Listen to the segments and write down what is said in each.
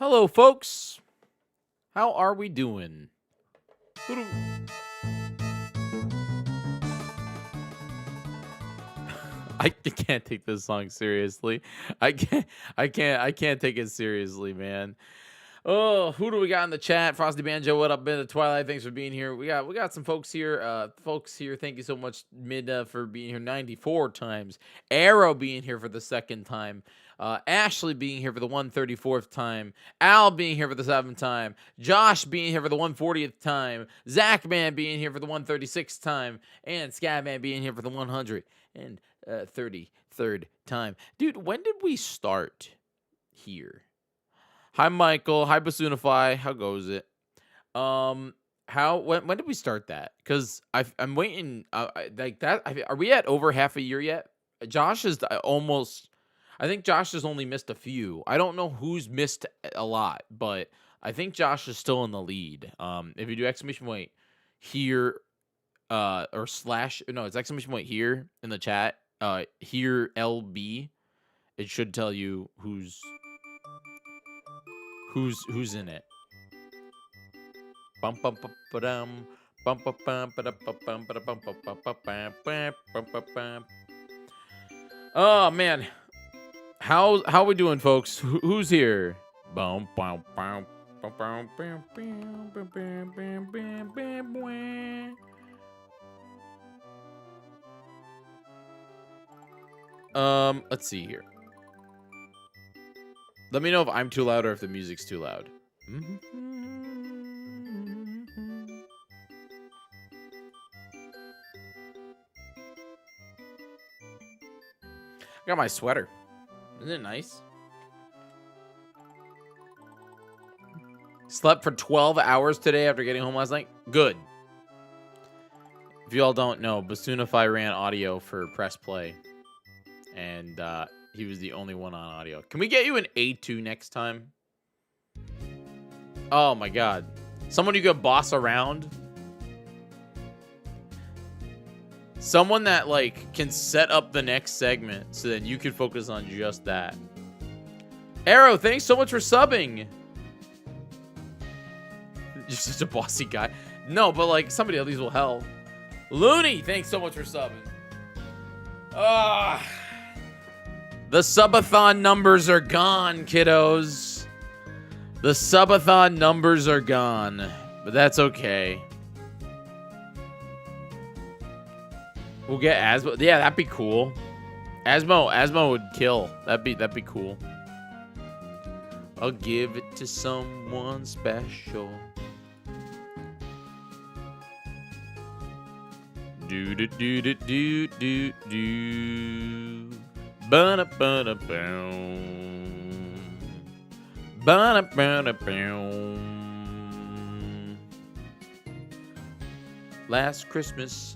Hello, folks. How are we doing? Who do- I can't take this song seriously. I can't. I can't take it seriously, man. Oh, who do we got in the chat? Frosty Banjo, what up, Mid Twilight? Thanks for being here. We got some folks here. Folks here. Thank you so much, Mid, for being here 94 times. Arrow being here for the second time. Ashley being here for the 134th time. Al being here for the 7th time. Josh being here for the 140th time. Zachman being here for the 136th time. And Scatman being here for the 133rd time. Dude, when did we start here? Hi, Michael. Hi, Basoonify. How goes it? When did we start that? Because I'm waiting. Like that. Are we at over half a year yet? Josh is almost. I think Josh has only missed a few. I don't know who's missed a lot, but I think Josh is still in the lead. If you do exclamation point here, or slash, no, it's exclamation point here in the chat. Here LB, it should tell you who's in it. Bum bum bum ba-dum, bum bum bum ba-da bum bum ba-da bum bum bum bum bam bam bum bum bam. Oh man, how we doing, folks? Who's here? Bum bum bum bum bum bam bam bam bam bam bam bam bam. Let's see here. Let me know if I'm too loud or if the music's too loud. I got my sweater. Isn't it nice? Slept for 12 hours today after getting home last night. Good. If you all don't know, Basoonify ran audio for Press Play. And he was the only one on audio. Can we get you an A2 next time? Oh my god. Someone you can boss around. Someone that like can set up the next segment so then you can focus on just that. Arrow, thanks so much for subbing. You're such a bossy guy. No, but like somebody at least will help. Looney, thanks so much for subbing. The subathon numbers are gone, kiddos. The subathon numbers are gone, but that's okay. We'll get Asmo. Yeah, that'd be cool. Asmo would kill. That'd be cool. I'll give it to someone special. Do do do do do do do. Ba-da-ba-da-boom. Ba-da-ba-da-boom. Last Christmas.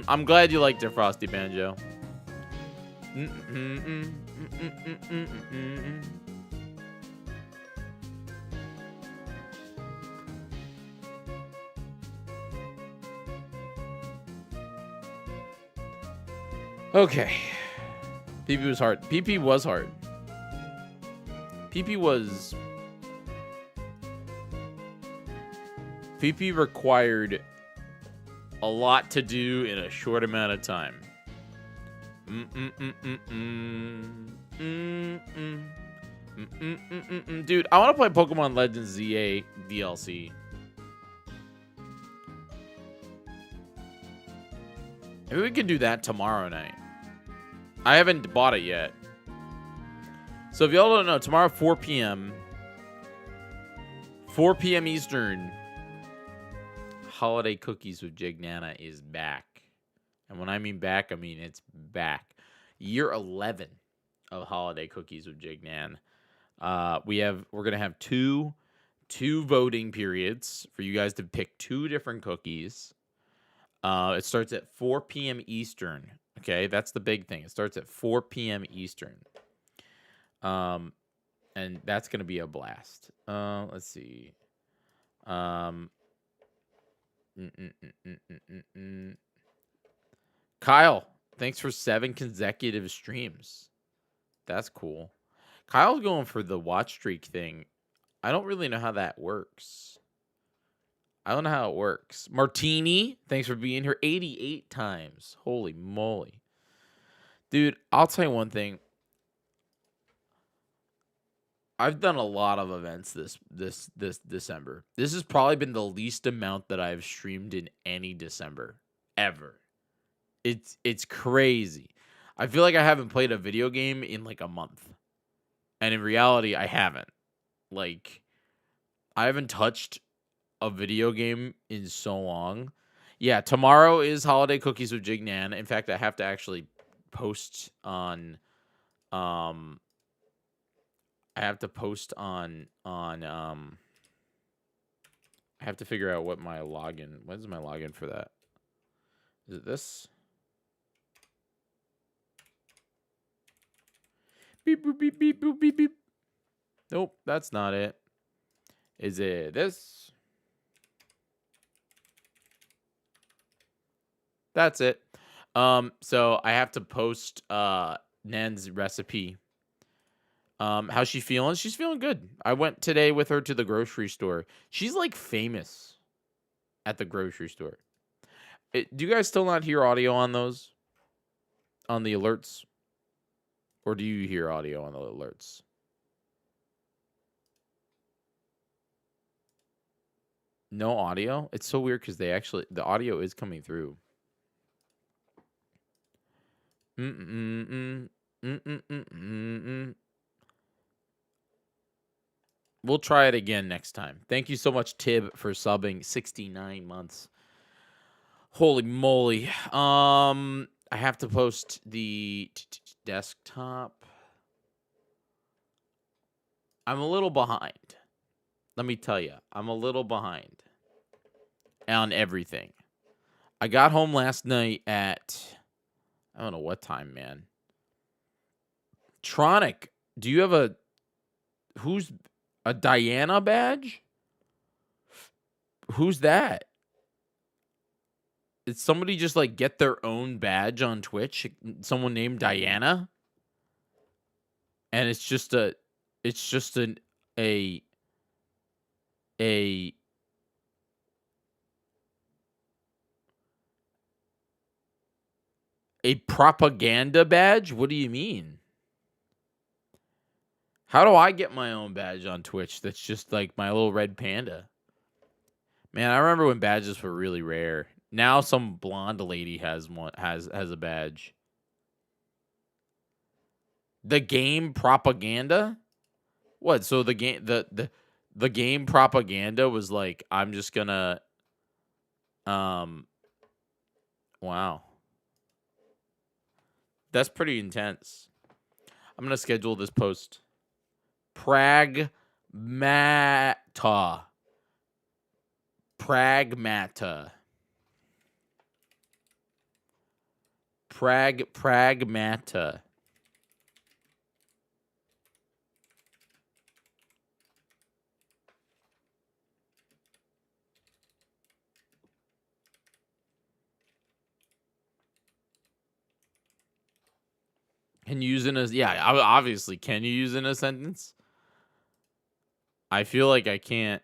I'm glad you liked it, Frosty Banjo. Okay. PP was hard. PP was hard. PP required a lot to do in a short amount of time. Dude, I want to play Pokemon Legends ZA DLC. Maybe we can do that tomorrow night. I haven't bought it yet. So if y'all don't know, tomorrow 4 p.m. 4 p.m. Eastern, Holiday Cookies with Jignana is back. And when I mean back, I mean it's back. Year 11 of Holiday Cookies with Jignan. We're gonna have two voting periods for you guys to pick 2 different cookies. It starts at 4 p.m. Eastern. Okay, that's the big thing. It starts at 4 p.m. Eastern. And that's gonna be a blast. Let's see. Kyle, thanks for 7 consecutive streams. That's cool. Kyle's going for the watch streak thing. I don't really know how that works. I don't know how it works. Martini, thanks for being here 88 times. Holy moly. Dude, I'll tell you one thing. I've done a lot of events this December. This has probably been the least amount that I've streamed in any December ever. It's crazy. I feel like I haven't played a video game in like a month. And in reality, I haven't. Like, I haven't touched a video game in so long. Yeah, tomorrow is Holiday Cookies with Jignan. In fact, I have to actually post on I have to figure out what my login. What is my login for that? Is it this? Beep boop beep beep boop beep beep. Nope, that's not it. Is it this? That's it. So I have to post Nan's recipe. How's she feeling? She's feeling good. I went today with her to the grocery store. She's like famous at the grocery store. Do you guys still not hear audio on those? On the alerts? Or do you hear audio on the alerts? No audio? It's so weird because the audio is coming through. We'll try it again next time. Thank you so much, Tib, for subbing 69 months. Holy moly. I have to post the desktop. I'm a little behind. Let me tell you, I'm a little behind on everything. I got home last night at, I don't know what time, man. Tronic, do you have a Diana badge? Who's that? Did somebody just like get their own badge on Twitch? Someone named Diana? And it's just a propaganda badge? What do you mean? How do I get my own badge on Twitch that's just like my little red panda? Man, I remember when badges were really rare. Now some blonde lady has a badge. The game propaganda? What? So the game the game propaganda was like, I'm just gonna wow. That's pretty intense. I'm gonna schedule this post. Pragmata. Pragmata. Can you use in a obviously. Can you use in a sentence? I feel like I can't.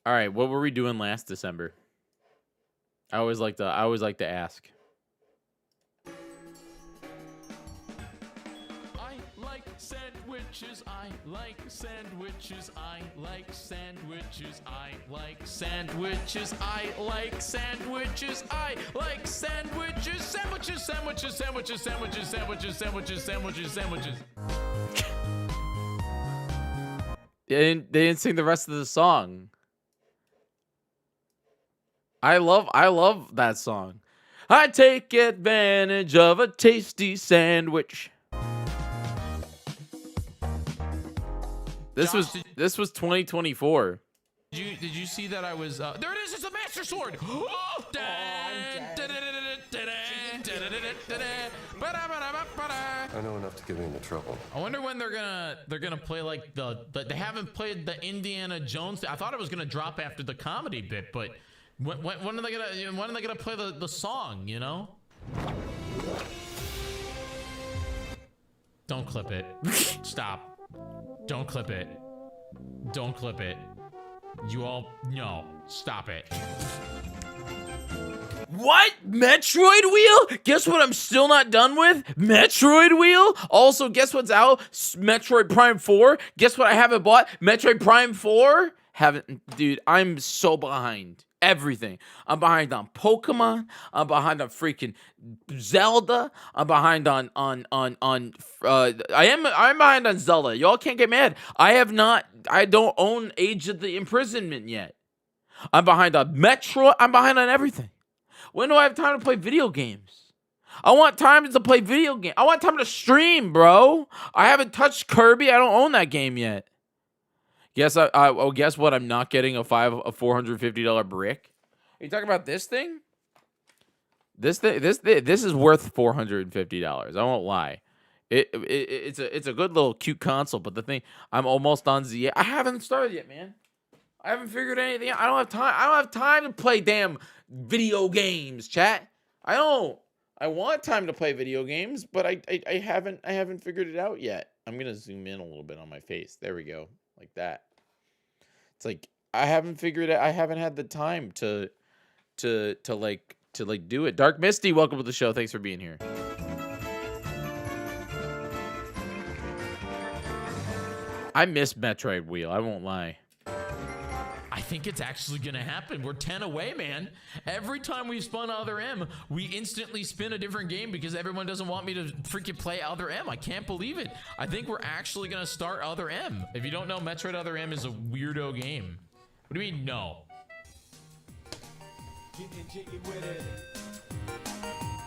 All right, what were we doing last December? I always like to ask. I like sandwiches. I like sandwiches. I like sandwiches. I like sandwiches. I like sandwiches. I like sandwiches. Sandwiches, sandwiches, sandwiches, sandwiches, sandwiches, sandwiches, sandwiches, sandwiches. They didn't sing the rest of the song. I love that song. I take advantage of a tasty sandwich. This was 2024. Did you see that I was there it is, it's a master sword. I know enough to get me into trouble. I wonder when they're gonna play like they haven't played the Indiana Jones. I thought it was gonna drop after the comedy bit, but when are they gonna play the song? You know? Don't clip it. Stop. Don't clip it. Don't clip it. You all no. Stop it. What? Metroid Wheel? Guess what I'm still not done with? Metroid Wheel? Also, guess what's out? Metroid Prime 4? Guess what I haven't bought? Metroid Prime 4? Haven't, dude, I'm so behind. Everything. I'm behind on Pokemon. I'm behind on freaking Zelda. I'm behind on I'm behind on Zelda. Y'all can't get mad. I don't own Age of the Imprisonment yet. I'm behind on Metro. I'm behind on everything. When do I have time to play video games? I want time to play video games. I want time to stream, bro. I haven't touched Kirby. I don't own that game yet. Guess guess what? I'm not getting a $450 brick. Are you talking about this thing? This is worth $450. I won't lie. It's a good little cute console, but the thing, I'm almost on Z. I haven't started yet, man. I haven't figured anything out. I don't have time. I don't have time to play damn video games, chat. I don't. I want time to play video games, but I haven't figured it out yet. I'm gonna zoom in a little bit on my face. There we go, like that. It's like I haven't figured it. I haven't had the time to do it. Dark Misty, welcome to the show. Thanks for being here. I miss Metroid Wheel. I won't lie. I think it's actually gonna happen. We're 10 away, man. Every time we spun Other M, we instantly spin a different game because everyone doesn't want me to freaking play Other M. I can't believe it. I think we're actually gonna start Other M. If you don't know, Metroid Other M is a weirdo game. What do you mean, no? Getting jiggy with it.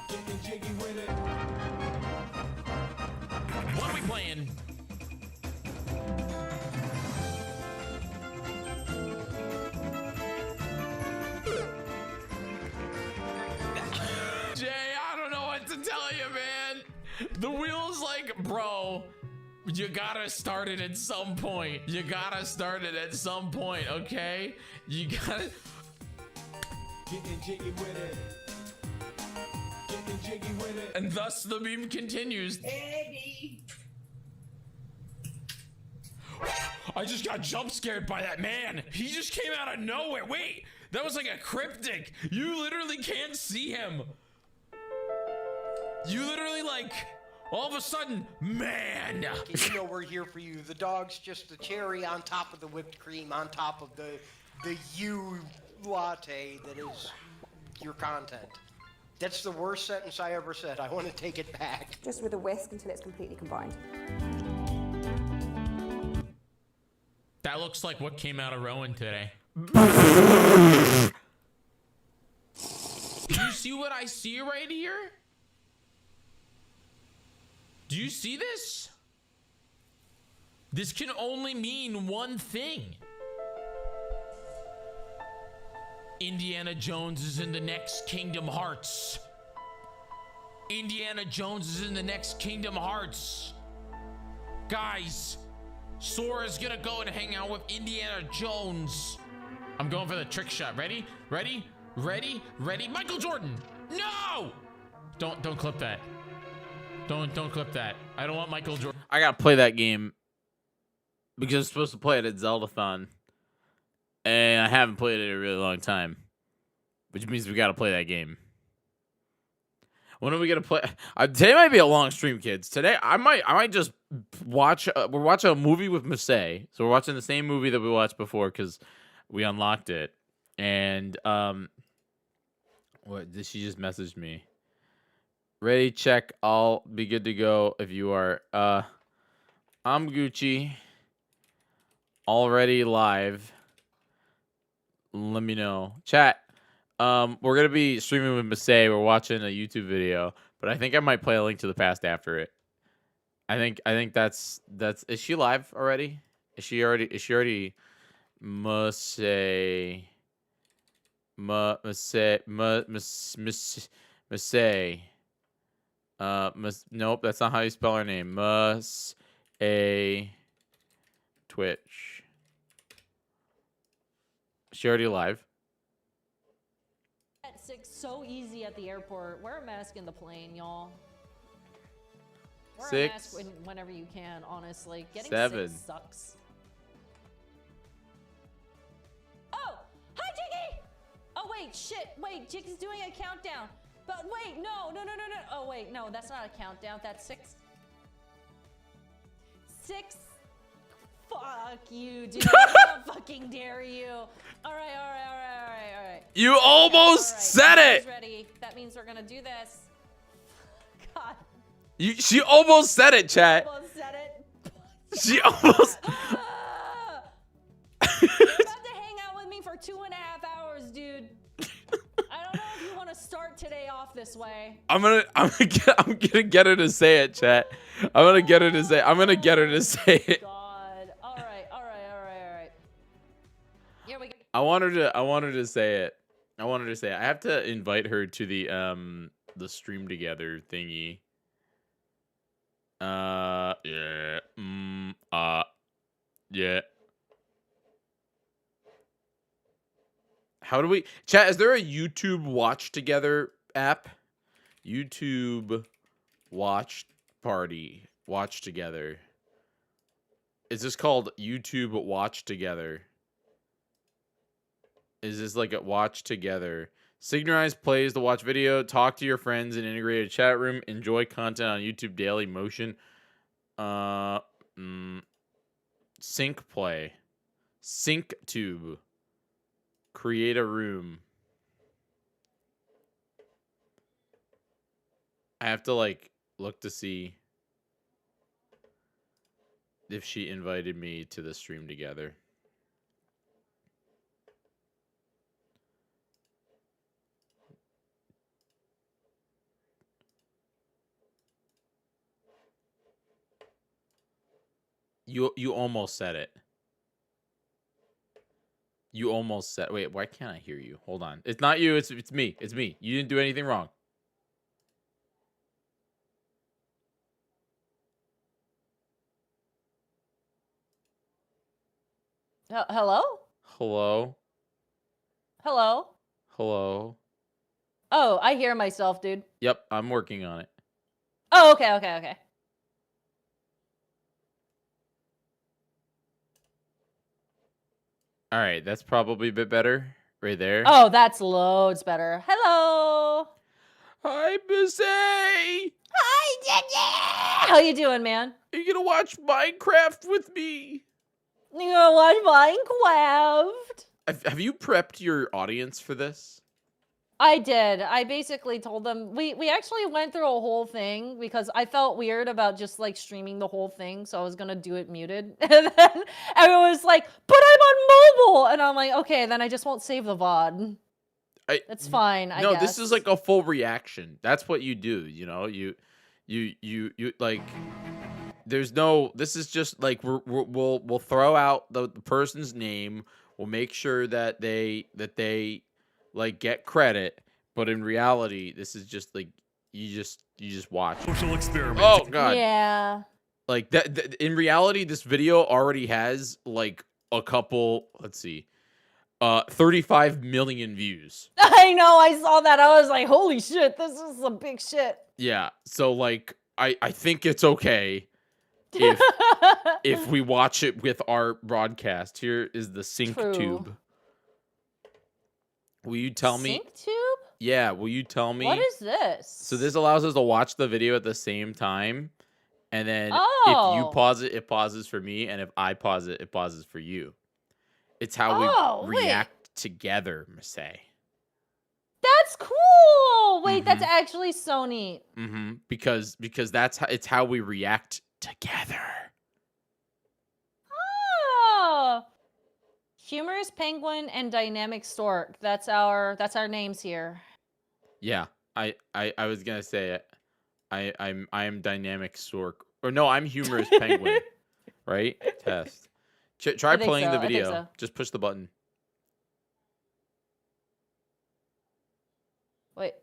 Getting jiggy with it. What are we playing? Jay, I don't know what to tell you, man. The wheel's like, bro, you gotta start it at some point. You gotta start it at some point, okay? You gotta... Getting jiggy with it. Getting jiggy with it. And thus the meme continues. Eddie. I just got jump scared by that man. He just came out of nowhere. Wait, that was like a cryptic. You literally can't see him. You literally like, all of a sudden, man. You know we're here for you. The dog's just the cherry on top of the whipped cream, on top of the you latte that is your content. That's the worst sentence I ever said. I want to take it back. Just with a whisk until it's completely combined. That looks like what came out of Rowan today. Do you see what I see right here? Do you see this? This can only mean one thing. Indiana Jones is in the next Kingdom Hearts. Indiana Jones is in the next Kingdom Hearts. Guys, Sora's gonna go and hang out with Indiana Jones. I'm going for the trick shot. Ready? Ready? Ready? Ready? Michael Jordan! No! Don't clip that. Don't clip that. I don't want Michael Jordan. I gotta play that game because I'm supposed to play it at Zeldathon, and I haven't played it in a really long time, which means we gotta play that game. When are we gonna play? Today might be a long stream, kids. Today I might just watch. We're watching a movie with Masae, so we're watching the same movie that we watched before because we unlocked it. And what did she just message me? Ready, check, I'll be good to go if you are. I'm Gucci. Already live. Let me know. Chat. We're gonna be streaming with Masae. We're watching a YouTube video, but I think I might play A Link to the Past after it. I think that's is she live already? Is she already Masae Nope, that's not how you spell her name. Masae Twitch. She already live. At 6, so easy at the airport. Wear a mask in the plane, y'all. Wear a 6. mask whenever you can, honestly. Getting 7. sick sucks. Oh! Hi, Jiggy! Oh, wait, shit. Wait, Jiggy's doing a countdown. But wait, no. Oh, wait, no, that's not a countdown. That's 6. 6. Fuck you, dude. How fucking dare you? All right. You almost said it. Ready. That means we're gonna do this. God. She almost said it, chat. Almost said it. She almost. Ah! You're about to hang out with me for 2.5 hours, dude. I don't know if you want to start today off this way. I'm gonna get her to say it, chat. I'm gonna get her to say it. God. All right. Here we go. I want her to say it. I have to invite her to the stream together thingy. Yeah. Yeah. How do we chat? Is there a YouTube watch together app? YouTube watch party. Watch together. Is this called YouTube watch together? Is this like a watch together? Synchronize plays to watch video, talk to your friends in integrated chat room, enjoy content on YouTube daily motion. Sync play. Sync tube. Create a room. I have to like look to see if she invited me to the stream together. You almost said it. You almost said. Wait, why can't I hear you? Hold on. It's not you. It's me. It's me. You didn't do anything wrong. Hello? Hello. Hello? Hello. Oh, I hear myself, dude. Yep, I'm working on it. Oh, okay. All right, that's probably a bit better right there. Oh, that's loads better. Hello. Hi, Masae. Hi, Jiggy. How you doing, man? Are you gonna watch Minecraft with me? You gonna watch Minecraft? Have you prepped your audience for this? I did. I basically told them we actually went through a whole thing because I felt weird about just like streaming the whole thing, so I was gonna do it muted. And then everyone was like, "But I'm on mobile," and I'm like, "Okay, then I just won't save the VOD. It's fine." I No, guess. this is like a full reaction. That's what you do. You know, you like. There's no. This is just like we'll throw out the person's name. We'll make sure that they like get credit, but in reality, this is just like you just watch. Social experiment. Oh god. Yeah. Like that in reality, this video already has like a couple, let's see, 35 million views. I know. I saw that. I was like, "Holy shit! This is some big shit." Yeah. So like, I think it's okay if we watch it with our broadcast. Here is the sync True. tube. Will you tell me? Sync tube? Yeah. Will you tell me? What is this? So this allows us to watch the video at the same time, and then if you Oh. pause it, it pauses for me, and if I pause it, it pauses for you. It's how Oh, we wait. react together, Masae. That's cool. Wait, that's Mhm. actually so neat. Mm-hmm. Because that's how we react together. Oh. Humorous penguin and dynamic stork. That's our names here. Yeah. I was gonna say it. I am dynamic stork. Or no, I'm humorous penguin. Right? Test. Try I think playing so, the I think video. so. Just push the button. Wait.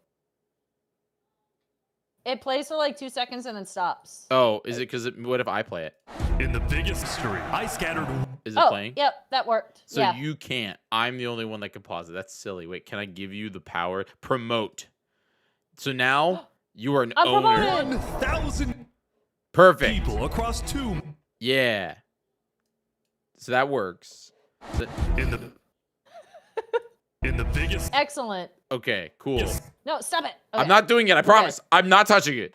It plays for like 2 seconds and then stops. Oh, is it because what if I play it? In the biggest history, I scattered. Is it Oh, playing? yep, that worked. So yeah. you can't. I'm the only one that can pause it. That's silly. Wait, can I give you the power? Promote. So now you are an I'm owner. promoted. 1,000 Perfect. people across 2. Yeah. So that works. In the biggest. Excellent. Okay, cool. No, stop it. I'm Okay. not doing it. I promise. I'm not touching it.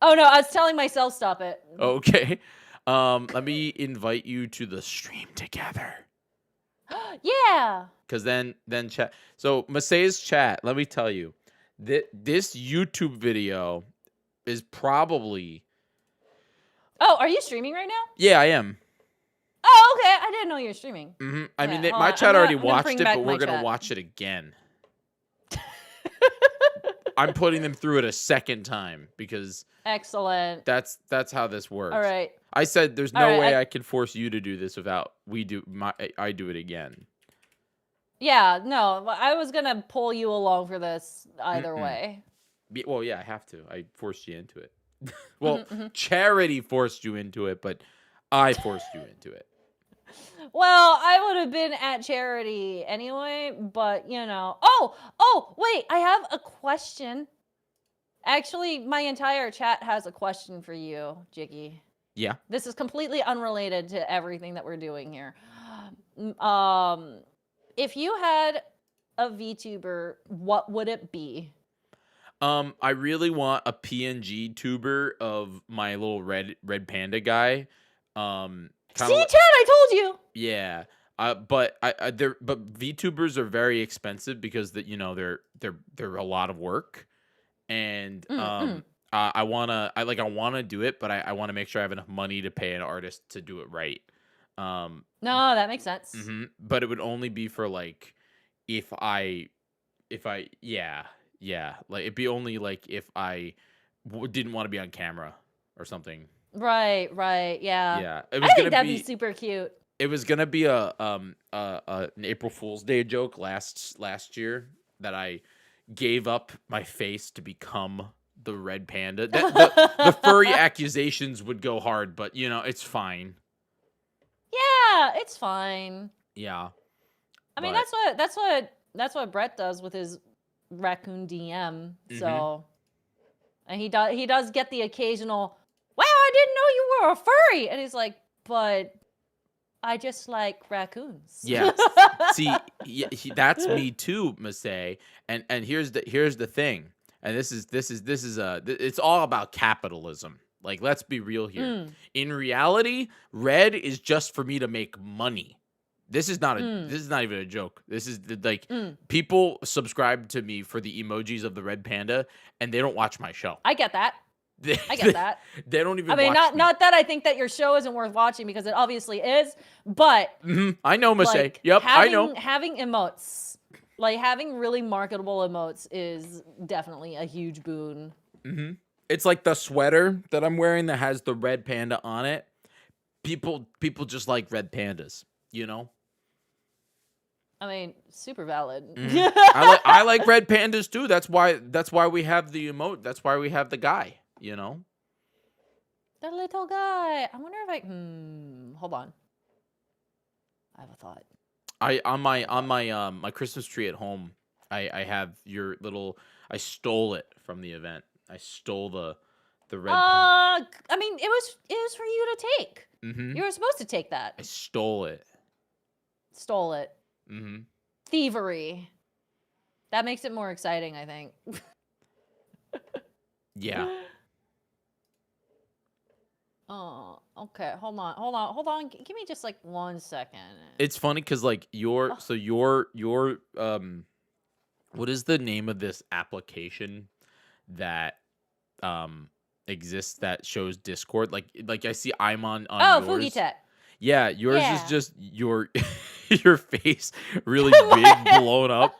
Oh no, I was telling myself stop it. Okay. Let me invite you to the stream together. Yeah. Cause then chat. So Masae's chat. Let me tell you, this YouTube video is probably. Oh, are you streaming right now? Yeah, I am. Oh, okay. I didn't know you were streaming. I Yeah, mean, hold my on. chat I'm already gonna watched bring it, back but my we're gonna chat. watch it again. I'm putting them through it a second time because Excellent. that's how this works. All right. I said there's All no right, way I- I could force you to do this without I do it again. Yeah, no, I was gonna pull you along for this either Mm-mm. way. Well, yeah, I have to. I forced you into it. Well, charity forced you into it, but I forced you into it. Well, I would have been at charity anyway, but you know. Oh, wait, I have a question. Actually, my entire chat has a question for you, Jiggy. Yeah. This is completely unrelated to everything that we're doing here. If you had a VTuber, what would it be? I really want a PNG tuber of my little red panda guy. See, chat, I told you. Yeah. But but VTubers are very expensive because they're a lot of work, and I wanna do it, but I want to make sure I have enough money to pay an artist to do it right. No, that makes sense. But it would only be for like if I like it'd be only like if I didn't want to be on camera or something. Right, yeah. Yeah, I think that'd be super cute. It was gonna be an April Fool's Day joke last year that I gave up my face to become the red panda. The furry accusations would go hard, but it's fine. Yeah, it's fine. Yeah. I mean, but- that's what Brett does with his raccoon DM. Mm-hmm. So, and he does get the occasional, "Wow, I didn't know you were a furry," and he's like, "But I just like raccoons." Yeah. See, that's me too, Masae. And here's the thing. And this is it's all about capitalism. Like, let's be real here. In reality, red is just for me to make money. This is not even a joke. This is people subscribe to me for the emojis of the red panda, and they don't watch my show. I get that. I get that. They don't even. I mean, watch not that I think that your show isn't worth watching, because it obviously is, but I know, Masae. like, Yep, I know. Having emotes, like having really marketable emotes, is definitely a huge boon. It's like the sweater that I'm wearing that has the red panda on it. People just like red pandas, I mean, super valid. I like red pandas too. That's why we have the emote. That's why we have the guy. The little guy. I wonder if I. Hold on. I have a thought. On my Christmas tree at home, I have your little. I stole it from the event. I stole the red. I mean, it was for you to take. Mm-hmm. You were supposed to take that. I stole it. Stole it. Mm-hmm. Thievery. That makes it more exciting, I think. Yeah. Oh, okay. Hold on. Give me just like 1 second. It's funny because like your what is the name of this application that exists that shows Discord? Like I see I'm on Oh, yours. Fugitet. Yeah, yours Yeah. is just your face really big blown up.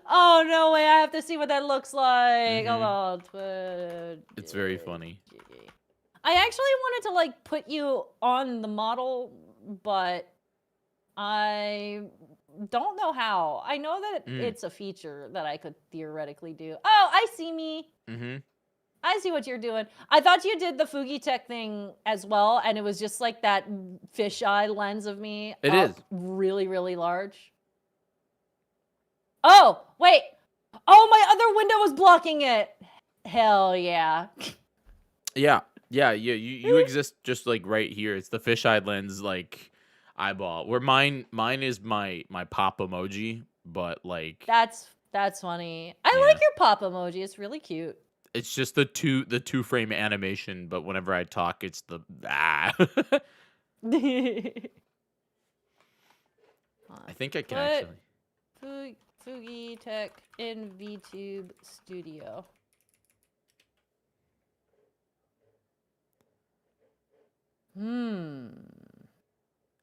Oh no way! I have to see what that looks like. Hold on. It's very funny. I actually wanted to like put you on the model, but I don't know how. I know that Mm. it's a feature that I could theoretically do. Oh, I see me. Mm-hmm. I see what you're doing. I thought you did the Fugi Tech thing as well, and it was just like that fisheye lens of me. It up is. really, really large. Oh, wait. Oh, my other window was blocking it. Hell yeah. Yeah. You exist just like right here. It's the fisheye lens like eyeball. Where mine is my pop emoji, but like That's funny. I Yeah. like your pop emoji. It's really cute. it's just the two frame animation, but whenever I talk, it's the I think I can actually. Fugi Tech in VTube Studio.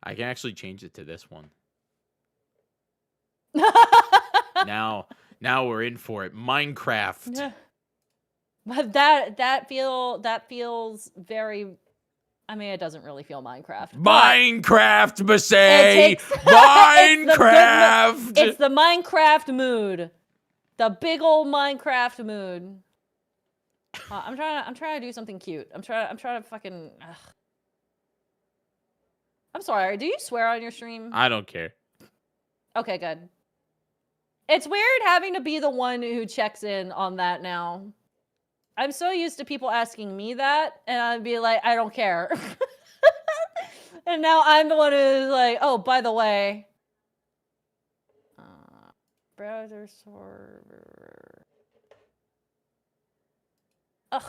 I can actually change it to this one. Now we're in for it. Minecraft. But that feels very. I mean, it doesn't really feel Minecraft. but Minecraft, it Masae! takes- Minecraft! It's the Minecraft mood, the big old Minecraft mood. I'm trying to do something cute. I'm trying to fucking. Ugh. I'm sorry. Do you swear on your stream? I don't care. Okay, good. It's weird having to be the one who checks in on that now. I'm so used to people asking me that, and I'd be like, I don't care. And now I'm the one who's like, oh, by the way. Browser server. Ugh.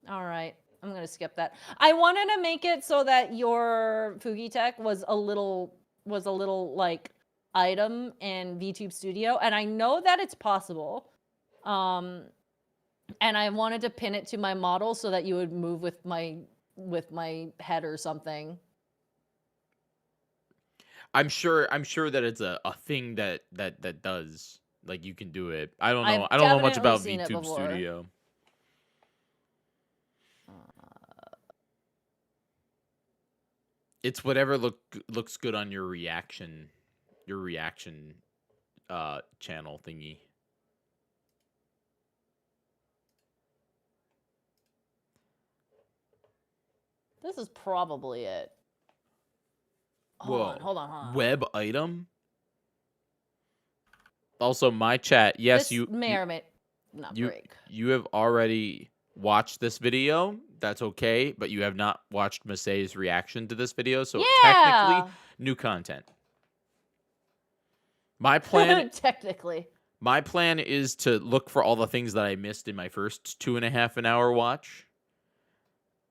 All right. I'm going to skip that. I wanted to make it so that your Fugi Tech was a little like item in VTube Studio, and I know that it's possible. And I wanted to pin it to my model so that you would move with my head or something. I'm sure that it's a thing that does. Like you can do it. I don't know. I've I don't know much definitely about seen it VTube before. Studio. It's whatever looks good on your reaction channel thingy. This is probably it. Hold on. Web item. Also, my chat. Yes, This you may or may not break. you have already watched this video. That's okay, but you have not watched Masae's reaction to this video, so technically new content. My plan Technically. My plan is to look for all the things that I missed in my first 2.5 hour watch.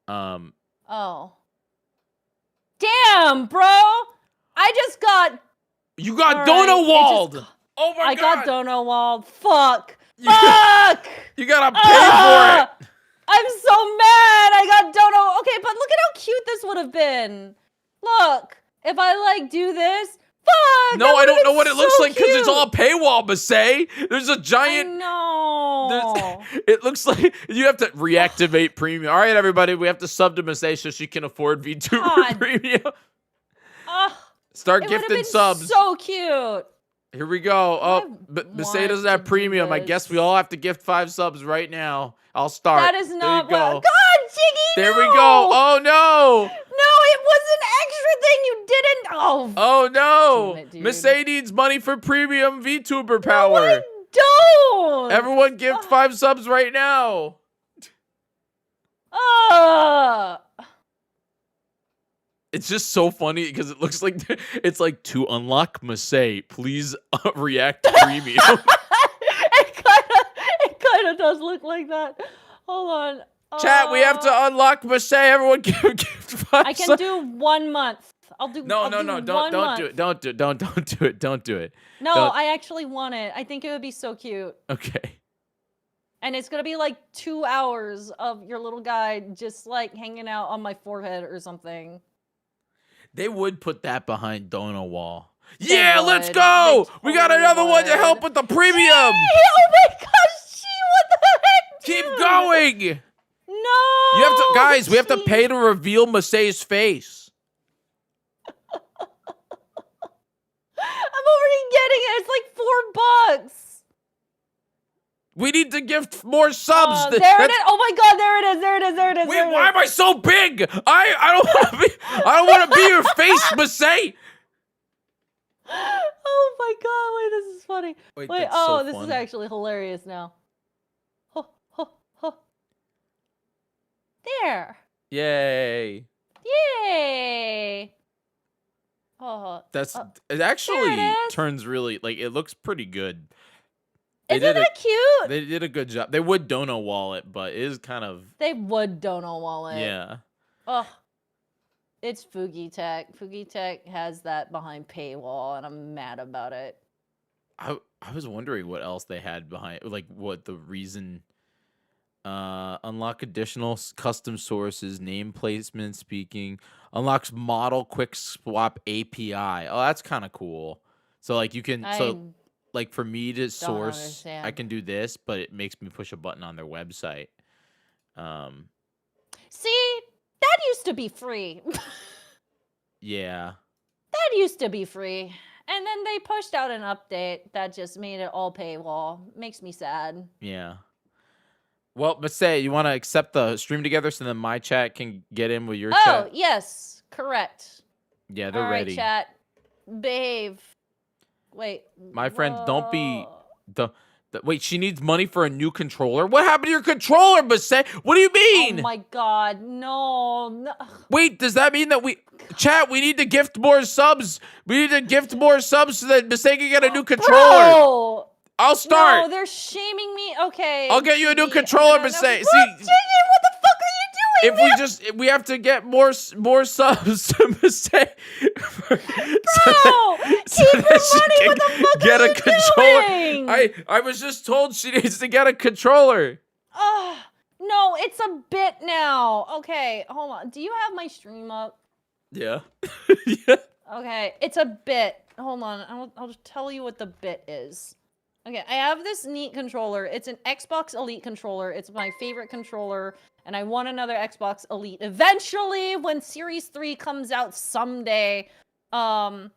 Oh. Damn, bro! I just got. You got All Dona right, it Walled! just- Oh my I god! got Dono Walled. Fuck! You- Fuck! You gotta pay Ah! for it! I'm so mad! I got Dono. Okay, but look at how cute this would have been. Look, if I like do this. Fuck! No, that I would've don't know been what it looks so like because it's cute. all paywall, Masae. There's a giant. No. It looks like you have to reactivate premium. All right, everybody, we have to sub to Masae so she can afford VTuber God. premium. Ugh, Start it would have gifting been subs. so cute. Here we go. Oh, I but Masae want doesn't to have do premium. I guess we this. all have to gift 5 subs right now. I'll start. That is There not you go. what. God, Jiggy! There no! we go. Oh no. No, it was an extra thing you didn't. Oh, Oh no. Damn it, dude. Masae needs money for premium VTuber no, power. I don't. Everyone gift 5 subs right now. It's just so funny because it looks like it's like to unlock Masae, please react premium. It kind of does look like that. Hold on. Chat, we have to unlock Masae. Everyone give 5 I can subs. do 1 month. I'll do. No, I'll no, do no, 1 don't month. do it. Don't do it. Don't do it. No, Don't- I actually want it. I think it would be so cute. Okay. And it's gonna be like 2 hours of your little guy just like hanging out on my forehead or something. They would put that behind Dona Wall. They Yeah, let's would. go. They We got totally another one to would. help with the premium. Oh my gosh, gee, what the heck? Keep dude? going. No. You have to, guys. We have to Gee. pay to reveal Masae's face. I'm already We need to gift more subs. There it is. Oh my god, there it is. There it is. There it is. Wait, there it why is. am I so big? I don't want to be. I don't want to be your face, Masae. Oh my god, wait, this is funny. Wait, Wait, that's so this is funny. actually hilarious now. Huh, huh, huh. There. Yay. Yay. Oh, It actually is. turns really like it looks pretty good. isn't that cute? They did a good job. They would dono wall it, but it is kind of They would dono wallet. yeah. Oh, it's Fugi Tech. Fugi Tech has that behind paywall, and I'm mad about it. I was wondering what else they had behind, like what the reason. Unlock additional custom sources, name placement speaking, unlocks model quick swap API. Oh, that's kind of cool. So like you can like for me to source, I understand. can do this, but it makes me push a button on their website. See, that used to be free. Yeah. That used to be free. And then they pushed out an update that just made it all paywall. Makes me sad. Yeah. Well, but say you want to accept the stream together so then my chat can get in with your Oh, chat. yes. Correct. Yeah, they're All right, ready. chat. Behave. Wait. My friend, don't be whoa. wait, she needs money for a new controller? What happened to your controller, Masae? What do you mean? Oh my god, no. Wait, does that mean that chat, we need to gift more subs? We need to gift more subs so that Masae can get a new controller. Bro! I'll start. No, they're shaming me. Okay. I'll get you a new Jiggy, controller, no, no, Masae. no. See, Jiggy, what the fuck are you doing? if we have to get more subs to Masae. Bro, keep your money. What the fuck get are a you controller. doing? I was just told she needs to get a controller. No, it's a bit now. Okay, hold on. Do you have my stream up? Yeah. Yeah. Okay, it's a bit. Hold on, I'll just tell you what the bit is. Okay, I have this neat controller. It's an Xbox Elite controller. It's my favorite controller, and I want another Xbox Elite eventually when Series 3 comes out someday. Hold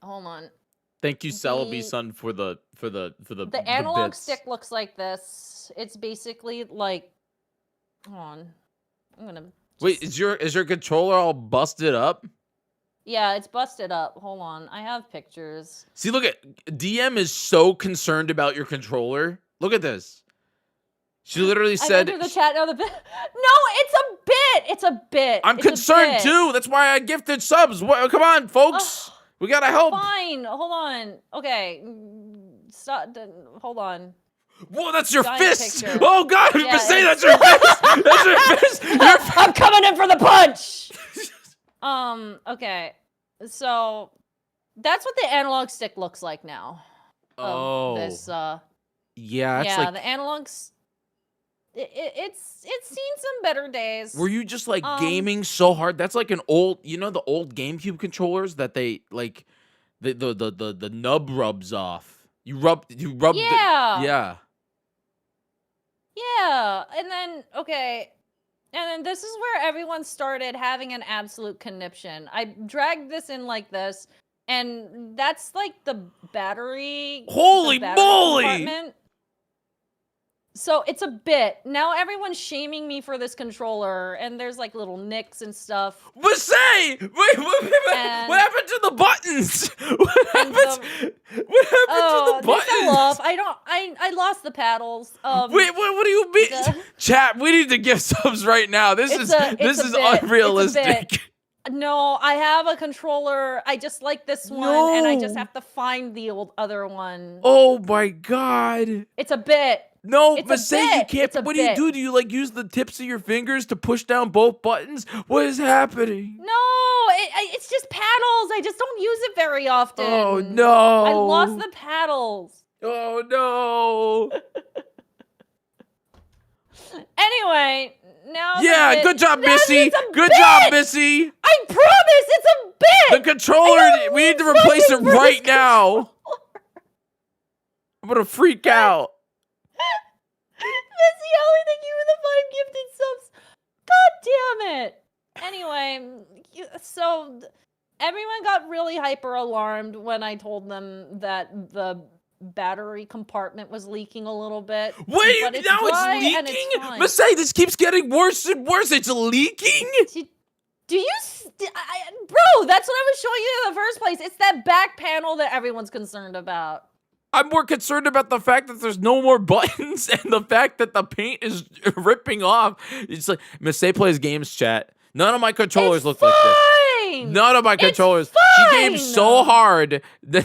on. Thank you, Celebi Son, for the The analog bits. stick looks like this. It's basically like, hold on. I'm gonna. Wait, is your controller all busted up? Yeah, it's busted up. Hold on, I have pictures. See, look at DM is so concerned about your controller. Look at this. She literally said, I went through the chat. No, no, it's a bit. It's a bit. "I'm It's a concerned bit. too. That's why I gifted subs. Come on, folks, we gotta help." Fine. Hold on. Okay. Stop. Hold on. Whoa, that's your Giant fist. picture. Oh God, Yeah, say it's- that's your fist. That's your fist. I'm coming in for the punch. Okay. So that's what the analog stick looks like now. Oh. This. Yeah, it's yeah. like. The analogs. It's seen some better days. Were you just like gaming so hard? That's like an old, the old GameCube controllers that they like, the nub rubs off. You rub. Yeah. Yeah. Yeah, and then this is where everyone started having an absolute conniption. I dragged this in like this, and that's like the battery. Holy moly! Compartment. So it's a bit. Now everyone's shaming me for this controller, and there's like little nicks and stuff. Masae! Wait, what happened to the buttons? What happened to the They buttons? fell off. I lost the paddles. Wait, what do you mean? Chat, we need to give subs right now. This is unrealistic. No, I have a controller. I just like this one, and I just have to find the other one. Oh my God. It's a bit. No, It's but a say you bit. can't. It's a What do you bit. do? Do you like use the tips of your fingers to push down both buttons? What is happening? No, it's just paddles. I just don't use it very often. Oh no! I lost the paddles. Oh no! Anyway, now. Yeah, good job, Missy. It's a Good bit. job, Missy. I promise, it's a bit. The controller. We need to replace it right now. I'm gonna freak out. Missy Ellie, thank you for the 5 gifted subs. God damn it. Anyway, so everyone got really hyper alarmed when I told them that the battery compartment was leaking a little bit. Wait, but it's now dry it's and it's leaking? fine. Masae, this keeps getting worse and worse. It's leaking? Do you, bro? That's what I was showing you in the first place. It's that back panel that everyone's concerned about. I'm more concerned about the fact that there's no more buttons and the fact that the paint is ripping off. It's like, Masae plays games, chat. None of my controllers look like this. None of my controllers. She games so hard that...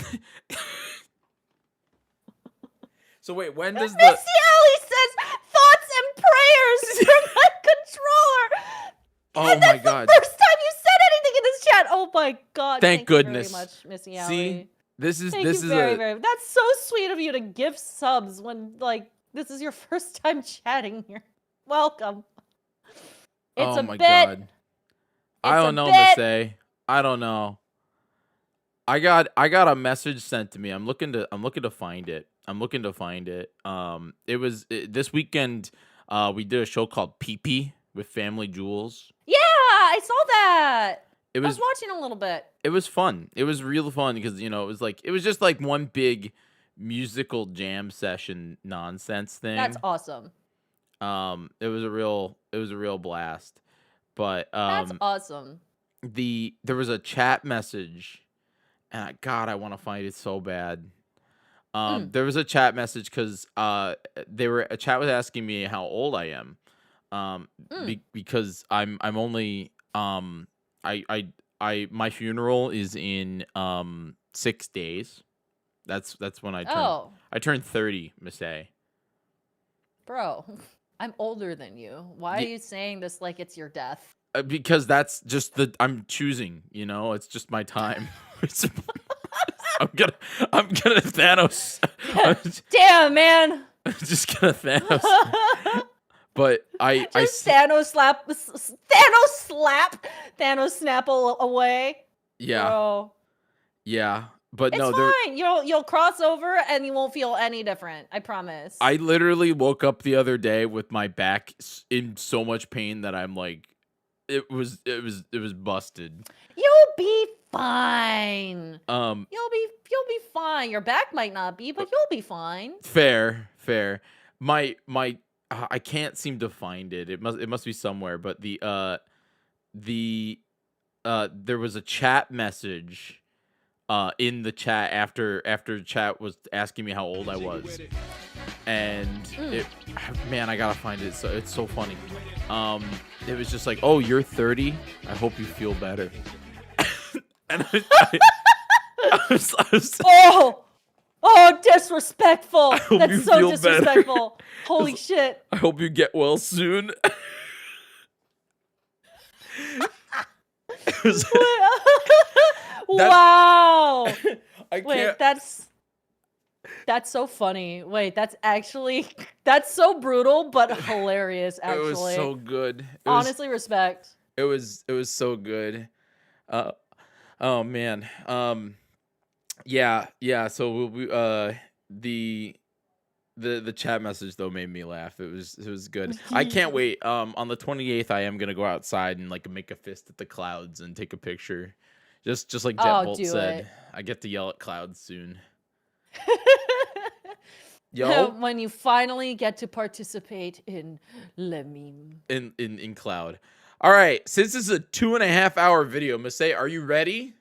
So wait, when does the... Missy Ellie says thoughts and prayers for my controller. Oh and my that's god. the first time you said anything in this chat. Oh my god. Thank goodness. You very much, Missy Ellie. See? This is Thank you very. That's so sweet of you to give subs when like this is your first time chatting here. Welcome. It's oh a my bit. god. I don't know, Masae. I don't know. I got a message sent to me. I'm looking to find it. It was this weekend. We did a show called Pee Pee with Family Jewels. Yeah, I saw that. I was watching a little bit. It was fun. It was real fun because it was just like one big musical jam session nonsense thing. That's awesome. It was a real blast. But that's awesome. There was a chat message, and I want to find it so bad. There was a chat message because a chat was asking me how old I am. Because I'm only my funeral is in 6 days. That's when I turned 30, Masae. Bro, I'm older than you. Why are you saying this like it's your death? Because that's just I'm choosing, it's just my time. I'm gonna Thanos. Damn, man. I'm just gonna Thanos. But Thanos snap away. Yeah. Bro. Yeah. But it's no, fine. You'll cross over and you won't feel any different. I promise. I literally woke up the other day with my back in so much pain that I'm like, it was busted. You'll be fine. You'll be fine. Your back might not be, but you'll be fine. Fair. My I can't seem to find it. It must be somewhere. But there was a chat message in the chat after chat was asking me how old I was, and I gotta find it. So it's so funny. It was just like, oh, you're 30. I hope you feel better. And I was oh, disrespectful. That's so disrespectful. Better. Holy shit. I hope you get well soon. Wow. I can't. Wait, that's so funny. Wait, that's so brutal but hilarious. Actually, it was so good. Honestly, respect. It was so good. Oh man. Yeah. So the chat message though made me laugh. It was good. I can't wait. On the 28th, I am gonna go outside and like make a fist at the clouds and take a picture. Just like Jetbolt said, I get to yell at clouds soon. Yo, when you finally get to participate in Le Meme. In cloud. All right, since this is a 2.5 hour video, Masae, are you ready?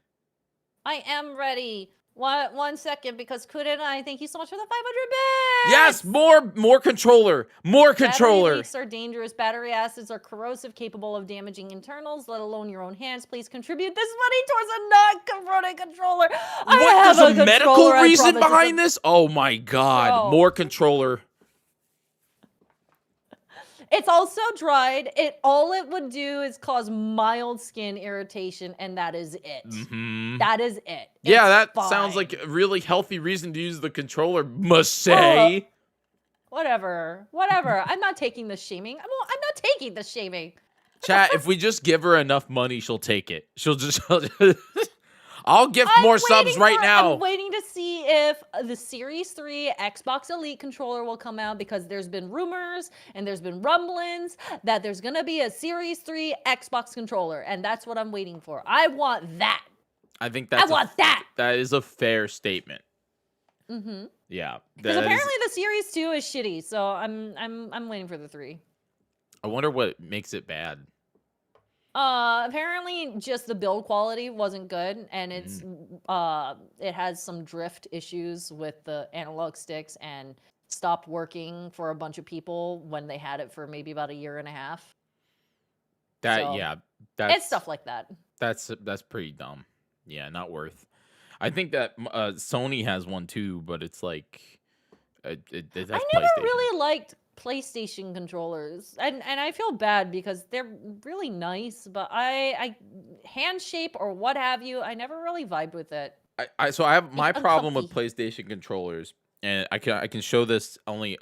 I am ready. One second, because Kuda and I, thank you so much for the 500 bits. Yes, more controller, Battery leaks are dangerous. Battery acids are corrosive, capable of damaging internals, let alone your own hands. Please contribute this money towards a non-confronting controller. What? There's a medical reason behind this? Oh my god, Bro. more controller. It's also dried. All it would do is cause mild skin irritation, and that is it. Mm-hmm. That is it. Yeah, that fine. sounds like a really healthy reason to use the controller, Masae. Whatever. I'm not taking the shaming. I'm not taking the shaming. Chat, if we just give her enough money, she'll take it. She'll just I'll gift more subs right now. I'm waiting to see if the Series 3 Xbox Elite controller will come out, because there's been rumors and there's been rumblings that there's going to be a Series 3 Xbox controller, and that's what I'm waiting for. I want that. I think that's I want that. That is a fair statement. Mm-hmm. Yeah, Because that is- apparently the series 2 is shitty, so I'm waiting for the 3. I wonder what makes it bad. Apparently just the build quality wasn't good, and it has some drift issues with the analog sticks and stopped working for a bunch of people when they had it for maybe about a year and a half. That So, yeah, that's It's stuff like that. That's pretty dumb. Yeah, not worth. I think that Sony has one too, but it's like that's I never PlayStation. really liked PlayStation controllers, and I feel bad because they're really nice, but I hand shape or what have you, I never really vibed with it. So I have my It's problem with uncomfy. PlayStation controllers, and I can show this only.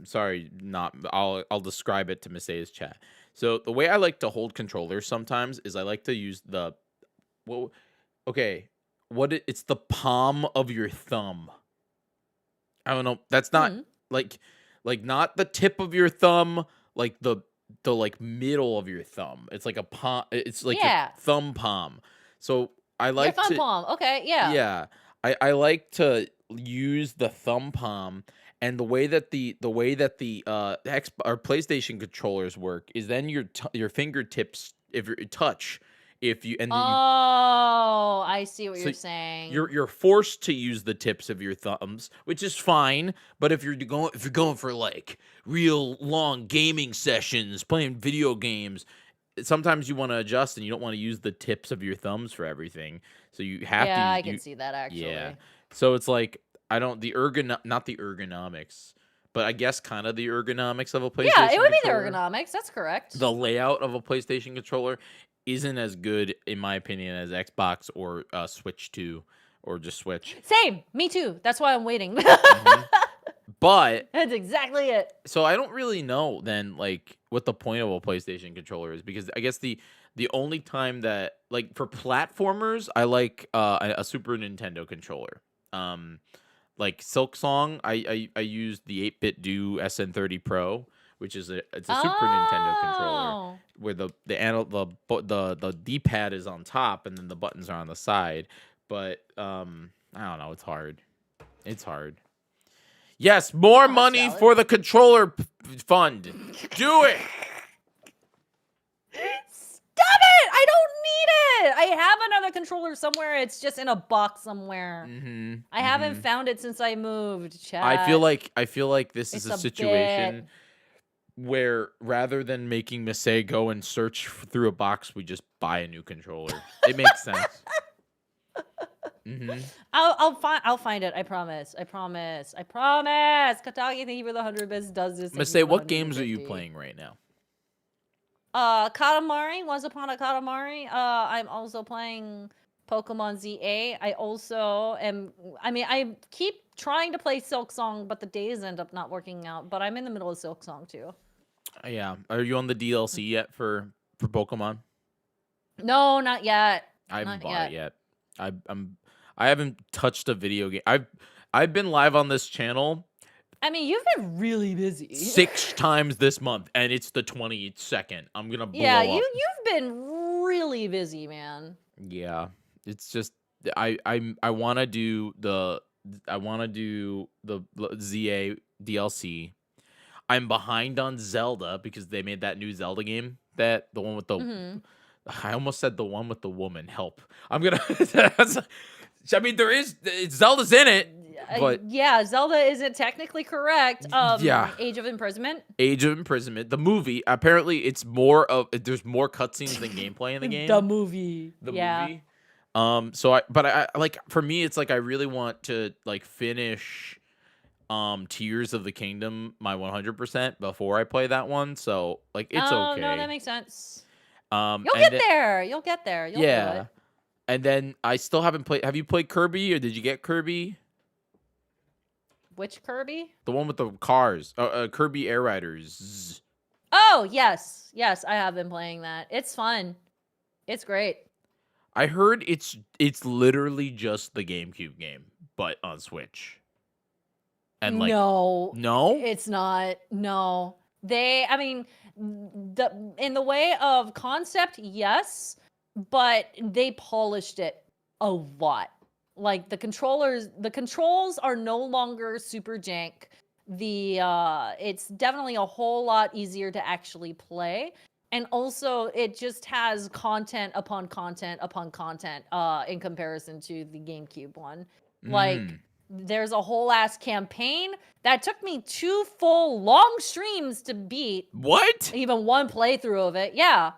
Sorry, not. I'll describe it to Masae's chat. So the way I like to hold controllers sometimes is I like to use the, well, okay, it's the palm of your thumb. I don't know. That's not like not the tip of your thumb, like the like middle of your thumb. It's like a palm. It's like Yeah. your thumb palm. So I Your like thumb to. palm. Okay, yeah. Yeah. I like to use the thumb palm, and the way that the X or PlayStation controllers work is then your fingertips, if you touch, if you and then you Oh, I see what So you're saying. you're forced to use the tips of your thumbs, which is fine. But if you're going for like real long gaming sessions, playing video games, sometimes you want to adjust and you don't want to use the tips of your thumbs for everything. So you have to. Yeah, use, I can see that actually. Yeah. So it's like I don't not the ergonomics, but I guess kind of the ergonomics of a PlayStation. Yeah, it would be the controller. ergonomics. That's correct. The layout of a PlayStation controller isn't as good, in my opinion, as Xbox or Switch 2 or just Switch. Same. Me too. That's why I'm waiting. But That's exactly it. so I don't really know then like what the point of a PlayStation controller is, because I guess the only time that, like, for platformers, I like a Super Nintendo controller. Like Silk Song, I used the 8-bit Do SN30 Pro, which is it's a Super Nintendo controller where the D-pad is on top and then the buttons are on the side. But I don't know, it's hard. It's hard. Yes, more money valid. for the controller fund. Do it. Stop it! I don't need it. I have another controller somewhere. It's just in a box somewhere. I haven't found it since I moved. Chat. I feel like this is It's a a situation where rather than making Masae go and search through a box, we just buy a new controller. It makes sense. I'll find it. I promise. Katagi, thank you for the 100 bits. Does this? Masae, what games are you playing right now? Katamari, Once Upon a Katamari. I'm also playing Pokemon ZA. I also am. I mean, I keep trying to play Silk Song, but the days end up not working out. But I'm in the middle of Silk Song too. Yeah. Are you on the DLC yet for Pokemon? No, not yet. I haven't Not bought it yet. I haven't touched a video game. I've been live on this channel I mean, you've been really busy. 6 times this month, and it's the 22nd. I'm gonna blow Yeah, up. you've been really busy, man. Yeah, it's just I want to do the ZA DLC. I'm behind on Zelda because they made that new Zelda game, the one with the I almost said the one with the woman. Help. I'm gonna I mean, Zelda's in it, but Yeah, Zelda isn't technically correct. Yeah. Age of Imprisonment. Age of Imprisonment, the movie, apparently there's more cutscenes than gameplay in the game. The movie. The Yeah. movie. So I like, for me, it's like I really want to like finish Tears of the Kingdom my 100% before I play that one. So like it's okay. No, that makes sense. You'll You'll get there. You'll do yeah. it. And then I still haven't played. Have you played Kirby, or did you get Kirby? Which Kirby? The one with the cars. Kirby Air Riders. Oh, yes. Yes, I have been playing that. It's fun. It's great. I heard it's literally just the GameCube game, but on Switch. And like no, no, it's not. No, I mean, in the way of concept, yes, but they polished it a lot. Like the controls are no longer super jank. It's definitely a whole lot easier to actually play. And also it just has content upon content upon content in comparison to the GameCube one. Like there's a whole ass campaign that took me 2 full long streams to beat. What? Even one playthrough of it. Yeah.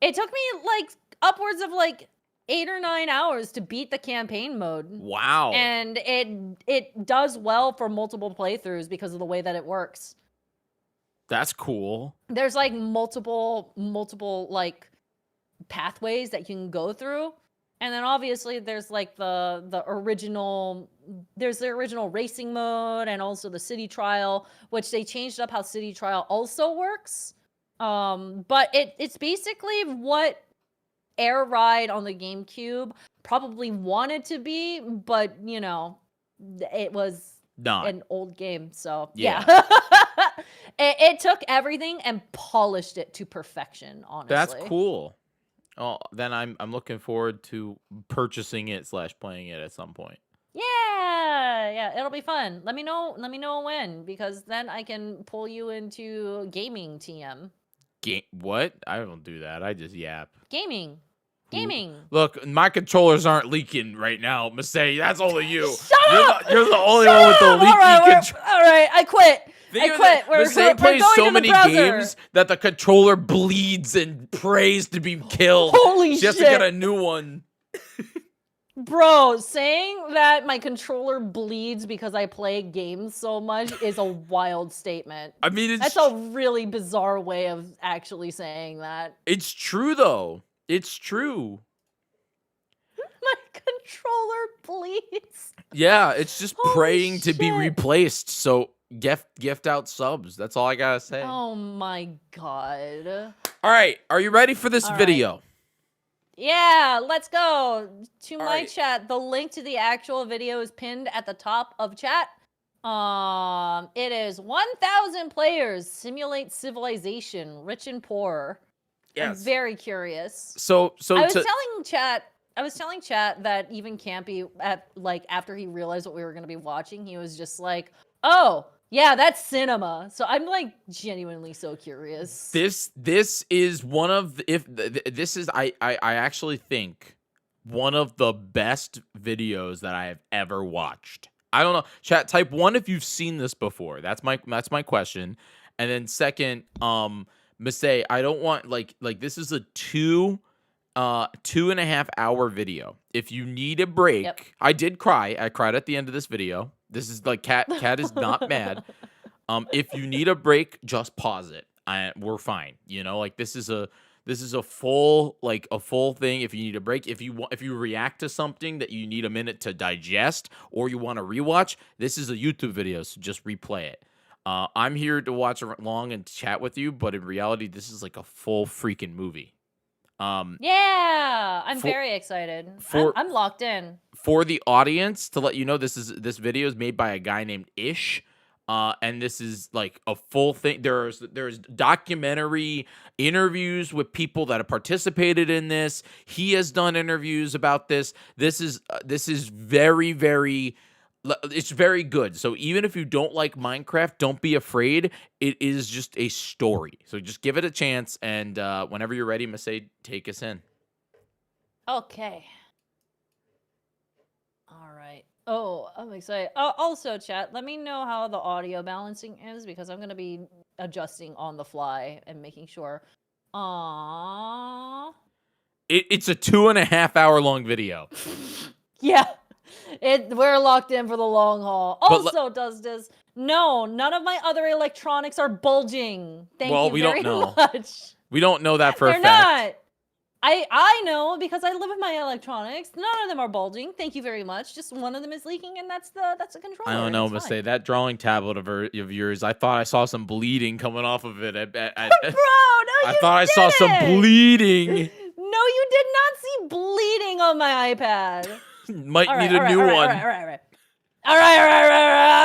It took me like upwards of like 8 or 9 hours to beat the campaign mode. Wow. And it does well for multiple playthroughs because of the way that it works. That's cool. There's like multiple like pathways that you can go through. And then obviously there's like the original racing mode and also the city trial, which they changed up how city trial also works. But it's basically what Air Ride on the GameCube probably wanted to be, but you know, it was Not. an old game, so Yeah. it took everything and polished it to perfection, honestly. That's cool. Oh, then I'm looking forward to purchasing it / playing it at some point. Yeah, it'll be fun. Let me know when, because then I can pull you into gaming TM. What? I don't do that. I just yap. Gaming. Look, my controllers aren't leaking right now, Masae. That's only you. Shut up! You're the only one with the leaky control. All right, I quit. I quit. Masae plays going so to the many browser. games that the controller bleeds and prays to be killed. Holy she has to shit. get a new one. Bro, saying that my controller bleeds because I play games so much is a wild statement. I mean, That's a really bizarre way of actually saying that. it's true though. It's true. My controller bleeds. Yeah, it's just Holy praying to be shit. replaced. So gift out subs. That's all I gotta say. Oh my god. All right, are you ready for this All right. video? Yeah, let's go to All my right. chat. The link to the actual video is pinned at the top of chat. It is 1,000 players simulate civilization, rich and poor. I'm Yes. very curious. So I was to, telling chat that even Campy after he realized what we were going to be watching, he was just like, "Oh, yeah, that's cinema." So I'm like genuinely so curious. this is one of this is I actually think one of the best videos that I have ever watched. I don't know. Chat, type 1 if you've seen this before. That's my question. And then second, Masae, I don't want like this is a 2.5 hour video. If you need a break, Yep. I did cry. I cried at the end of this video. This is like cat is not mad. If you need a break, just pause it. We're fine. You know, like this is a full thing. If you need a break, if you react to something that you need a minute to digest or you want to rewatch, this is a YouTube video, so just replay it. I'm here to watch along and chat with you, but in reality, this is like a full freaking movie. Yeah, I'm very excited. I'm locked in. For the audience, to let you know, this video is made by a guy named Ish. And this is like a full thing. There's documentary interviews with people that have participated in this. He has done interviews about this. This is very, very, it's very good. So even if you don't like Minecraft, don't be afraid. It is just a story. So just give it a chance. And whenever you're ready, Masae, take us in. Okay. All right. Oh, I'm excited. Also, chat, let me know how the audio balancing is because I'm going to be adjusting on the fly and making sure. Aww. It's a 2.5 hour long video. Yeah. We're locked in for the long haul. But Also, does this... No, none of my other electronics are bulging. Thank you we very don't know. much. We don't know that for They're a fact. not. I know because I live with my electronics. None of them are bulging. Thank you very much. Just one of them is leaking, and that's a controller. I don't know, It's fine. Masae. That drawing tablet of yours, I thought I saw some bleeding coming off of it. Bro, no, I you thought I saw some didn't. bleeding. No, you did not see bleeding on my iPad. Might All right, need a new one. All right.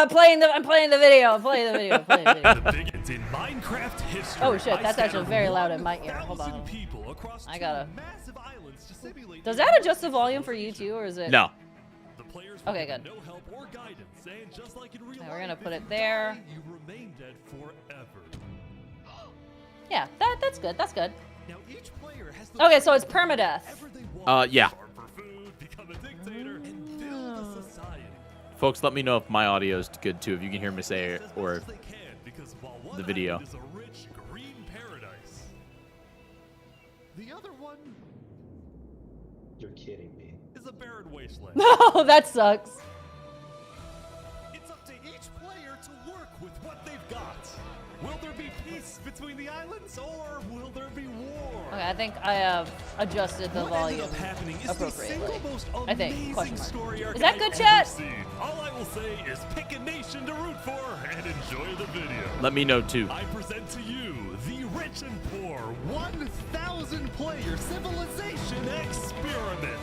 I'm playing the video. The biggest in Minecraft history. Oh shit, I that's actually scattered very loud in my ear. Hold 1,000 on. people across I two gotta- massive islands to simulate Does the that adjust the volume for you too, or is it? No. The Players Okay, will get good. no help or guidance, and just like in real Okay, we're gonna life, put if it you there. die, you remain dead forever. Yeah, that's good. That's good. Now each player has the Okay, so it's freedom to do permadeath. whatever they want. Yeah. Starve for food, become a dictator, and build a society. Folks, let me know if my audio is good too. If you can hear Masae As much or as they can, because while one the video. island is a rich green paradise, the other one You're kidding me. is a barren wasteland. Oh, that sucks. It's up to each player to work with what they've got. Will there be peace between the islands, or will there be war? Okay, I think I have adjusted the What ended volume up happening is the appropriately. single most I think, amazing question mark. story arc Is that I've good, ever chat? seen. All I will say is pick a nation to root for and enjoy the video. let me know too. I present to you the Rich and Poor 1,000 player civilization experiment.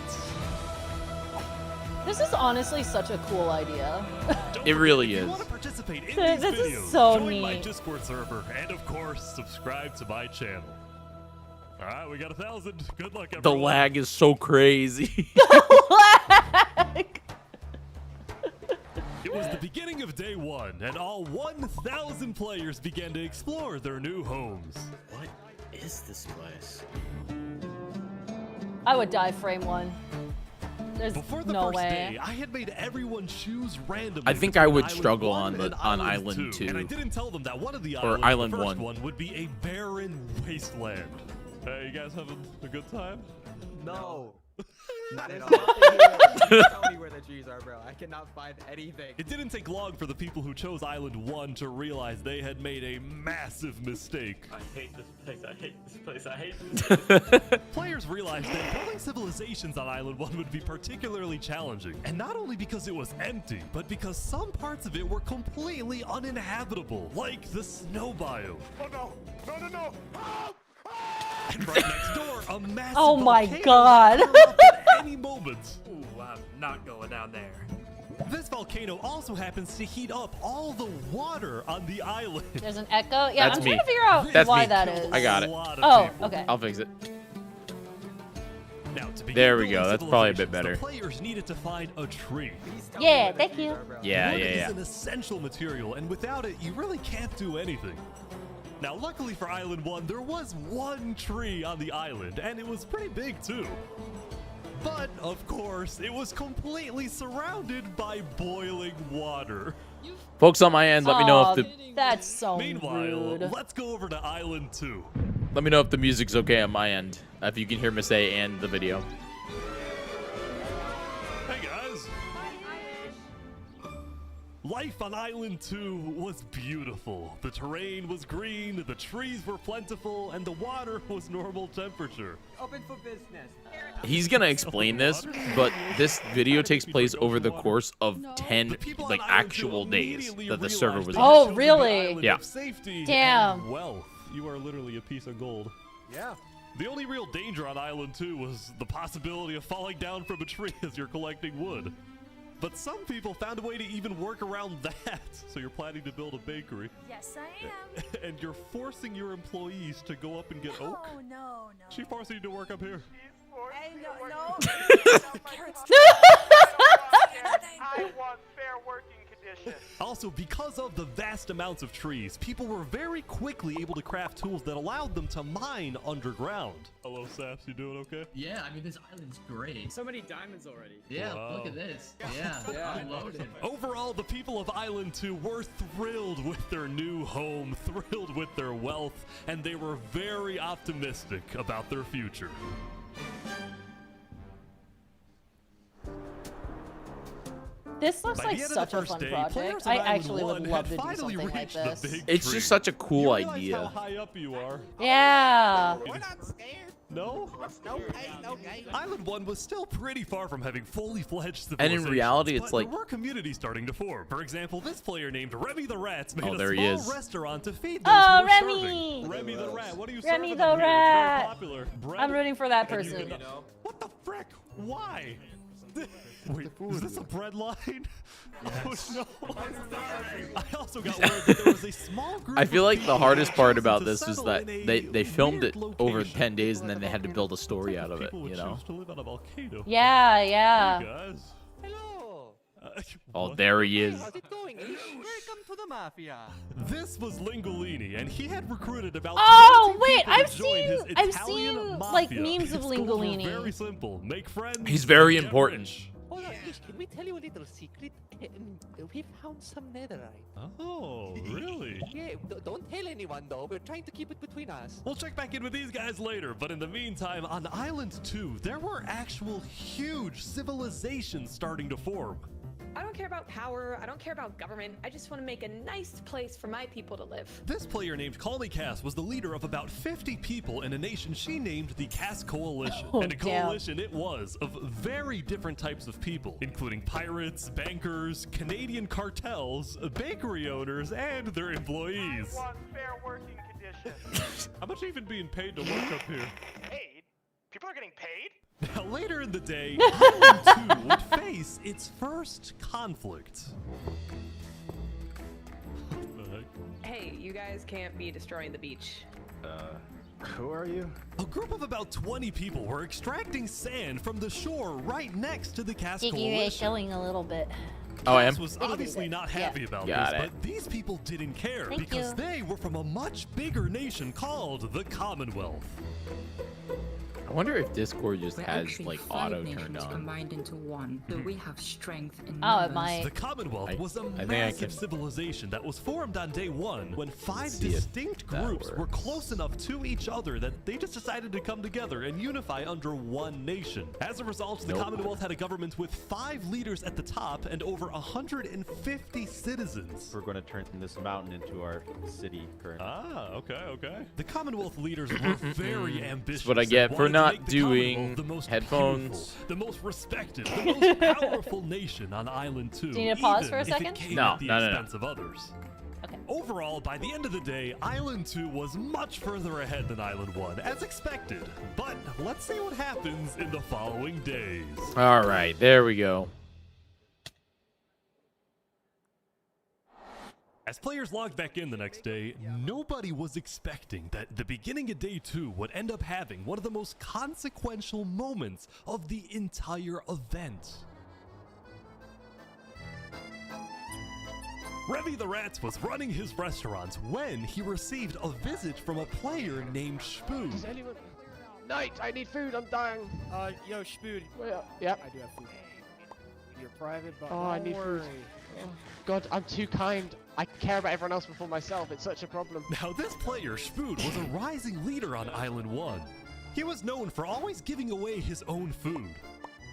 This is honestly such a cool idea. Don't It really forget, if is. you want to participate in This these is videos, so join my neat. Discord server, and of course, subscribe to my channel. All right, we got 1,000. Good luck, everyone. The lag is so crazy. It was the beginning of day one, and all 1,000 players began to explore their new homes. What is this place? I would die frame one. There's Before the no first way. day, I had made everyone choose randomly. I think I between would Island struggle 1 on the- and on Island 2, and I 2. didn't tell them that one of the Or islands, Island the first 1. one, would be a barren wasteland. Hey, you guys having a good time? No. Not at There's all. nothing here. Tell me where the trees are, bro. I cannot find anything. It didn't take long for the people who chose Island 1 to realize they had made a massive mistake. I hate this place. I hate this place. I hate this place. Players realized that building civilizations on Island 1 would be particularly challenging. And not only because it was empty, but because some parts of it were completely uninhabitable, like the snow biome. Oh no! No, no, no! Help! And right next door, a massive Oh my volcano God. would blow up at any moment. Ooh, I'm not going down there. This volcano also happens to heat up all the water on the island. There's an echo. Yeah, That's I'm me. trying to figure out That's why me. that is. I got it. A lot of Oh, people. okay. I'll fix it. Now, to begin There we building go. That's probably a bit civilizations, better. The players needed to find a tree. Please tell me Yeah, where the thank trees you. are, bro. Yeah, Wood yeah, is yeah. an essential material, and without it, you really can't do anything. Now, luckily for Island 1, there was one tree on the island, and it was pretty big too. But, of course, it was completely surrounded by boiling water. Folks on my end, let me know Aw, if the That's so Meanwhile, rude. let's go over to Island 2. let me know if the music's okay on my end. If you can hear Masae and the video. Hey guys! Life on Island 2 was beautiful. The terrain was green, the trees were plentiful, and the water was normal temperature. Open for business. He's gonna explain this, but this video takes place over the course of 10 The people like on Island 2 actual days immediately that the server realized was they on. had Oh, chosen the really? island Yeah. of safety Damn. and wealth. You are literally a piece of gold. Yeah. The only real danger on Island 2 was the possibility of falling down from a tree as you're collecting wood. But some people found a way to even work around that. So you're planning to build a bakery, Yes, I am. and you're forcing your employees to go up and get oak. Oh, no, no. She forcing you to work up here. Hey, no, no. I want fair working conditions. Also, because of the vast amounts of trees, people were very quickly able to craft tools that allowed them to mine underground. Hello, Saps, you doing okay? Yeah, I mean, this island's great. So many diamonds already. Yeah, Wow. look at this. Yeah, Yeah. I'm loaded. Overall, the people of Island 2 were thrilled with their new home, thrilled with their wealth, and they were very optimistic about their future. This looks By like the end of such the a first fun day, project. players I on Island actually would 1 love had to do finally something like reached the this. big It's tree. just such a cool You realize how idea. high up you are. Yeah. We're not scared. No? No pain, no gain. Island 1 was still pretty far from having fully fledged And in civilizations, reality, it's but like- there were communities starting to form. For example, this player named Remy the Rat made Oh, a there he small is. restaurant to feed those Oh, who were Remy! starving. Remy the Rat, what are you Remy serving the in here? It's Rat. very popular. Bread I'm rooting for that and you person. can- What the frick? Why? Wait, is this a bread line? Oh no! I also got word that there was a small group. I feel of like the people hardest part chosen about to this is settle that in they a filmed weird it over location. 10 days and then they had to build a story out of it, People would you know? choose to live on a volcano. Yeah, Hey yeah. guys. Hello. Oh, what? there he is. How's it going? Welcome to the mafia. This was Lingolini, and he had recruited about Oh 20 wait, people to I've join his seen Italian like mafia. memes of His goals were Lingolini. very simple: make friends. He's very get important. rich. Hold on, Ish, can we tell you a little secret? We found some netherite. Oh, really? Yeah, don't tell anyone though. We're trying to keep it between us. We'll check back in with these guys later, but in the meantime, on Island 2, there were actual huge civilizations starting to form. I don't care about power. I don't care about government. I just want to make a nice place for my people to live. This player named Call Me Cass was the leader of about 50 people in a nation she named the Cass Coalition. Oh, and a damn. coalition it was of very different types of people, including pirates, bankers, Canadian cartels, bakery owners, and their employees. I want fair working conditions. How much are you even being paid to work up here? Paid? People are getting paid? Now, later in the day, Island 2 would face its first conflict. What the heck? Hey, you guys can't be destroying the beach. Who are you? A group of about 20 people were extracting sand from the shore right next to the Cass Jiggy is Coalition. showing a little bit. Oh, I am. Cass was obviously not happy about Got this, it. but these people didn't care Thank because you. they were from a much bigger nation called the Commonwealth. I wonder if Discord just We're has actually like 5 auto nations turned on. combined into one, so we have strength in Oh, it numbers. might. The Commonwealth was a I massive can civilization that was formed on day 1 when 5 see if distinct that groups were works. close enough to each other that they just decided to come together and unify under one nation. As a result, the Nope. Commonwealth had a government with 5 leaders at the top and over 150 citizens. We're going to turn this mountain into our city currently. Ah, okay. The Commonwealth leaders were very ambitious. That's what I and get for wanted to not make the doing Commonwealth the most headphones. beautiful, the most respected, the most powerful nation on Island 2. Do you need to pause even for a if it second? came No, at the no. expense of others. Okay. Overall, by the end of the day, Island 2 was much further ahead than Island 1, as expected. But let's see what happens in the following days. All right, there we go. As players logged back in the next day, nobody was expecting that the beginning of day 2 would end up having one of the most consequential moments of the entire event. Revy the Rats was running his restaurant when he received a visit from a player named Spoon. Knight, I need food. I'm dying. Yo, Spood. Yep. I do have food. You're private, but Oh, I need food. God, I'm too kind. I care about everyone else before myself. It's such a problem. Now this player, Spoon, was a rising leader on Island 1. He was known for always giving away his own food.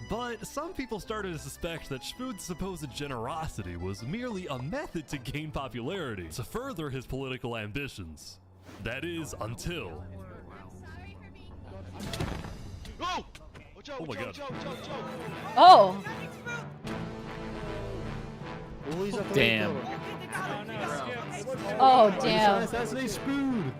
But some people started to suspect that Spoon's supposed generosity was merely a method to gain popularity, to further his political ambitions. That is, until... Oh! Oh my god. Oh, Damn. oh damn. Assassinate Spoon!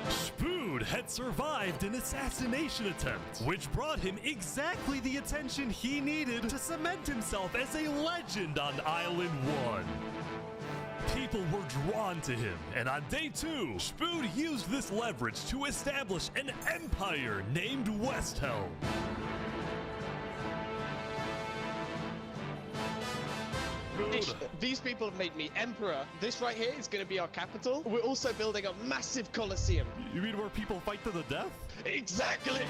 Spoon had survived an assassination attempt, which brought him exactly the attention he needed to cement himself as a legend on Island 1. People were drawn to him, and on day 2, Spoon used this leverage to establish an empire named West Helm. These people have made me emperor. This right here is going to be our capital. We're also building a massive coliseum. You mean where people fight to the death? Exactly.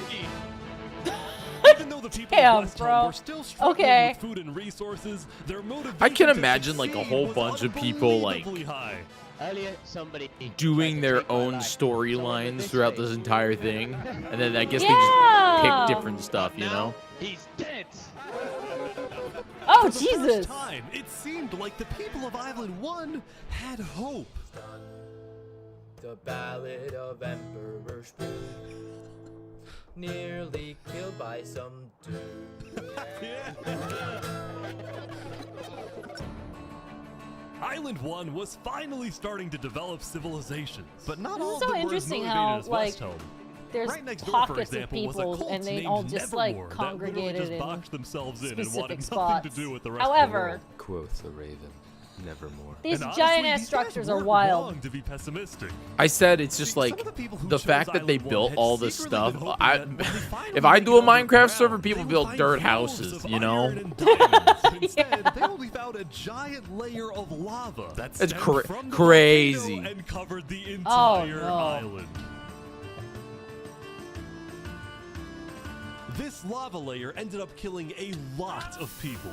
Even though the people Damn, of West bro. Helm were still struggling Okay. with food and resources, their motivation I can to imagine like a succeed whole was bunch of people like unbelievably high. Earlier, somebody doing their own storylines throughout this entire thing, and then I guess they just Yeah. pick different stuff, you know? He's dead. Oh For the Jesus. first time, it seemed like the people of Island 1 had hope. The Ballad of Emperor Spoon. Nearly killed by some dude. Island 1 was finally starting to develop civilizations, but not This all is of so them were as interesting motivated how, as like, West Helm. There's Right next door, for pockets of example, was a people, cult and they named all just like Nevermore that literally congregated just in boxed themselves in and specific wanted spots. nothing to do with the rest However, of the world. Quoth the raven. Nevermore. These And giant honestly, ass these guys structures are weren't wild. wrong to be pessimistic. I said it's just See, some like of the people who the chose fact that they Island 1 built had all this secretly stuff. been hoping that when they finally If I made do a it Minecraft underground, server, they people would build find dirt groves houses, of you know? iron and diamonds. Instead, they only found a giant layer of lava that It's stemmed cra- from the crazy. volcano and covered the Oh, entire no. island. This lava layer ended up killing a lot of people.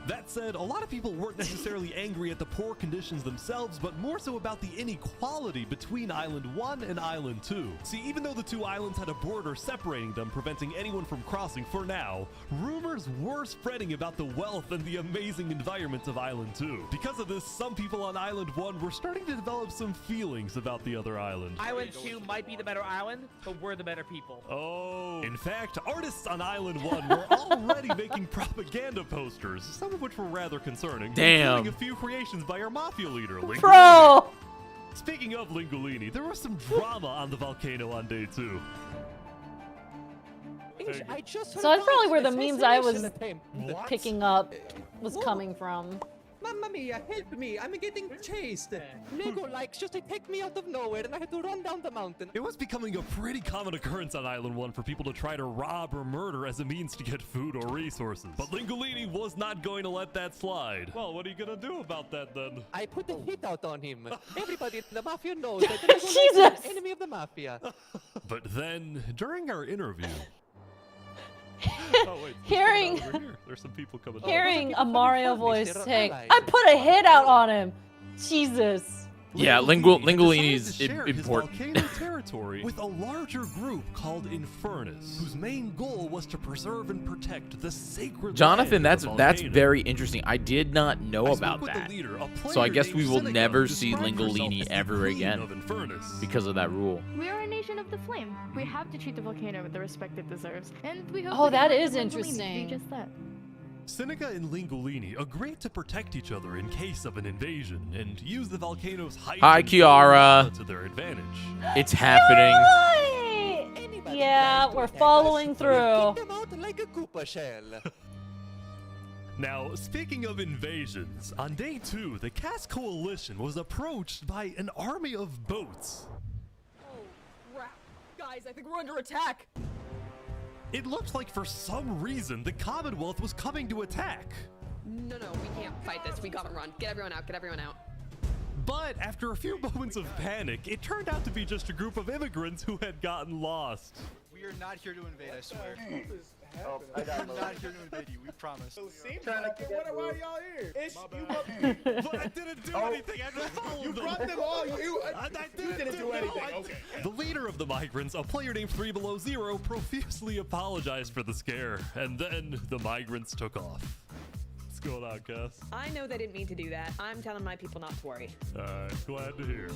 That said, a lot of people weren't necessarily angry at the poor conditions themselves, but more so about the inequality between Island 1 and Island 2. See, even though the two islands had a border separating them, preventing anyone from crossing for now, rumors were spreading about the wealth and the amazing environment of Island 2. Because of this, some people on Island 1 were starting to develop some feelings about the other island. Island 2 might be the better island, but we're the better people. Oh. In fact, artists on Island 1 were already making propaganda posters, some of which were rather concerning. Damn. Including a few creations by our mafia leader, Lingolini. Bro! Speaking of Lingolini, there was some drama on the volcano on day 2. So that's probably where the memes I was picking up was coming from. Mamma mia, help me! I'm getting chased! Lego likes just take me out of nowhere and I had to run down the mountain. It was becoming a pretty common occurrence on Island 1 for people to try to rob or murder as a means to get food or resources. But Lingolini was not going to let that slide. Well, what are you gonna do about that then? I put a hit out on him. Everybody in the mafia knows that Lego is an enemy of the mafia. But then, during our interview... Oh, wait, Hearing- over here. There's some people coming. Hearing a Mario voice saying, I put a hit out on him. Jesus. Yeah, decided Lingolini is to share his important. volcano territory with a larger group called Infernus, whose main goal was to preserve and protect the sacred Jonathan, land of the that's volcano. very interesting. I did not know I about spoke with the that. leader, a So I player guess named we will Seneca, never who see described herself Lingolini as the ever queen again of Infernus. because of that rule. We are a nation of the flame. We have to treat the volcano with the respect it deserves. And we hope Oh, to that get is Lingolini to interesting. do just that. Seneca and Lingolini agreed to protect each other in case of an invasion and use the volcano's height Hi, and Kiara. lava to their advantage. It's happening. Yeah, we're following through. Kick them out like a Koopa shell. Now, speaking of invasions, on day 2, the Cass Coalition was approached by an army of boats. Crap. Guys, I think we're under attack. It looked like for some reason the Commonwealth was coming to attack. No, we can't fight this. We gotta run. Get everyone out. Get everyone out. But after a few moments of panic, it turned out to be just a group of immigrants who had gotten lost. We are not here to invade, I swear. Oh, We're not here to invade you, we promise. Why are y'all here? It's But I didn't do anything. I just followed You them. brought them all. You didn't do anything. I- Okay. The leader of the migrants, a player named 3 Below Zero, profusely apologized for the scare, and then the migrants took off. What's going on, Cass? I know they didn't mean to do that. I'm telling my people not to worry. Glad to hear.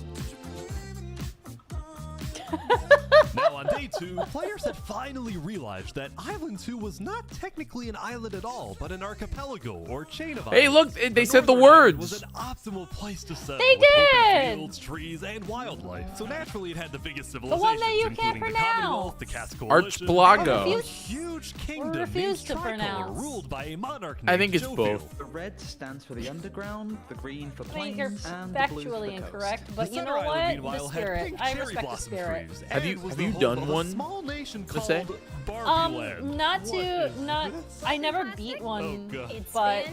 Now, on day 2, players had finally realized that Island 2 was not technically an island at all, but an archipelago or chain of Hey, islands. look, they said the northern island words. was an optimal place to settle. They with open did! fields, trees, and wildlife. So naturally, it had the biggest The civilizations, one that you can't including the Commonwealth, pronounce. the Cass Coalition, Archipelago. and a huge kingdom refuse named to Tricolor, pronounce. ruled by a monarch I named think it's Jovial. both. The red stands for the underground, the green for I think plains, you're and the blue for factually the coast. incorrect, but The you know Center Island, what? meanwhile, The had spirit. pink I cherry respect the blossom spirit. trees Have and you- was have the you home done of a one, small nation Masae? called Barbie I never beat one, God. but Okay.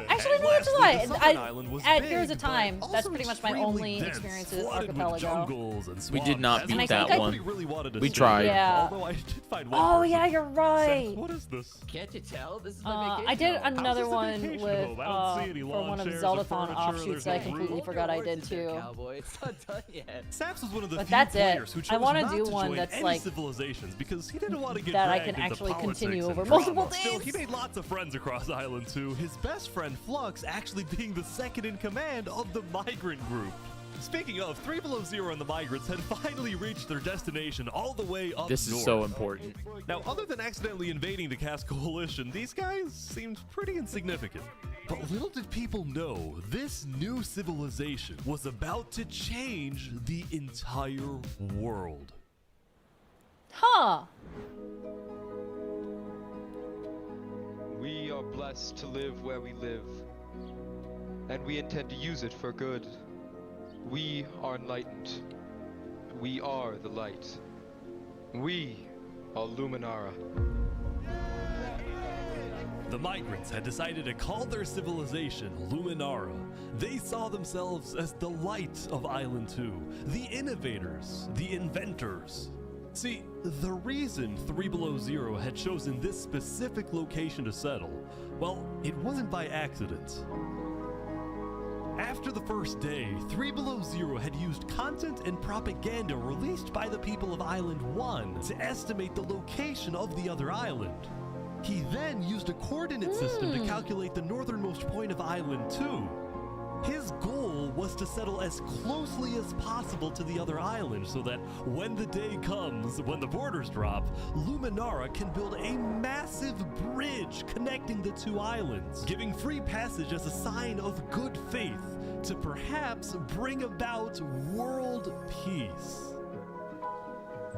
actually no, And that's a lie. lastly, the Southern Island was There was a big, time. but That's also pretty much my extremely only dense, experience with flooded with archipelago. jungles and We did swamps. not As beat a result, that I one. really wanted to We stay, tried. Yeah. Although I did find one Oh person. yeah, you're right. Seth, what is this? Can't you tell? This is my vacation I did home. another How's this a one vacation with home? I don't see any for lawn one of the chairs, Zeldathon furniture, offshoots that I there's no completely room. forgot I did too. Cowboy, it's not done yet. Saps was one of the But few that's it. players who I chose wanna not do to one join that's any like- civilizations because he didn't want to get that I dragged can into actually politics continue and over drama. multiple Still, days. he made lots of friends across Island 2, his best friend Flux actually being the second in command of the migrant group. Speaking of, 3 Below Zero and the migrants had finally reached their destination all the way up This is north. so important. Now, other than accidentally invading the Cass Coalition, these guys seemed pretty insignificant. But little did people know, this new civilization was about to change the entire world. Huh. We are blessed to live where we live. and we intend to use it for good. We are enlightened. We are the light. We are Luminara. The migrants had decided to call their civilization Luminara. They saw themselves as the light of Island 2, the innovators, the inventors. See, the reason 3 Below Zero had chosen this specific location to settle, well, it wasn't by accident. After the first day, 3 Below Zero had used content and propaganda released by the people of Island 1 to estimate the location of the other island. He then used a coordinate system to calculate the northernmost point of Island 2. His goal was to settle as closely as possible to the other island so that when the day comes, when the borders drop, Luminara can build a massive bridge connecting the two islands, giving free passage as a sign of good faith to perhaps bring about world peace.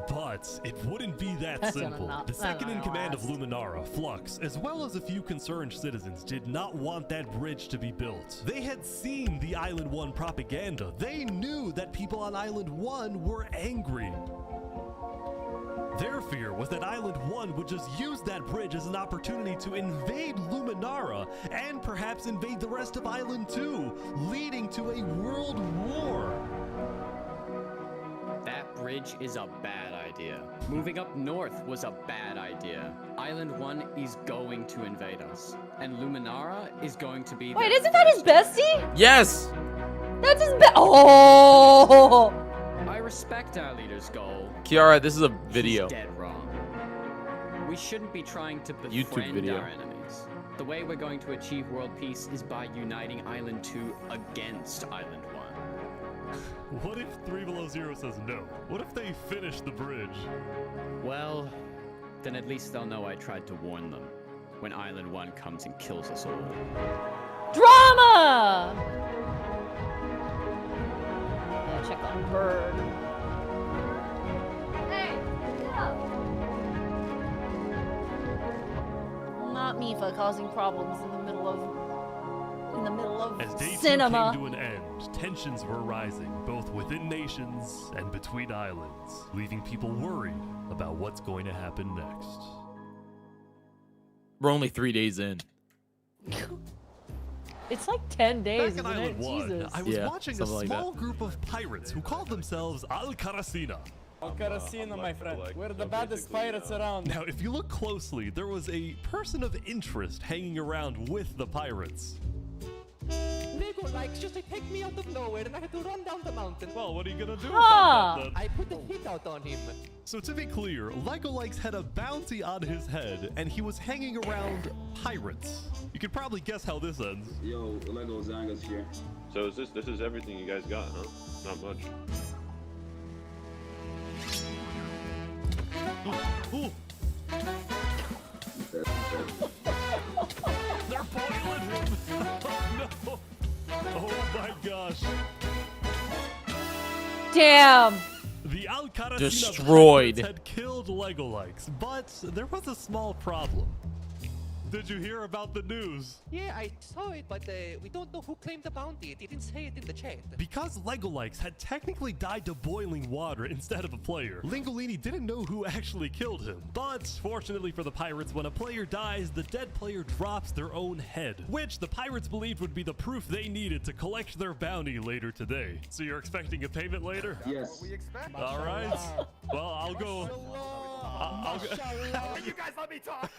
But it wouldn't be that simple. The second in command of Luminara, Flux, as well as a few concerned citizens, did not want that bridge to be built. They had seen the Island 1 propaganda. They knew that people on Island 1 were angry. Their fear was that Island 1 would just use that bridge as an opportunity to invade Luminara and perhaps invade the rest of Island 2, leading to a world war. That bridge is a bad idea. Moving up north was a bad idea. Island 1 is going to invade us. And Luminara is going to be Wait, isn't that his bestie? Yes! That's his Oh! I respect our leader's goal. Kiara, this is a video. He's dead wrong. We shouldn't be trying to YouTube befriend video. our enemies. The way we're going to achieve world peace is by uniting Island 2 against Island 1. What if 3 Below Zero says no? What if they finish the bridge? Well, then at least they'll know I tried to warn them when Island 1 comes and kills us all. Drama! Yeah, check on Bird. Hey, get up! Not me for causing problems in the middle of As day 2 cinema. came to an end, tensions were rising, both within nations and between islands, leaving people worried about what's going to happen next. We're only 3 days in. It's like 10 days, Back on isn't Island it? 1, Jesus. I was watching a small group of pirates who called themselves Al Carasina. Al Carasina, my friend. We're the baddest pirates around. Now, if you look closely, there was a person of interest hanging around with the pirates. Lego likes just to take me out of nowhere and I had to run down the mountain. Well, what are you gonna do Ah! about that then? I put a hit out on him. So to be clear, Lego Likes had a bounty on his head, and he was hanging around pirates. You could probably guess how this ends. Yo, Lego Zanga's here. So is this is everything you guys got, huh? Not much. Ooh. They're boiling him! Oh no! Oh my gosh! Damn! The Al Carasina Destroyed. pirates had killed Lego Likes, but there was a small problem. Did you hear about the news? Yeah, I saw it, but we don't know who claimed the bounty. It didn't say it in the chat. Because Lego Likes had technically died to boiling water instead of a player, Lingolini didn't know who actually killed him. But fortunately for the pirates, when a player dies, the dead player drops their own head, which the pirates believed would be the proof they needed to collect their bounty later today. So you're expecting a payment later? Yes. All right. Well, I'll go. I'll go. You guys let me talk.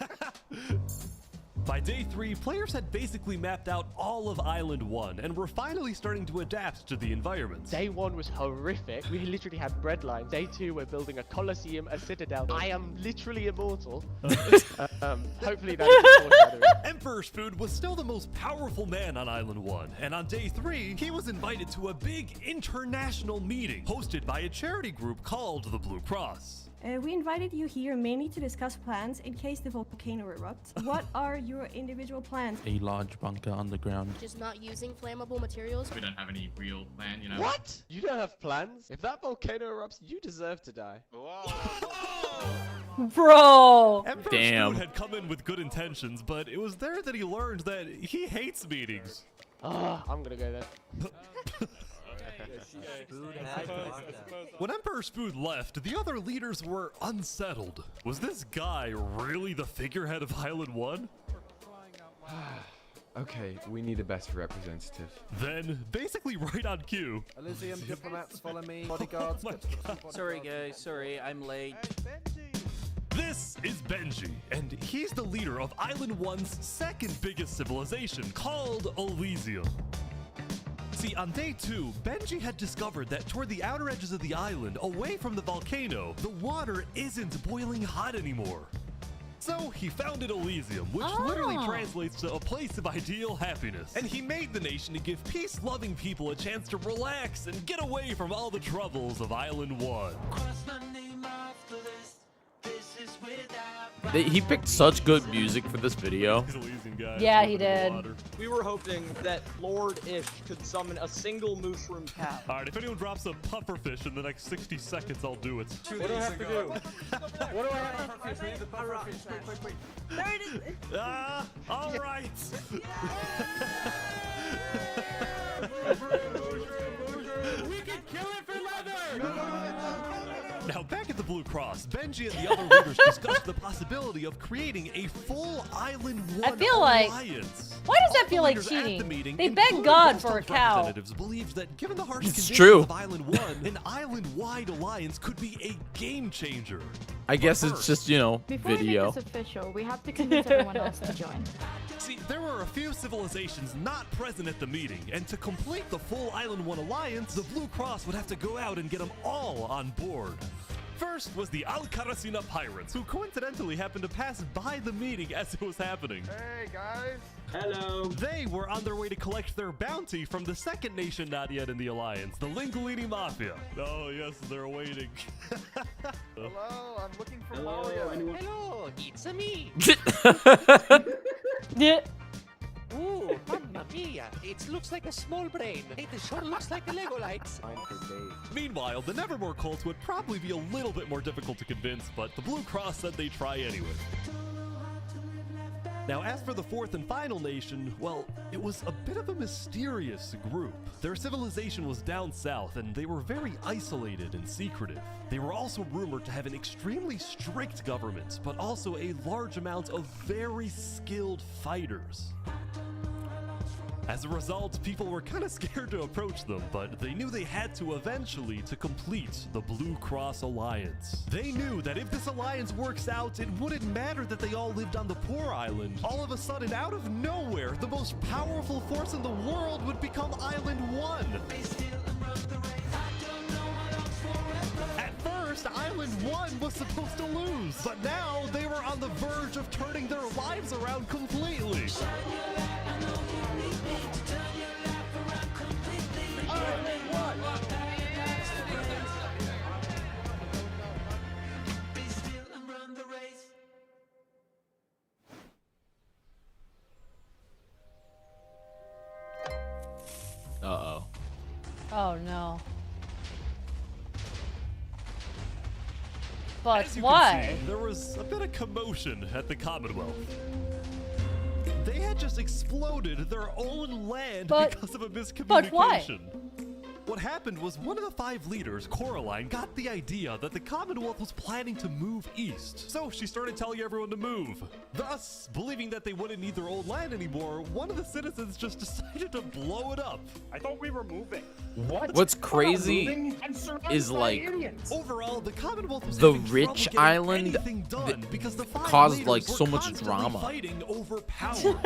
By day 3, players had basically mapped out all of Island 1 and were finally starting to adapt to the environment. Day 1 was horrific. We literally had bread lines. Day 2, we're building a coliseum, a citadel. I am literally immortal. Hopefully that is foreshadowing. Emperor Spoon was still the most powerful man on Island 1, and on day 3, he was invited to a big international meeting hosted by a charity group called the Blue Cross. We invited you here mainly to discuss plans in case the volcano erupts. What are your individual plans? A large bunker underground. Just not using flammable materials. We don't have any real plan, you know. What? You don't have plans? If that volcano erupts, you deserve to die. Bro! Emperor Damn. Spoon had come in with good intentions, but it was there that he learned that he hates meetings. I'm gonna go there. When Emperor Spood left, the other leaders were unsettled. Was this guy really the figurehead of Island 1? Okay, we need a best representative. Then, basically right on cue. Elysium diplomats follow me. Bodyguards. Sorry guys, sorry, I'm late. This is Benji, and he's the leader of Island 1's second biggest civilization, called Elysium. See, on day 2, Benji had discovered that toward the outer edges of the island, away from the volcano, the water isn't boiling hot anymore. So he founded Elysium, which literally translates to a place of ideal happiness. And he made the nation to give peace-loving people a chance to relax and get away from all the troubles of Island 1. He picked such good music for this video. He's Elysium guy. Yeah, he did. We were hoping that Lord Ish could summon a single mushroom cow. Alright, if anyone drops a pufferfish in the next 60 seconds, I'll do it. What do I have to do? What do I have to do? Wait. There it is. Alright. We can kill it for leather! Now, back at the Blue Cross, Benji and the other leaders discussed the possibility of creating a full Island 1 I feel like. alliance. Why does that feel like Leaders at the cheating? meeting, They beg including God most for a of the cow. representatives believed that given the harsh It's conditions true. of Island 1, an island-wide alliance could be a game changer. I guess it's just, you know, Before we video. make this official, we have to convince everyone else to join. See, there were a few civilizations not present at the meeting, and to complete the full Island 1 alliance, the Blue Cross would have to go out and get them all on board. First was the Alcaracina Pirates, who coincidentally happened to pass by the meeting as it was happening. Hey, guys. Hello. They were on their way to collect their bounty from the second nation not yet in the alliance, the Lingolini Mafia. Oh yes, they're waiting. Hello, I'm looking for Hello, Mario. anyone? Hello, it's me. Yeah. Ooh, mamma mia! It looks like a small brain. It sure looks like a Lego lights. Meanwhile, the Nevermore cults would probably be a little bit more difficult to convince, but the Blue Cross said they'd try anyway. Now, as for the fourth and final nation, well, it was a bit of a mysterious group. Their civilization was down south, and they were very isolated and secretive. They were also rumored to have an extremely strict government, but also a large amount of very skilled fighters. As a result, people were kind of scared to approach them, but they knew they had to eventually to complete the Blue Cross Alliance. They knew that if this alliance works out, it wouldn't matter that they all lived on the poor island. All of a sudden, out of nowhere, the most powerful force in the world would become Island 1. At first, Island 1 was supposed to lose, but now they were on the verge of turning their lives around completely. Uh-oh. Oh no. But As you why? can see, there was a bit of commotion at the Commonwealth. They had just exploded their own land because of a miscommunication. But why? What happened was one of the 5 leaders, Coraline, got the idea that the Commonwealth was planning to move east. So she started telling everyone to move. Thus, believing that they wouldn't need their old land anymore, one of the citizens just decided to blow it up. I thought we were moving. What's crazy is like Overall, the Commonwealth was the having trouble rich getting island anything done because the 5 caused leaders like were so much constantly drama fighting over power.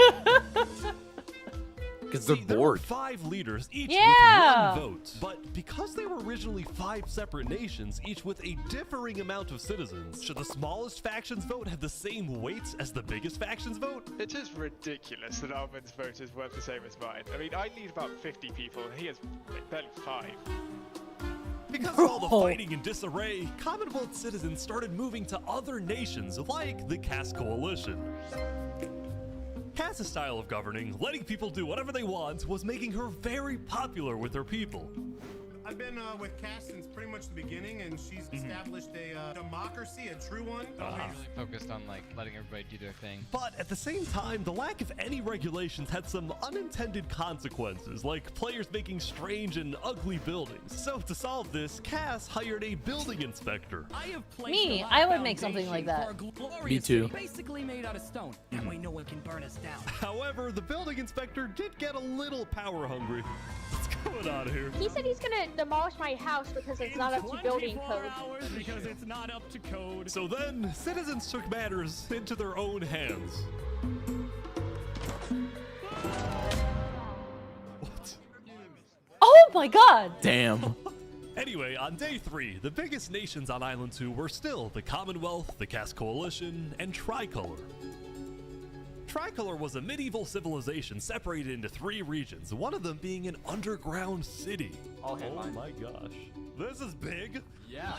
because they're There were bored. 5 leaders, each Yeah. with 1 vote. But because they were originally 5 separate nations, each with a differing amount of citizens, should the smallest faction's vote have the same weight as the biggest faction's vote? It is ridiculous that Armin's vote is worth the same as mine. I mean, I need about 50 people, and he has like, barely 5. Because of all the fighting and disarray, Commonwealth citizens started moving to other nations like the Cass Coalition. Cass's style of governing, letting people do whatever they want, was making her very popular with her people. I've been with Cass since pretty much the beginning, and she's established a democracy, a true one. Focused on like letting everybody do their thing. But at the same time, the lack of any regulations had some unintended consequences, like players making strange and ugly buildings. So to solve this, Cass hired a building inspector. Me, I would make something like that. Me too. Basically made out of stone. That way no one can burn us down. However, the building inspector did get a little power hungry. What's going on here? He said he's gonna demolish my house because it's not up to building code. Because it's not up to code. So then, citizens took matters into their own hands. What? Oh my god! Damn. Anyway, on day 3, the biggest nations on Island 2 were still the Commonwealth, the Cass Coalition, and Tricolor. Tricolor was a medieval civilization separated into 3 regions, one of them being an underground city. Oh my gosh. This is big. Yeah.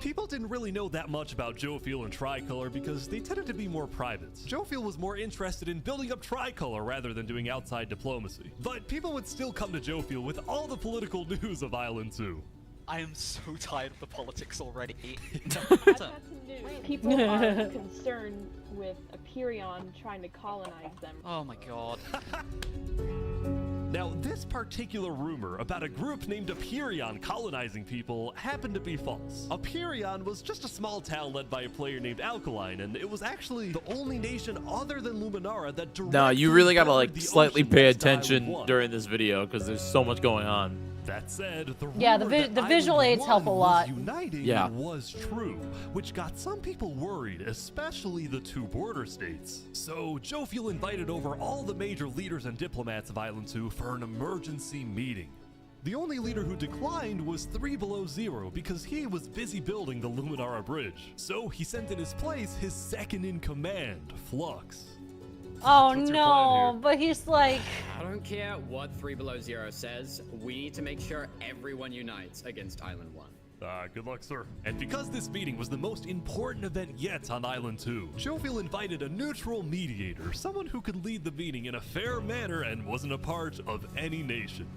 People didn't really know that much about Jofiel and Tricolor because they tended to be more private. Jofiel was more interested in building up Tricolor rather than doing outside diplomacy. But people would still come to Jofiel with all the political news of Island 2. I am so tired of the politics already. People are concerned with Aperion trying to colonize them. Oh my god. Now, this particular rumor about a group named Aperion colonizing people happened to be false. Aperion was just a small town led by a player named Alkaline, and it was actually the only nation other than Luminara that directly Now you really gotta bordered like the slightly ocean pay next to Island attention 1. during this video because there's so much going on. That said, the Yeah, the rumor that visual Island aids help a 1 lot. was uniting Yeah. was true, which got some people worried, especially the 2 border states. So Jofiel invited over all the major leaders and diplomats of Island 2 for an emergency meeting. The only leader who declined was 3 Below Zero because he was busy building the Luminara Bridge. So he sent in his place his second in command, Flux. Oh What's your plan no, here? but he's like, I don't care what 3 Below Zero says. We need to make sure everyone unites against Island 1. Good luck, sir. And because this meeting was the most important event yet on Island 2, Jofiel invited a neutral mediator, someone who could lead the meeting in a fair manner and wasn't a part of any nation.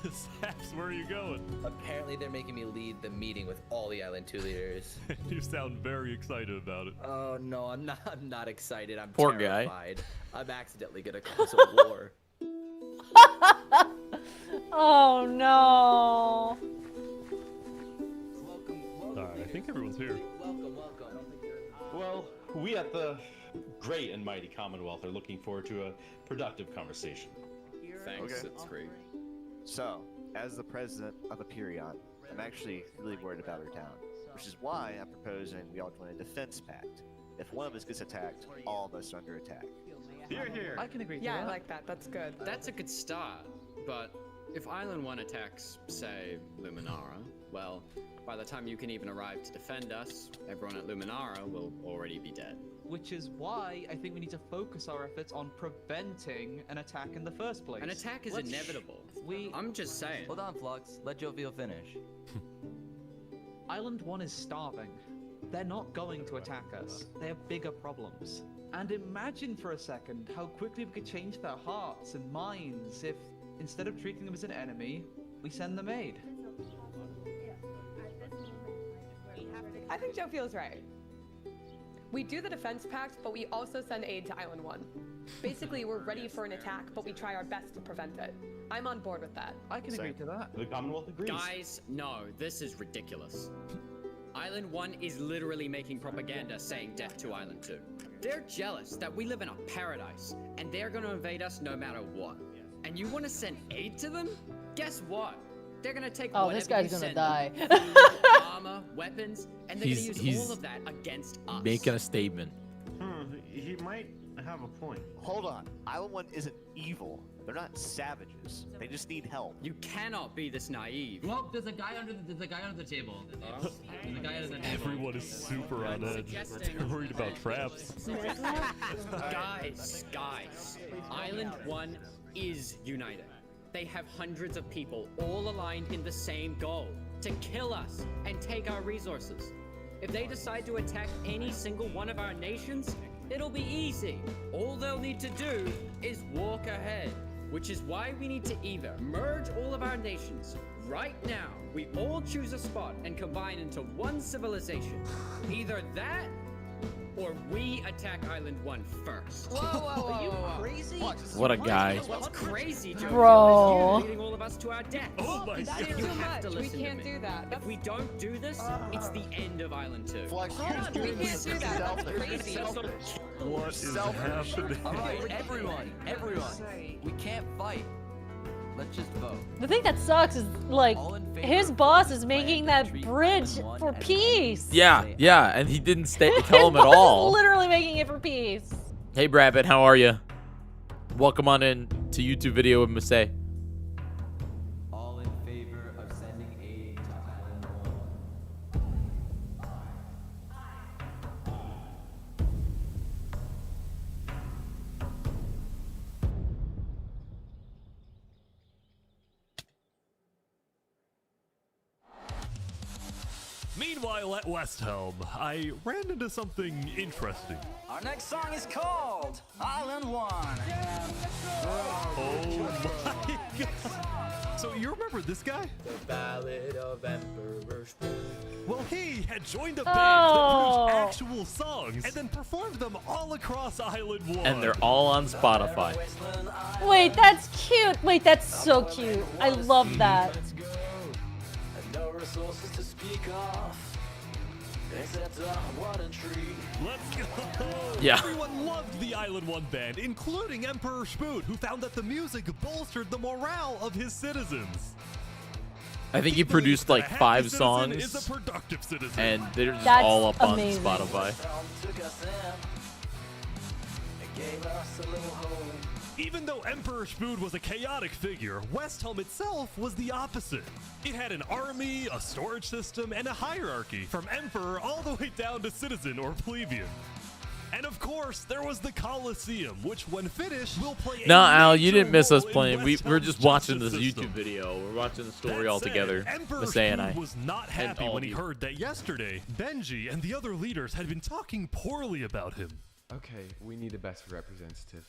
Saps, where are you going? Apparently they're making me lead the meeting with all the Island 2 leaders. You sound very excited about it. Oh no, I'm not excited. I'm Poor guy. terrified. I'm accidentally gonna cause a war. oh no. Alright, I think everyone's here. Welcome. Well, we at the great and mighty Commonwealth are looking forward to a productive conversation. Thanks, Okay. it's great. So, as the president of Aperion, I'm actually really worried about our town, which is why I'm proposing we all join a defense pact. If one of us gets attacked, all of us are under attack. Here. I can agree to Yeah, that. I like that. That's good. That's a good start, but if Island 1 attacks, say, Luminara, well, by the time you can even arrive to defend us, everyone at Luminara will already be dead. Which is why I think we need to focus our efforts on preventing an attack in the first place. An attack is inevitable. I'm just saying. Hold on, Flux. Let Jofiel finish. Island 1 is starving. They're not going to attack us. They have bigger problems. And imagine for a second how quickly we could change their hearts and minds if, instead of treating them as an enemy, we send them aid. I think Joe feels right. We do the defense pact, but we also send aid to Island 1. Basically, we're ready for an attack, but we try our best to prevent it. I'm on board with that. I can agree to that. The Commonwealth agrees. Guys, no, this is ridiculous. Island 1 is literally making propaganda saying death to Island 2. They're jealous that we live in a paradise, and they're gonna invade us no matter what. And you wanna send aid to them? Guess what? They're gonna take Oh, whatever this guy's you gonna send die. them, food, armor, weapons, and they're He's- gonna use he's all of that against us. Making a statement. He might have a point. Hold on. Island 1 isn't evil. They're not savages. They just need help. You cannot be this naive. Well, there's a guy under the guy under the table. There's a guy under the table. Everyone is super on edge. They're worried about traps. Guys, Island 1 is united. They have hundreds of people all aligned in the same goal, to kill us and take our resources. If they decide to attack any single one of our nations, it'll be easy. All they'll need to do is walk ahead. which is why we need to either merge all of our nations right now. We all choose a spot and combine into one civilization. Either that, or we attack Island 1 first. Are you crazy? What a guy. What's crazy, Joe? Bro. Is you leading all of us to our death. Oh my That is You too have to much. We listen can't to me. do that. If we don't do this, it's the end of Island 2. Flex, Hold on, we can't do that. That's crazy. What is happening? Alright, everyone, we can't fight. Let's just vote. The thing that sucks is like his boss is making that bridge for peace. Yeah, yeah, and he didn't tell His him at boss is all. literally making it for peace. Hey, Brabbit, how are you? Welcome on in to YouTube video with Masae. All in favor of sending aid to Island 1. Meanwhile, at West Helm, I ran into something interesting. Our next song is called Island 1. Oh my god! So you remember this guy? The Ballad of Emperor Spoon. Well, he had joined a band Oh. that produced actual songs and then performed them all across Island 1. And they're all on Spotify. Wait, that's cute. Wait, that's so cute. I love that. No resources to speak of, except a one tree. Let's go! Yeah. Everyone loved the Island 1 band, including Emperor Spoon, who found that the music bolstered the morale of his citizens. I think he produced like A happy 5 citizen songs, is a productive citizen. and they're just That's all up amazing. on Spotify. Took us in, it gave us a little home. Even though Emperor Spoon was a chaotic figure, West Helm itself was the opposite. It had an army, a storage system, and a hierarchy, from Emperor all the way down to citizen or plebeian. And of course, there was the Colosseum, which when finished, will play No, a Al, you major didn't miss us role in playing. West We're Helm's just watching this justice YouTube system. video. We're watching the story That all said, together. Emperor Masae and I. Spoon was not happy all when of he you. heard that yesterday, Benji and the other leaders had been talking poorly about him. Okay, we need a better representative.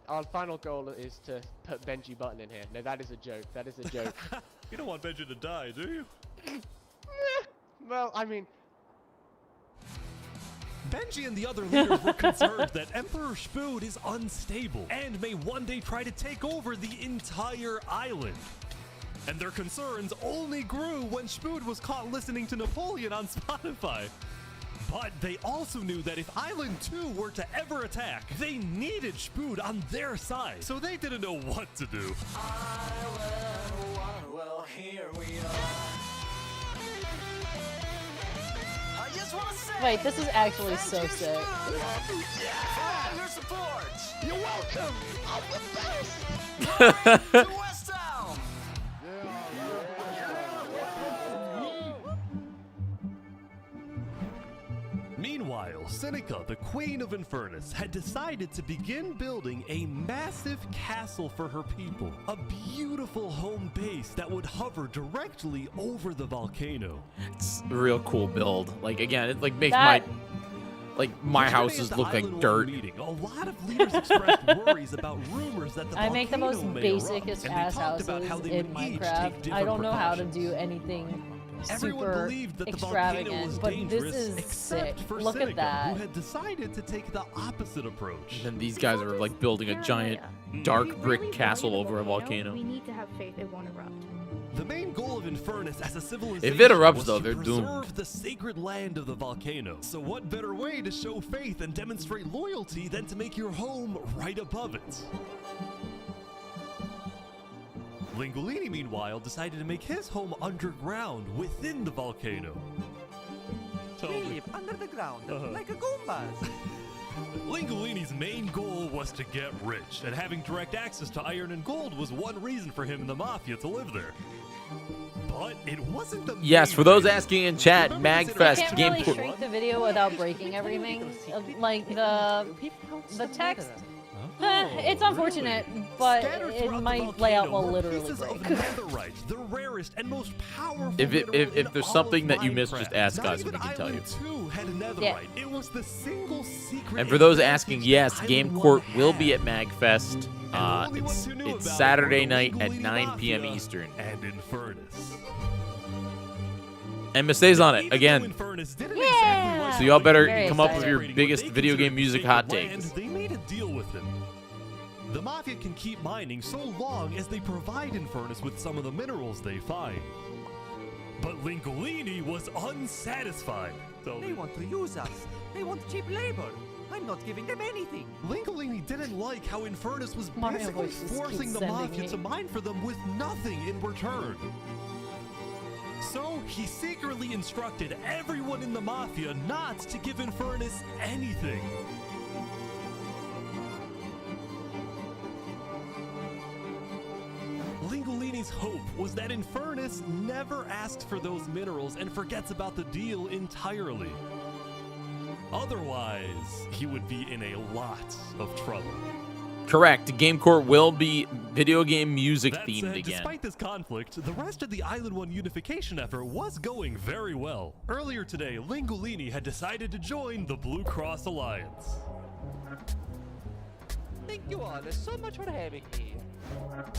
Our final goal is to put Benji Button in here. No, that is a joke. That is a joke. You don't want Benji to die, do you? Well, I mean, Benji and the other leaders were concerned that Emperor Spoon is unstable and may one day try to take over the entire island. And their concerns only grew when Spoon was caught listening to Napoleon on Spotify. But they also knew that if Island 2 were to ever attack, they needed Spoon on their side, so they didn't know what to do. Well, here we are. I just want to say. Wait, this is actually so sick. Yeah, your support. You're welcome. I'm the best. To West Helm. Meanwhile, Seneca, the Queen of Infernus, had decided to begin building a massive castle for her people. A beautiful home base that would hover directly over the volcano. It's a real cool build. Like, again, it like makes That- my Yesterday houses at the look like Island 1 dirt. Meeting, a lot of leaders expressed worries about rumors that the I make the most volcano may erupt, basicest and they ass talked about houses how they in would each take Minecraft. I different don't know how to precautions. do anything Everyone super believed that the volcano was extravagant, but this dangerous, is except sick. for Look Seneca, at that. who had decided to take the opposite approach. And then these guys are like building a giant dark brick castle over a We volcano. need to have faith it won't erupt. The main goal of Infernus as a civilization If it erupts, was though, to they're doomed. preserve the sacred land of the volcano. So what better way to show faith and demonstrate loyalty than to make your home right above it? Lingolini, meanwhile, decided to make his home underground within the volcano. Deep under the ground, like a Goombas. Lingolini's main goal was to get rich, and having direct access to iron and gold was one reason for him and the Mafia to live there. But it wasn't the Yes, main for those reason. asking in chat, I Magfest can't game really shrink the video without breaking everything. Like the text. It's unfortunate, but Scattered it throughout the might lay out volcano will were literally pieces of break. netherite, the rarest and most powerful If mineral in there's all something of that you missed, just Minecraft. ask Not us even and we can tell you. Island 2 had netherite. Yeah. It was the single secret And for those advantage asking, that yes, Island Game 1 Court will had. be at Magfest It's Saturday night at 9 p.m. Eastern. And Infernus. And Masae's on it again. Yeah. So y'all better Very come up with your excited. biggest video game music hot And takes. they made a deal with him. The Mafia can keep mining so long as they provide Infernus with some of the minerals they find. But Lingolini was unsatisfied. So They want to use us. They want cheap labor. I'm not giving them anything. Lingolini didn't like how Infernus was Mario basically voices keep forcing the sending Mafia me. to mine for them with nothing in return. So he secretly instructed everyone in the Mafia not to give Infernus anything. Lingolini's hope was that Infernus never asks for those minerals and forgets about the deal entirely. Otherwise, he would be in a lot of trouble. Correct. Game Court will be video game music That themed said, again. despite this conflict, the rest of the Island 1 unification effort was going very well. Earlier today, Lingolini had decided to join the Blue Cross Alliance. Thank you all so much for having me.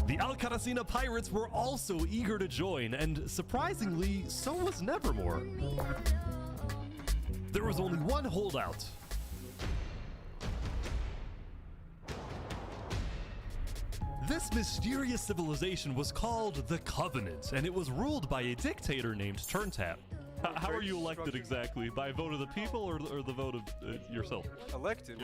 The Alcaracina pirates were also eager to join, and surprisingly, so was Nevermore. There was only one holdout. This mysterious civilization was called the Covenant, and it was ruled by a dictator named Turntap. How are you elected exactly? By a vote of the people or the vote of yourself? Elected?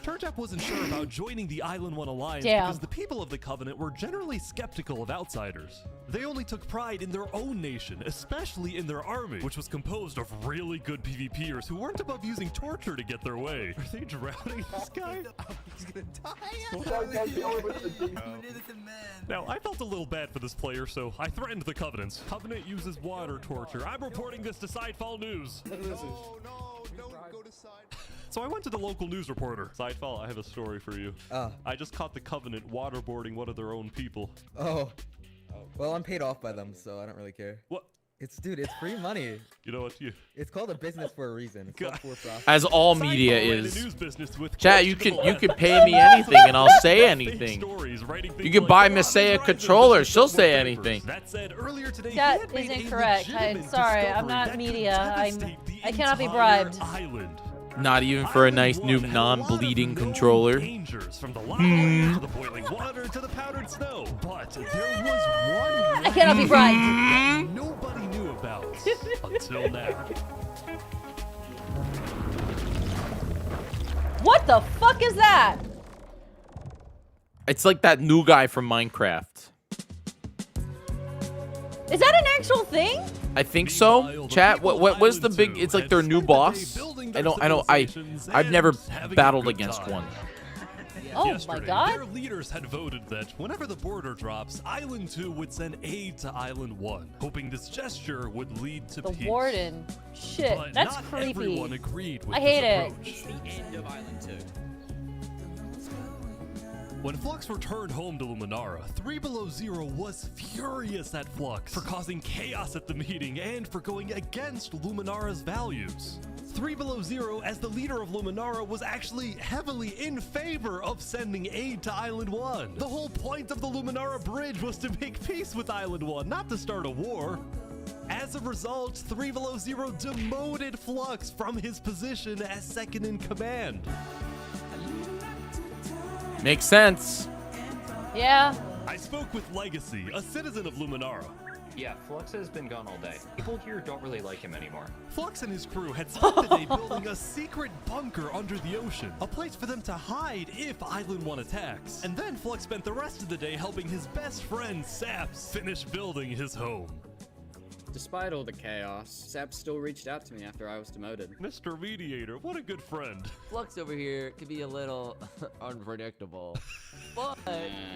Turntap wasn't sure about joining the Island 1 Alliance Damn. because the people of the Covenant were generally skeptical of outsiders. They only took pride in their own nation, especially in their army, which was composed of really good PvPers who weren't above using torture to get their way. Are they drowning this guy? He's gonna die. Now, I felt a little bad for this player, so I threatened the Covenants. Covenant uses water torture. I'm reporting this to Sidefall News. No, don't go to side. So I went to the local news reporter. Sidefall, I have a story for you. I just caught the Covenant waterboarding one of their own people. Oh. Well, I'm paid off by them, so I don't really care. What? Dude, it's free money. You know what? It's called a business for a reason. It's called for profit. As all media Sidefall ran a is. news business with Chat, you questionable could pay me anything and I'll say anything. stories, writing You things can like buy Robin Masae a Hood controller. versus She'll say Silver anything. Papers. That said, earlier today, he That had made is a incorrect. I'm legitimate sorry. I'm discovery not that could media. devastate the I cannot be entire bribed. Island. Not even for a nice new non-bleeding controller. Dangers from the lava to the boiling water to the powdered snow. But there was one I cannot be bribed. that nobody knew about until now. What the fuck is that? It's like that new guy from Minecraft. Is that an actual thing? I think so. Chat, what was the big? It's like their new boss. I've never battled against one. Oh Yesterday, my god. their leaders had voted that whenever the border drops, Island 2 would send aid to Island 1, hoping this gesture would lead to The peace. warden. Shit, But that's not creepy. everyone agreed with I hate this it. approach. It's the end of Island 2. When Flux returned home to Luminara, 3 Below Zero was furious at Flux for causing chaos at the meeting and for going against Luminara's values. 3 Below Zero, as the leader of Luminara, was actually heavily in favor of sending aid to Island 1. The whole point of the Luminara Bridge was to make peace with Island 1, not to start a war. As a result, 3 Below Zero demoted Flux from his position as second in command. Makes sense. Yeah. I spoke with Legacy, a citizen of Luminara. Yeah, Flux has been gone all day. People here don't really like him anymore. Flux and his crew had spent the day building a secret bunker under the ocean, a place for them to hide if Island 1 attacks. And then Flux spent the rest of the day helping his best friend, Saps, finish building his home. Despite all the chaos, Sap still reached out to me after I was demoted. Mr. Mediator, what a good friend. Flux over here can be a little unpredictable, but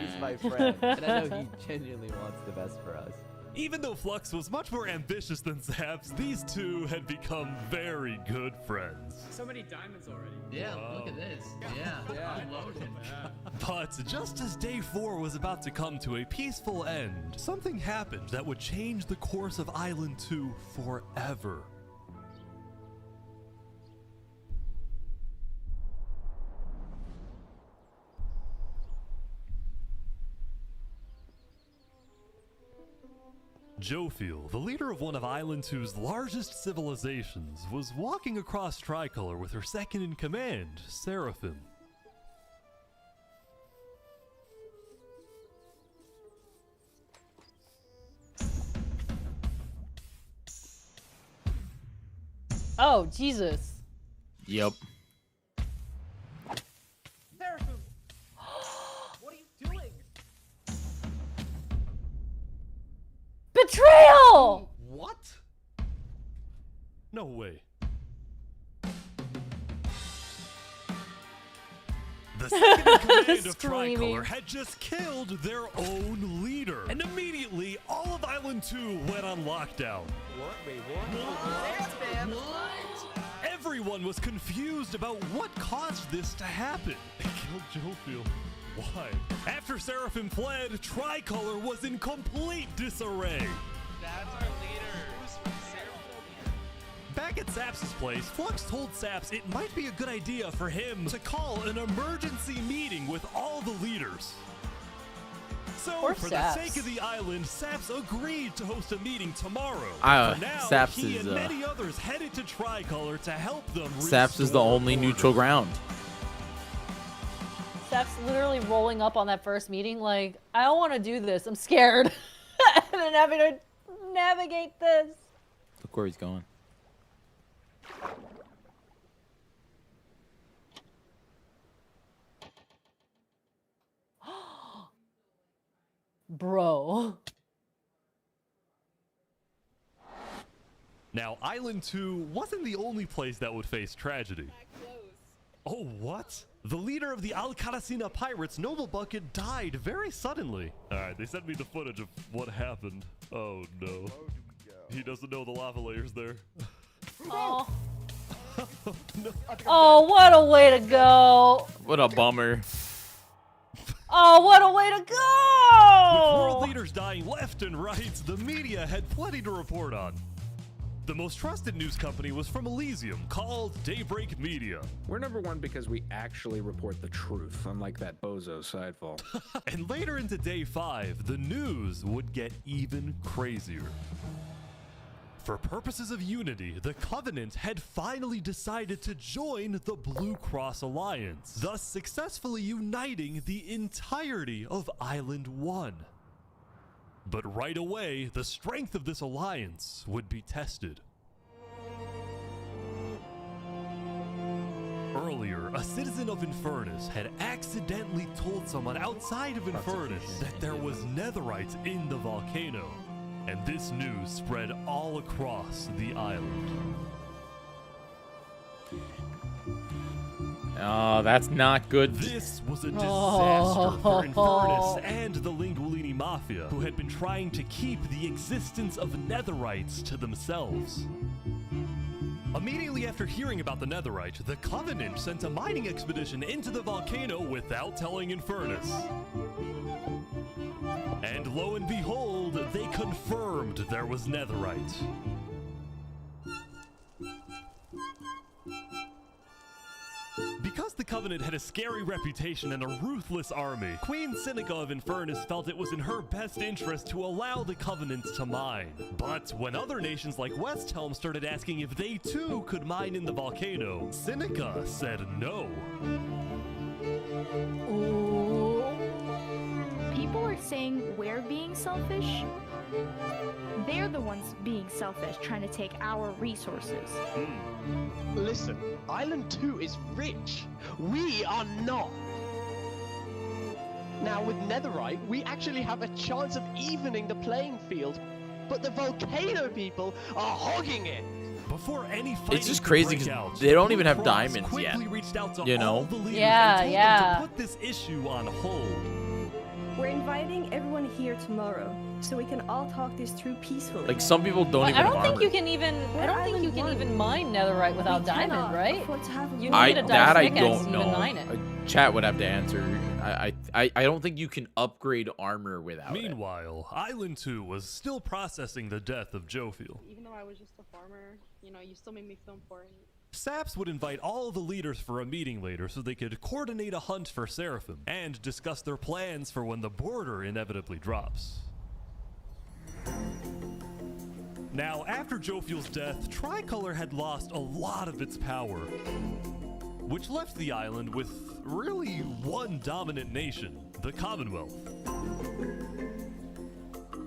he's my friend, and I know he genuinely wants the best for us. Even though Flux was much more ambitious than Saps, these two had become very good friends. So many diamonds already. Yeah, Wow. look at this. Yeah, I'm loaded. But just as day 4 was about to come to a peaceful end, something happened that would change the course of Island 2 forever. Jophiel, the leader of one of Island 2's largest civilizations, was walking across Tricolor with her second in command, Seraphim. Oh, Jesus. Yep. Seraphim! What are you doing? Betrayal! What? No way. The second in command of Tricolor had just killed their own leader. And immediately, all of Island 2 went on lockdown. What? Wait, what? Everyone was confused about what caused this to happen. They killed Jophiel. Why? After Seraphim fled, Tricolor was in complete disarray. That's our leader. Back at Saps' place, Flux told Saps it might be a good idea for him to call an emergency meeting with all the leaders. So, Poor for Saps. the sake of the island, Saps agreed to host a meeting tomorrow. For now, Saps he is, and many others headed to Tricolor to help them Saps is the only neutral ground. Steph's literally rolling up on that first meeting like, I don't want to do this. I'm scared. And then having to navigate this. Look where he's going. Bro. Now, Island 2 wasn't the only place that would face tragedy. Oh, what? The leader of the Alcaracina Pirates, Noble Bucket, died very suddenly. Alright, they sent me the footage of what happened. Oh, no. He doesn't know the lava layer's there. Oh. No. Oh, what a way to go. What a bummer. Oh, what a way to With go. world leaders dying left and right, the media had plenty to report on. The most trusted news company was from Elysium, called Daybreak Media. We're number one because we actually report the truth, unlike that bozo sidefall. And later into day 5, the news would get even crazier. For purposes of unity, the Covenant had finally decided to join the Blue Cross Alliance, thus successfully uniting the entirety of Island 1. But right away, the strength of this alliance would be tested. Earlier, a citizen of Infernus had accidentally told someone outside of Infernus that there was netherite in the volcano, and this news spread all across the island. Oh, that's not good. This was a disaster for Infernus and the Lingualini Mafia, who had been trying to keep the existence of netherites to themselves. Immediately after hearing about the netherite, the Covenant sent a mining expedition into the volcano without telling Infernus. And lo and behold, they confirmed there was netherite. Because the Covenant had a scary reputation and a ruthless army, Queen Seneca of Infernus felt it was in her best interest to allow the Covenant to mine. But when other nations like Westhelm started asking if they too could mine in the volcano, Seneca said no. People are saying we're being selfish. They're the ones being selfish, trying to take our resources. Listen, Island 2 is rich. We are not. Now, with netherite, we actually have a chance of evening the playing field, but the volcano people are hogging it. Before any fighting It's just crazy could break because out, they don't Blue even have Cross diamonds quickly yet. reached out to You know? all the leaders Yeah, and told yeah. them to put this issue on hold. We're inviting everyone here tomorrow, so we can all talk this through peacefully. Like, some people don't even I have don't think armor. you can even. I don't think you can even mine netherite without diamond, right? You I need a that I diamond pickaxe don't to even know. mine it. Chat would have to answer. I don't think you can upgrade armor without it. Meanwhile, Island 2 was still processing the death of Jophiel. Even though I was just a farmer, you know, you still made me feel important. Saps would invite all the leaders for a meeting later so they could coordinate a hunt for Seraphim and discuss their plans for when the border inevitably drops. Now, after Jofield's death, Tricolor had lost a lot of its power, which left the island with really one dominant nation, the Commonwealth.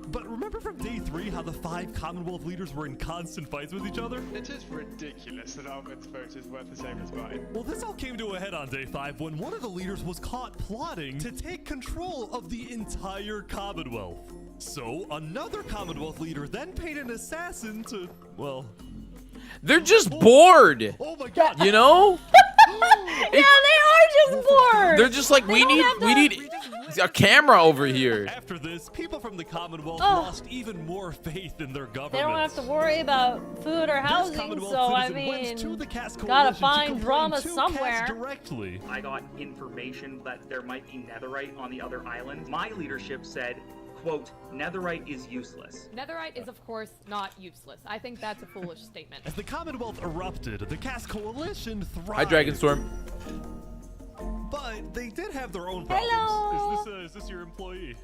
But remember from day 3 how the 5 Commonwealth leaders were in constant fights with each other? It is ridiculous that Alvin's vote is worth the same as mine. Well, this all came to a head on day 5 when one of the leaders was caught plotting to take control of the entire Commonwealth. So, another Commonwealth leader then paid an assassin to, well... They're just bored. Oh my god. You know? Yeah, they are just bored. They're just like, we need a camera over here. After this, people from the Commonwealth lost even more faith in their government. They don't have to worry about food or housing, so I mean, gotta find drama somewhere. Directly. I got information that there might be netherite on the other island. My leadership said, quote, netherite is useless. Netherite is, of course, not useless. I think that's a foolish statement. As the Commonwealth erupted, the Caste Coalition thrived. Hi, Dragonstorm. But they did have their own problems. Hello. Is this your employee?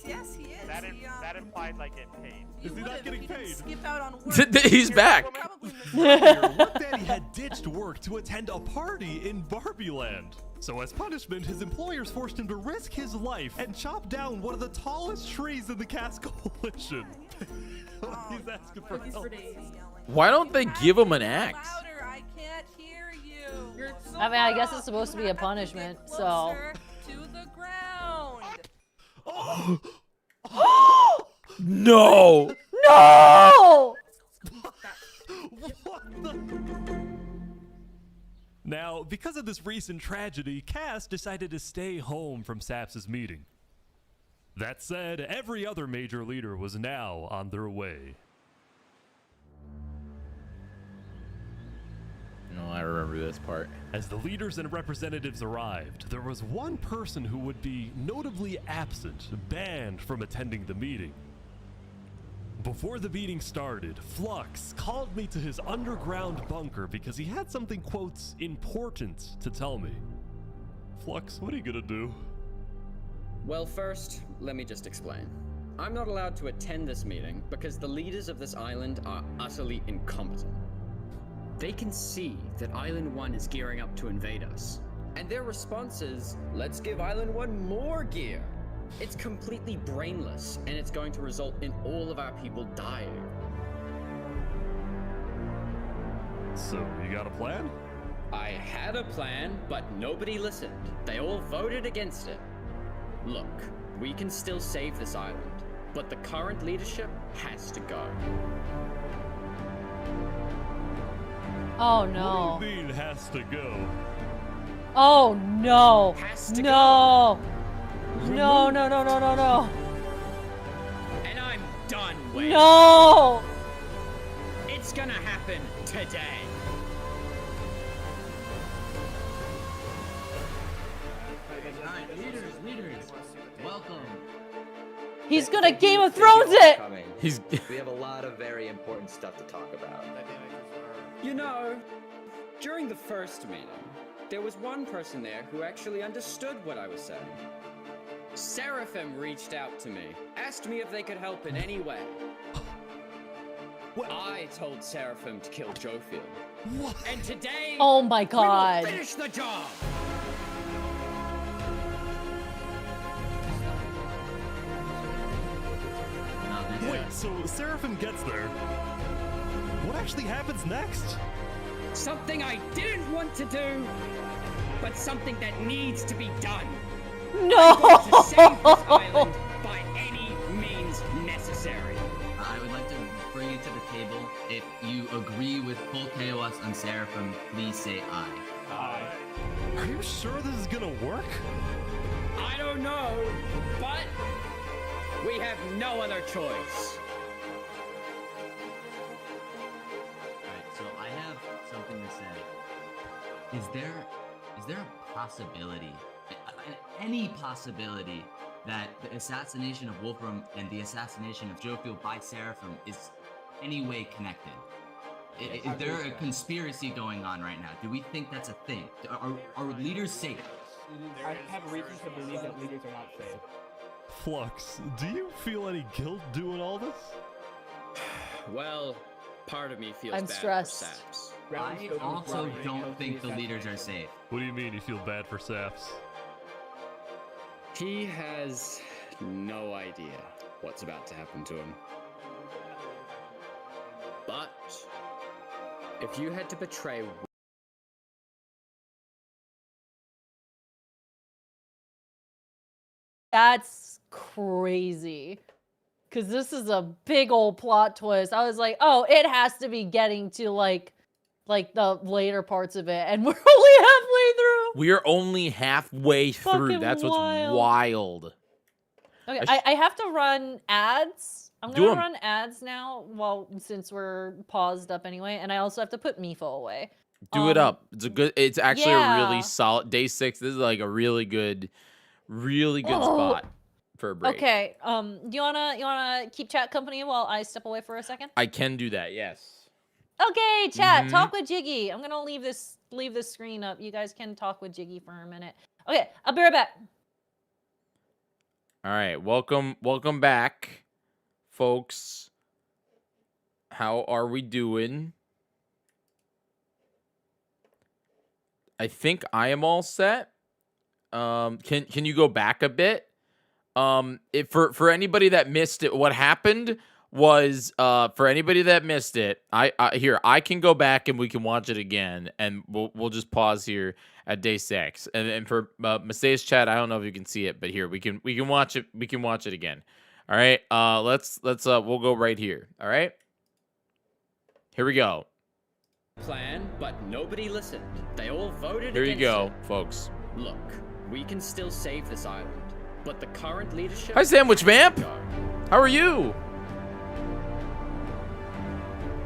Yes, he is. That implies I get paid. Is he not getting paid? Skip out on work. He's back. Work Daddy had ditched work to attend a party in Barbie Land. So as punishment, his employers forced him to risk his life and chop down one of the tallest trees in the Caste Coalition. He's asking for help. Why don't they give him an axe? Louder, I can't hear you. You're so I mean, I guess it's supposed to be a punishment, so. closer to the ground. No. No! Now, because of this recent tragedy, Cass decided to stay home from Saps's meeting. That said, every other major leader was now on their way. No, I remember this part. As the leaders and representatives arrived, there was one person who would be notably absent, banned from attending the meeting. Before the meeting started, Flux called me to his underground bunker because he had something, quotes, important to tell me. Flux, what are you gonna do? Well, first, let me just explain. I'm not allowed to attend this meeting because the leaders of this island are utterly incompetent. They can see that Island 1 is gearing up to invade us. And their response is, let's give Island 1 more gear. It's completely brainless, and it's going to result in all of our people dying. So, you got a plan? I had a plan, but nobody listened. They all voted against it. Look, we can still save this island, but the current leadership has to go. Oh no. What do you mean has to go? Oh no. Has to no. No, no, no, no, no, no. And I'm done with. No. It's gonna happen today. Leaders, welcome. He's gonna Game of Thrones it. We have a lot of very important stuff to talk about. You know, during the first meeting, there was one person there who actually understood what I was saying. Seraphim reached out to me, asked me if they could help in any way. I told Seraphim to kill Jofield. And today, Oh my God. we will finish the job! Wait, so Seraphim gets there. What actually happens next? Something I didn't want to do, but something that needs to be done. No! I'm going to save this island by any means necessary. I would like to bring it to the table. If you agree with full chaos on Seraphim, please say aye. Aye. Are you sure this is gonna work? I don't know, but we have no other choice. Alright, so I have something to say. Is there a possibility, any possibility, that the assassination of Wolfram and the assassination of Jofield by Seraphim is any way connected? Is there a conspiracy going on right now? Do we think that's a thing? Are leaders safe? I have reason to believe that leaders are not safe. Flux, do you feel any guilt doing all this? Well, part of me feels I'm bad stressed. for Saps. I also don't think the leaders are safe. What do you mean you feel bad for Saps? He has no idea what's about to happen to him. But if you had to betray That's crazy. Because this is a big old plot twist. I was like, oh, it has to be getting to like the later parts of it, and we're only halfway through. We are only halfway through. Fucking That's what's wild. wild. Okay, I have to run ads. I'm Do gonna 'em. run ads now. Well, since we're paused up anyway, and I also have to put Mifo away. Do it up. It's a good. It's actually a yeah. really solid day 6. This is like a really good spot for a break. Okay. You wanna keep chat company while I step away for a second? I can do that. Yes. Okay, chat. Mhm. Talk with Jyggy. I'm gonna leave this screen up. You guys can talk with Jyggy for a minute. Okay, I'll be right back. All right. Welcome back, folks. How are we doing? I think I am all set. Can you go back a bit? If for anybody that missed it, what happened was for anybody that missed it, I can go back and we can watch it again, and we'll just pause here at day 6. And for Masae's chat, I don't know if you can see it, but here we can watch it. We can watch it again. All right. Let's we'll go right here. All right. Here we go. plan, but nobody listened. They all voted Here you against go, it. folks. Look, we can still save this island, but the current leadership... Hi, Sandwich Vamp. How are you?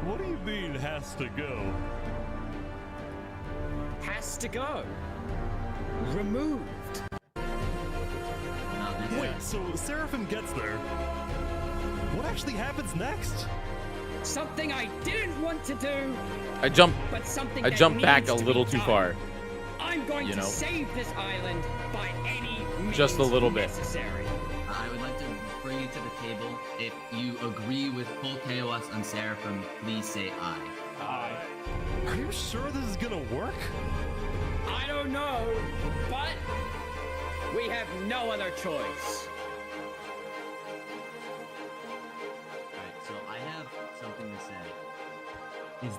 What do you mean has to go? Has to go. Removed. Wait, so Seraphim gets there. What actually happens next? Something I didn't want to do. I jumped something back a little too far. I'm going to save this island by any means Just a little bit. necessary. I would like to bring you to the table. If you agree with full KOS on Seraphim, please say aye. Aye. Are you sure this is gonna work? I don't know, but we have no other choice. Alright, so I have something to say. Is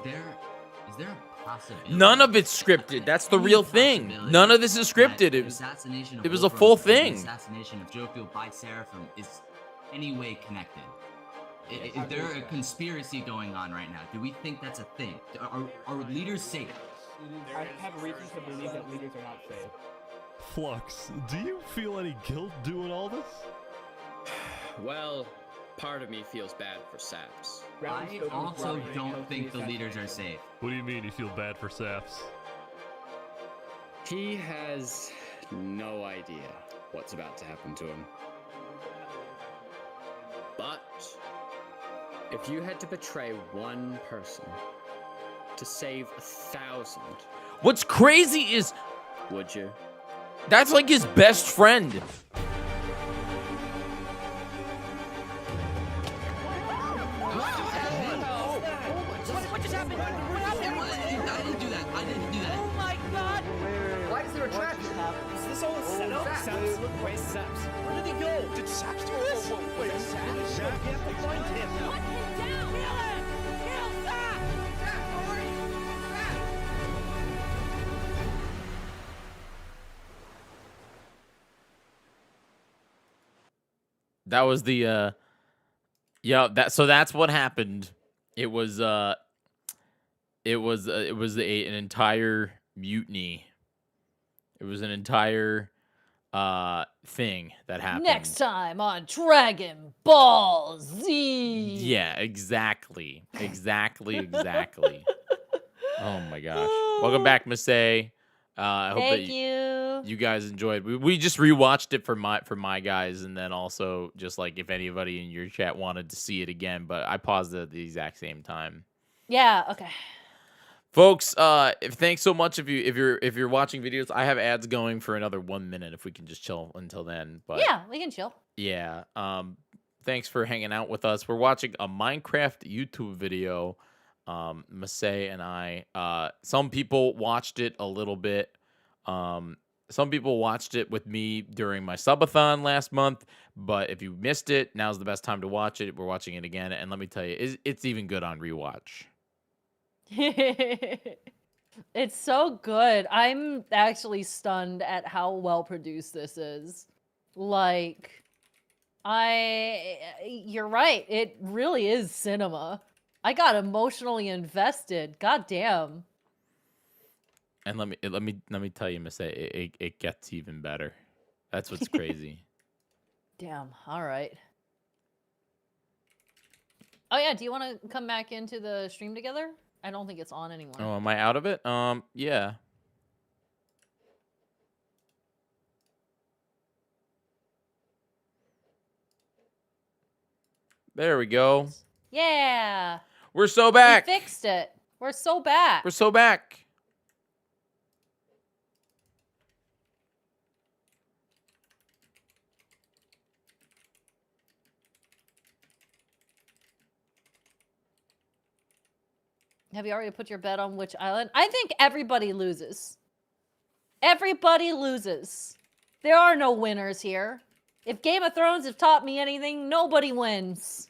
there a possibility? None of it's scripted. That's the real thing. None of this is scripted. It was a full thing. The assassination of Jokio by Seraphim is any way connected. Is there a conspiracy going on right now? Do we think that's a thing? Are leaders safe? I have reason to believe that leaders are not safe. Flux, do you feel any guilt doing all this? Well, part of me feels bad for Saps. I also don't think the leaders are safe. What do you mean you feel bad for Saps? He has no idea what's about to happen to him. But if you had to betray one person to save 1,000, What's crazy is would you? that's like his best friend. What just happened? What happened? I didn't do that. I didn't do that. Oh my god! Why is there a trap? Is this all a setup? Saps? Where's Saps? Where did he go? Did Saps do this? Wait, Saps? We have to find him. Put him down! Kill him! Kill Saps! Saps, where are you? That was the yeah, that's what happened. It was an entire mutiny. It was an entire thing that happened. Next time on Dragon Ball Z. Yeah, exactly. Oh my gosh. Welcome back, Masae. I hope Thank that you guys enjoyed. We just rewatched it for my guys, and then also just like if anybody in your chat wanted to see it again, but I paused it at the exact same time. Yeah. Okay. Folks, thanks so much if you're watching videos. I have ads going for another 1 minute if we can just chill until then. But Yeah, we can chill. yeah. thanks for hanging out with us. We're watching a Minecraft YouTube video. Masae and I. Some people watched it a little bit. Some people watched it with me during my subathon last month. But if you missed it, now's the best time to watch it. We're watching it again, and let me tell you, it's even good on rewatch. It's so good. I'm actually stunned at how well produced this is. Like, you're right. It really is cinema. I got emotionally invested. God damn. And let me tell you, Masae, it gets even better. That's what's crazy. Damn. All right. Oh yeah, do you want to come back into the stream together? I don't think it's on anymore. Oh, am I out of it? Yeah. There we go. Yeah. We're so back. We fixed it. We're so back. We're so back. Have you already put your bet on which island? I think everybody loses. Everybody loses. There are no winners here. If Game of Thrones have taught me anything, nobody wins.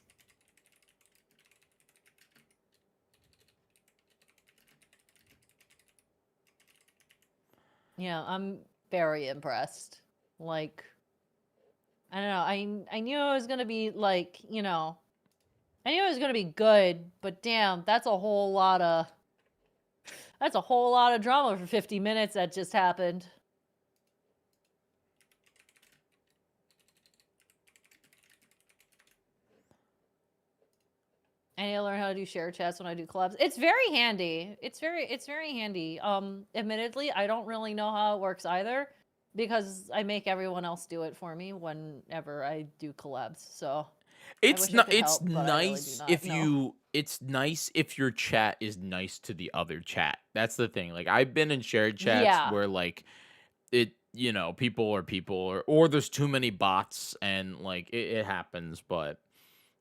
Yeah, I'm very impressed. Like, I don't know. I knew it was gonna be like, you know, I knew it was gonna be good, but damn, that's a whole lot of drama for 50 minutes that just happened. I need to learn how to do share chats when I do collabs. It's very handy. It's very handy. Admittedly, I don't really know how it works either because I make everyone else do it for me whenever I do collabs. So It's not. it's nice if you. It's nice if your chat is nice to the other chat. That's the thing. Like I've been in shared chats where like it, you know, people or there's too many bots and like it happens, but.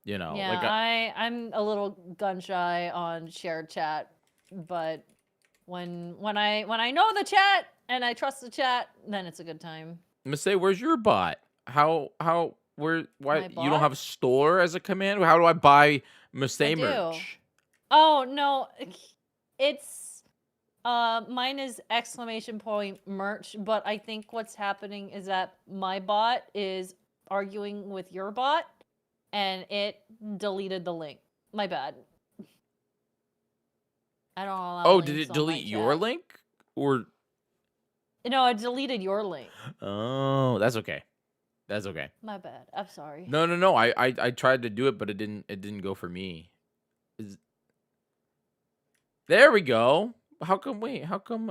You know, yeah, like I'm a little gun shy on shared chat, but when I know the chat and I trust the chat, then it's a good time. Masae, where's your bot? Why My you bot? don't have a store as a command? How do I buy Masae I do. merch? Oh no, it's mine is ! merch, but I think what's happening is that my bot is arguing with your bot. And it deleted the link. My bad. I don't allow Oh, links did it on delete my your chat. link? Or No, it deleted your link. oh, that's okay. That's okay. My bad. I'm sorry. No. I tried to do it, but it didn't go for me. There we go. How come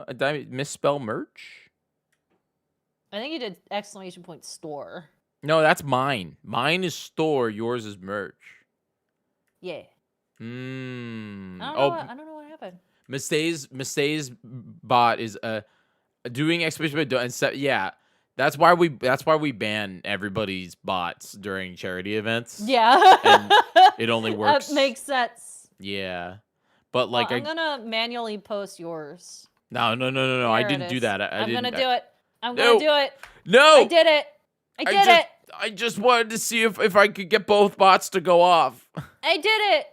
did I misspell merch? I think you did ! store. No, that's mine. Mine is store. Yours is merch. Yeah. I don't know what happened. Masae's bot is doing exclamation point and yeah. That's why we ban everybody's bots during charity events. Yeah. And it only works. That makes sense. Yeah. But like I'm gonna manually post yours. No. I There didn't it do is. that. I'm gonna do it. I'm No. gonna do it. No. I did it. I did it. I just wanted to see if I could get both bots to go off. I did it.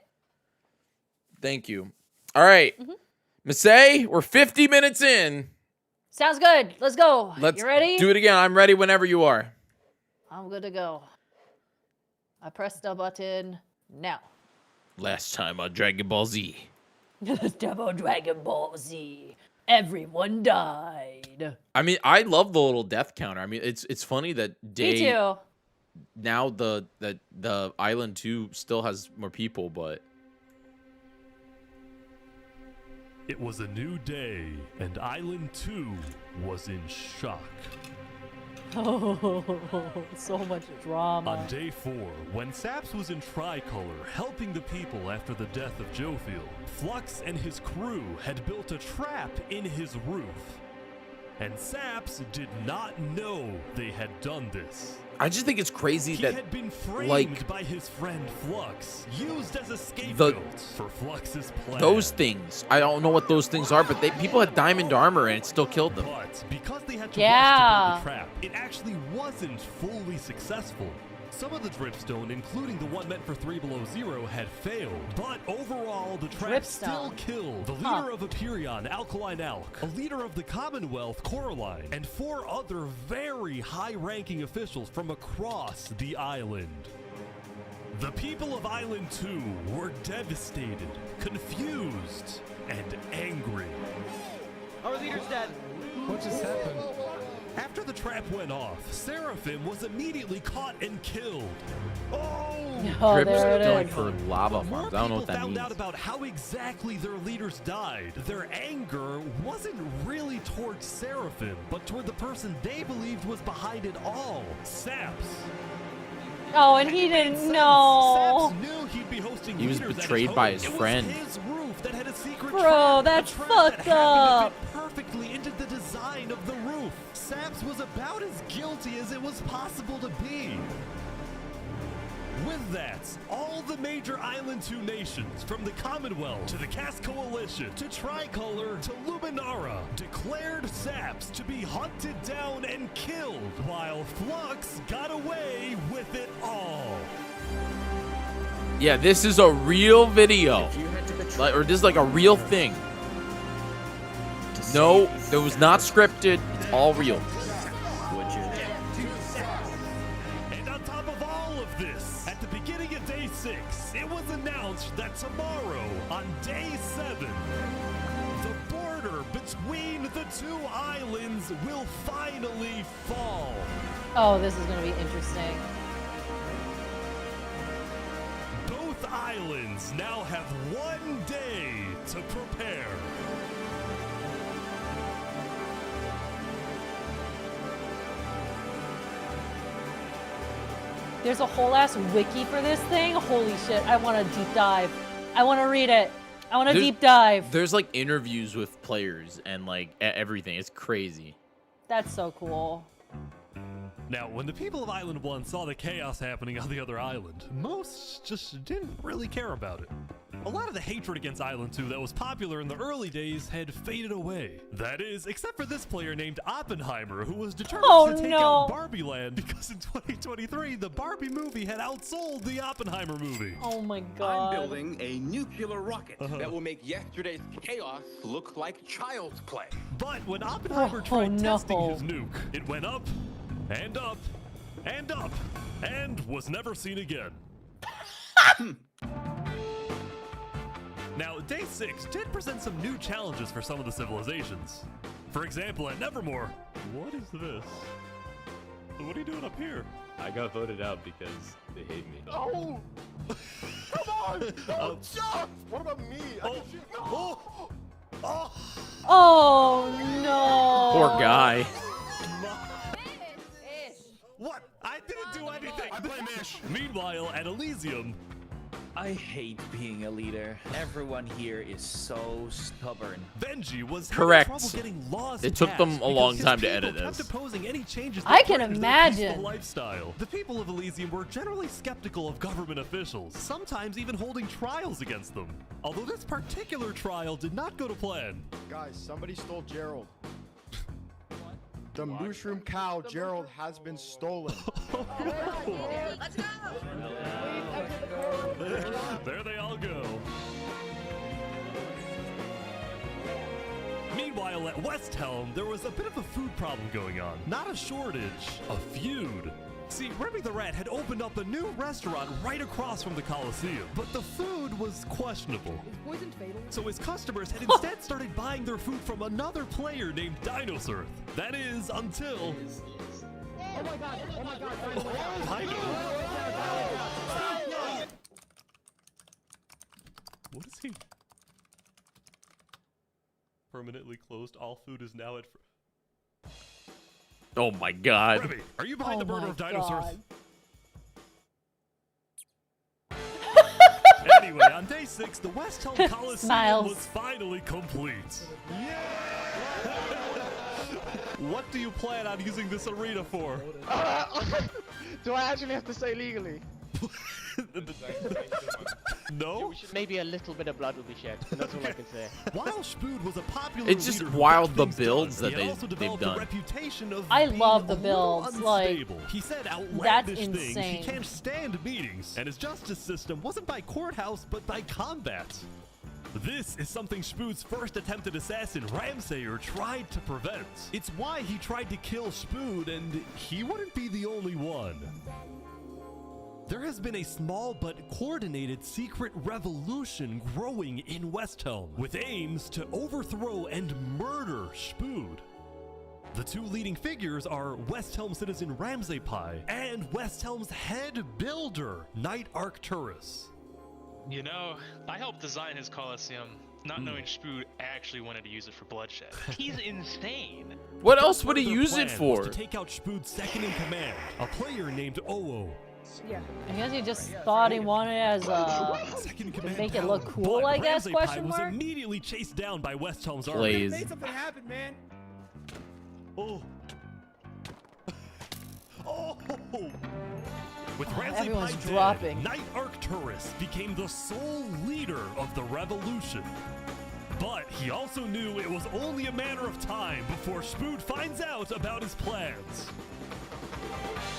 Thank you. All right. Masae, we're 50 minutes in. Sounds good. Let's go. Let's You ready? do it again. I'm ready whenever you are. I'm good to go. I pressed the button now. Last time on Dragon Ball Z. Double Dragon Ball Z. Everyone died. I mean, I love the little death counter. I mean, it's funny that Me too. Now the Island 2 still has more people, but It was a new day, and Island 2 was in shock. Oh, so much drama. On day 4, when Saps was in Tricolor helping the people after the death of Jofield, Flux and his crew had built a trap in his roof. And Saps did not know they had done this. I just think it's crazy He that had been framed like by his friend Flux, used as a scapegoat for Flux's plan. those things. I don't know what those things are, but people had diamond armor and it still killed them. But because they had to Yeah. rush to build the trap, it actually wasn't fully successful. Some of the dripstone, including the one meant for 3 Below Zero, had failed. But overall, the trap still Dripstone. killed the leader of Aperion, Alkaline Alk, a leader of the Commonwealth, Coraline, and 4 other very high-ranking officials from across the island. The people of Island 2 were devastated, confused, and angry. Our leader's dead. What just happened? After the trap went off, Seraphim was immediately caught and killed. Oh! Oh, there it Going is. for lava The more farms. I don't know what people that found means. out about how exactly their leaders died, their anger wasn't really towards Seraphim, but toward the person they believed was behind it all, Saps. Oh, and he didn't know. Saps knew he'd be hosting He was leaders at betrayed by his home. friend. It was his roof that had a secret Bro, trap, that's a trap fucked that happened up. to fit perfectly into the design of the roof. Saps was about as guilty as it was possible to be. With that, all the major Island 2 nations, from the Commonwealth to the Cast Coalition to Tricolor to Luminara, declared Saps to be hunted down and killed, while Flux got away with it all. Yeah, this is a real video. Like, or this is like a real thing. No, it was not scripted. It's all real. And on top of all of this, at the beginning of day 6, it was announced that tomorrow, on day 7, the border between the 2 islands will finally fall. Oh, this is gonna be interesting. Both islands now have 1 day to prepare. There's a whole ass wiki for this thing. Holy shit! I want to deep dive. I want to read it. I want to deep dive. There's like interviews with players and like everything. It's crazy. That's so cool. Now, when the people of Island 1 saw the chaos happening on the other island, most just didn't really care about it. A lot of the hatred against Island 2 that was popular in the early days had faded away. That is, except for this player named Oppenheimer, who was determined to take out Barbie Land because in 2023, the Barbie movie had outsold the Oppenheimer movie. Oh my god. I'm building a nuclear rocket that will make yesterday's chaos look like child's play. But when Oppenheimer tried testing his nuke, it went up, and up, and up, and was never seen again. Now, Day 6 did present some new challenges for some of the civilizations. For example, at Nevermore, what is this? What are you doing up here? I got voted out because they hate me. Oh! Come on! No, Jeff! What about me? Oh no! Poor guy. What? I didn't do anything! I blame Ish! Meanwhile, at Elysium, I hate being a leader. Everyone here is so stubborn. Benji was Correct. having trouble getting laws It took them passed a long because time his to edit people kept this. opposing any changes I that can threatened their peaceful imagine. lifestyle. The people of Elysium were generally skeptical of government officials, sometimes even holding trials against them. Although this particular trial did not go to plan. Guys, somebody stole Gerald. The mushroom cow, Gerald, has been stolen. Let's go! There they all go. Meanwhile, at West Helm, there was a bit of a food problem going on. Not a shortage, a feud. See, Remy the Rat had opened up a new restaurant right across from the Coliseum, but the food was questionable. Poison fatal? So his customers had instead started buying their food from another player named Dinosaur. That is, until... Oh my god! Oh my god! What is he? Permanently closed. All food is now at... Oh my god. Remy, are you behind the murder of Dinosaur? Anyway, on day 6, the West Helm Coliseum Smiles. was finally complete. What do you plan on using this arena for? Do I actually have to say legally? No? Maybe a little bit of blood will be shed, and that's all I can say. While Spood was a popular It's just leader who wild got the things builds done, that he had also they've developed a done. reputation of I being love the a little builds, like, unstable. He said that's outlandish things. insane. He can't stand meetings, and his justice system wasn't by courthouse but by combat. This is something Spood's first attempted assassin, Ramsayer, tried to prevent. It's why he tried to kill Spood, and he wouldn't be the only one. There has been a small but coordinated secret revolution growing in Westhelm, with aims to overthrow and murder Spood. The two leading figures are Westhelm citizen Ramsae and Westhelm's head builder, Knight Arcturus. You know, I helped design his Colosseum, not knowing Spood actually wanted to use it for bloodshed. He's insane. What else would he Their use it plan for? was to take out Spood's second in command, a player named Oo. Yeah. I guess he just thought he wanted as to make it look cool, I guess, Ramsae question was mark? immediately chased down by Westhelm's army. Please. Made something happen, man. Oh. Oh. With Ramsae Everyone's dead, dropping. Knight Arcturus became the sole leader of the revolution. But he also knew it was only a matter of time before Spood finds out about his plans.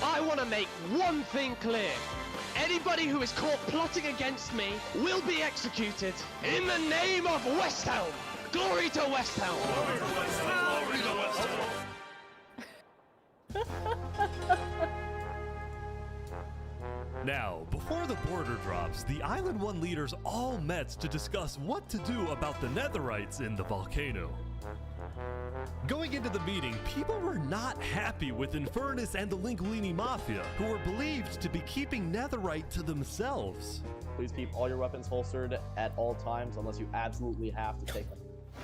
I want to make one thing clear. Anybody who is caught plotting against me will be executed in the name of Westhelm. Glory to Westhelm. Glory to Westhelm. Now, before the border drops, the Island 1 leaders all met to discuss what to do about the Netherites in the volcano. Going into the meeting, people were not happy with Infernus and the Linguini Mafia, who were believed to be keeping Netherite to themselves. Please keep all your weapons holstered at all times unless you absolutely have to take them.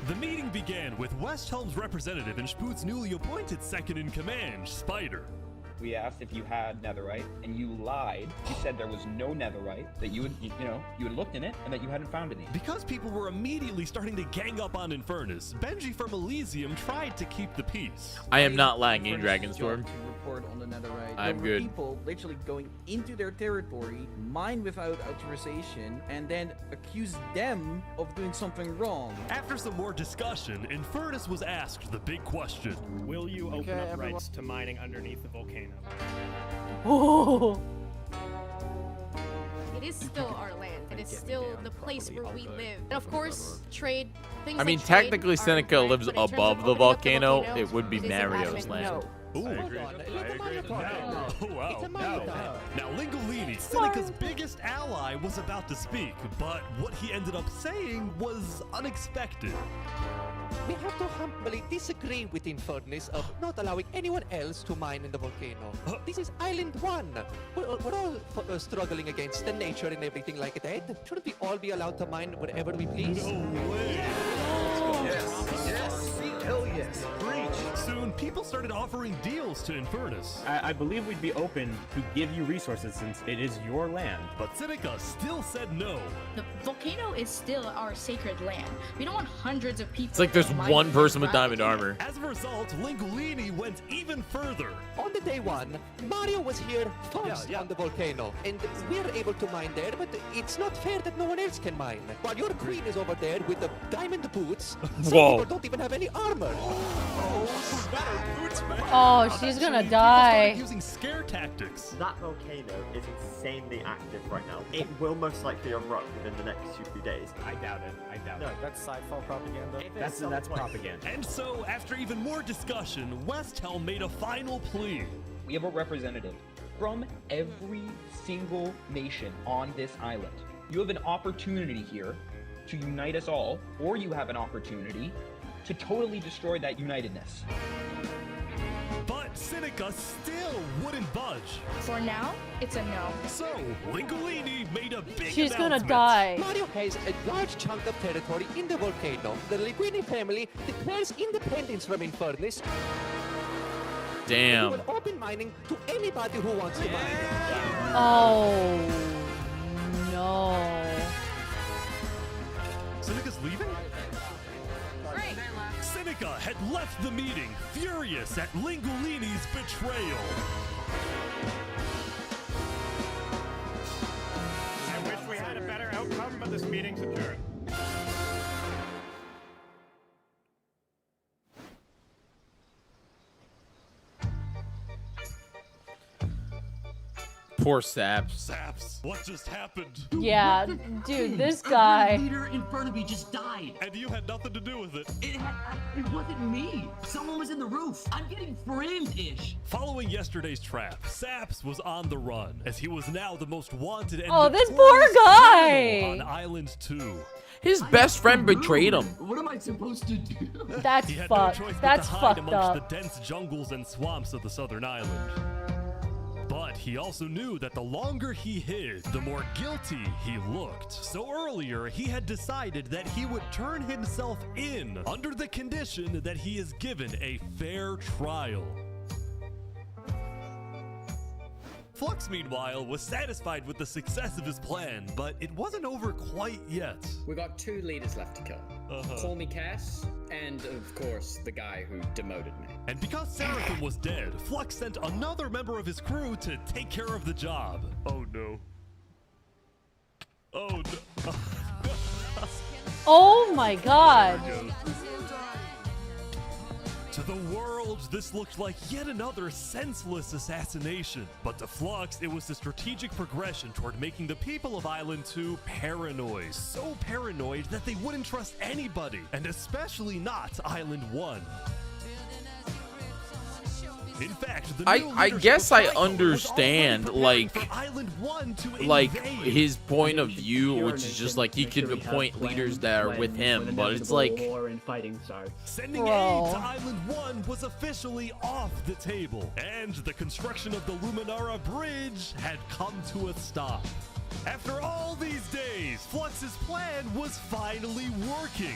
The meeting began with Westhelm's representative and Spood's newly appointed second-in-command, Spider. We asked if you had netherite, and you lied. You said there was no netherite, that you had looked in it, and that you hadn't found any. Because people were immediately starting to gang up on Infernus, Benji from Elysium tried to keep the peace. I am not lagging, Infernus' Dragonstorm. job to report on the netherite. I'm there were good. people literally going into their territory, mine without authorization, and then accuse them of doing something wrong. After some more discussion, Infernus was asked the big question. Will you open Okay, up everyone- rights to mining underneath the volcano? Oh. It is still our land. It is still the place where we live. And of course, trade things. I mean, like trade technically are Seneca required, lives but in terms of above the opening up volcano. volcano, It would be it is Mario's an land. no. Ooh. I agree. Oh, wow. Now, Lingolini, Seneca's biggest ally, was about to speak, but what he ended up saying was unexpected. We have to humbly disagree with Infernus of not allowing anyone else to mine in the volcano. This is Island 1. We're all struggling against the nature and everything like that. Shouldn't we all be allowed to mine wherever we please? No way. Yes. Hell yes. Preach. Soon, people started offering deals to Infernus. I believe we'd be open to give you resources since it is your land. But Seneca still said no. The volcano is still our sacred land. We don't want hundreds of people. It's like there's mining one person with around diamond armor. As a result, Lingolini went even further. On the day one, Mario was here first on the volcano, and we're able to mine there, but it's not fair that no one else can mine. While your queen is over there with the diamond boots, some Whoa. people don't even have any armor. Oh, she's gonna die. Using scare tactics. That volcano is insanely active right now. It will most likely erupt within the next few days. I doubt it. I doubt No, it. that's sci-fi propaganda. That's propaganda. And so, after even more discussion, Westhelm made a final plea. We have a representative from every single nation on this island. You have an opportunity here to unite us all, or you have an opportunity to totally destroy that unitedness. But Seneca still wouldn't budge. For now, it's a no. So, Lingolini made a big She's gonna announcement. die. Mario has a large chunk of territory in the volcano. The Linguini family declares independence from Infernus. We Damn. will open mining to anybody who wants to mine. Oh no. Seneca's leaving? Great. Seneca had left the meeting, furious at Lingolini's betrayal. I wish we had a better outcome, but this meeting's adjourned. Poor Saps. Saps, what just happened? Yeah, dude, this guy. The leader in front of me just died. And you had nothing to do with it. It wasn't me. Someone was in the roof. I'm getting framed-ish. Following yesterday's trap, Saps was on the run, as he was now the most wanted and Oh, this poor guy. on Island 2. His best friend betrayed him. What am I supposed to do? That's He had fucked. no choice but That's to hide fucked amongst up. the dense jungles and swamps of the southern island. But he also knew that the longer he hid, the more guilty he looked. So earlier, he had decided that he would turn himself in under the condition that he is given a fair trial. Flux, meanwhile, was satisfied with the success of his plan, but it wasn't over quite yet. We got 2 leaders left to kill. Call me Cass, and of course, the guy who demoted me. And because Seraphim was dead, Flux sent another member of his crew to take care of the job. Oh no. Oh no. Oh my god. To the world, this looked like yet another senseless assassination. But to Flux, it was a strategic progression toward making the people of Island 2 paranoid. So paranoid that they wouldn't trust anybody, and especially not Island 1. In fact, the new I leadership guess of I Cycle was understand, already like, preparing for Island 1 to like invade. his point of view, which is just like he could appoint leaders that are with him, but it's like, war and fighting starts. Sending Bro. aid to Island 1 was officially off the table, and the construction of the Luminara Bridge had come to a stop. After all these days, Flux's plan was finally working.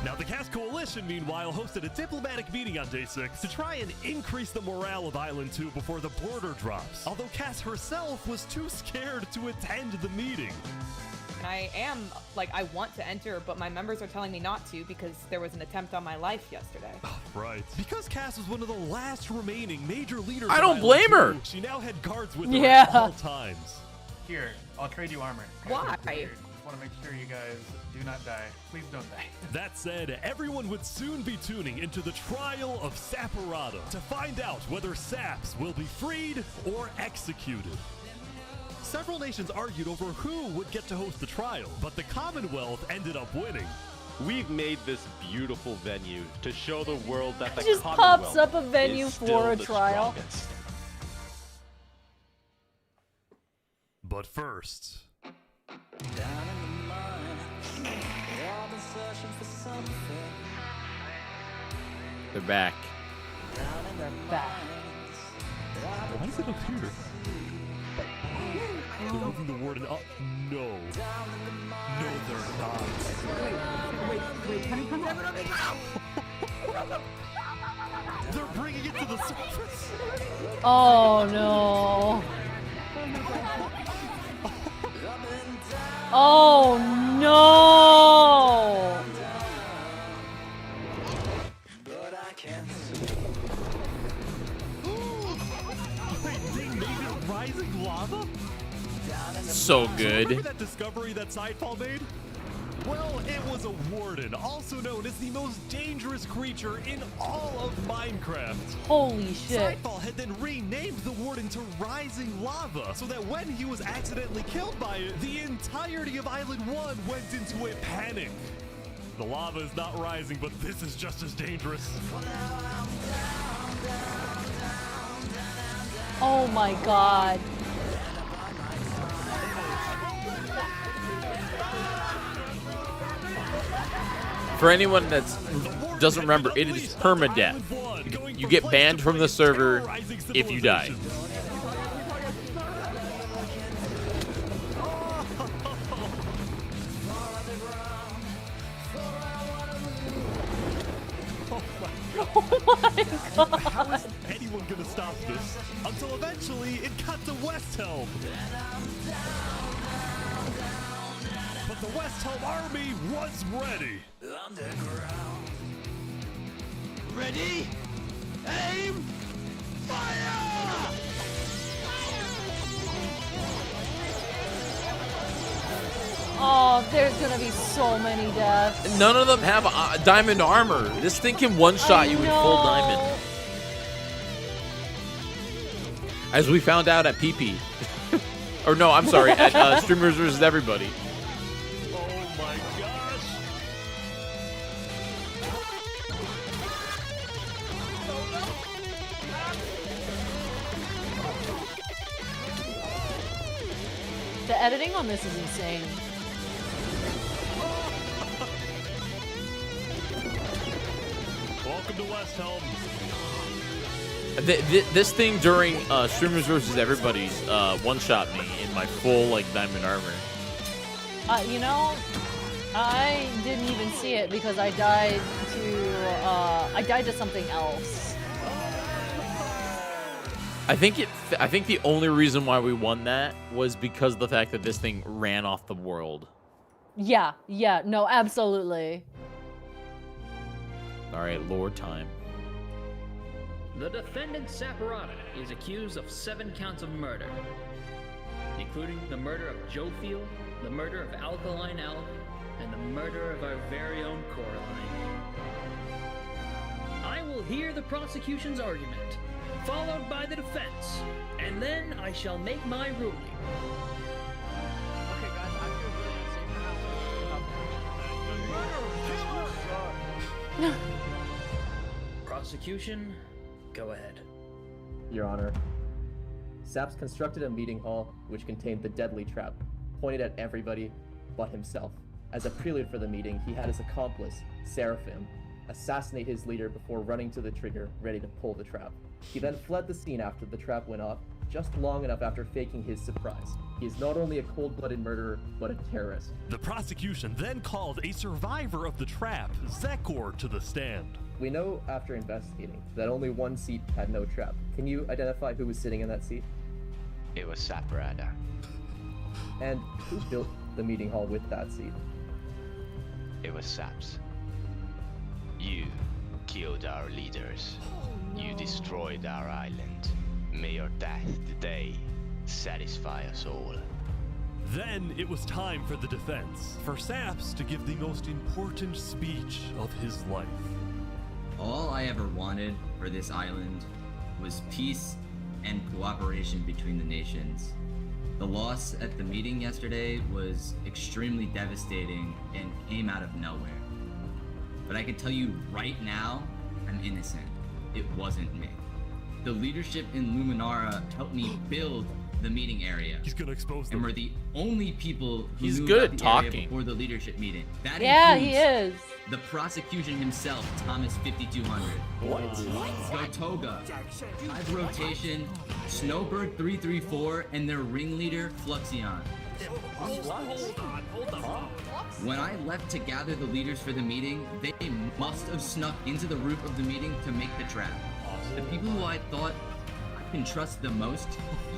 Now, the Cass Coalition, meanwhile, hosted a diplomatic meeting on Day 6 to try and increase the morale of Island 2 before the border drops, although Cass herself was too scared to attend the meeting. And I am, like, I want to enter, but my members are telling me not to because there was an attempt on my life yesterday. Right. Because Cass was one of the last remaining major leaders I of don't Island blame her. 2, she now had guards with her Yeah. at all times. Here, I'll trade you armor. Why? Just want to make sure you guys do not die. Please don't die. That said, everyone would soon be tuning into the trial of Saporada to find out whether Saps will be freed or executed. Several nations argued over who would get to host the trial, but the Commonwealth ended up winning. We've made this beautiful venue to show the world that the Just Commonwealth pops up a venue is for still a the trial. strongest. But first, they're back. They're back. why is it up here? They're moving the warden up. No. No, they're not. Wait, can you come down? They're bringing it to the surface. Oh no. Oh no. Wait, they made it rising lava? So Remember good. that discovery that Sidefall made? Well, it was a warden, also known as the most dangerous creature in all of Minecraft. Holy shit. Sidefall had then renamed the warden to Rising Lava, so that when he was accidentally killed by it, the entirety of Island 1 went into a panic. The lava is not rising, but this is just as dangerous. Oh my god. For anyone that doesn't remember, it is permadeath. You get banned from the server if you die. Oh my god. How is anyone gonna stop this? Until eventually it got to West Helm. But The West Helm army was ready. Ready? Aim! Fire! Oh, there's gonna be so many deaths. None of them have diamond armor. This thing can one-shot you with full diamond. As we found out at PP. Or no, I'm sorry, at Streamers vs. Everybody. Oh my gosh. The editing on this is insane. Welcome to West Helm. This thing during Streamers vs. Everybody's one-shot me in my full like diamond armor. You know, I didn't even see it because I died to something else. I think the only reason why we won that was because of the fact that this thing ran off the world. Yeah, no, absolutely. All right, lore time. The defendant Saporata is accused of 7 counts of murder, including the murder of Joe Field, the murder of Alkaline Elf, and the murder of our very own Coraline. I will hear the prosecution's argument, followed by the defense, and then I shall make my ruling. Okay, guys, I feel really unsafe now. Prosecution, go ahead. Your Honor, Saps constructed a meeting hall which contained the deadly trap, pointed at everybody but himself. As a prelude for the meeting, he had his accomplice, Seraphim, assassinate his leader before running to the trigger, ready to pull the trap. He then fled the scene after the trap went off, just long enough after faking his surprise. He is not only a cold-blooded murderer, but a terrorist. The prosecution then called a survivor of the trap, Zekor, to the stand. We know after investigating that only one seat had no trap. Can you identify who was sitting in that seat? It was Saporata. And who built the meeting hall with that seat? It was Saps. You killed our leaders. You destroyed our island. May your death today satisfy us all. Then it was time for the defense, for Saps to give the most important speech of his life. All I ever wanted for this island was peace and cooperation between the nations. The loss at the meeting yesterday was extremely devastating and came out of nowhere. But I can tell you right now, I'm innocent. It wasn't me. The leadership in Luminara helped me build the meeting area. He's gonna expose them. And we're the only people who He's moved good out at the area talking. before the leadership meeting. That Yeah, includes he is. the prosecution himself, Thomas 5200. What? Gotoga, Hive Rotation, Snowbird 334, and their ringleader, Fluxion. Hold on. When I left to gather the leaders for the meeting, they must have snuck into the roof of the meeting to make the trap. The people who I thought I can trust the most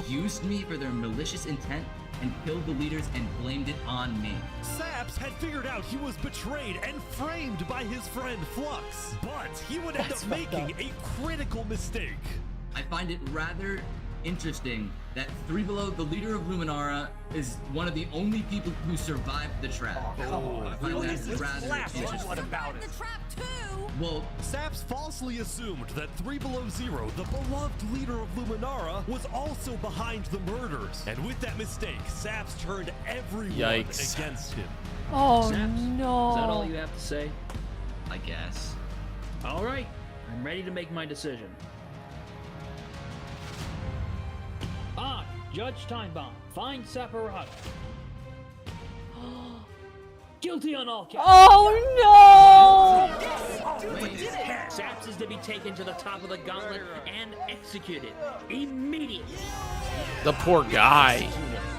used me for their malicious intent and killed the leaders and blamed it on me. Saps had figured out he was betrayed and framed by his friend Flux, but he would end up making a critical mistake. I find it rather interesting that Three Below, the leader of Luminara, is one of the only people who survived the trap. I find that rather interesting. What about it? Well, Saps falsely assumed that 3 Below Zero, the beloved leader of Luminara, was also behind the murders. And with that mistake, Saps turned everyone Yikes. against him. Oh Saps, no. Is that all you have to say? I guess. All right, I'm ready to make my decision. I, Judge Timebomb, find Saporata guilty on all counts. Oh no! Saps is to be taken to the top of the gauntlet and executed immediately. The poor guy.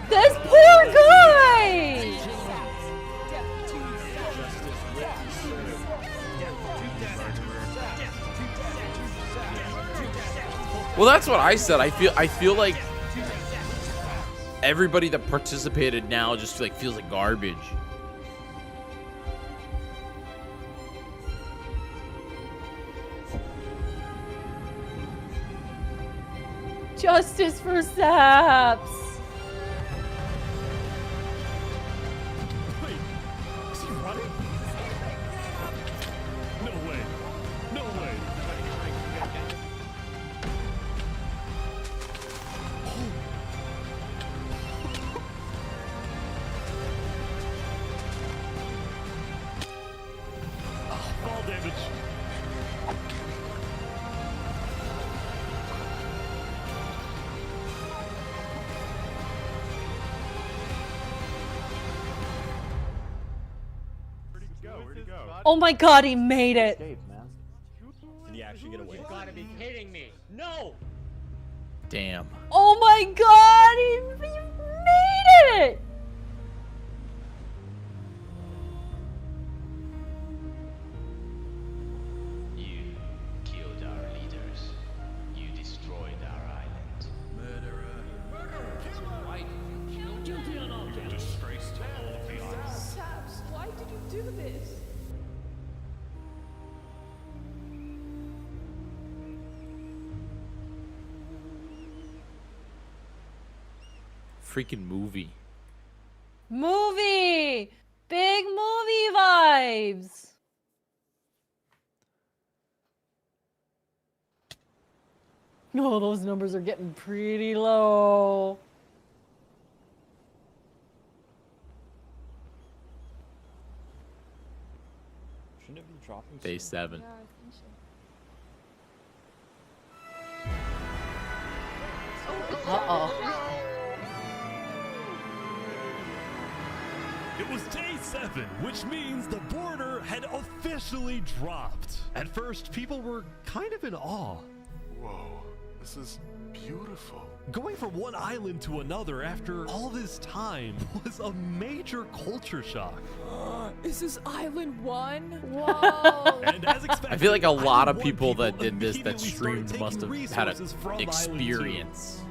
This poor guy! Well, that's what I said. I feel like everybody that participated now just like feels like garbage. Justice for Saps. Wait, is he running? No way. No way. Fall damage. Oh my god, he made it. Did he actually get away? You gotta be kidding me. No! Damn. Oh my god, he made it. You killed our leaders. You destroyed our island. Guilty on all counts. Disgrace to all of the island. Saps, why did you do this? Freaking movie. Movie! Big movie vibes! Oh, those numbers are getting pretty low. Shouldn't it be dropping Day 7. Uh-oh. It was day 7, which means the border had officially dropped. At first, people were kind of in awe. Whoa, this is beautiful. Going from one island to another after all this time was a major culture shock. Is this Island 1? Whoa. And as expected, I feel like a lot of Island people 1 that did this that immediately started streamed must have taking had resources an from Island 2. experience.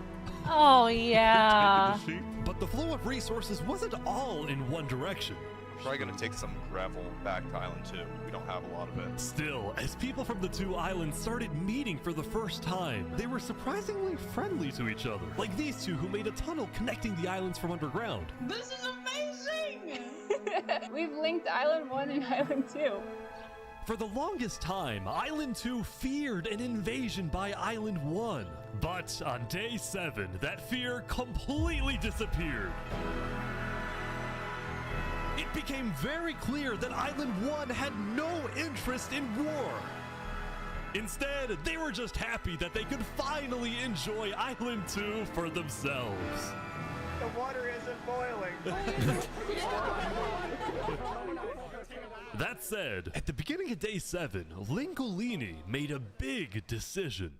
Oh, yeah. But the flow of resources wasn't all in one direction. We're probably gonna take some gravel back to Island 2. We don't have a lot of it. Still, as people from the two islands started meeting for the first time, they were surprisingly friendly to each other. Like these two who made a tunnel connecting the islands from underground. This is amazing! We've linked Island 1 and Island 2. For the longest time, Island 2 feared an invasion by Island 1. But on day 7, that fear completely disappeared. It became very clear that Island 1 had no interest in war. Instead, they were just happy that they could finally enjoy Island 2 for themselves. The water isn't boiling. That said, at the beginning of day 7, Lingolini made a big decision.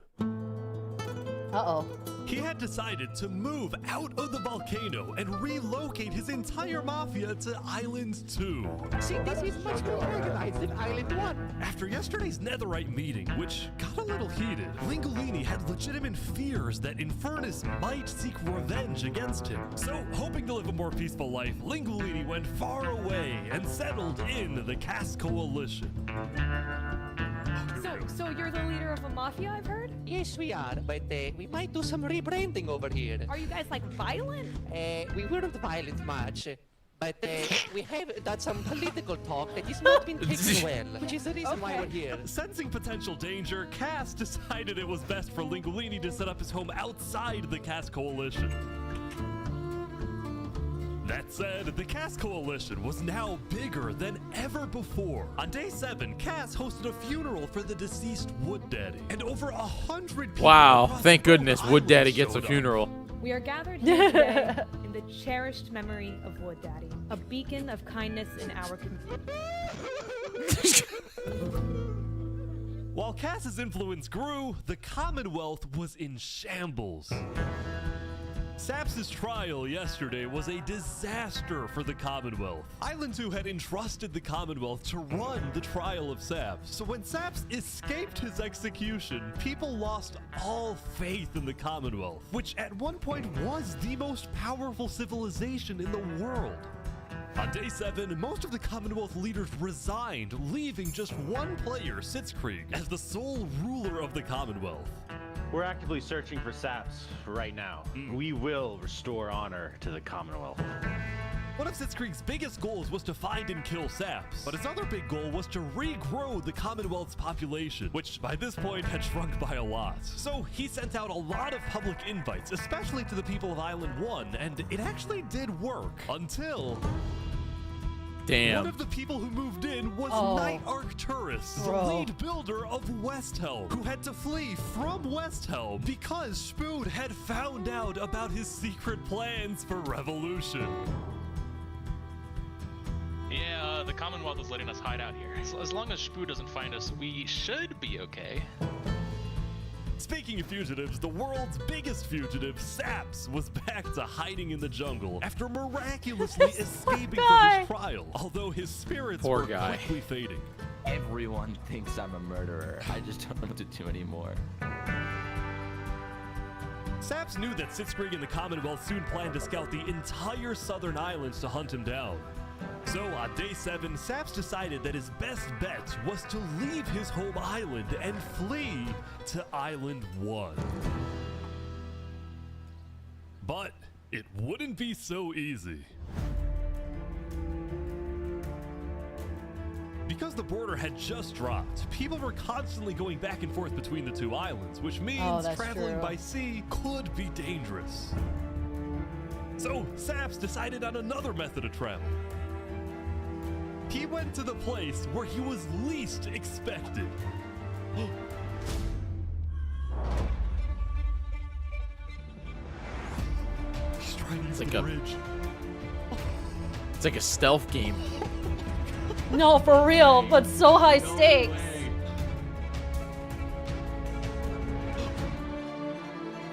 Uh-oh. He had decided to move out of the volcano and relocate his entire mafia to Island 2. See, this is much more organized than Island 1. After yesterday's netherite meeting, which got a little heated, Lingolini had legitimate fears that Infernus might seek revenge against him. So, hoping to live a more peaceful life, Lingolini went far away and settled in the Caste Coalition. So you're the leader of a mafia, I've heard? Yes, we are, but we might do some rebranding over here. Are you guys like violent? We weren't violent much, but we have done some political talk that has not been taken well, which is the reason why we're here. Sensing potential danger, Cass decided it was best for Lingolini to set up his home outside the Caste Coalition. That said, the Caste Coalition was now bigger than ever before. On day 7, Cass hosted a funeral for the deceased Wood Daddy, and over 100 people. Wow, across thank both goodness Wood islands Daddy gets a showed up. funeral. We are gathered here today in the cherished memory of Wood Daddy, a beacon of kindness in our community. While Cass's influence grew, the Commonwealth was in shambles. Saps' trial yesterday was a disaster for the Commonwealth. Island 2 had entrusted the Commonwealth to run the trial of Saps. So when Saps escaped his execution, people lost all faith in the Commonwealth, which at one point was the most powerful civilization in the world. On day 7, most of the Commonwealth leaders resigned, leaving just one player, Sitzkrieg, as the sole ruler of the Commonwealth. We're actively searching for saps right now. We will restore honor to the Commonwealth. One of Sitzkrieg's biggest goals was to find and kill saps, but his other big goal was to regrow the Commonwealth's population, which by this point had shrunk by a lot. So he sent out a lot of public invites, especially to the people of Island 1, and it actually did work until... Damn. One of the people who moved in was Night Arcturus, the Bro. lead builder of Westhelm, who had to flee from Westhelm because Spood had found out about his secret plans for revolution. Yeah, the Commonwealth is letting us hide out here. As long as Spoo doesn't find us, we should be okay. Speaking of fugitives, the world's biggest fugitive, Saps, was back to hiding in the jungle after miraculously escaping from his trial, although his spirits Poor were guy. quickly fading. Everyone thinks I'm a murderer. I just don't know what to do anymore. Saps knew that Sitzkrieg and the Commonwealth soon planned to scout the entire southern islands to hunt him down. So on day 7, Saps decided that his best bet was to leave his home island and flee to Island 1. But it wouldn't be so easy. Because the border had just dropped, people were constantly going back and forth between the two islands, which means that's traveling true. by sea could be dangerous. So Saps decided on another method of travel. He went to the place where he was least expected. He's trying to use the bridge. It's like a stealth game. No, for real, but so high stakes.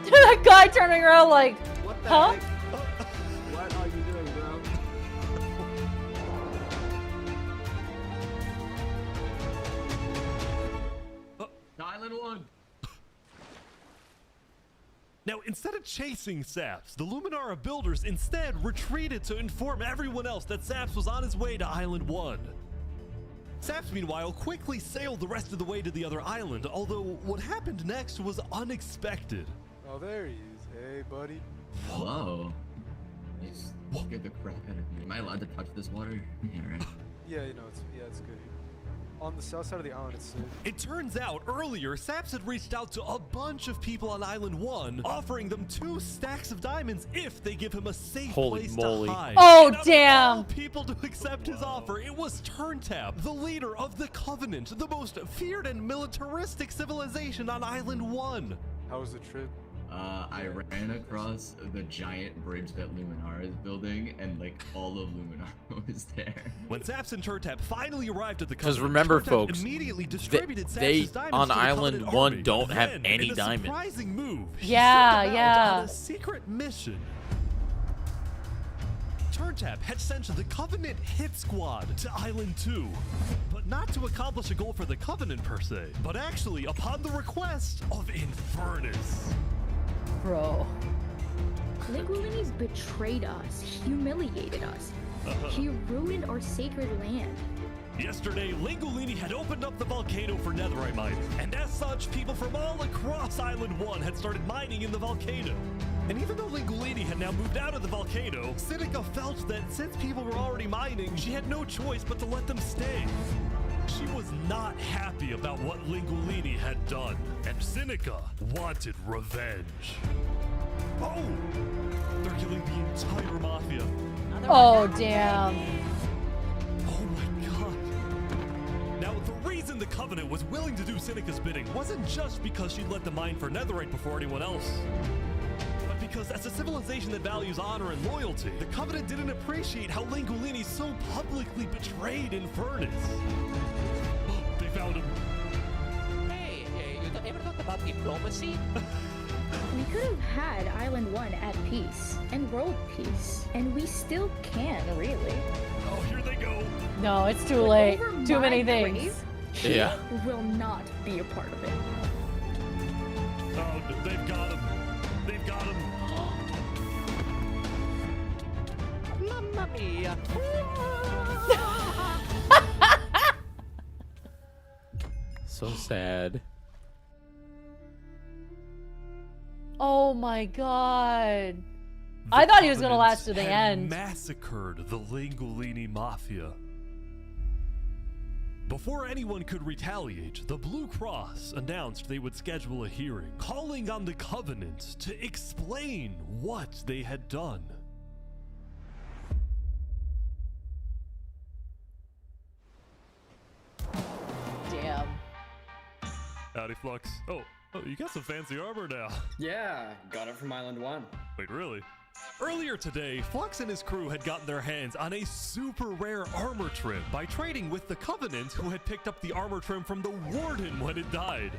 That guy turning around like, What the huh? heck? What are you doing, bro? Island 1. Now, instead of chasing Saps, the Luminara builders instead retreated to inform everyone else that Saps was on his way to Island 1. Saps, meanwhile, quickly sailed the rest of the way to the other island, although what happened next was unexpected. Oh, there he is. Hey, buddy. Whoa. You scared the crap out of me. Am I allowed to touch this water? Yeah, right. Yeah, you know, it's good. On the south side of the island, it's safe. It turns out earlier, Saps had reached out to a bunch of people on Island 1, offering them 2 stacks of diamonds if they give him a safe Holy place moly. to hide. Oh, And out of damn. all people to accept his offer, it was Turntap, the leader of the Covenant, the most feared and militaristic civilization on Island 1. How was the trip? I ran across the giant bridge that Luminara is building, and like all of Luminara was there. When Saps and Turntap finally arrived at the Because Covenant, remember, Turntap folks, immediately distributed they Saps's diamonds on to the Island Covenant 1 army. don't have Then, any in a diamonds. surprising move, he Yeah, sent them out yeah. on a secret mission. Turntap had sent the Covenant hit squad to Island 2, but not to accomplish a goal for the Covenant per se, but actually upon the request of Infernus. Bro. Linguini's betrayed us, humiliated us. He ruined our sacred land. Yesterday, Lingolini had opened up the volcano for netherite mining, and as such, people from all across Island 1 had started mining in the volcano. And even though Lingolini had now moved out of the volcano, Sinica felt that since people were already mining, she had no choice but to let them stay. She was not happy about what Lingolini had done, and Sinica wanted revenge. Oh! They're killing the entire mafia. Oh, damn. Oh my god. Now, the reason the Covenant was willing to do Sinica's bidding wasn't just because she'd let them mine for netherite before anyone else. But because as a civilization that values honor and loyalty, the Covenant didn't appreciate how Lingolini so publicly betrayed Infernus. They found him. Hey, you ever thought about diplomacy? We could have had Island 1 at peace and world peace, and we still can, really. Oh, here they go. No, it's too late. Over Too my many things. grave, Yeah. he will not be a part of it. Oh, they've got him. They've got him. Mamma mia. So sad. Oh my god. I thought he was gonna last to the had end. Massacred the Langolini Mafia. Before anyone could retaliate, the Blue Cross announced they would schedule a hearing, calling on the Covenant to explain what they had done. Damn. Howdy, Flux. Oh, you got some fancy armor now. Yeah, got it from Island 1. Wait, really? Earlier today, Flux and his crew had gotten their hands on a super rare armor trim by trading with the Covenant, who had picked up the armor trim from the Warden when it died.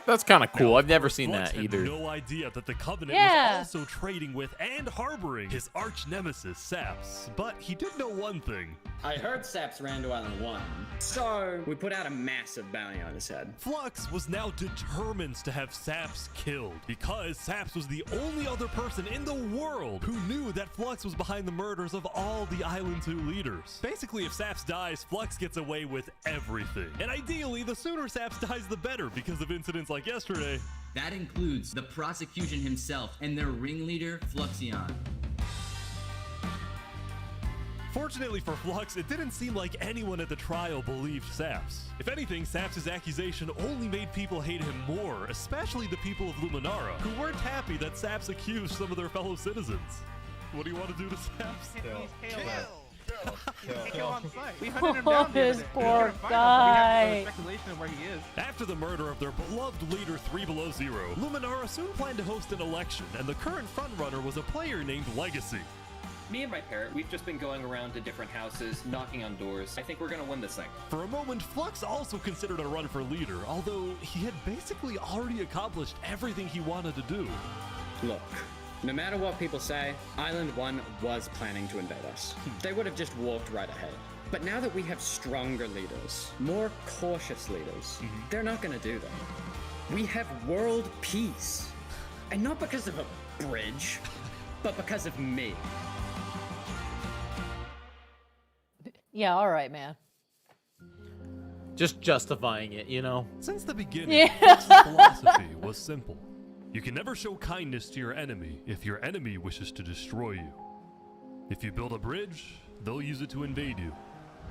That's kind of cool. Now, I've never seen Flux that had either. no idea that the Covenant Yeah. was also trading with and harboring his arch nemesis, Saps. But he did know one thing. I heard Saps ran to Island 1, so we put out a massive bounty on his head. Flux was now determined to have Saps killed, because Saps was the only other person in the world who knew that Flux was behind the murders of all the Island 2 leaders. Basically, if Saps dies, Flux gets away with everything. And ideally, the sooner Saps dies, the better, because of incidents like yesterday. That includes the prosecution himself and their ringleader, Fluxion. Fortunately for Flux, it didn't seem like anyone at the trial believed Saps. If anything, Saps' accusation only made people hate him more, especially the people of Luminara, who weren't happy that Saps accused some of their fellow citizens. What do you want to do to Saps? Kill on sight. We hunted him down the other This day. poor We couldn't find him. We guy. have no speculation of where he is. After the murder of their beloved leader 3 Below Zero, Luminara soon planned to host an election, and the current frontrunner was a player named Legacy. Me and my parrot, we've just been going around to different houses, knocking on doors. I think we're gonna win this thing. For a moment, Flux also considered a run for leader, although he had basically already accomplished everything he wanted to do. Look, no matter what people say, Island 1 was planning to invade us. They would have just walked right ahead. But now that we have stronger leaders, more cautious leaders, they're not gonna do that. We have world peace. And not because of a bridge, but because of me. Yeah, all right, man. Just justifying it, you know? Since the beginning, Yeah. Flux's philosophy was simple. You can never show kindness to your enemy if your enemy wishes to destroy you. If you build a bridge, they'll use it to invade you.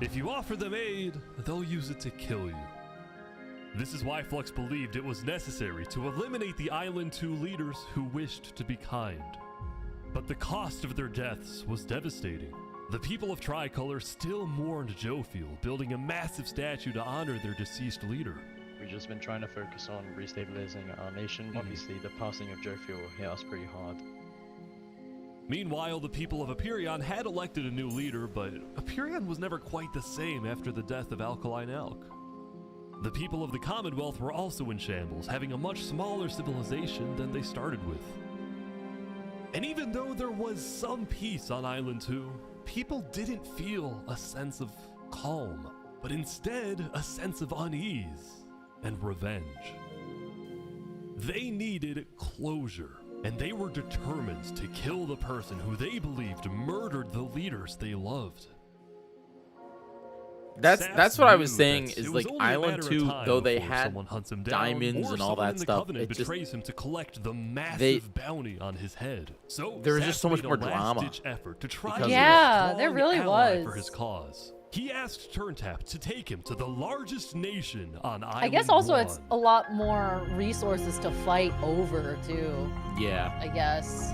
If you offer them aid, they'll use it to kill you. This is why Flux believed it was necessary to eliminate the Island 2 leaders who wished to be kind. But the cost of their deaths was devastating. The people of Tricolor still mourned Jofeel, building a massive statue to honor their deceased leader. We've just been trying to focus on restabilizing our nation. Obviously, the passing of Jofeel hit us pretty hard. Meanwhile, the people of Aperion had elected a new leader, but Aperion was never quite the same after the death of Alkaline Elk. The people of the Commonwealth were also in shambles, having a much smaller civilization than they started with. And even though there was some peace on Island 2, people didn't feel a sense of calm, but instead a sense of unease and revenge. They needed closure, and they were determined to kill the person who they believed murdered the leaders they loved. That's what I was knew saying that is it like was only a Island matter of 2, time though they before had someone hunts him down, diamonds or and all someone that in the stuff. Covenant It just betrays him to collect the massive bounty on his head. So there was Saps just so much made more a drama last-ditch effort to try because to of get it. a Yeah, there strong really ally was. for his cause. He asked Turntap to take him to the largest nation on Island I guess also 1. it's a lot more resources to fight over too. Yeah. I guess.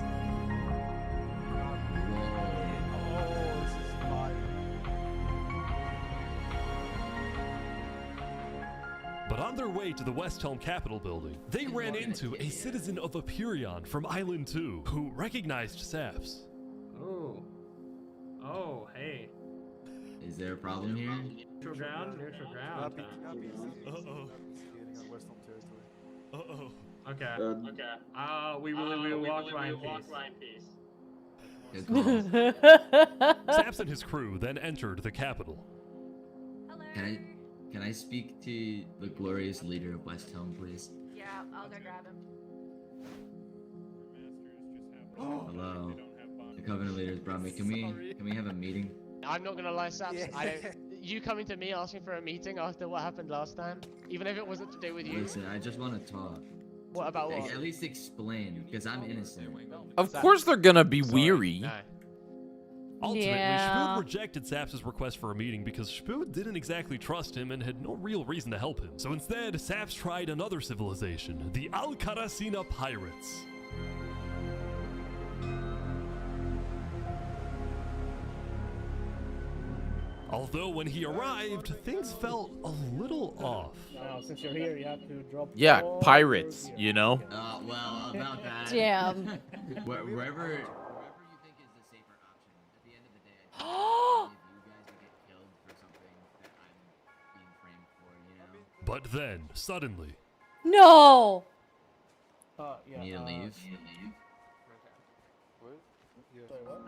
But on their way to the West Helm Capitol building, they ran into a citizen of Aperion from Island 2 who recognized Saps. Oh. Oh, hey. Is there a problem here? Neutral ground? Neutral ground. Uh-oh. Uh-oh. Okay. Okay. We will walk by in peace. Good call. Saps and his crew then entered the Capitol. Can I speak to the glorious leader of West Helm, please? Yeah, I'll go grab him. Hello. The Covenant leaders brought me. Can we have a meeting? I'm not gonna lie, Saps. You coming to me asking for a meeting after what happened last time, even if it wasn't to do with you. Listen, I just want to talk. What about Like, what? at least explain, because I'm innocent. Of course they're gonna be weary. Ultimately, Yeah. Spoon rejected Saps' request for a meeting because Spoon didn't exactly trust him and had no real reason to help him. So instead, Saps tried another civilization, the Alcaracina Pirates. Although when he arrived, things felt a little off. Now, since you're here, you have to drop. Yeah, all pirates, your you know? Well, about that. Damn. Wherever you think is the safer option, at the end of the day, I Oh. believe you guys would get killed for something that I'm being framed for, you know? But then, suddenly, No. Yeah. Need to leave? Sorry, what?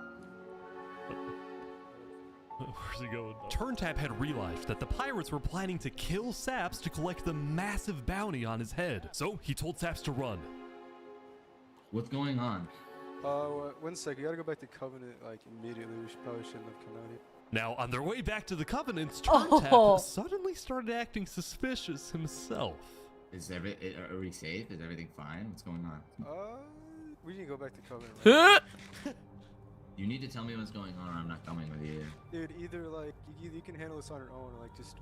where's he going? Turntap had realized that the pirates were planning to kill Saps to collect the massive bounty on his head. So he told Saps to run. What's going on? 1 second. You gotta go back to Covenant like immediately. We probably shouldn't have come out here. Now, on their way back to the Covenants, Turntap Oh. suddenly started acting suspicious himself. Are we safe? Is everything fine? What's going on? We need to go back to Covenant. Right You need to tell me what's going on or I'm not coming with you. Dude, either like you can handle this on your own, or like just.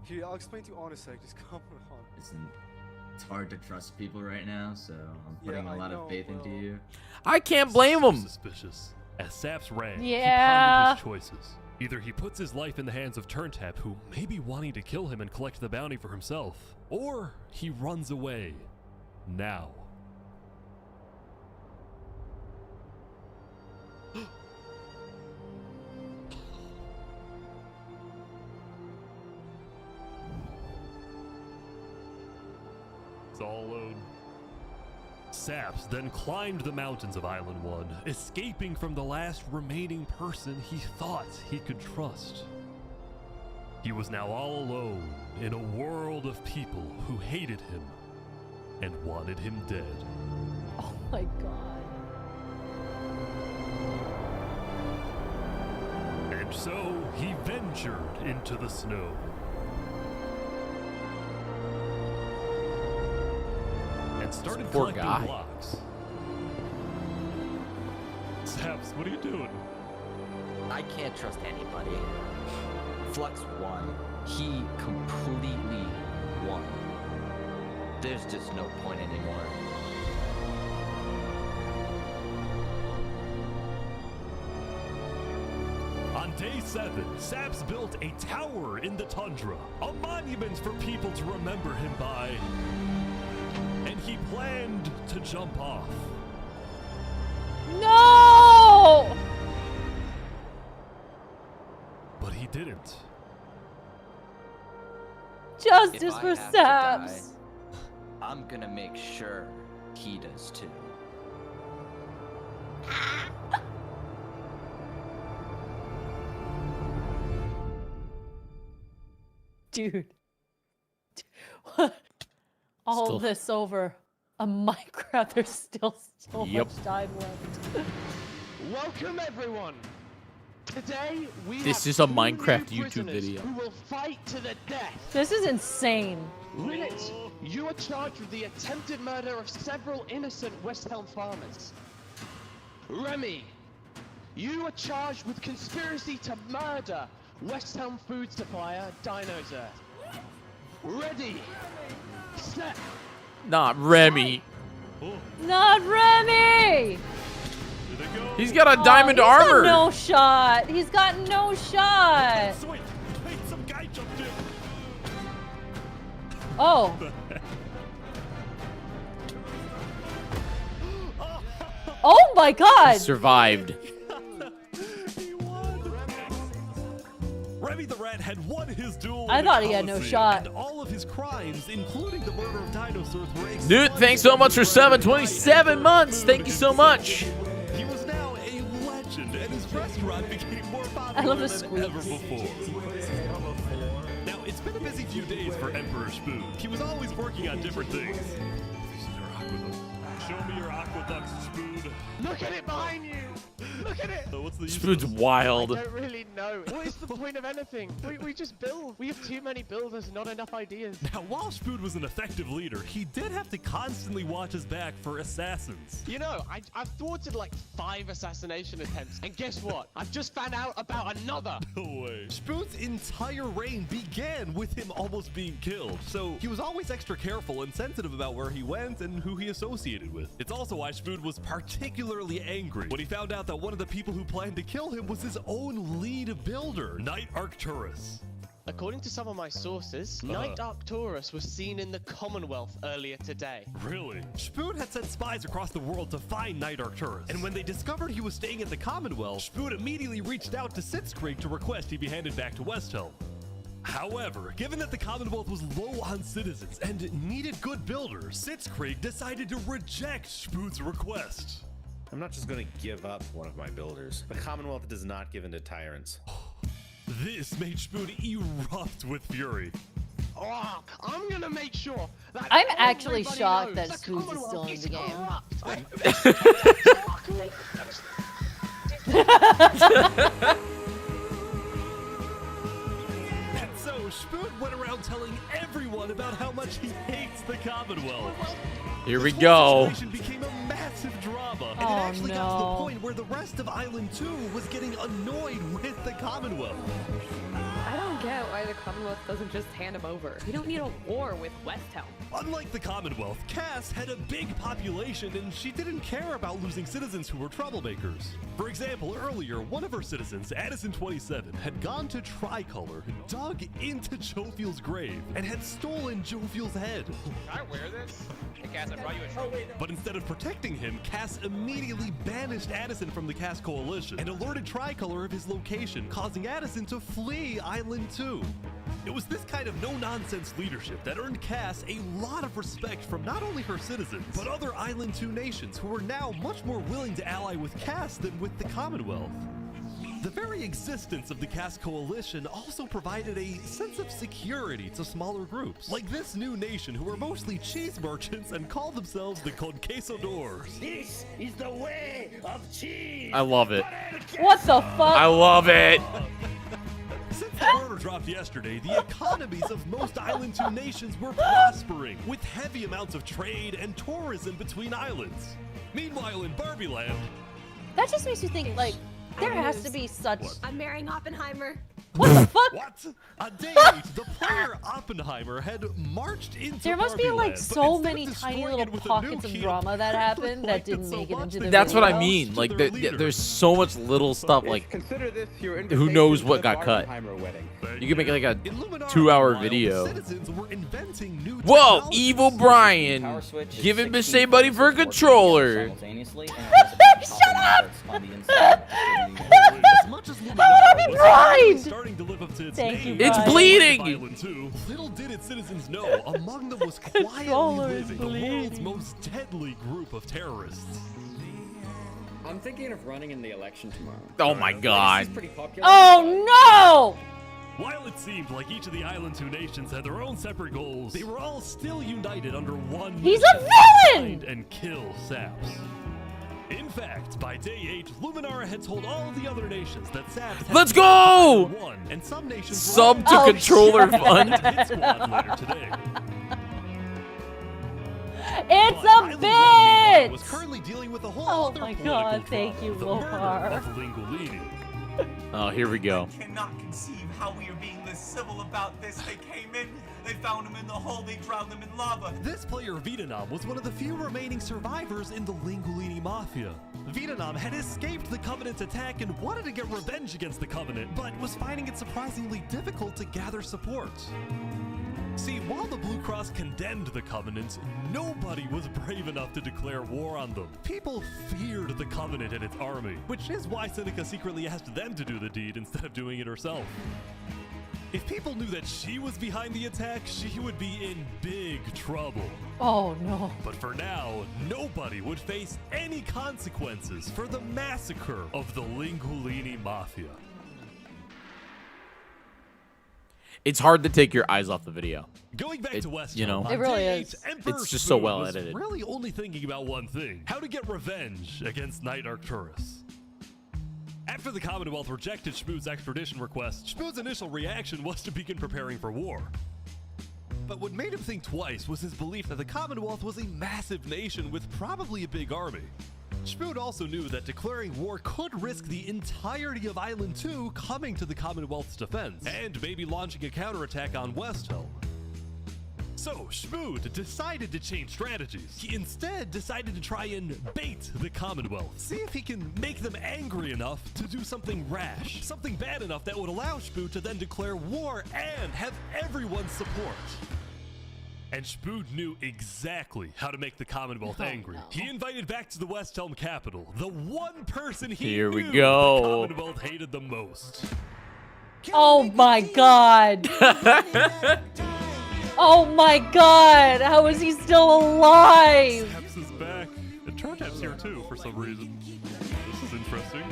Here, I'll explain to you on a sec. Just come on. Listen, it's hard to trust people right now, so I'm putting Yeah, a I lot know, of faith into you. I can't blame him. Suspicious. As Saps ran, Yeah. he pondered his choices. Either he puts his life in the hands of Turntap, who may be wanting to kill him and collect the bounty for himself, or he runs away. Now. It's all alone. Saps then climbed the mountains of Island 1, escaping from the last remaining person he thought he could trust. He was now all alone in a world of people who hated him and wanted him dead. Oh my god. And so he ventured into the snow. And started Poor collecting guy. blocks. Saps, what are you doing? I can't trust anybody. Flux won. He completely won. There's just no point anymore. On day 7, Saps built a tower in the tundra, a monument for people to remember him by. And he planned to jump off. No! But he didn't. Justice If I for have to die, Saps. I'm gonna make sure he does too. Dude. All Still- this over a Minecraft. There's still so Yep. much time left. Welcome everyone. Today we This have is a two Minecraft new YouTube prisoners video. who will fight to the death. This is insane. Rinit, you are charged with the attempted murder of several innocent West Helm farmers. Remy, you are charged with conspiracy to murder West Helm food supplier Dinosaur. Ready, set. Not Remy. Not Remy! He's got a Oh, diamond he's armor. Got no shot. He's got no shot. Wait, some guy jumped in. Oh. Oh my god. He survived. Remy the Rat had won his duel. I in the thought he had no Coliseum, shot. And all of his crimes, including the murder of dinosaurs, were Dude, thanks so much for 727 months. Thank you so much. He was now a legend, and his restaurant became more I love popular the than ever squeaks. before. Now, it's been a busy few days for Emperor Spoon. He was always working on different things. Show me your aqueducts, Spoon. Look at it behind you. Look Look at it! What's the use of Spoon's this? wild. I don't really know. What is the point of anything? We just build. We have too many builders, not enough ideas. Now, while Spoon was an effective leader, he did have to constantly watch his back for assassins. You know, I've thwarted like 5 assassination attempts, and guess what? I've just found out about another. No way. Spoon's entire reign began with him almost being killed, so he was always extra careful and sensitive about where he went and who he associated with. It's also why Spoon was particularly angry when he found out that one of the people who planned to kill him was his own lead builder, Knight Arcturus. According to some of my sources, Knight Arcturus was seen in the Commonwealth earlier today. Really? Spoon had sent spies across the world to find Knight Arcturus, and when they discovered he was staying at the Commonwealth, Spoon immediately reached out to Sitzkrieg to request he be handed back to Westhelm. However, given that the Commonwealth was low on citizens and needed good builders, Sitzkrieg decided to reject Spoon's request. I'm not just going to give up one of my builders. The Commonwealth does not give in to tyrants. This made Spoon erupt with fury. Oh, I'm gonna make sure that I'm actually everybody shocked knows that the Spoons is still in the game. And so Spoon went around telling everyone about how much he hates the Commonwealth. Here we go. The situation became a massive drama, and Oh, it actually got to the no. point where the rest of Island 2 was getting annoyed with the Commonwealth. I don't get why the Commonwealth doesn't just hand him over. We don't need a war with Westhelm. Unlike the Commonwealth, Cass had a big population and she didn't care about losing citizens who were troublemakers. For example, earlier, one of her citizens, Addison27, had gone to Tricolor, dug into Jovial's grave, and had stolen Jovial's head. Can I wear this? Hey, Cass, I brought you a trophy. But instead of protecting him, Cass immediately banished Addison from the Cass Coalition and alerted Tricolor of his location, causing Addison to flee Island 2. It was this kind of no-nonsense leadership that earned Cass a lot of respect from not only her citizens, but other Island 2 nations who were now much more willing to ally with Cass than with the Commonwealth. The very existence of the Cass Coalition also provided a sense of security to smaller groups, like this new nation who were mostly cheese merchants and called themselves the Conquistadors. This is the way of cheese. I love it. What the fuck? I love it. Since the order dropped yesterday, the economies of most Island 2 nations were prospering, with heavy amounts of trade and tourism between islands. Meanwhile, in Barbie Land, That just makes you think, like, there has to be such. I'm marrying Oppenheimer. What the fuck? What? On day 8, the player Oppenheimer had marched into There must be Barbie like Land, but so instead many of tiny destroying little it with a pockets of nuke, drama that happened that liked it didn't so make it much into they the That's what I video. mean. Like, their leader. there's so much little stuff. Like, Consider this your who invitation knows to what the got cut? Barbenheimer wedding. You can make like a In Luminar, 2-hour meanwhile, video. the citizens were inventing new Whoa, technologies. Evil Brian, giving Masae Buddy for a controller. Shut up! As much as Luminar was grind! starting to live up to its Thank you, name, It's Brian. bleeding! Island 2, little did its citizens know, among them was quietly Controller is living the world's bleeding. most deadly group of terrorists. I'm thinking of running in the election tomorrow. Oh my god. This is pretty popular. Oh no! While it seemed like each of the Island 2 nations had their own separate goals, they were all still united under one He's mission: a villain! find and kill Saps. In fact, by day 8, Luminara had told all the other nations that Saps had Let's go! won, and some nations Sub were to Oh, controller shit. fund. hit squad later today. It's But a Island 1, meanwhile, bit! was currently dealing with a whole Oh other my political God, thank drama, you, the murder Lopar. of Lingolini. Oh, here we go. Cannot conceive how we are being this civil about this. They came in, they found him in the hole, they drowned him in lava. This player, Vietnam, was one of the few remaining survivors in the Lingolini Mafia. Vietnam had escaped the Covenant's attack and wanted to get revenge against the Covenant, but was finding it surprisingly difficult to gather support. See, while the Blue Cross condemned the Covenant, nobody was brave enough to declare war on them. People feared the Covenant and its army, which is why Seneca secretly asked them to do the deed instead of doing it herself. If people knew that she was behind the attack, she would be in big trouble. Oh no. But for now, nobody would face any consequences for the massacre of the Lingolini Mafia. It's hard to take your eyes off the video. Going back to West, you know, It really is. It's just so well edited. Really only thinking about one thing: how to get revenge against Knight Arcturus. After the Commonwealth rejected Shmood's extradition request, Shmood's initial reaction was to begin preparing for war. But what made him think twice was his belief that the Commonwealth was a massive nation with probably a big army. Shmood also knew that declaring war could risk the entirety of Island 2 coming to the Commonwealth's defense, and maybe launching a counterattack on Westhelm. So, Shmood decided to change strategies. He instead decided to try and bait the Commonwealth. See if he can make them angry enough to do something rash. Something bad enough that would allow Shmood to then declare war and have everyone's support. And Shmood knew exactly how to make the Commonwealth angry. He invited back to the Westhelm capital the one person he Here we knew go. the Commonwealth hated the most. Oh my god. Oh my god. How is he still alive? Saps is back. And Turntap's here too for some reason. This is interesting.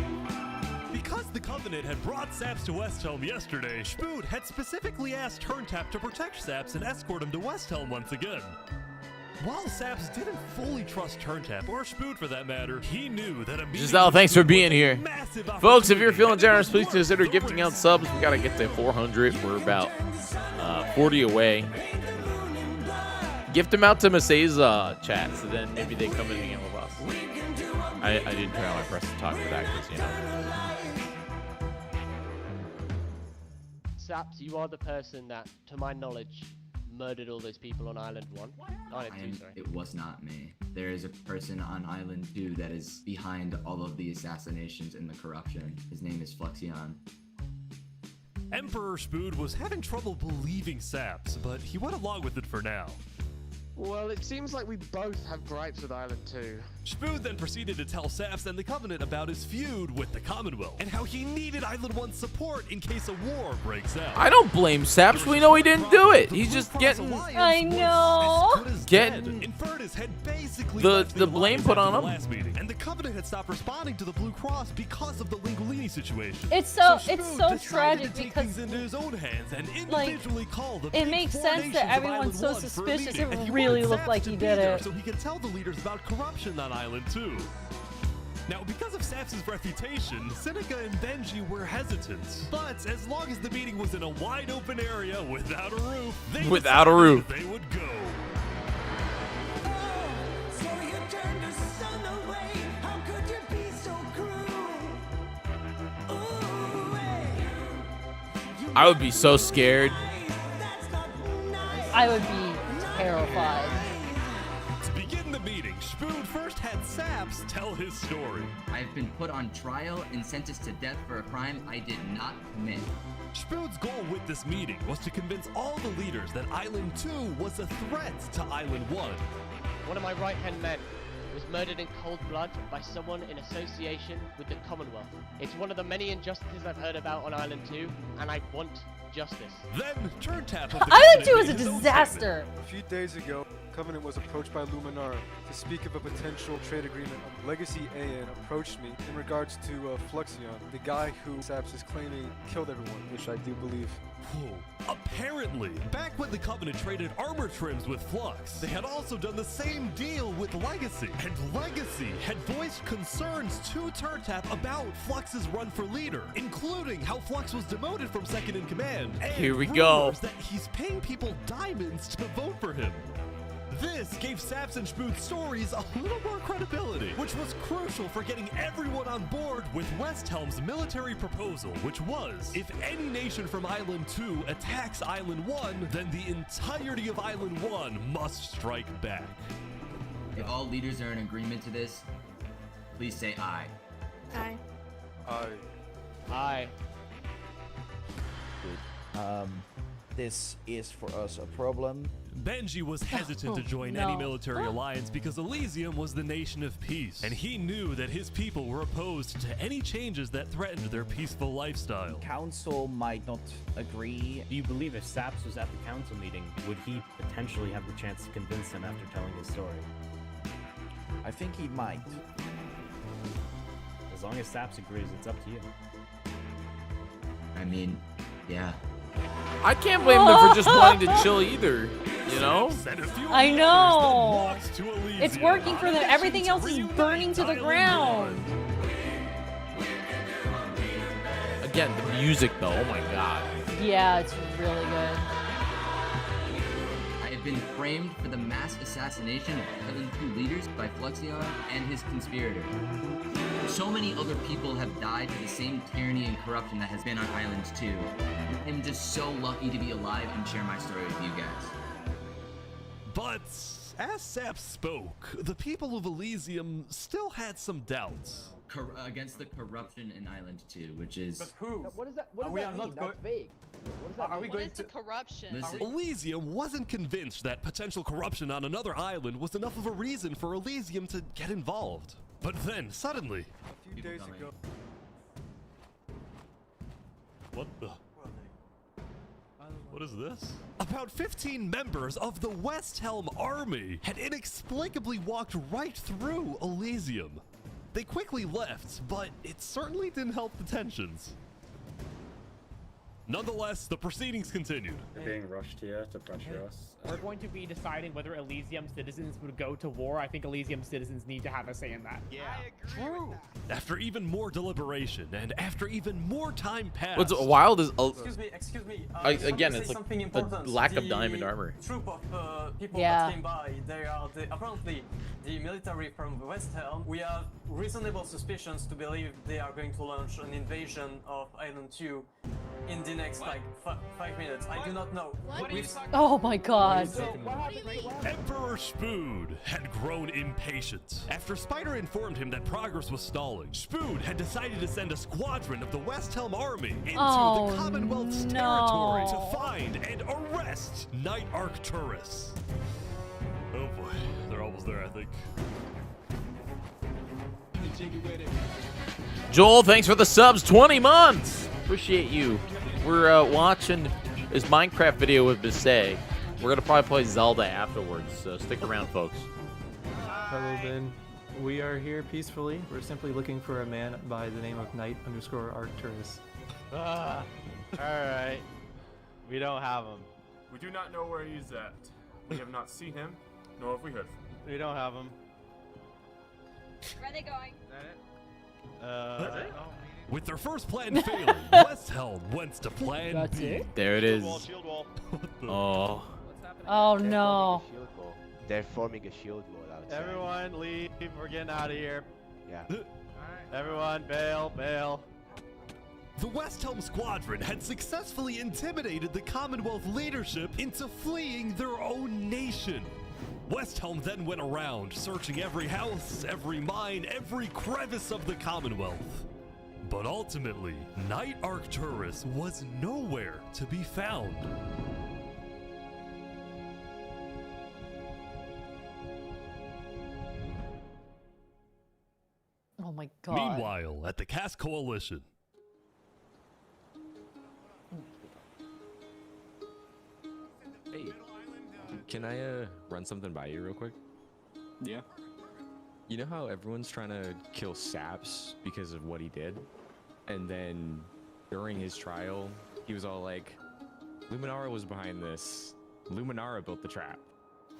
Because the Covenant had brought Saps to Westhelm yesterday, Shmood had specifically asked Turntap to protect Saps and escort him to Westhelm once again. While Saps didn't fully trust Turntap, or Shmood for that matter, he knew that a Giselle, thanks for being here. Folks, if you're feeling generous, please consider gifting out subs. We got to get to 400. We're about 40 away. Gift them out to Masae's chat, so then maybe they come in and hang out with us. I didn't turn on my press to talk for that because, you know. Saps, you are the person that, to my knowledge, murdered all those people on Island 1. Island 2, sorry. It was not me. There is a person on Island 2 that is behind all of the assassinations and the corruption. His name is Fluxion. Emperor Shmood was having trouble believing Saps, but he went along with it for now. Well, it seems like we both have gripes with Island 2. Shmood then proceeded to tell Saps and the Covenant about his feud with the Commonwealth, and how he needed Island 1's support in case a war breaks out. I don't blame Saps. We know he didn't do it. He's just getting I know. the blame put on him. Last meeting, and the Covenant had stopped responding to the Blue Cross because of the Linguini situation. It's so Shmood tragic decided to take because things into his own hands and like individually call the it big makes four sense nations that of everyone's so Island 1 for a suspicious. meeting, It and he really wanted looked Saps like to he be did there it. so he could tell the leaders about corruption on Island 2. Now, because of Saps' reputation, Seneca and Benji were hesitant. But as long as the meeting was in a wide open area without a roof, they would go. I would be so scared. I would be terrified. To begin the meeting, Shmood first had Saps tell his story. I've been put on trial and sentenced to death for a crime I did not commit. Shmood's goal with this meeting was to convince all the leaders that Island 2 was a threat to Island 1. One of my right-hand men was murdered in cold blood by someone in association with the Commonwealth. It's one of the many injustices I've heard about on Island 2, and I want justice. Then Turntap Island 2 is a disaster. A few days ago, Covenant was approached by Luminara to speak of a potential trade agreement. Legacy AN approached me in regards to Fluxion, the guy who Saps is claiming killed everyone, which I do believe. Whoa. Apparently, back when the Covenant traded armor trims with Flux, they had also done the same deal with Legacy. And Legacy had voiced concerns to Turntap about Flux's run for leader, including how Flux was demoted from second in command. And Here we go. rumors that he's paying people diamonds to vote for him. This gave Saps and Shmood's stories a little more credibility, which was crucial for getting everyone on board with Westhelm's military proposal, which was, if any nation from Island 2 attacks Island 1, then the entirety of Island 1 must strike back. If all leaders are in agreement to this, please say aye. Aye. Aye. This is for us a problem. Benji was hesitant to join any military alliance because Elysium was the nation of peace, and he knew that his people were opposed to any changes that threatened their peaceful lifestyle. Council might not agree. Do you believe if Saps was at the council meeting, would he potentially have the chance to convince him after telling his story? I think he might. As long as Saps agrees, it's up to you. I mean, yeah. I can't blame them for just wanting to chill either, you know? I know. It's working for them. Everything else is burning to the ground. Again, the music though. Oh my god. Yeah, it's really good. I have been framed for the mass assassination of Island 2 leaders by Fluxion and his conspirator. So many other people have died to the same tyranny and corruption that has been on Island 2. I'm just so lucky to be alive and share my story with you guys. But as Sap spoke, the people of Elysium still had some doubts. Against the corruption in Island 2, which is... But who? What does that mean? That's vague. What does that Are mean? we going to corruption? Elysium wasn't convinced that potential corruption on another island was enough of a reason for Elysium to get involved. But then, suddenly... A few days ago... What the... What is this? About 15 members of the West Helm army had inexplicably walked right through Elysium. They quickly left, but it certainly didn't help the tensions. Nonetheless, the proceedings continued. They're being rushed here to pressure us. We're going to be deciding whether Elysium citizens would go to war. I think Elysium citizens need to have a say in that. Yeah, true. After even more deliberation and after even more time passed... What's wild is... Excuse me. again, it's like the lack of diamond armor. Troop of people Yeah. that came by, they are apparently the military from West Helm. We have reasonable suspicions to believe they are going to launch an invasion of Island 2 in the next 5 minutes. I do not know. Oh my god. Emperor Spood had grown impatient. After Spider informed him that progress was stalling, Spood had decided to send a squadron of the West Helm army into the Commonwealth's territory to find and arrest Night Arcturus. Oh boy, they're almost there, I think. Joel, thanks for the subs. 20 months. Appreciate you. We're watching this Minecraft video with Masae. We're gonna probably play Zelda afterwards, so stick around, folks. Hello, Ben. We are here peacefully. We're simply looking for a man by the name of Knight_Arcturus. Alright. We don't have him. We do not know where he's at. We have not seen him, nor have we heard from him. We don't have him. Where are they going? With their first plan failing, West Helm went to plan B. There it is. Shield wall. Oh. Oh no. They're forming a shield wall outside. Everyone leave. We're getting out of here. Yeah. Everyone bail. The West Helm squadron had successfully intimidated the Commonwealth leadership into fleeing their own nation. West Helm then went around, searching every house, every mine, every crevice of the Commonwealth. But ultimately, Night Arcturus was nowhere to be found. Oh my god. Meanwhile, at the Cass Coalition. Hey, can I run something by you real quick? Yeah. You know how everyone's trying to kill Saps because of what he did? And then during his trial, he was all like, Luminara was behind this. Luminara built the trap.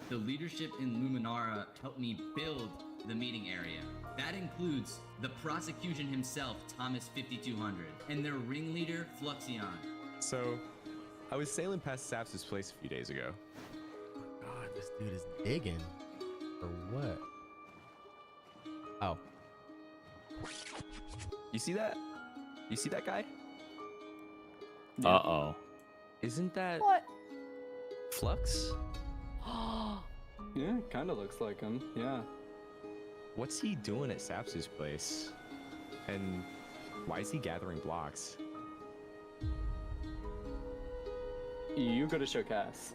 The leadership in Luminara helped me build the meeting area. That includes the prosecution himself, Thomas 5200, and their ringleader, Fluxion. So, I was sailing past Saps' place a few days ago. God, this dude is digging. Or what? Oh. You see that? You see that guy? Uh-oh. Isn't that What? Flux? Yeah, kind of looks like him. Yeah. What's he doing at Saps' place? And why is he gathering blocks? You go to show Cass.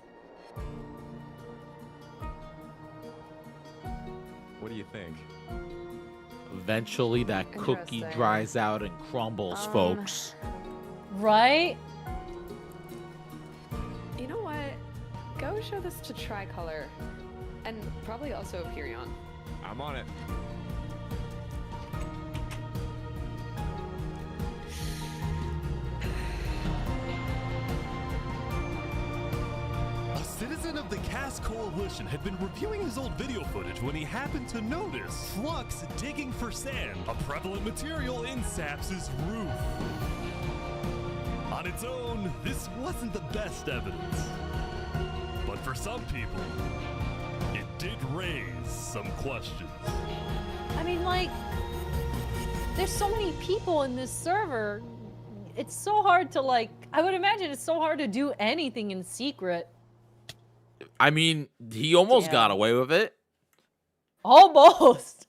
What do you think? Eventually, that cookie Interesting. dries out and crumbles, folks. Right? You know what? Go show this to Tricolor. And probably also Hyperion. I'm on it. A citizen of the Cass Coalition had been reviewing his old video footage when he happened to notice Flux digging for sand, a prevalent material in Saps' roof. On its own, this wasn't the best evidence. But for some people, it did raise some questions. I mean, like, there's so many people in this server. It's so hard to, like, I would imagine it's so hard to do anything in secret. I mean, he almost got away with it. Almost.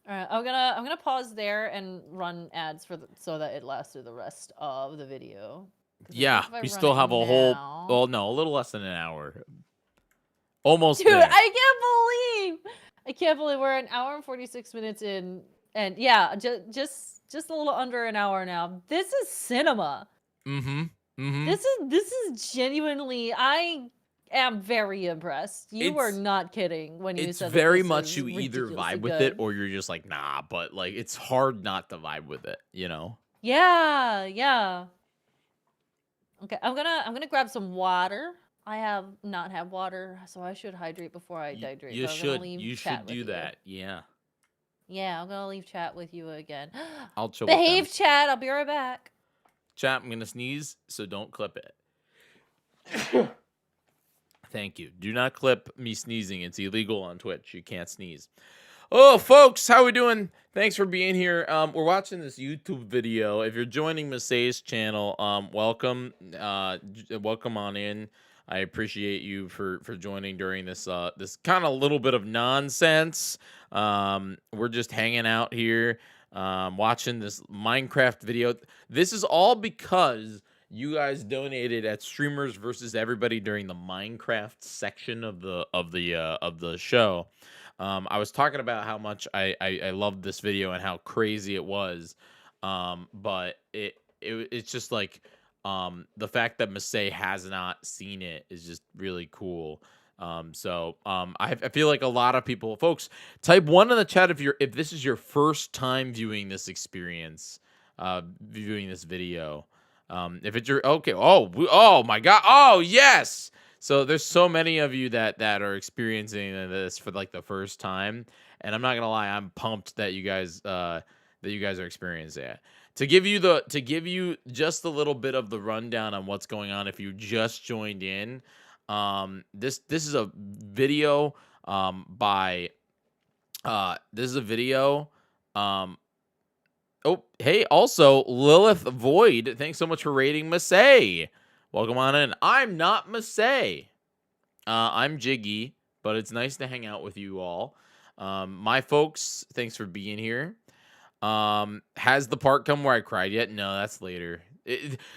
All right, I'm gonna pause there and run ads so that it lasts through the rest of the video. Yeah, we still have a whole. Well, no, a little less than an hour. Almost. Dude, there. I can't believe we're an hour and 46 minutes in, and yeah, just a little under an hour now. This is cinema. Mm-hmm. Mm-hmm. This is genuinely. I am very impressed. You were not kidding when you said It's very that much this you is either ridiculously vibe with good. it or you're just like nah. But like, it's hard not to vibe with it. You know. Yeah, yeah. Okay, I'm gonna grab some water. I have not had water, so I should hydrate before I dehydrate. You so I'm should. gonna leave You chat should with do that. Yeah. Yeah, I'm gonna leave chat with you again. I'll chill with them. Behave, chat. I'll be right back. Chat, I'm gonna sneeze, so don't clip it. Thank you. Do not clip me sneezing. It's illegal on Twitch. You can't sneeze. Oh, folks, how we doing? Thanks for being here. We're watching this YouTube video. If you're joining Masae's channel, welcome. Welcome on in. I appreciate you for joining during this this kind of little bit of nonsense. We're just hanging out here, watching this Minecraft video. This is all because you guys donated at Streamers versus Everybody during the Minecraft section of the show. I was talking about how much I loved this video and how crazy it was, but it's just like the fact that Masae has not seen it is just really cool. I feel like a lot of people, folks, type 1 in the chat if this is your first time viewing this experience, viewing this video. If it's your oh my god, oh yes. So there's so many of you that are experiencing this for like the first time, and I'm not gonna lie, I'm pumped that you guys are experiencing it. To give you just a little bit of the rundown on what's going on if you just joined in, this is a video oh, hey, also Lilith Void, thanks so much for rating Masae. Welcome on in. I'm not Masae. I'm Jyggy, but it's nice to hang out with you all. My folks, thanks for being here. Has the part come where I cried yet? No, that's later.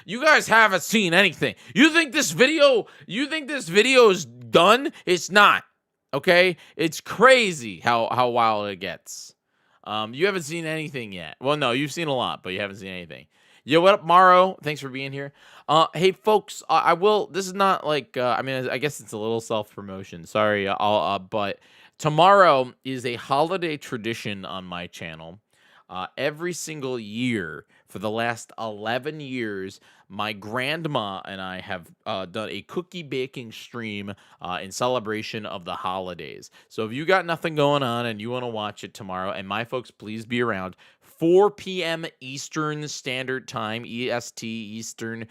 You guys haven't seen anything. You think this video is done? It's not. Okay? It's crazy how wild it gets. You haven't seen anything yet. Well, no, you've seen a lot, but you haven't seen anything. Yo, what up, Maro? Thanks for being here. Hey, folks, this is not like, I mean, I guess it's a little self-promotion. Sorry, but tomorrow is a holiday tradition on my channel. Every single year for the last 11 years, my grandma and I have done a cookie baking stream in celebration of the holidays. So if you got nothing going on and you want to watch it tomorrow, and my folks, please be around 4 p.m. Eastern Standard Time, EST Eastern.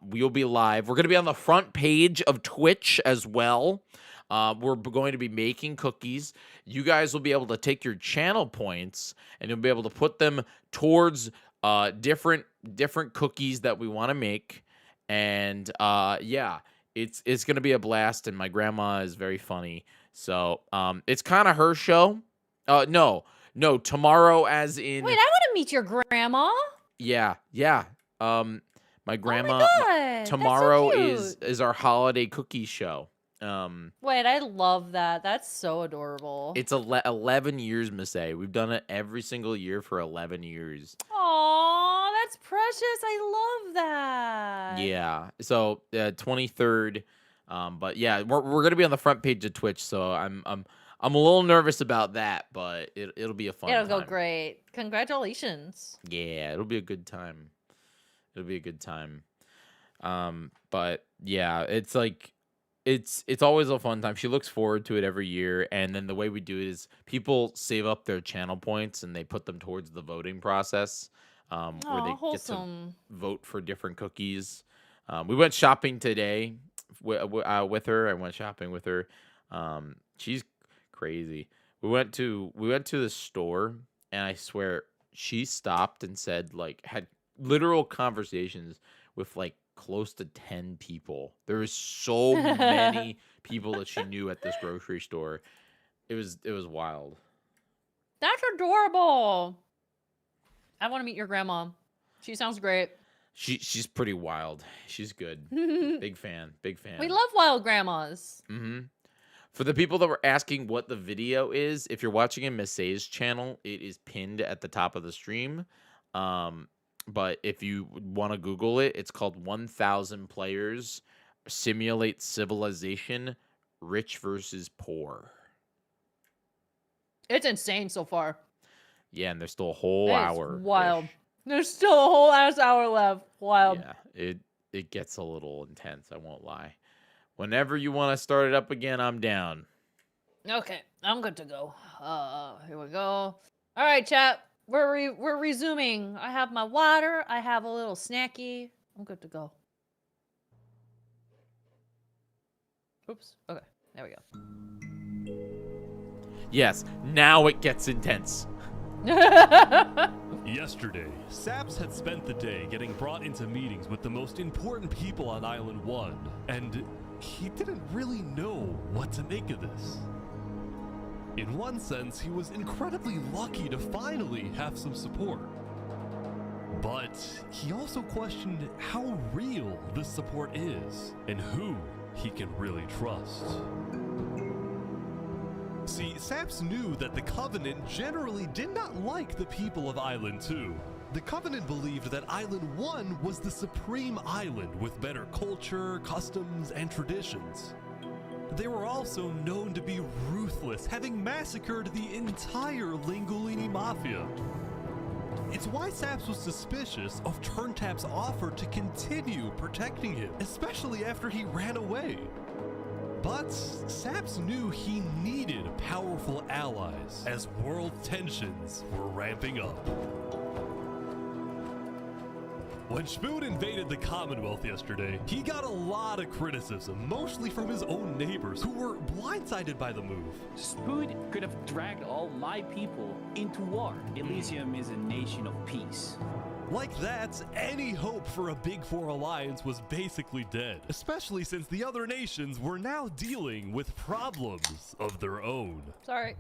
We'll be live. We're going to be on the front page of Twitch as well. We're going to be making cookies. You guys will be able to take your channel points and you'll be able to put them towards different cookies that we want to make. And yeah, it's going to be a blast. And my grandma is very funny. So it's kind of her show. No, tomorrow as in... Wait, I want to meet your grandma. Yeah. My grandma... Oh my God, tomorrow that's so is our holiday cookie show. Wait, I love that. That's so adorable. It's 11 years, Masae. We've done it every single year for 11 years. Aw, that's precious. I love that. Yeah. So 23rd. But yeah, we're gonna be on the front page of Twitch. So I'm a little nervous about that, but it'll be a fun. It'll time. go great. Congratulations. Yeah, it'll be a good time. But yeah, it's like. It's always a fun time. She looks forward to it every year. And then the way we do it is people save up their channel points and they put them towards the voting process. where they wholesome. get to vote for different cookies. We went shopping today with her. I went shopping with her. She's crazy. We went to the store, and I swear she stopped and said, like, had literal conversations with like close to 10 people. There was so many people that she knew at this grocery store. It was wild. That's adorable. I want to meet your grandma. She sounds great. She's pretty wild. She's good. Big fan. We love wild grandmas. For the people that were asking what the video is, if you're watching in Masae's channel, it is pinned at the top of the stream. But if you want to Google it, it's called 1000 Players Simulate Civilization, Rich versus Poor. It's insane so far. Yeah, and there's still a whole It's hour. wild. There's still a whole ass hour left. Wild. Yeah, it gets a little intense, I won't lie. Whenever you want to start it up again, I'm down. Okay, I'm good to go. Here we go. All right, chat. We're resuming. I have my water. I have a little snacky. I'm good to go. Oops. Okay, there we go. Yes, now it gets intense. Yesterday, Saps had spent the day getting brought into meetings with the most important people on Island 1, and he didn't really know what to make of this. In one sense, he was incredibly lucky to finally have some support. But he also questioned how real this support is, and who he can really trust. See, Saps knew that the Covenant generally did not like the people of Island 2. The Covenant believed that Island 1 was the supreme island with better culture, customs, and traditions. They were also known to be ruthless, having massacred the entire Lingolini Mafia. It's why Saps was suspicious of Turntap's offer to continue protecting him, especially after he ran away. But Saps knew he needed powerful allies as world tensions were ramping up. When Spoon invaded the Commonwealth yesterday, he got a lot of criticism, mostly from his own neighbors who were blindsided by the move. Spoon could have dragged all my people into war. Elysium is a nation of peace. Like that, any hope for a Big Four alliance was basically dead, especially since the other nations were now dealing with problems of their own. Sorry.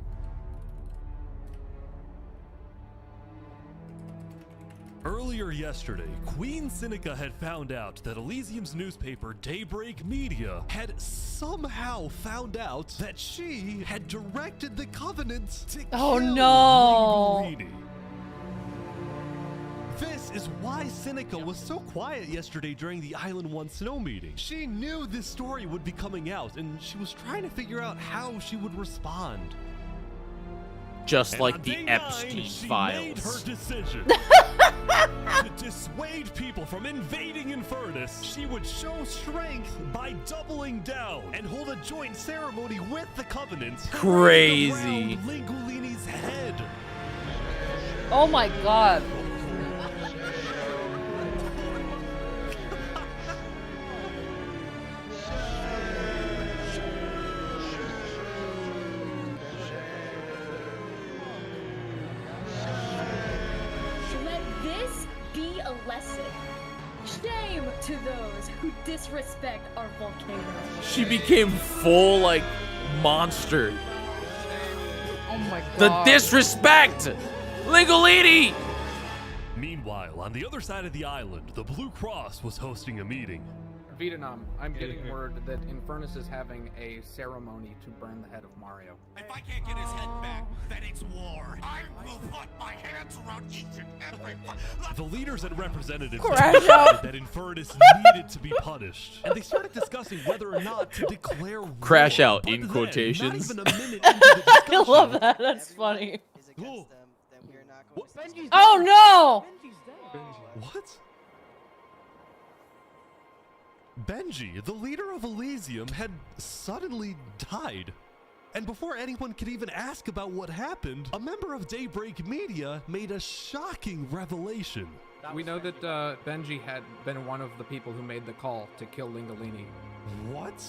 Earlier yesterday, Queen Sinica had found out that Elysium's newspaper, Daybreak Media, had somehow found out that she had directed the Covenant to kill Lingolini. This is why Sinica was so quiet yesterday during the Island 1 snow meeting. She knew this story would be coming out, and she was trying to figure out how she would respond. Just And like on the day Epstein 9, she files. made her decision. To dissuade people from invading Infernus, she would show strength by doubling down and hold a joint ceremony with the Covenant. Crazy. Around Lingolini's head. Oh my god. Let this be a lesson. Shame to those who disrespect our volcano. She became full, like, monster. Oh my The god. disrespect! Lingolini! Meanwhile, on the other side of the island, the Blue Cross was hosting a meeting. Vietnam, I'm getting word that Infernus is having a ceremony to burn the head of Mario. If I can't get his head back, then it's war. I will put my hands around each and every one. The leaders and representatives Crash decided out. that Infernus needed to be punished, and they started discussing whether or not to declare war. Crash out But in then, quotations. Not even a minute into the discussion, I love that. That's funny. Oh. Oh no! What? Benji, the leader of Elysium, had suddenly died. And before anyone could even ask about what happened, a member of Daybreak Media made a shocking revelation. We know that Benji had been one of the people who made the call to kill Lingolini. What?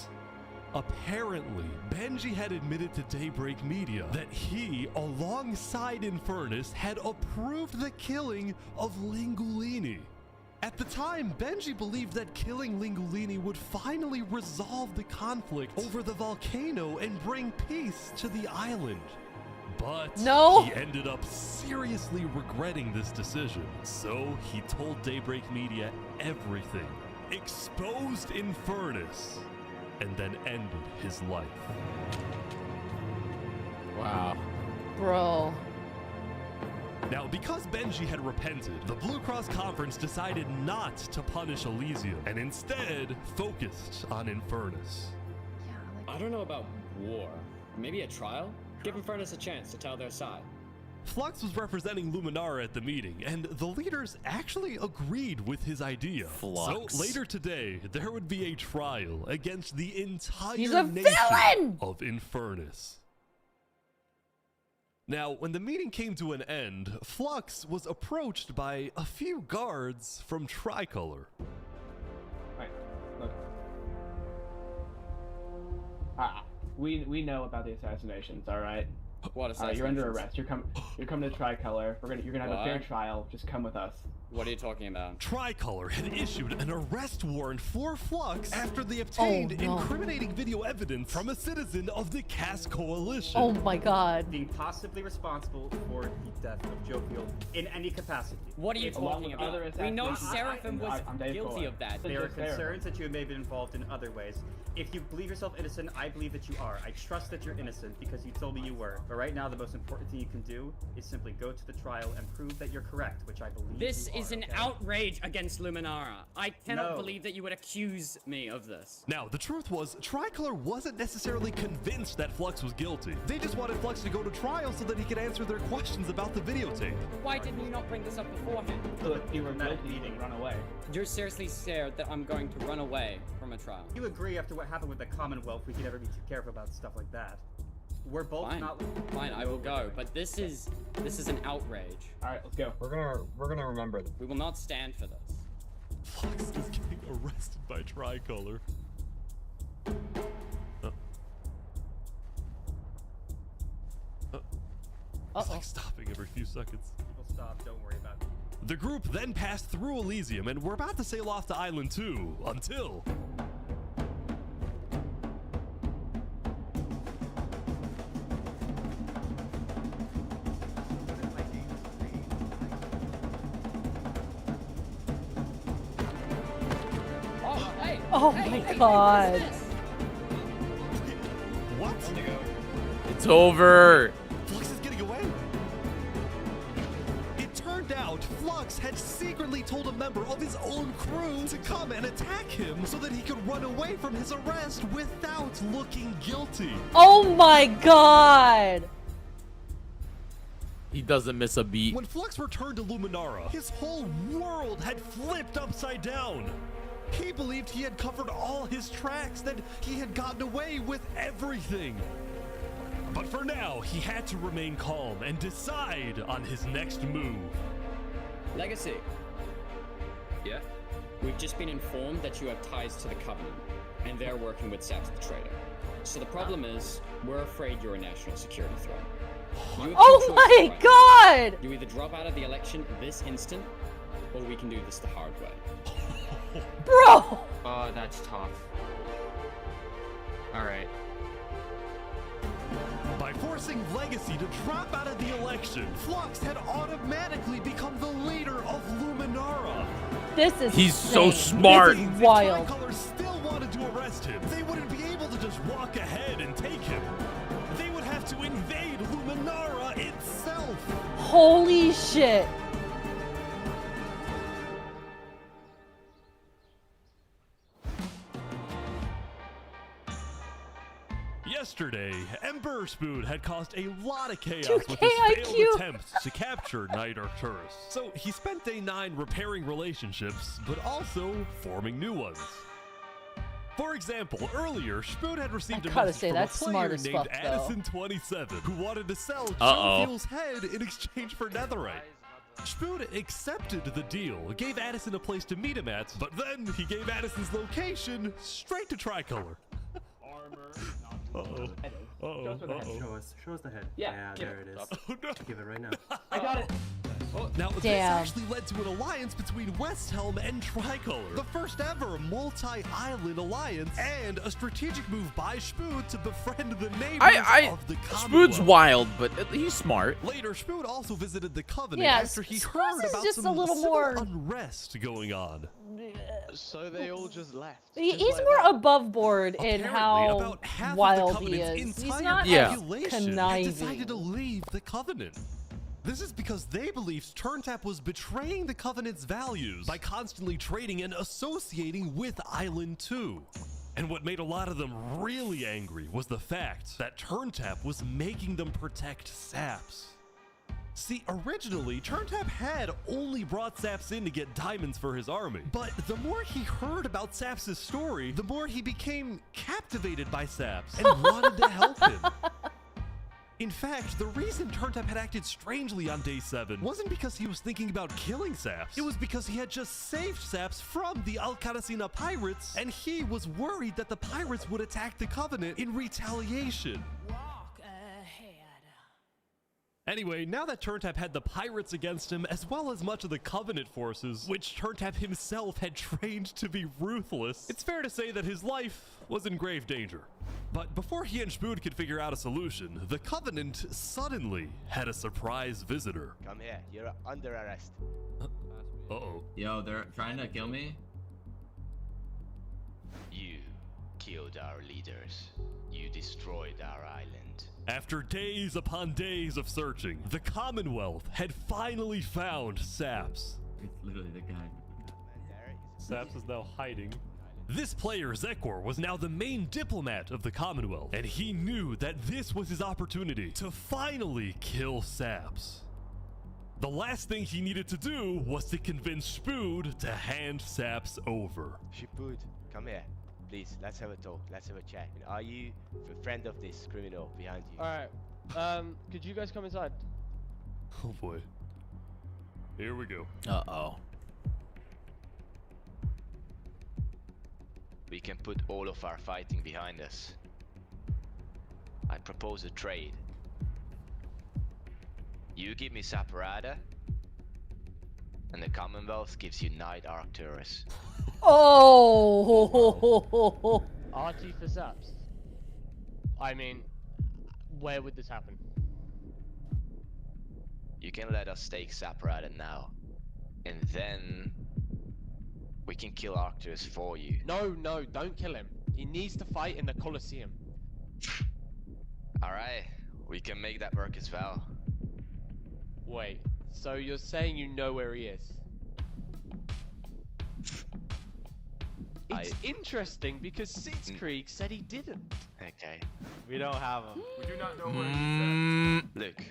Apparently, Benji had admitted to Daybreak Media that he, alongside Infernus, had approved the killing of Lingolini. At the time, Benji believed that killing Lingolini would finally resolve the conflict over the volcano and bring peace to the island. But he ended up seriously regretting this decision. So he told Daybreak Media everything, exposed Infernus, and then ended his life. Wow. Bro. Now, because Benji had repented, the Blue Cross Conference decided not to punish Elysium and instead focused on Infernus. I don't know about war. Maybe a trial? Give Infernus a chance to tell their side. Flux was representing Luminara at the meeting, and the leaders actually agreed with his idea. Flux. So later today, there would be a trial against the entire He's a nation villain! of Infernus. Now, when the meeting came to an end, Flux was approached by a few guards from Tricolor. Right, look. We know about the assassinations, all right? What assassinations? You're under arrest. You're coming to Tricolor. You're gonna have a fair trial. Just come with us. What are you talking about? Tricolor had issued an arrest warrant for Flux after they obtained incriminating video evidence from a citizen of the Cass Coalition. Oh my god. Being possibly responsible for the death of Jofield in any capacity. What are you talking about? We know Seraphim was guilty of that. There are concerns that you may have been involved in other ways. If you believe yourself innocent, I believe that you are. I trust that you're innocent because you told me you were. But right now, the most important thing you can do is simply go to the trial and prove that you're correct, which I believe This you is are, an okay? outrage against Luminara. I cannot No. believe that you would accuse me of this. Now, the truth was, Tricolor wasn't necessarily convinced that Flux was guilty. They just wanted Flux to go to trial so that he could answer their questions about the videotape. Why didn't you not bring this up beforehand? So you were guilty and run away. You're seriously scared that I'm going to run away from a trial. You agree after what happened with the Commonwealth, we could ever be too careful about stuff like that. We're both Fine. not. Fine, I will go. But this is an outrage. All right, let's go. We're gonna remember this. We will not stand for this. Flux is getting arrested by Tricolor. It's like stopping every few seconds. People stop. Don't worry about it. The group then passed through Elysium and were about to sail off to Island 2 until... Oh, hey! Oh hey, my god. What? It's over. Flux is getting away. It turned out Flux had secretly told a member of his own crew to come and attack him so that he could run away from his arrest without looking guilty. Oh my god. He doesn't miss a beat. When Flux returned to Luminara, his whole world had flipped upside down. He believed he had covered all his tracks, that he had gotten away with everything. But for now, he had to remain calm and decide on his next move. Legacy. Yeah? We've just been informed that you have ties to the Covenant, and they're working with Saps the Traitor. So the problem is, we're afraid you're a national security threat. You have two Oh my choices right now. god. You either drop out of the election this instant, or we can do this the hard way. Bro. Oh, that's tough. Alright. By forcing Legacy to drop out of the election, Flux had automatically become the leader of Luminara. This is He's so insane. smart. This is wild. Tricolor still wanted to arrest him. They wouldn't be able to just walk ahead and take him. They would have to invade Luminara itself. Holy shit. Yesterday, Emperor Spoon had caused a lot of chaos 2K with his failed IQ. attempts to capture Knight Arcturus. So he spent day 9 repairing relationships, but also forming new ones. For example, earlier, Spoon had received a gotta message say, from a that's player smart as named fuck, though. Addison27 who wanted to sell Uh-oh. Joe Fuel's head in exchange for netherite. Spoon accepted the deal, gave Addison a place to meet him at, but then he gave Addison's location straight to Tricolor. Armor. Uh-oh. Show us the head. Yeah, there it is. Oh, no. Give it right now. I got it. Now, this Damn. actually led to an alliance between West Helm and Tricolor, the first ever multi-island alliance, and a strategic move by Spoon to befriend the neighbors of the Commonwealth. Spoon's wild, but he's smart. Later, Spoon also visited the Covenant Yeah, after he Spoon heard is about just some a little civil more- unrest going on. So they all just left. He's more above board in Apparently, how about half wild of the he Covenant's is. He's entire not Yeah. as population had decided to conniving. leave the Covenant. This is because they believed Turntap was betraying the Covenant's values by constantly trading and associating with Island 2. And what made a lot of them really angry was the fact that Turntap was making them protect Saps. See, originally, Turntap had only brought Saps in to get diamonds for his army. But the more he heard about Saps' story, the more he became captivated by Saps and wanted to help him. In fact, the reason Turntap had acted strangely on day 7 wasn't because he was thinking about killing Saps. It was because he had just saved Saps from the Alcaracina pirates, and he was worried that the pirates would attack the Covenant in retaliation. Anyway, now that Turntap had the pirates against him, as well as much of the Covenant forces, which Turntap himself had trained to be ruthless, it's fair to say that his life was in grave danger. But before he and Spoon could figure out a solution, the Covenant suddenly had a surprise visitor. Come here, you're under arrest. Uh-oh. Yo, they're trying to kill me? You killed our leaders. You destroyed our island. After days upon days of searching, the Commonwealth had finally found Saps. It's literally the guy. Saps is now hiding. This player, Zekor, was now the main diplomat of the Commonwealth, and he knew that this was his opportunity to finally kill Saps. The last thing he needed to do was to convince Spood to hand Saps over. Spood, come here. Please, let's have a talk. Let's have a chat. Are you a friend of this criminal behind you? Alright. Could you guys come inside? Oh boy. Here we go. Uh-oh. We can put all of our fighting behind us. I propose a trade. You give me Saparada, and the Commonwealth gives you Knight Arcturus. Oh! RT for Zaps. I mean, where would this happen? You can let us take Saparada now, and then we can kill Arcturus for you. No, don't kill him. He needs to fight in the Colosseum. Alright, we can make that work as well. Wait, so you're saying you know where he is? It's interesting because Sitzkrieg said he didn't. Okay. We don't have him. We do not know where he's at. Look,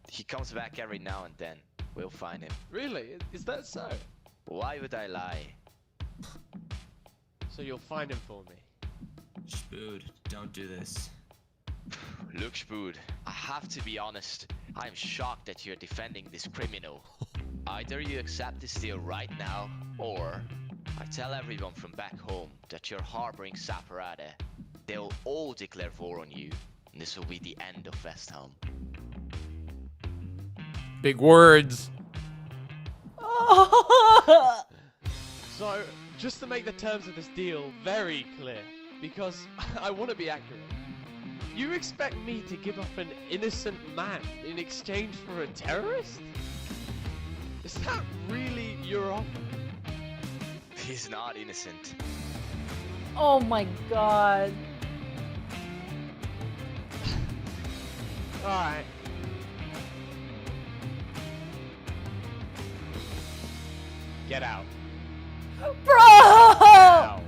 he comes back every now and then. We'll find him. Really? Is that so? Why would I lie? So you'll find him for me. Spood, don't do this. Look, Spood, I have to be honest. I'm shocked that you're defending this criminal. Either you accept this deal right now, or I tell everyone from back home that you're harboring Saparada. They'll all declare war on you, and this will be the end of Westhelm. Big words. So, just to make the terms of this deal very clear, because I want to be accurate. You expect me to give up an innocent man in exchange for a terrorist? Is that really your offer? He's not innocent. Oh my god. Alright. Get out. Bro!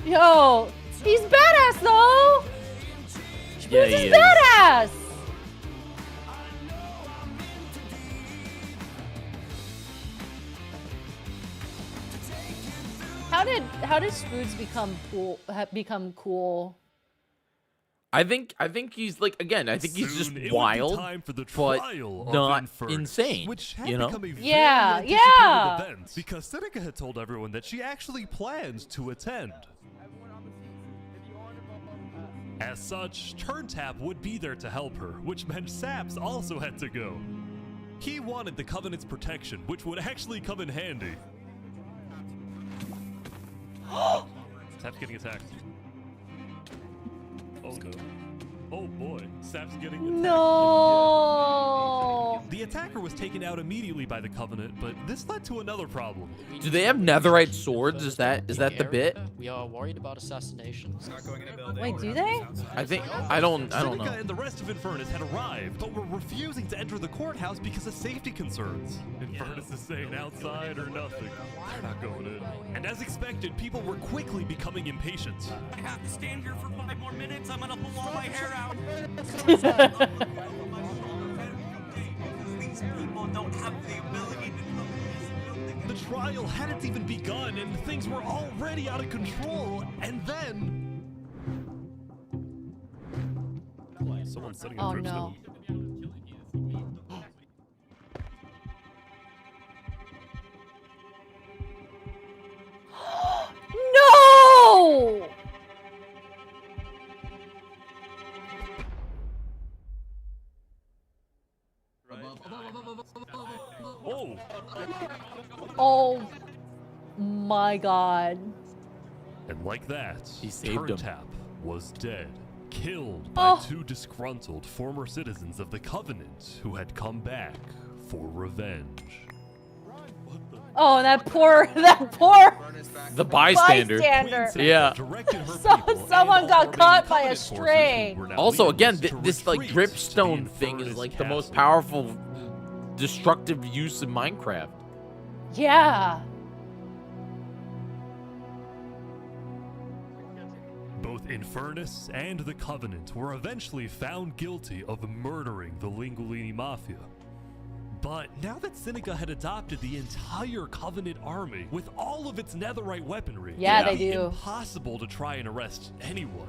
Yo, he's badass though. Yeah, He's he is. badass. did Spoods become cool? I think he's like, again, I think he's just Soon, it would be wild, time for the but trial of not Infernus, insane. which had You know? become a very Yeah, anticipated yeah. event because Seneca had told everyone that she actually planned to attend. As such, Turntap would be there to help her, which meant Saps also had to go. He wanted the Covenant's protection, which would actually come in handy. Sap's getting attacked. Oh no. Oh boy, Sap's getting attacked. No. The attacker was taken out immediately by the Covenant, but this led to another problem. Do they have netherite swords? Is that the bit? We are worried about assassinations. Wait, do they? I think I don't Seneca know. and the rest of Infernus had arrived, but were refusing to enter the courthouse because of safety concerns. Infernus is saying outside or nothing. They're not going in. And as expected, people were quickly becoming impatient. I have to stand here for 5 more minutes. I'm gonna pull all my hair out. These people don't have the ability to come to this building. The trial hadn't even begun, and things were already out of control. And then someone's setting a Oh drip no. No! Oh! Oh my god. And like that, He saved him. Turntap was dead, killed by Oh. two disgruntled former citizens of the Covenant who had come back for revenge. Oh, that poor The bystander. bystander. Yeah. Directed her So, people someone and all got the caught by remaining a Covenant forces who stray. were now Also, again, leaders to this like retreat to the dripstone thing is Infernus like the most castle. powerful destructive use in Minecraft. Yeah. Both Infernus and the Covenant were eventually found guilty of murdering the Lingolini Mafia. But now that Seneca had adopted the entire Covenant army with all of its netherite weaponry, Yeah, it would they be do. impossible to try and arrest anyone.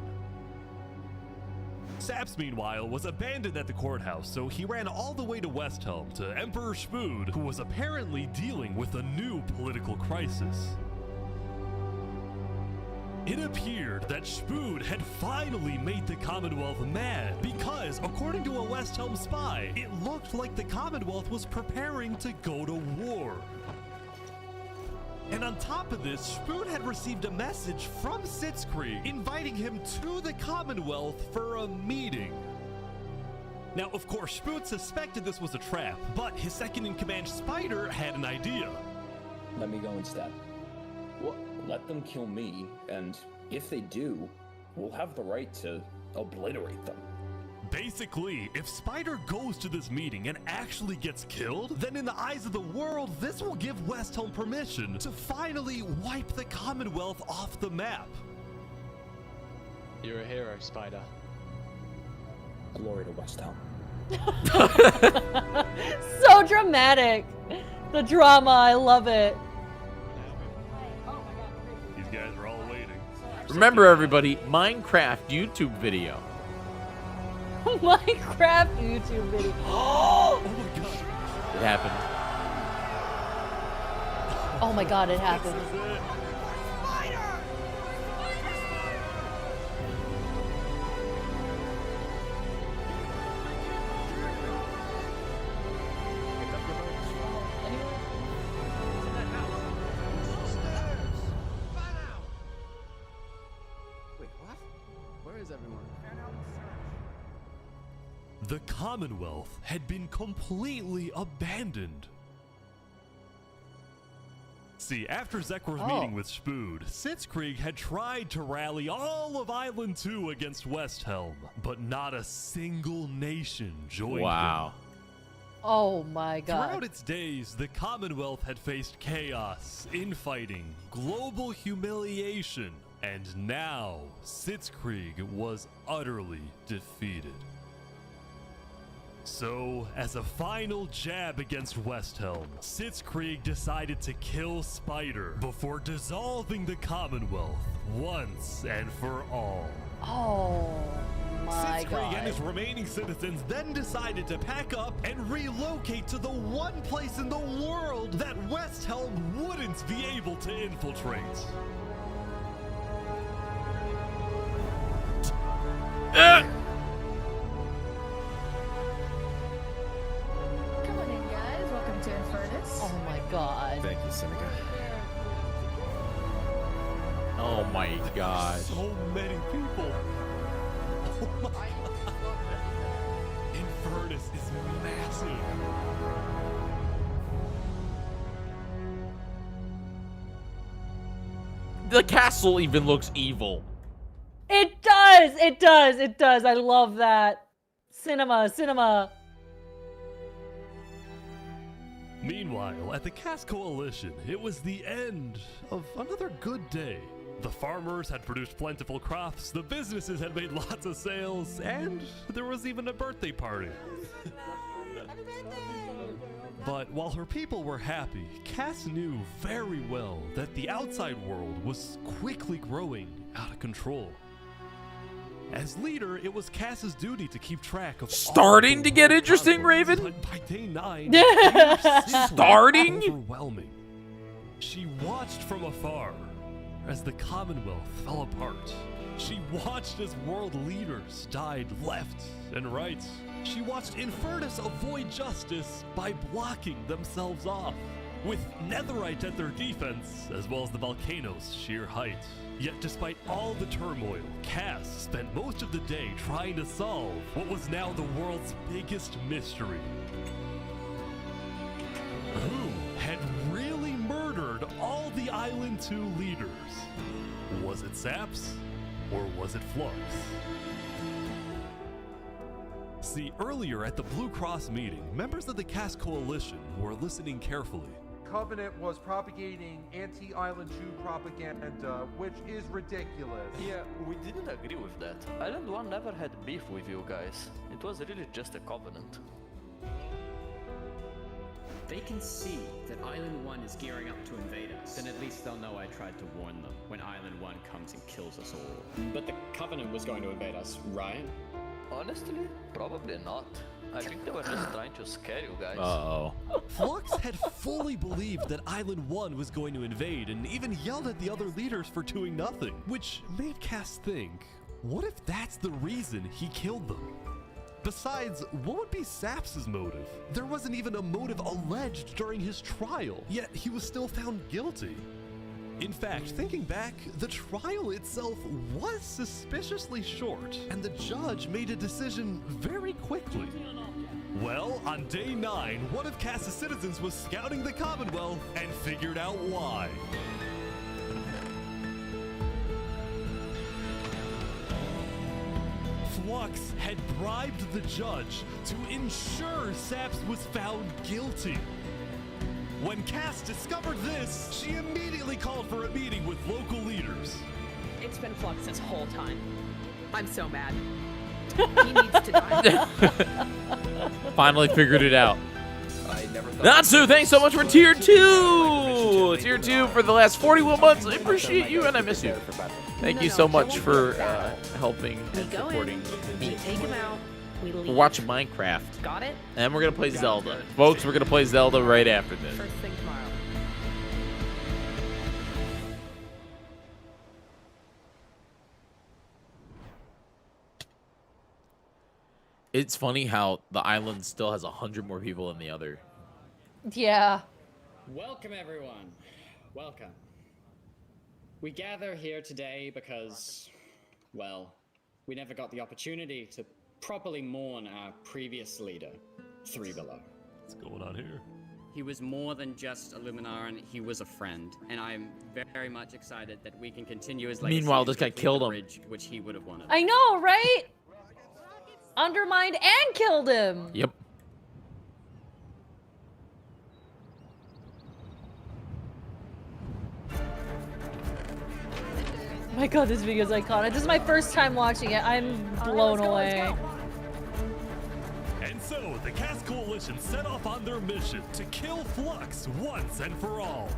Saps, meanwhile, was abandoned at the courthouse, so he ran all the way to Westhelm to Emperor Spood, who was apparently dealing with a new political crisis. It appeared that Spood had finally made the Commonwealth mad because, according to a Westhelm spy, it looked like the Commonwealth was preparing to go to war. And on top of this, Spood had received a message from Sitzkrieg inviting him to the Commonwealth for a meeting. Now, of course, Spood suspected this was a trap, but his second-in-command Spider had an idea. Let me go instead. Let them kill me, and if they do, we'll have the right to obliterate them. Basically, if Spider goes to this meeting and actually gets killed, then in the eyes of the world, this will give Westhelm permission to finally wipe the Commonwealth off the map. You're a hero, Spider. Glory to Westhelm. So dramatic. The drama, I love it. These guys are all waiting. Remember, everybody, Minecraft YouTube video. Minecraft YouTube video. Oh my god. It happened. Oh my god, it happened. Wait, what? Where is everyone? The Commonwealth had been completely abandoned. See, after Zekr's meeting with Spood, Sitzkrieg had tried to rally all of Island 2 against Westhelm, but not a single nation joined Wow. him. Oh my god. Throughout its days, the Commonwealth had faced chaos, infighting, global humiliation, and now Sitzkrieg was utterly defeated. So, as a final jab against Westhelm, Sitzkrieg decided to kill Spider before dissolving the Commonwealth once and for all. Oh my Sitzkrieg god. and his remaining citizens then decided to pack up and relocate to the one place in the world that Westhelm wouldn't be able to infiltrate. Come on in, guys. Welcome to Infernus. Oh my god. Thank you, Seneca. Oh my god. So many people. Oh my god. Infernus is massive. The castle even looks evil. It does! It does! It does! I love that. Cinema, cinema. Meanwhile, at the Cass Coalition, it was the end of another good day. The farmers had produced plentiful crops, the businesses had made lots of sales, and there was even a birthday party. But while her people were happy, Cass knew very well that the outside world was quickly growing out of control. As leader, it was Cass's duty to keep track of Starting to get interesting, Raven? But by day 9, they were simply Starting? overwhelming. She watched from afar as the Commonwealth fell apart. She watched as world leaders died left and right. She watched Infernus avoid justice by blocking themselves off, with Netherite at their defense, as well as the volcano's sheer height. Yet despite all the turmoil, Cass spent most of the day trying to solve what was now the world's biggest mystery. Who had really murdered all the Island 2 leaders? Was it Saps, or was it Flux? See, earlier at the Blue Cross meeting, members of the Cass Coalition were listening carefully. Covenant was propagating anti-Island 2 propaganda, which is ridiculous. Yeah, we didn't agree with that. Island 1 never had beef with you guys. It was really just a covenant. They can see that Island 1 is gearing up to invade us. Then at least they'll know I tried to warn them when Island 1 comes and kills us all. But the Covenant was going to invade us, right? Honestly, probably not. I think they were just trying to scare you guys. Uh-oh. Flux had fully believed that Island 1 was going to invade and even yelled at the other leaders for doing nothing, which made Cass think, what if that's the reason he killed them? Besides, what would be Saps' motive? There wasn't even a motive alleged during his trial, yet he was still found guilty. In fact, thinking back, the trial itself was suspiciously short, and the judge made a decision very quickly. Well, on day 9, one of Cass's citizens was scouting the Commonwealth and figured out why. Flux had bribed the judge to ensure Saps was found guilty. When Cass discovered this, she immediately called for a meeting with local leaders. It's been Flux this whole time. I'm so mad. He needs to die. Finally figured it out. Natsu, thanks so much for tier 2! Tier 2 for the last 41 months. I appreciate you and I miss you. Thank you so much for helping and supporting me. Take him out. We leave. We're watching Minecraft. Got it? And we're going to play Zelda. Folks, we're going to play Zelda right after this. First thing tomorrow. It's funny how the island still has 100 more people than the other. Yeah. Welcome, everyone. Welcome. We gather here today because, well, we never got the opportunity to properly mourn our previous leader, Three Below. What's going on here? He was more than just a Luminaran, he was a friend, and I'm very much excited that we can continue his legacy. Meanwhile, this guy and complete killed the him. bridge, which he would have wanted. I know, right? Undermined and killed him. Yep. My god, this video is iconic. This is my first time watching it. I'm blown away. And And so, the Cast Coalition set off on their mission to kill Flux once and for all.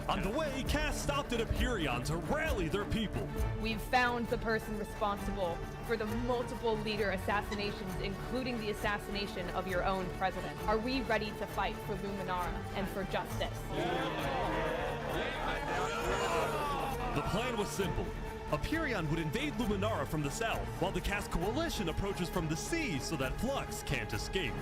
On the way, Cast stopped at Aperion to rally their people. We've found the person responsible for the multiple leader assassinations, including the assassination of your own president. Are we ready to fight for Luminara and for justice? The plan was simple. Aperion would invade Luminara from the south, while the Cast Coalition approaches from the sea so that Flux can't escape.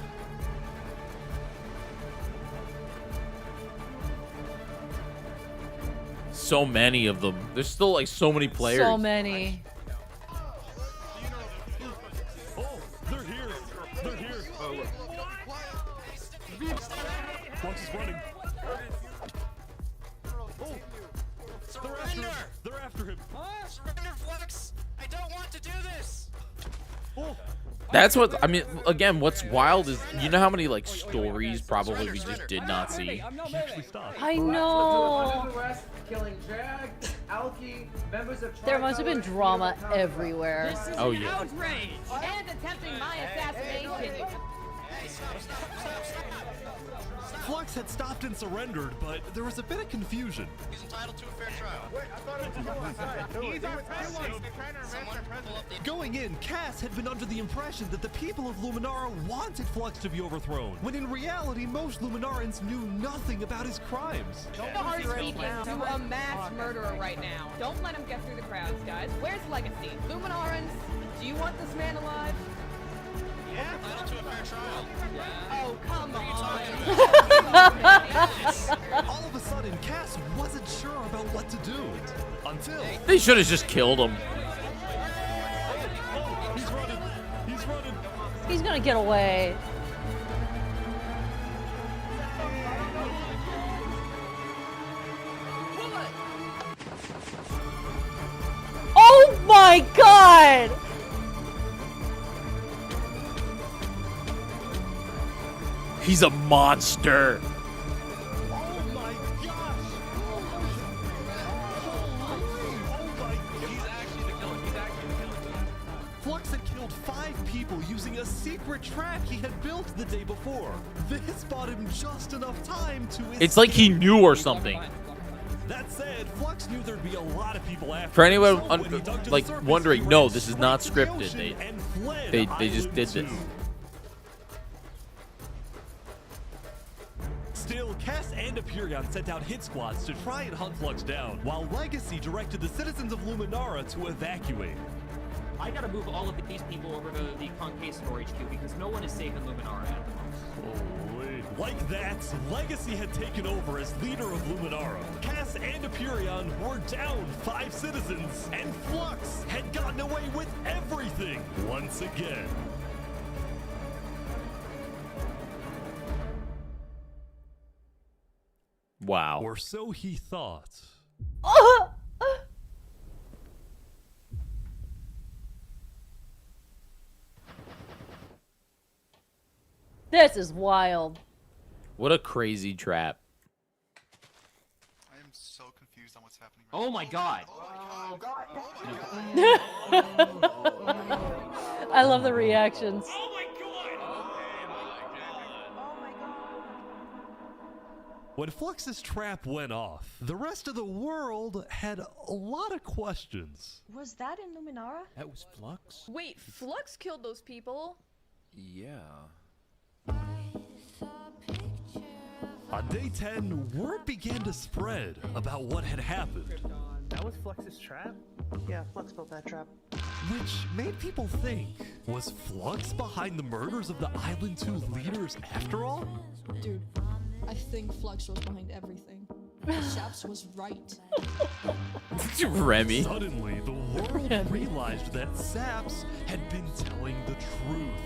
So many of them. There's still like so many players. So many. Oh, they're here. They're here. Oh, look. Flux is running. Oh, they're after him. Surrender, Flux! I don't want to do this! Oh. That's what I mean. Again, what's wild is you know how many like stories probably we just did not see. I know. Killing Jag, Alki, members of There must have been drama everywhere. This is Oh, an yeah. outrage! And attempting my assassination! Flux had stopped and surrendered, but there was a bit of confusion. He's entitled to a fair trial. Wait, I thought it was Going in, Cass had been under the impression that the people of Luminara wanted Flux to be overthrown, when in reality, most Luminarans knew nothing about his crimes. You are speaking to a mass murderer right now. Don't let him get through the crowds, guys. Where's Legacy? Luminarans, do you want this man alive? Yeah, entitled to a fair trial. Oh, come on. All of a sudden, Cass wasn't sure about what to do. Until... They should have just killed him. He's running. He's running. He's gonna get away. Oh my god! He's a monster. Flux had killed 5 people using a secret trap he had built the day before. This bought him just enough time to It's like he knew or something. That said, Flux knew there'd be a lot of people after. For anyone so when he dug to the like surface, wondering, he no, ran this is straight not to the scripted. ocean and fled They just did Island this. 2. Still, Cass and Aperion sent out hit squads to try and hunt Flux down, while Legacy directed the citizens of Luminara to evacuate. I gotta move all of these people over to the Conquistador HQ because no one is safe in Luminara at the moment. Holy. Like that, Legacy had taken over as leader of Luminara. Cass and Aperion were down 5 citizens, and Flux had gotten away with everything once again. Wow. Or so he thought. This is wild. What a crazy trap. I am so confused on what's happening. Oh my god! I love the reactions. When Flux's trap went off, the rest of the world had a lot of questions. Was that in Luminara? That was Flux? Wait, Flux killed those people? Yeah. On day 10, word began to spread about what had happened. That was Flux's trap? Yeah, Flux built that trap. Which made people think, was Flux behind the murders of the Island 2 leaders after all? Dude, I think Flux was behind everything. Shaps was right. Remy. Suddenly, the world realized that Saps had been telling the truth.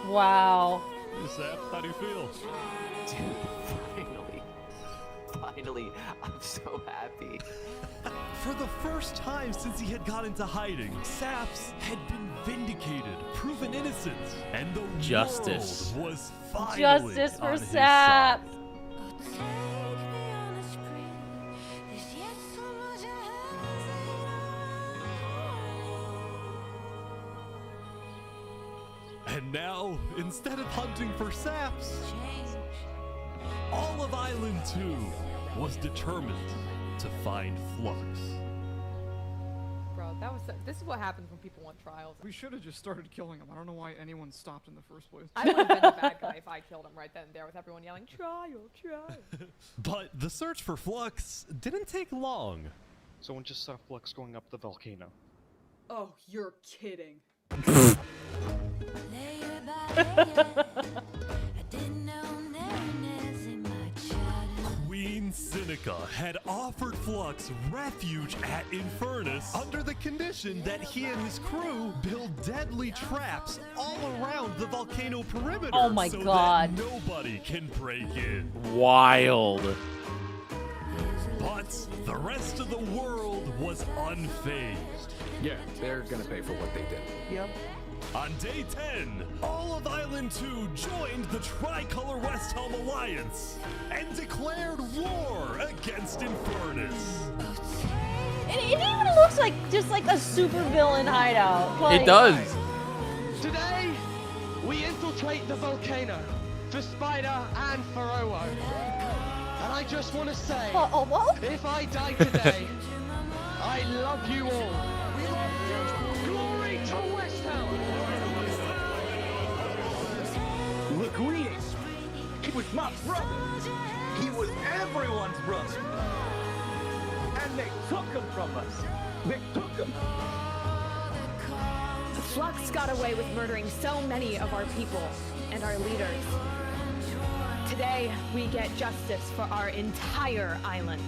Wow. Hey, Saps, how do you feel? Dude, finally, I'm so happy. For the first time since he had gone into hiding, Saps had been vindicated, proven innocent, and the Justice. world was finally Justice for on his Saps. side. And now, instead of hunting for saps, all of Island 2 was determined to find Flux. Bro, this is what happens when people want trials. We should have just started killing him. I don't know why anyone stopped in the first place. I would have been the bad guy if I killed him right then and there with everyone yelling, trial, trial. But the search for Flux didn't take long. Someone just saw Flux going up the volcano. Oh, you're kidding. Queen Seneca had offered Flux refuge at Infernus under the condition that he and his crew build deadly traps all around the volcano perimeter. Oh my so God. that nobody can break in. Wild. But the rest of the world was unfazed. Yeah, they're gonna pay for what they did. Yep. On day 10, all of Island 2 joined the Tricolor West Helm Alliance and declared war against Infernus. It even looks like just like a super villain hideout. Like, It does. Today, we infiltrate the volcano for Spider and for Owo. And I just want to say, if I die today, I love you all. Glory to West Helm! Look who he is. He was my brother. He was everyone's brother. And they took him from us. They took him. Flux got away with murdering so many of our people and our leaders. Today, we get justice for our entire island.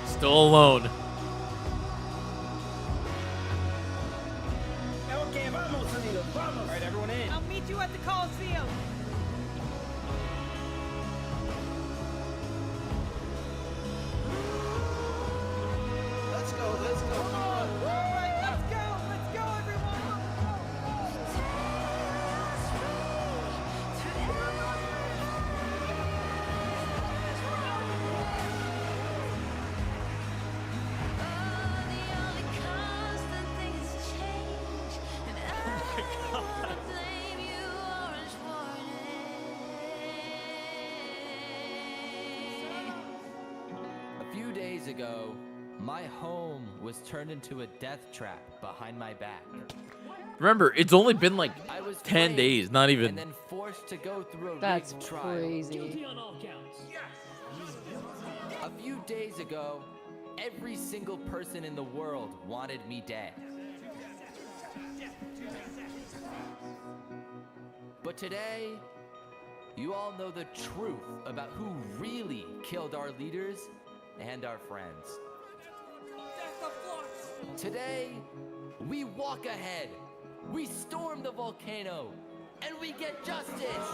Still alone. Okay, vamos, amigos, vamos. All right, everyone in. I'll meet you at the Coliseum. Let's go, let's go. Come on. All right, let's go, everyone. A few days ago, my home was turned into a death trap behind my back. Remember, it's only been like I was 10 framed days, not even. And then forced to go through a That's rigged trial. crazy. Guilty on all counts. A few days ago, every single person in the world wanted me dead. But today, you all know the truth about who really killed our leaders and our friends. Today, we walk ahead, we storm the volcano, and we get justice!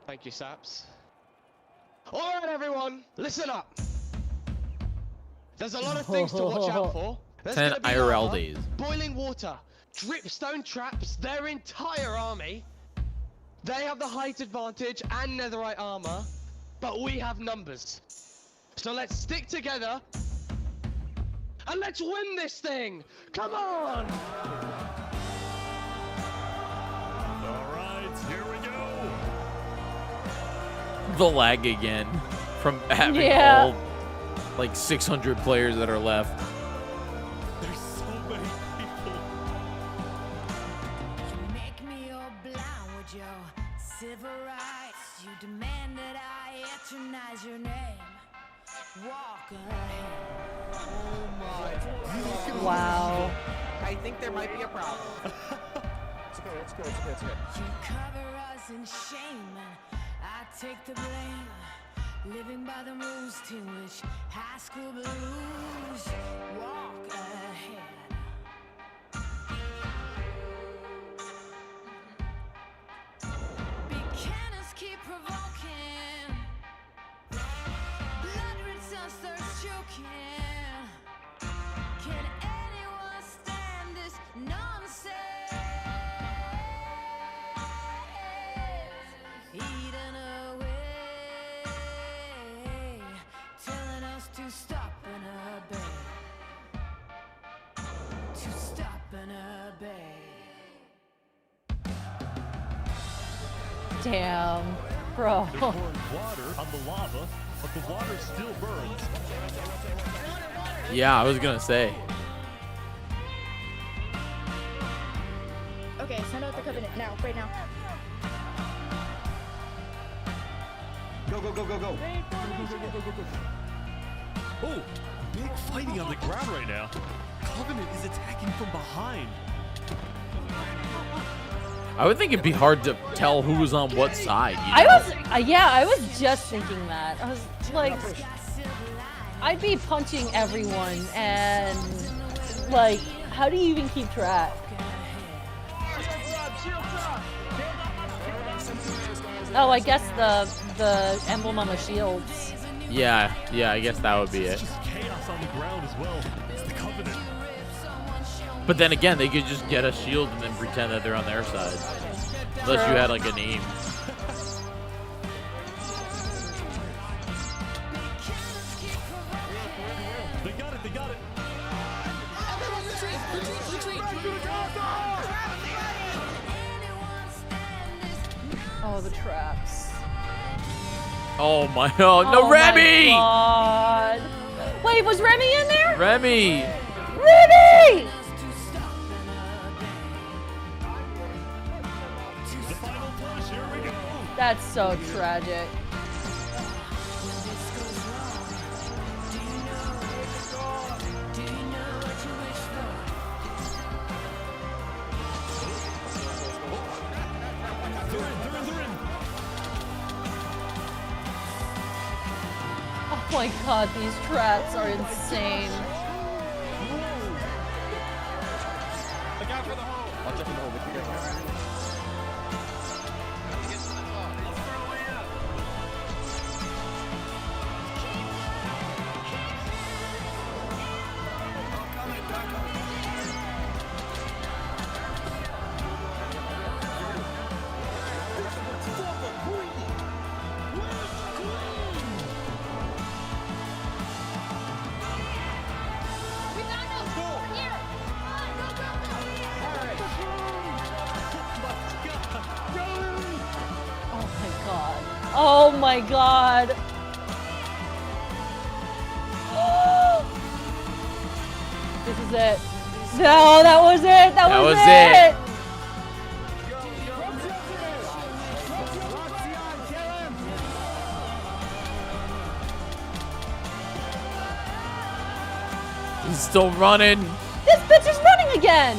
Thank you, Saps. All right, everyone, listen up. There's a lot of things to watch out for. There's 10 gonna be IRL lava, days. boiling water, dripstone traps, their entire army. They have the height advantage and netherite armor, but we have numbers. So let's stick together and let's win this thing. Come on! All right, here we go. The lag again from having Yeah. all like 600 players that are left. There's so many people. Make me all blind with your civil rights. You demand that I eternize your name. Walk ahead. Oh my God. Wow. I think there might be a problem. It's okay, it's good, it's good, it's good. You cover us in shame, and I take the blame. Living by the rules to which high school blues. Walk ahead. Buchanans keep provoking. Blood returns thirst choking. Can anyone stand this nonsense? Eating away, telling Damn, bro. They're pouring water on the lava, but the water still burns. Yeah, I was gonna say. Okay, send out the covenant now, right now. Go, go, go, go, go. Oh, big fighting on the ground right now. Covenant is attacking from behind. I would think it'd be hard to tell who was on what side. You know? I was just thinking that. I was like, I'd be punching everyone, and like, how do you even keep track? Oh, I guess the emblem on the shields. Yeah, I guess that would be it. Chaos on the ground as well. It's the Covenant. But then again, they could just get a shield and then pretend that they're on their side. Unless you had like a name. They got it, they got it. Oh, the traps. Oh my god, no, Remy! My God. Wait, was Remy in there? Remy! Remy! That's so tragic. Oh my god, these traps are insane. Look out for the hole. Watch out for the hole. What you guys got? Oh my god. This is it. No, that was it. That was it. He's still running. This bitch is running again.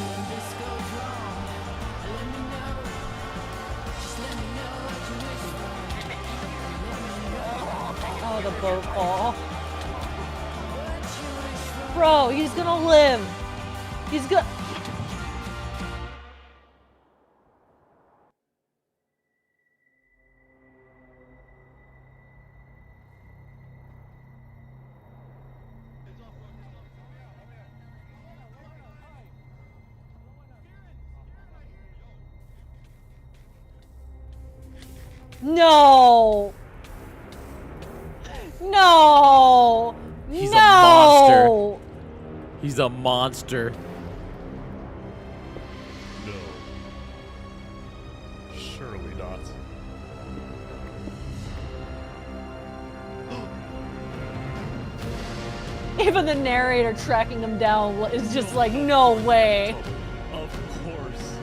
Oh, the boat fall. Bro, he's gonna live. He's gonna... No! No! He's no! a monster. He's a monster. No. Surely not. Even the narrator tracking him down is just like, no way. Of course.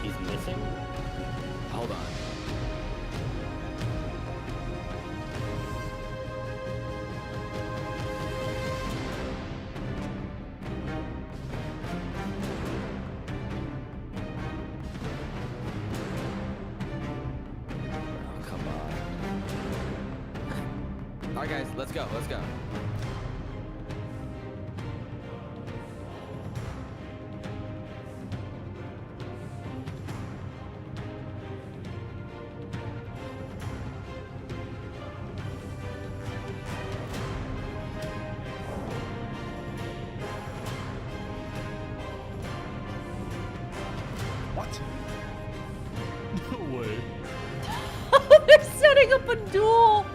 He's missing? Hold on. Oh, come on. Alright guys, let's go, let's go. What? No way. They're setting up a duel.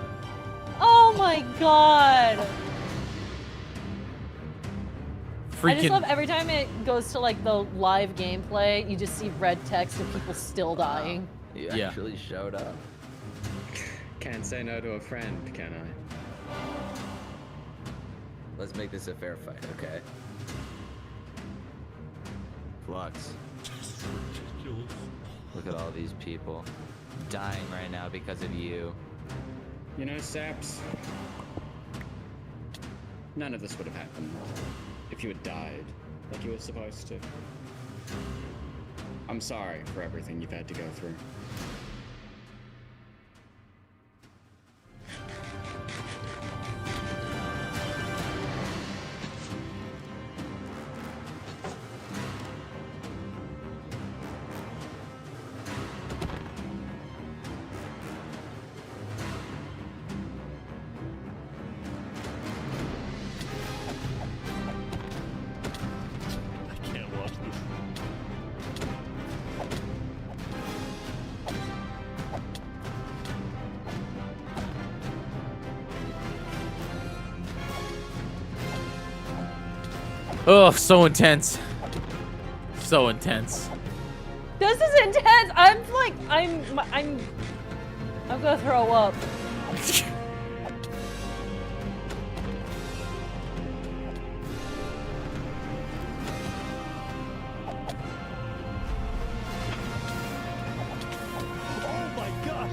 my god. I just Freaking love every time it goes to like the live gameplay, you just see red text of people still dying. You Yeah. actually showed up. Can't say no to a friend, can I? Let's make this a fair fight, okay? Flux. Look at all these people dying right now because of you. You know, Saps, none of this would have happened if you had died like you were supposed to. I'm sorry for everything you've had to go through. I can't watch this. oh, so intense. So intense. This is intense. I'm like, I'm gonna throw up. Oh my gosh!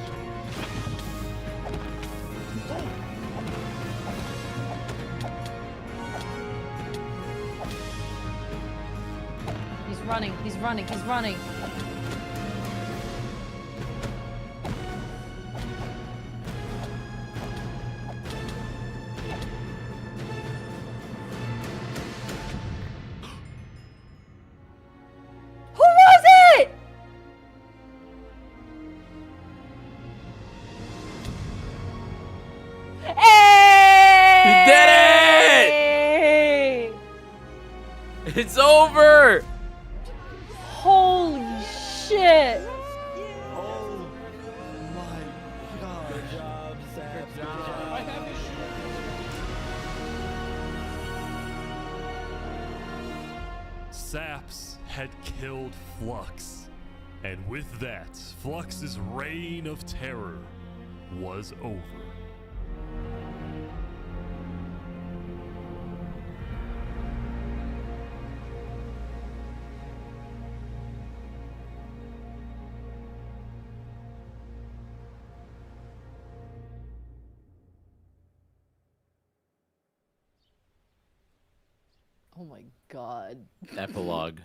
He's running, he's running, he's running. Who was it? He did Hey! it! It's over! Holy shit! Oh my god. Good job, Sam. Good job. I have this Saps had killed Flux. And with that, Flux's reign of terror was over. Oh my god. Epilogue.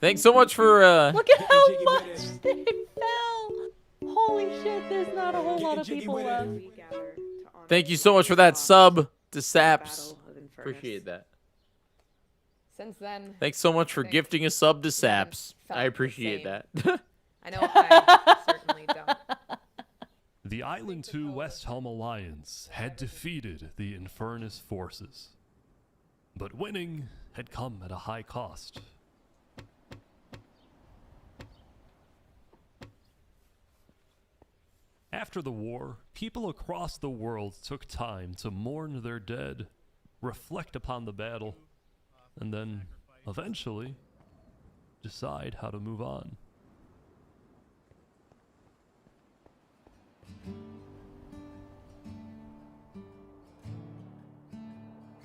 Thanks so much for Look at how much they fell! Holy shit, there's not a whole lot of people left. thank you so much for that sub to Saps. Appreciate that. Since then, Thanks so much for gifting a sub to Saps. felt I the appreciate same. that. I know I certainly don't. The Island 2 West Helm Alliance had defeated the Infernus forces. But winning had come at a high cost. After the war, people across the world took time to mourn their dead, reflect upon the battle, and then, eventually, decide how to move on.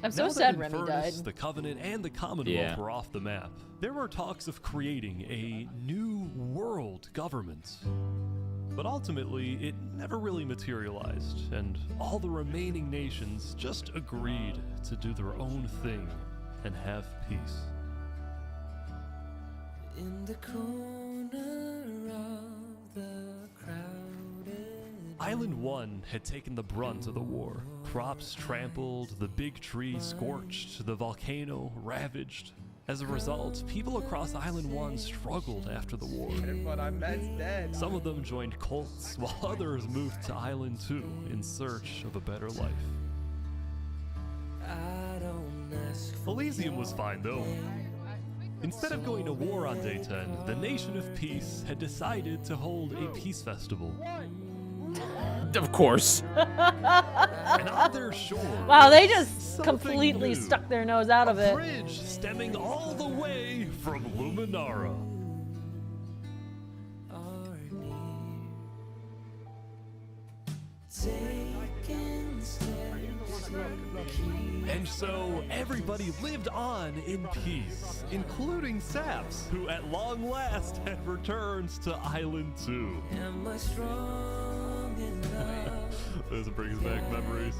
I'm so Now that sad Remy Infernus, died. the Covenant, and the Commonwealth Yeah. were off the map, there were talks of creating a new world government. But ultimately, it never really materialized, and all the remaining nations just agreed to do their own thing and have peace. In the corner of the crowded Island 1 had taken the brunt of the war. Crops trampled, the big tree scorched, the volcano ravaged. As a result, people across Island 1 struggled after the war. But I'm dead. Some of them joined cults, while others moved to Island 2 in search of a better life. I don't ask for Elysium was fine though. Instead of going to war on day 10, the Nation of Peace had decided to hold a peace festival. Of course. And on their shore, Wow, they just something completely new. stuck their nose out of A it. bridge stemming all the way from Luminara. And so everybody lived on in peace, including Saps, who at long last had returned to Island 2. This brings back memories.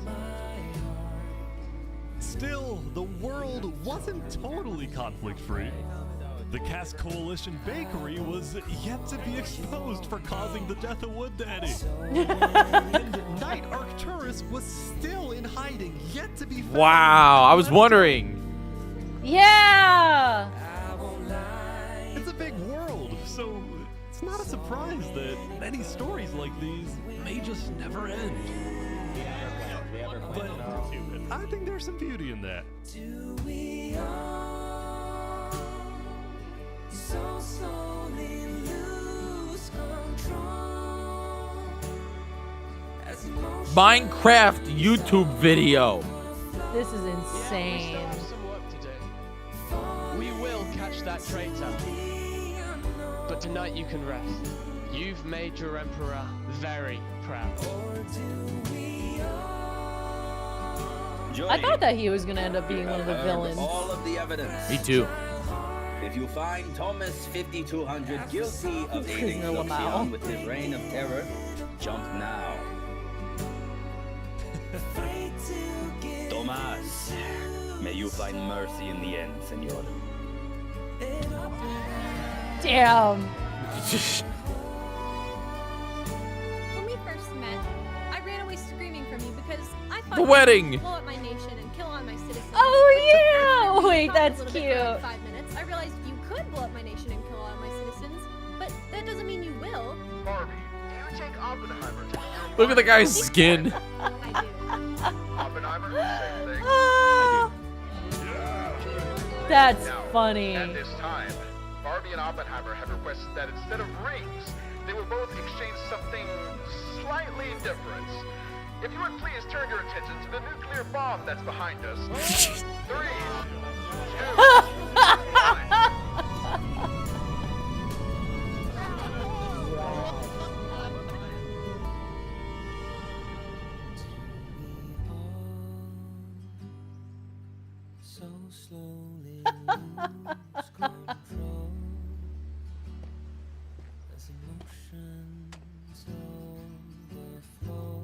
Still, the world wasn't totally conflict-free. The Cass Coalition Bakery was yet to be exposed for causing the death of Wood Daddy. And Knight Arcturus was still in hiding, yet to be found. Wow, I was wondering. Yeah! It's a big world, so it's not a surprise that many stories like these may just never end. But I think there's some beauty in that. So slowly lose control. Minecraft YouTube video. This is insane. Some work to do. We will catch that traitor. But tonight you can rest. You've made your emperor very proud. I thought that he was gonna end up being one of the villains. All of the evidence. Me too. If you find Thomas 5200 guilty of aiding Prisoner Lamau. Luxion with his reign of terror, jump now. Tomas, may you find mercy in the end, senor. Damn. When we first met, I ran away screaming from you because I thought The you wedding. could blow up my nation and kill all my citizens. Oh yeah! Wait, Thought it was that's a little bit more than cute. 5 minutes. I realized you could blow up my nation and kill all my citizens, but that doesn't mean you will. Barbie, do you take Oppenheimer to Look at the guy's skin. I do. Oppenheimer? Same thing. Ah, that's Now, funny. At this time, Barbie and Oppenheimer have requested that instead of rings, they will both exchange something slightly different. If you would please turn your attention to the nuclear bomb that's behind us. 3, 2, 1. So slowly lose control as emotions overflow,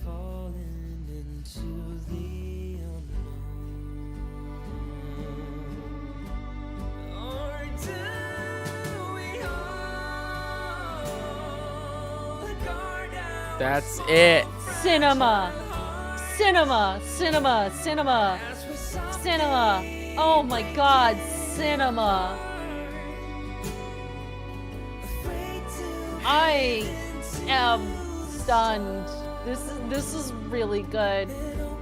falling into the unknown. Or do we hold the guard down? That's it. Cinema. Cinema. Cinema. Cinema. Cinema. Oh my god, cinema. I am stunned. This is really good.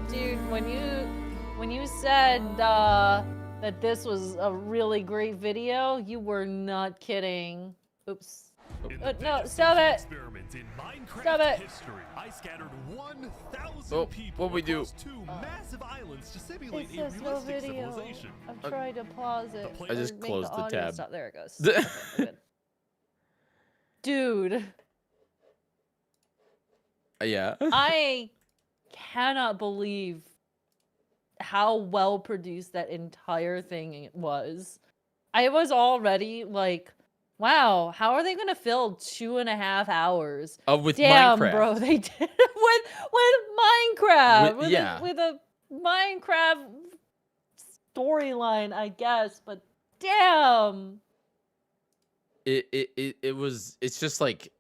Dude, when you said that this was a really great video, you were not kidding. Oops. No, stop it. Experiment in Minecraft Stop it. history. I scattered 1,000 Oh, people what we do? across 2 massive islands to simulate It a says no realistic video. civilization. I'm trying to pause it. I just or make closed the audio tab. stop. There it goes. Okay, good. Dude, Yeah. I cannot believe how well produced that entire thing was. I was already like, wow, how are they gonna fill 2.5 hours? With Damn, Minecraft. bro, they did it with Minecraft. With- yeah. with a Minecraft storyline, I guess, but damn. It's just like,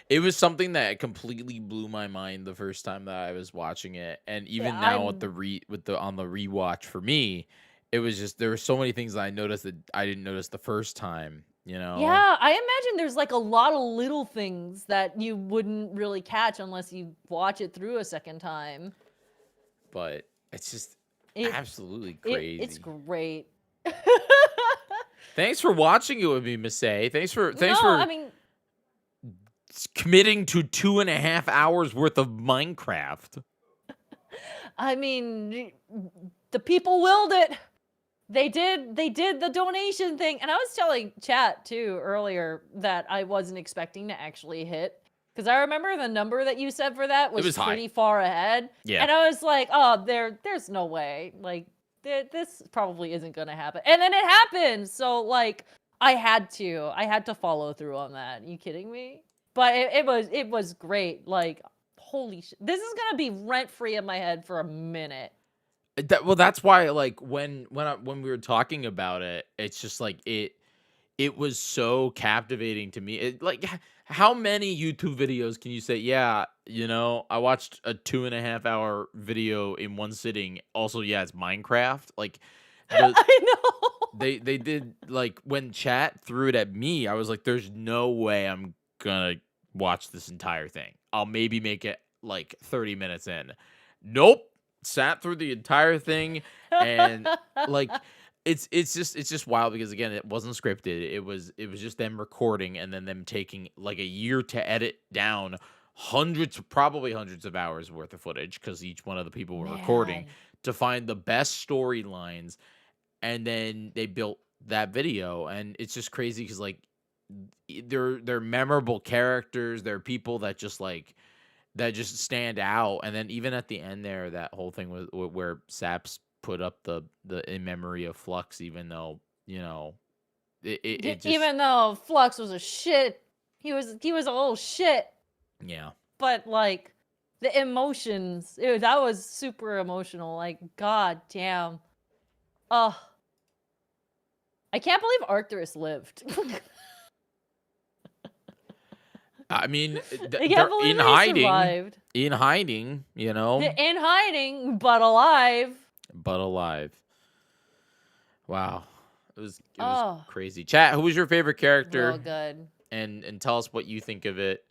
it was something that completely blew my mind the first time that I was watching it, and even Yeah, now I'm- on the rewatch for me, it was just, there were so many things that I noticed that I didn't notice the first time. You know? Yeah, I imagine there's like a lot of little things that you wouldn't really catch unless you watch it through a second time. But it's just It- absolutely crazy. It's great. Thanks for watching it with me, Masae. Thanks for I mean, committing to 2.5 hours worth of Minecraft. I mean, the people willed it. They did the donation thing. And I was telling chat too earlier that I wasn't expecting to actually hit. Because I remember the number that you said for that was pretty far ahead. Yeah. And I was like, oh, there's no way. Like, this probably isn't going to happen. And then it happened. So, like, I had to follow through on that. Are you kidding me? But it was great. Like, holy shit. This is going to be rent-free in my head for a minute. Well, that's why, like, when we were talking about it, it's just like it was so captivating to me. Like, how many YouTube videos can you say, yeah, you know, I watched a 2.5 hour video in one sitting. Also, yeah, it's Minecraft. Like, I know. They did, like, when chat threw it at me, I was like, there's no way I'm gonna watch this entire thing. I'll maybe make it like 30 minutes in. Nope. Sat through the entire thing, and like it's just wild because, again, it wasn't scripted. It was just them recording and then them taking like a year to edit down probably hundreds of hours worth of footage, because each one of the people were recording to find the best storylines, and then they built that video. And it's just crazy because, like, they're memorable characters. They're people that just stand out. And then even at the end there, that whole thing was where Saps put up the in memory of Flux, even though, you know, it just, even though Flux was a shit, he was a little shit. Yeah. But like the emotions, that was super emotional. Like, god damn. I can't believe Arcturus lived. I mean, I can't believe in he hiding. survived. In hiding, you know. In hiding, but alive. But alive. Wow. It was Oh. crazy. Chat, who was your favorite character? Real good. And tell us what you think of it.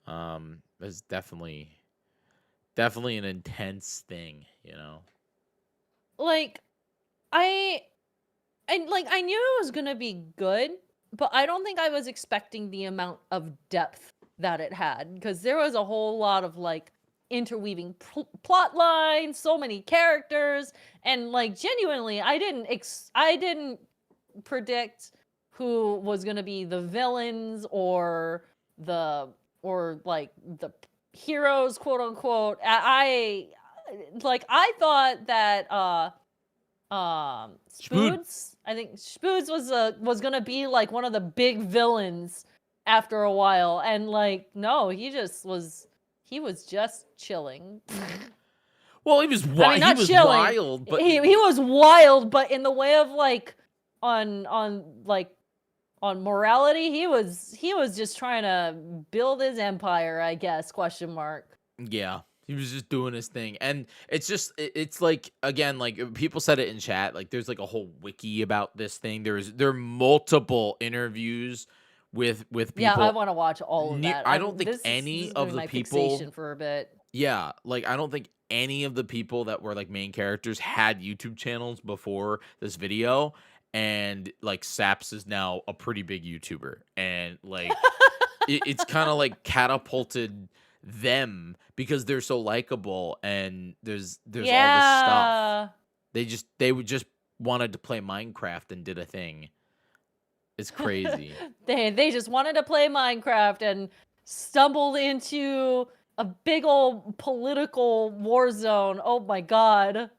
It's definitely an intense thing, you know. Like, I knew it was gonna be good, but I don't think I was expecting the amount of depth that it had, because there was a whole lot of like interweaving plot lines, so many characters, and like genuinely, I didn't predict who was gonna be the villains or like the heroes, quote unquote. I thought that Spoods, I think Spoods was gonna be like one of the big villains after a while, and like, no, he was just chilling. Well, he was I mean, not chilling. wild, but he was wild, but in the way of like on morality, he was just trying to build his empire, I guess, question mark. Yeah. He was just doing his thing. And it's like, again, like people said it in chat, like there's like a whole wiki about this thing. There are multiple interviews with people. Yeah, I want to watch all of that. I don't think any of the people for a bit. Yeah, like I don't think any of the people that were like main characters had YouTube channels before this video. And like Saps is now a pretty big YouTuber. And like it's kind of like catapulted them because they're so likable, and there's all this stuff. They would just wanted to play Minecraft and did a thing. It's crazy. They just wanted to play Minecraft and stumbled into a big old political war zone. Oh my god.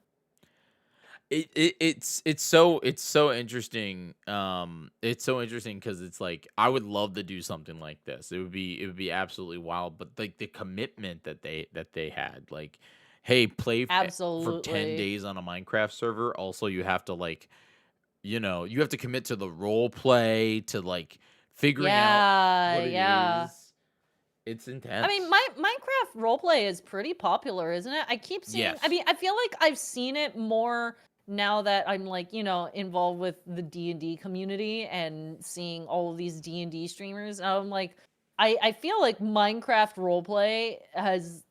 It's so interesting. It's so interesting because it's like I would love to do something like this. It would be absolutely wild. But like the commitment that they had, like, hey, play for 10 days on a Minecraft server. Also, you have to like, you know, you have to commit to the role play, to like figuring out what it is. It's intense. I mean, Minecraft roleplay is pretty popular, isn't it? I keep seeing. Yes. I mean, I feel like I've seen it more now that I'm like, you know, involved with the D&D community and seeing all of these D&D streamers. I'm like, I feel like Minecraft roleplay has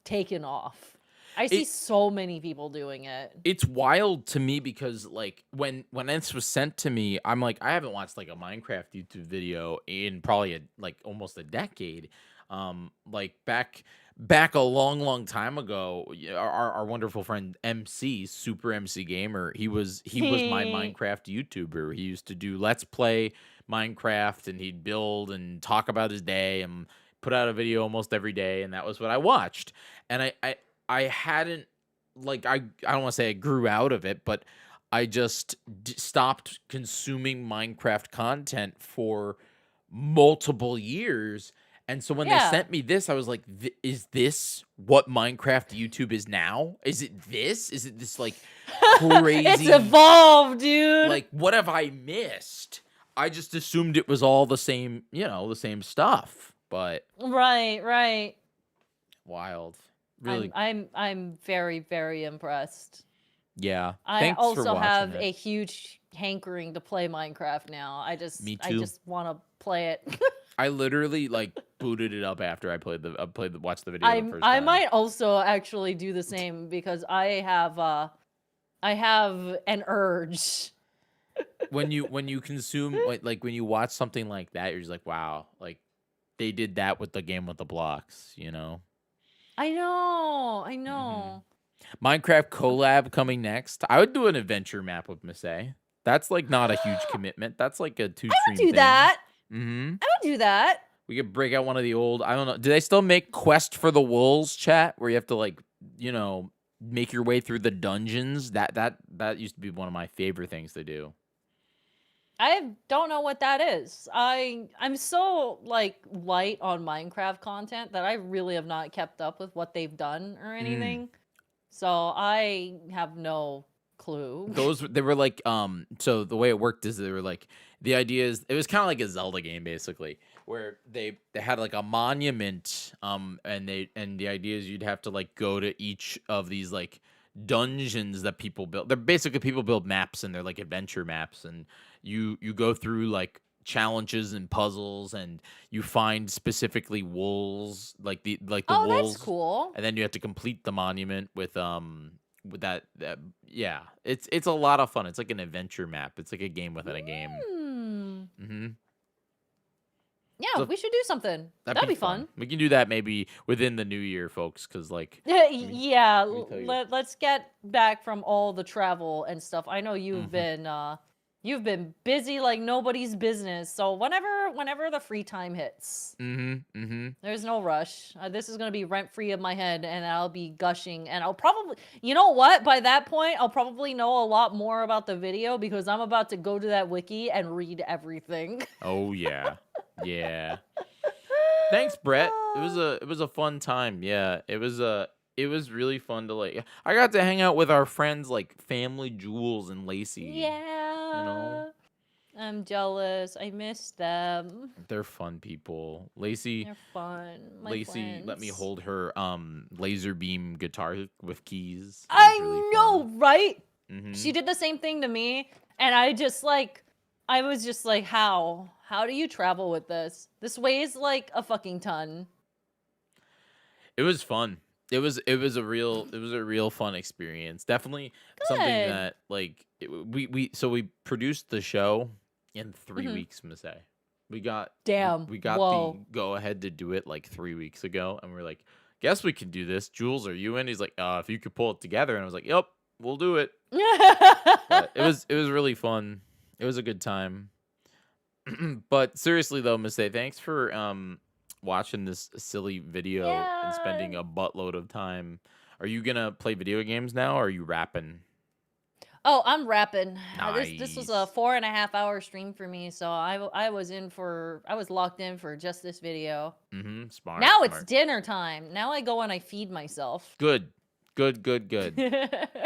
taken off. I see so many people doing it. It's wild to me because like when this was sent to me, I'm like, I haven't watched like a Minecraft YouTube video in probably almost a decade. Like back a long time ago, our wonderful friend MC, Super MC Gamer, he was my Minecraft YouTuber. He used to do Let's Play Minecraft, and he'd build and talk about his day and put out a video almost every day, and that was what I watched. And I hadn't, like, I don't want to say I grew out of it, but I just stopped consuming Minecraft content for multiple years. And so when they sent me this, I was like, is this what Minecraft YouTube is now? Is it this? Is it this like crazy? It's evolved, dude. Like, what have I missed? I just assumed it was all the same, the same stuff. But right. Wild. Really. I'm very, very impressed. Yeah. I Thanks for also watching have it. a huge hankering to play Minecraft now. Me I too. just want to play it. I literally booted it up after I watched the video the first time. I might also actually do the same because I have an urge. When you consume like when you watch something like that, you're just like, wow, like they did that with the game with the blocks, I know. Minecraft collab coming next. I would do an adventure map with Masae. That's like not a huge commitment. That's like a 2-stream I would do that. Mm-hmm. I would do that. We could break out one of the old, I don't know. Do they still make Quest for the Wolves chat where you have to make your way through the dungeons? That used to be one of my favorite things to do. I don't know what that is. I'm so light on Minecraft content that I really have not kept up with what they've done or anything. So I have no clue. They were like, so the way it worked is they were like, the idea is it was kind of like a Zelda game basically, where they had like a monument, and the idea is you'd have to like go to each of these like dungeons that people build. They're basically people build maps, and they're like adventure maps, and you go through like challenges and puzzles, and you find specifically wolves, like the wolves. That's cool. And then you have to complete the monument with that yeah, it's a lot of fun. It's like an adventure map. It's like a game within a game. Mm-hmm. Yeah, So we should do something. That'd be fun. We can do that maybe within the new year, folks, because like Yeah, me tell you. let's get back from all the travel and stuff. I know you've been busy like nobody's business. So whenever the free time hits, there's no rush. This is gonna be rent free in my head, and I'll be gushing. And I'll probably, you know what? By that point, I'll probably know a lot more about the video because I'm about to go to that wiki and read everything. Oh yeah. Yeah. Thanks, Brett. It was a fun time. Yeah. It was really fun to I got to hang out with our friends like Family Jules and Lacey. Yeah. I'm jealous. I miss them. They're fun people. Lacey. They're fun. My Lacey let me friends. hold her laser beam guitar with keys. I know, right? Mhm. She did the same thing to me, and I was just like, how do you travel with this? This weighs like a fucking ton. It was fun. It was a real fun experience. Definitely something Good. that we produced the show in 3 weeks, Masae. We got Damn. Whoa. the go ahead to do it like 3 weeks ago, and we're like, guess we can do this. Jules, are you in? He's like, if you could pull it together, and I was like, yep, we'll do it. But it was really fun. It was a good time. But seriously though, Masae, thanks for watching this silly video and spending a buttload of time. Are you gonna play video games now, or are you rapping? Oh, I'm rapping. This was a Nice. 4.5 hour stream for me, so I was locked in for just this video. Smart. Now it's smart. dinner time. Now I go and I feed myself. Good.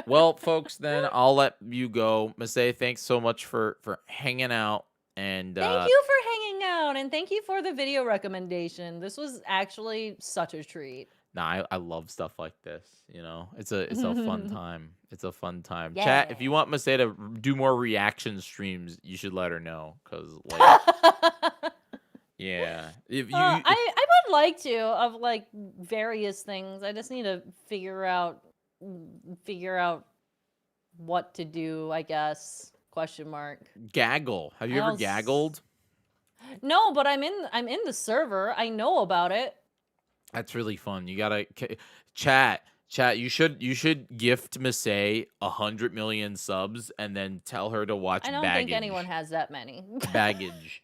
Well, folks, then I'll let you go. Masae, thanks so much for hanging out. And Thank you for hanging out, and thank you for the video recommendation. This was actually such a treat. Nah, I love stuff like this. It's a fun time. It's a fun time. Yeah. Chat, if you want Masae to do more reaction streams, you should let her know. Cause like, yeah, if you I would like to of like various things. I just need to figure out figure out what to do, I guess. Question mark. Gaggle. Have you ever gaggled? No, but I'm in the server. I know about it. That's really fun. You gotta chat. You should gift Masae 100 million subs and then tell her to watch I don't Baggage. think anyone has that many. Baggage.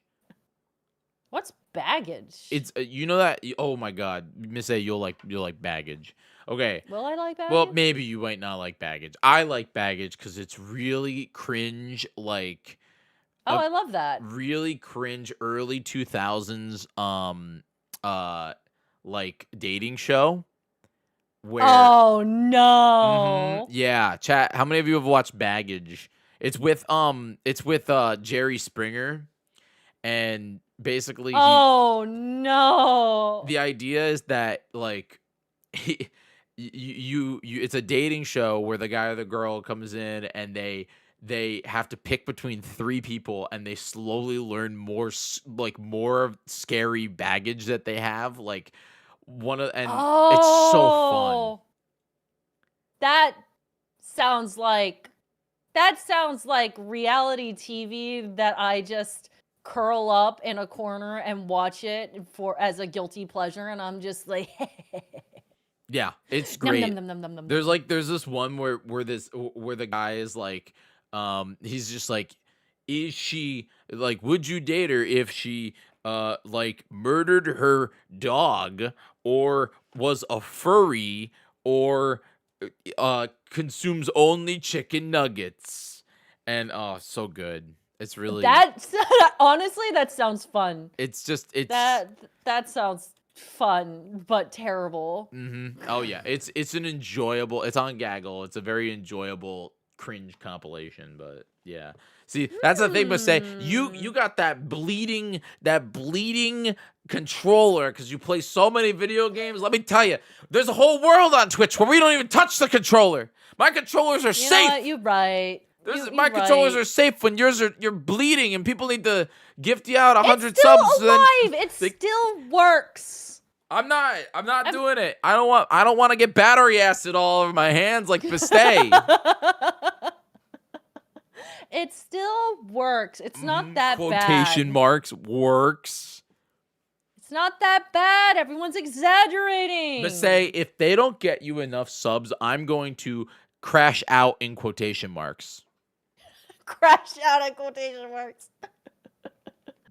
What's Baggage? It's you know that. Oh my God, Masae, you'll like Baggage. Okay. Will I like Baggage? Well, maybe you might not like Baggage. I like Baggage because it's really cringe. Like. Oh, I love that. Really cringe early 2000s like dating show where Oh no. yeah, chat, how many of you have watched Baggage? It's with Jerry Springer, and basically Oh no. the idea is that like you it's a dating show where the guy or the girl comes in and they have to pick between 3 people, and they slowly learn more scary baggage that they have. Like it's so fun. That sounds like reality TV that I just curl up in a corner and watch it as a guilty pleasure, and I'm just like Yeah, it's Nom, great. nom, nom, nom, nom, nom. There's this one where the guy is like, he's just like, is she like, would you date her if she like murdered her dog, or was a furry, or consumes only chicken nuggets? And oh, so good. It's really honestly, that sounds fun. It's that sounds fun but terrible. Oh yeah, it's an enjoyable. It's on Gaggle. It's a very enjoyable cringe compilation. But yeah, see, that's the thing. But say you got that bleeding controller because you play so many video games. Let me tell you, there's a whole world on Twitch where we don't even touch the controller. My controllers are safe. Know what? You're right. My controllers are safe when you're bleeding, and people need to gift you out 100 it's still subs. alive. It still works. I'm not doing it. I don't want to get battery acid all over my hands like Masae. It still works. It's not that Quotation bad. marks works. It's not that bad. Everyone's exaggerating. Masae, if they don't get you enough subs, I'm going to crash out in quotation marks. Crash out in quotation marks.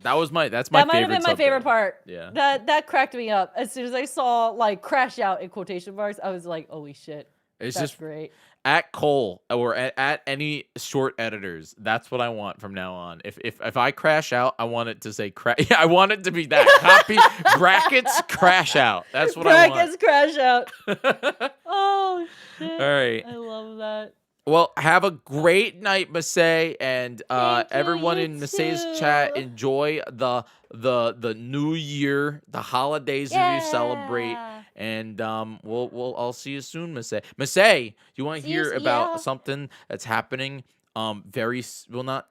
That's my That favorite. might have been my favorite subtitle. part. Yeah. That cracked me up. As soon as I saw like crash out in quotation marks, I was like, holy shit. It's That's just great. At Cole or at any short editors. That's what I want from now on. If I crash out, I want it to say crash. I want it to be that copy brackets crash out. That's what I want. Brackets crash out. Oh shit. All right. I love that. Well, have a great night, Masae, and everyone you in Masae's too. chat, enjoy the new year, the holidays that you celebrate, and I'll see you soon, Masae. Masae, you want to hear about something that's happening not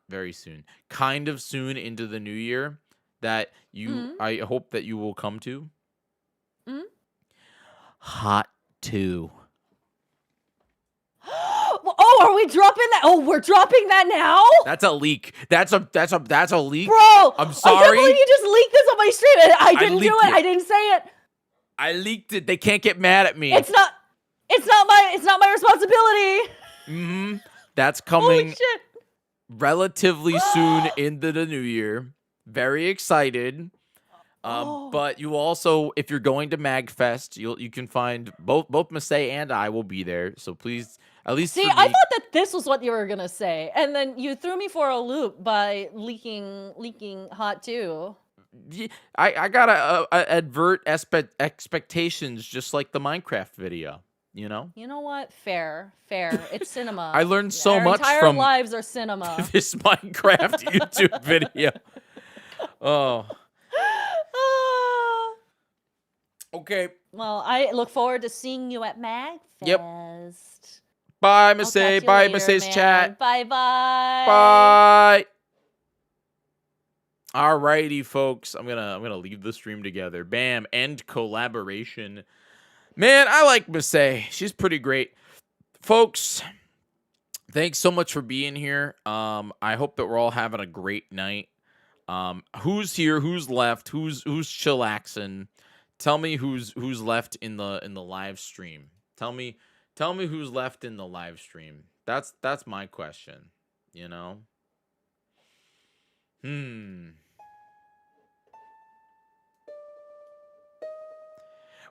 very soon, kind of soon into the new year that I hope that you will come to. Hot 2. Oh, are we dropping that? Oh, we're dropping that now? That's a leak. That's a leak. Bro, I'm sorry. I can't believe you just leaked this on my stream. I didn't do leaked it. it. I didn't say it. I leaked it. They can't get mad at me. It's not my responsibility. That's Holy coming shit. relatively soon into the new year. Very excited. But you also, if you're going to MagFest, you can find both Masae and I will be there. So please, at least See, for me, I thought that this was what you were gonna say, and then you threw me for a loop by leaking Hot 2. I gotta advert expectations, just like the Minecraft video. You know. You know what? Fair. It's cinema. I learned so much Our entire from lives are cinema. this Minecraft YouTube video. Oh. Okay. Well, I look forward to seeing you at MagFest. Yep. Bye, I'll Masae. catch you Bye, later, Masae's man. chat. Bye. Bye. Alrighty, folks. I'm gonna leave the stream together. Bam. End collaboration. Man, I like Masae. She's pretty great. folks, thanks so much for being here. I hope that we're all having a great night. Who's here? Who's left? Who's chillaxing? Tell me who's left in the live stream. Tell me who's left in the live stream. That's my question, you know?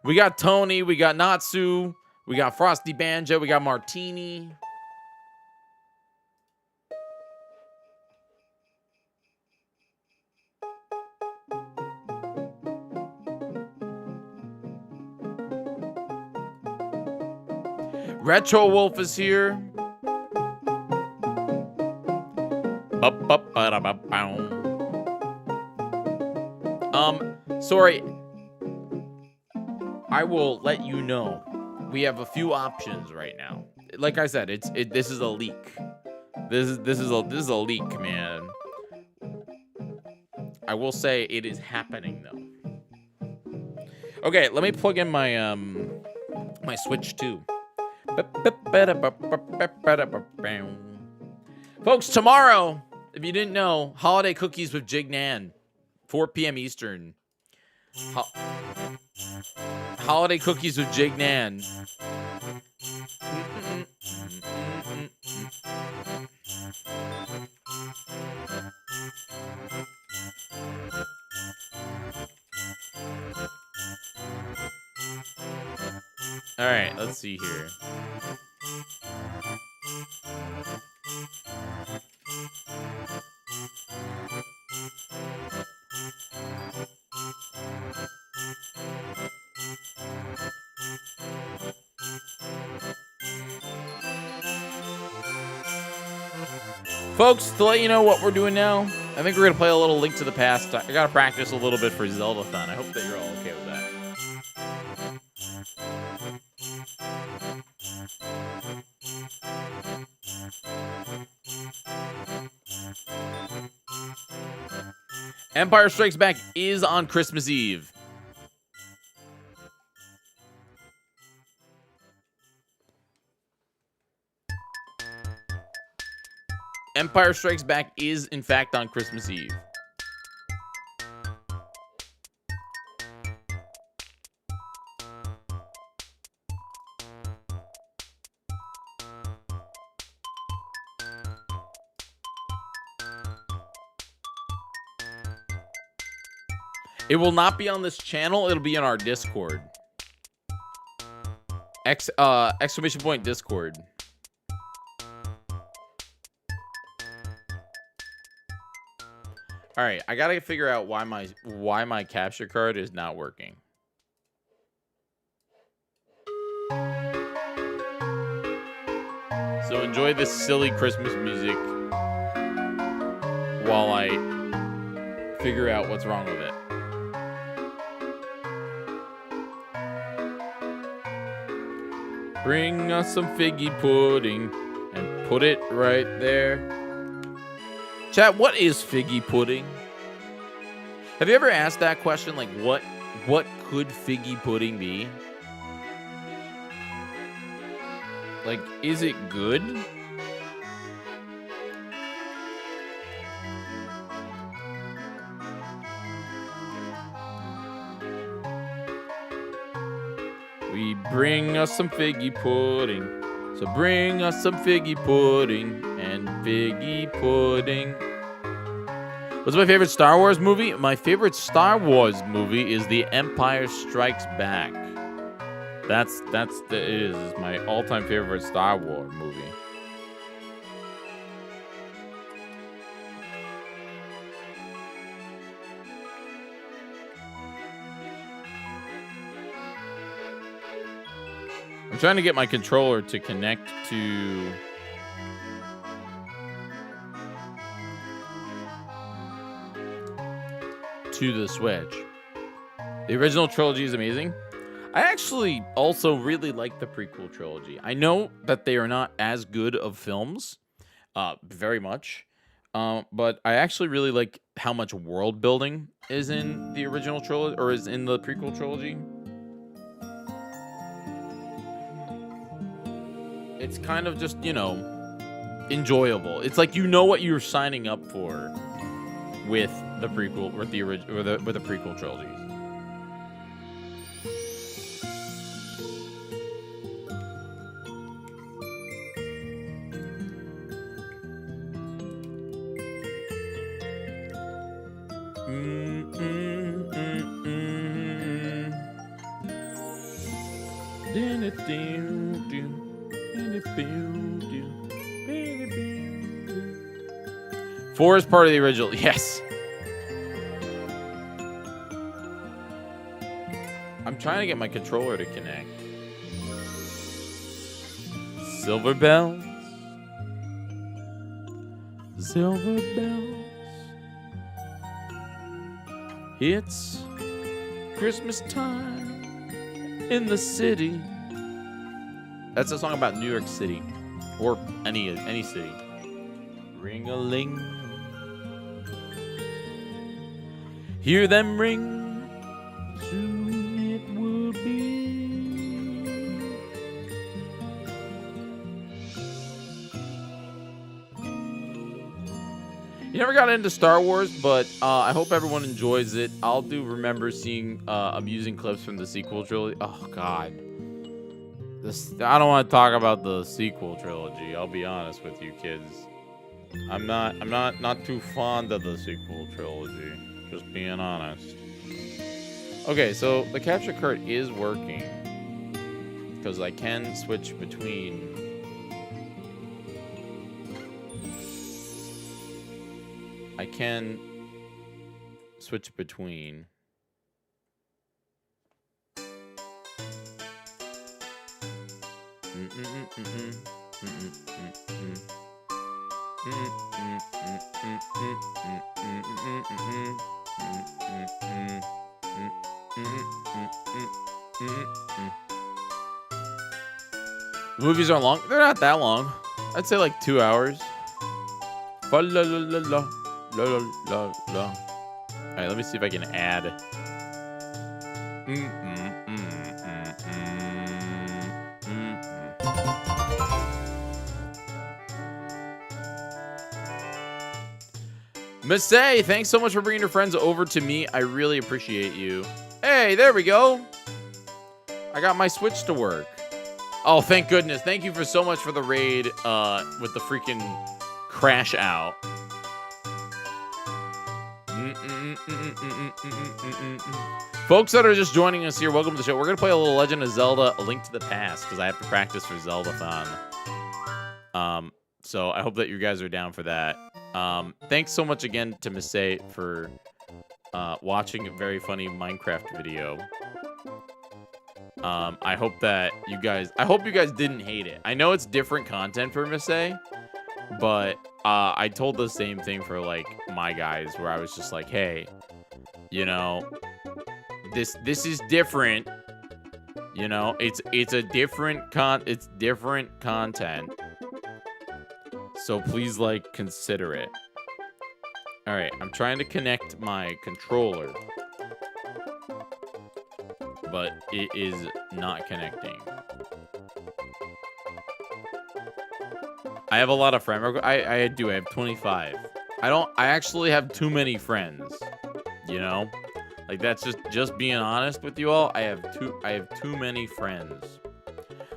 We got Tony, we got Natsu, we got Frosty Banjo, we got Martini. Retro Wolf is here. Sorry. I will let you know. We have a few options right now. Like I said, this is a leak. This is a leak, man. I will say it is happening though. Okay, let me plug in my my Switch 2. Folks, tomorrow, if you didn't know, holiday cookies with Jig Nan, 4 p.m. Eastern. Holiday cookies with Jig Nan. All right, let's see here. Folks, to let you know what we're doing now, I think we're going to play a little Link to the Past. I got to practice a little bit for Zelda-thon. I hope that you're all okay with that. Empire Strikes Back is on Christmas Eve. Empire Strikes Back is, in fact, on Christmas Eve. It will not be on this channel. It'll be in our Discord. Exclamation point Discord. All right, I gotta figure out why my capture card is not working. So enjoy this silly Christmas music while I figure out what's wrong with it. Bring us some figgy pudding and put it right there. Chat, what is figgy pudding? Have you ever asked that question? Like, what could figgy pudding be? Like, is it good? We bring us some figgy pudding. So bring us some figgy pudding and figgy pudding. What's my favorite Star Wars movie? My favorite Star Wars movie is The Empire Strikes Back. It is my all-time favorite Star Wars movie. I'm trying to get my controller to connect to the Switch. The original trilogy is amazing. I actually also really like the prequel trilogy. I know that they are not as good of films, very much, but I actually really like how much world building is in the original trilogy, or is in the prequel trilogy. It's kind of just, you know, enjoyable. It's like you know what you're signing up for with the prequel, with the original, with the prequel trilogies. Four is part of the original. Yes. I'm trying to get my controller to connect. Silver bells. Silver bells. It's Christmas time in the city. That's a song about New York City, or any city. Ring-a-ling. Hear them ring. Soon it will be. You never got into Star Wars, but I hope everyone enjoys it. I'll do remember seeing amusing clips from the sequel trilogy. Oh God. I don't want to talk about the sequel trilogy. I'll be honest with you kids. I'm not too fond of the sequel trilogy. Just being honest. Okay, so the capture card is working because I can switch between. I can switch between. Movies are long. They're not that long. I'd say like 2 hours. Fa la la la la la la la la. All right, let me see if I can add. Masae, thanks so much for bringing your friends over to me. I really appreciate you. Hey, there we go. I got my Switch to work. Oh, thank goodness. Thank you for so much for the raid with the freaking crash out. Folks that are just joining us here, welcome to the show. We're going to play a little Legend of Zelda, A Link to the Past, because I have to practice for Zelda-thon. So I hope that you guys are down for that. Thanks so much again to Masae for watching a very funny Minecraft video. I hope that you guys, didn't hate it. I know it's different content for Masae, but I told the same thing for like my guys, where I was just like, hey, you know, this is different. You know, it's different content. So please, like, consider it. All right, I'm trying to connect my controller, but it is not connecting. I have a lot of friends. I do. I have 25. I actually have too many friends. You know, like that's just being honest with you all. I have too many friends.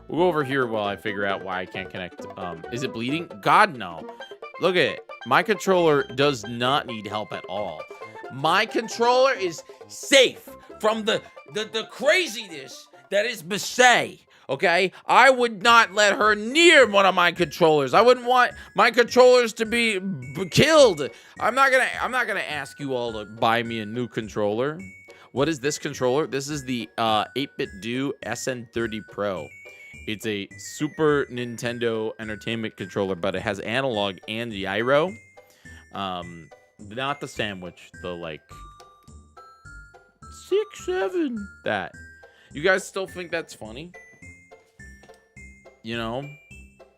We'll go over here while I figure out why I can't connect. Is it bleeding? God, no. Look at it. My controller does not need help at all. My controller is safe from the craziness that is Masae. Okay? I would not let her near one of my controllers. I wouldn't want my controllers to be killed. I'm not gonna ask you all to buy me a new controller. What is this controller? This is the 8-bit Do SN30 Pro. It's a Super Nintendo Entertainment controller, but it has analog and gyro. Not the sandwich, the like 6, 7. That. You guys still think that's funny? You know,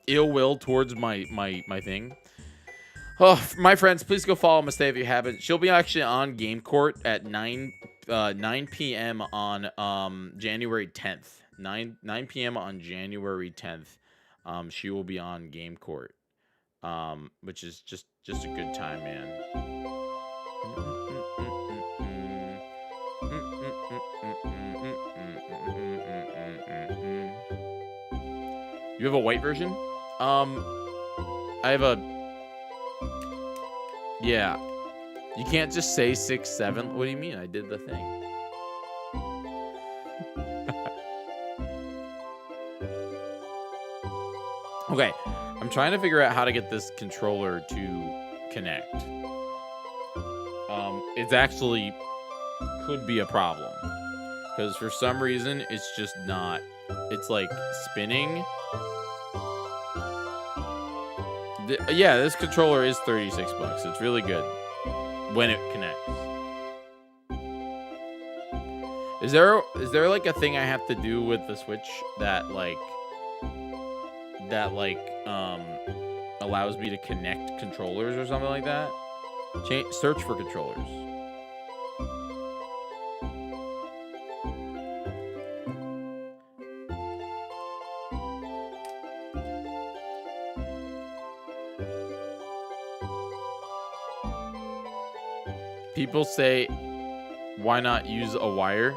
ill will towards my thing. Oh, my friends, please go follow Masae if you haven't. She'll be actually on Game Court at 9 p.m. on January 10th. 9 p.m. on January 10th. she will be on Game Court, which is just a good time, man. You have a white version? I have a... Yeah. You can't just say 6, 7. What do you mean? I did the thing. Okay. I'm trying to figure out how to get this controller to connect. It's actually could be a problem. Because for some reason, it's just not... It's like spinning. Yeah, this controller is $36. It's really good when it connects. Is there like a thing I have to do with the Switch that allows me to connect controllers or something like that? Search for controllers. People say, why not use a wire?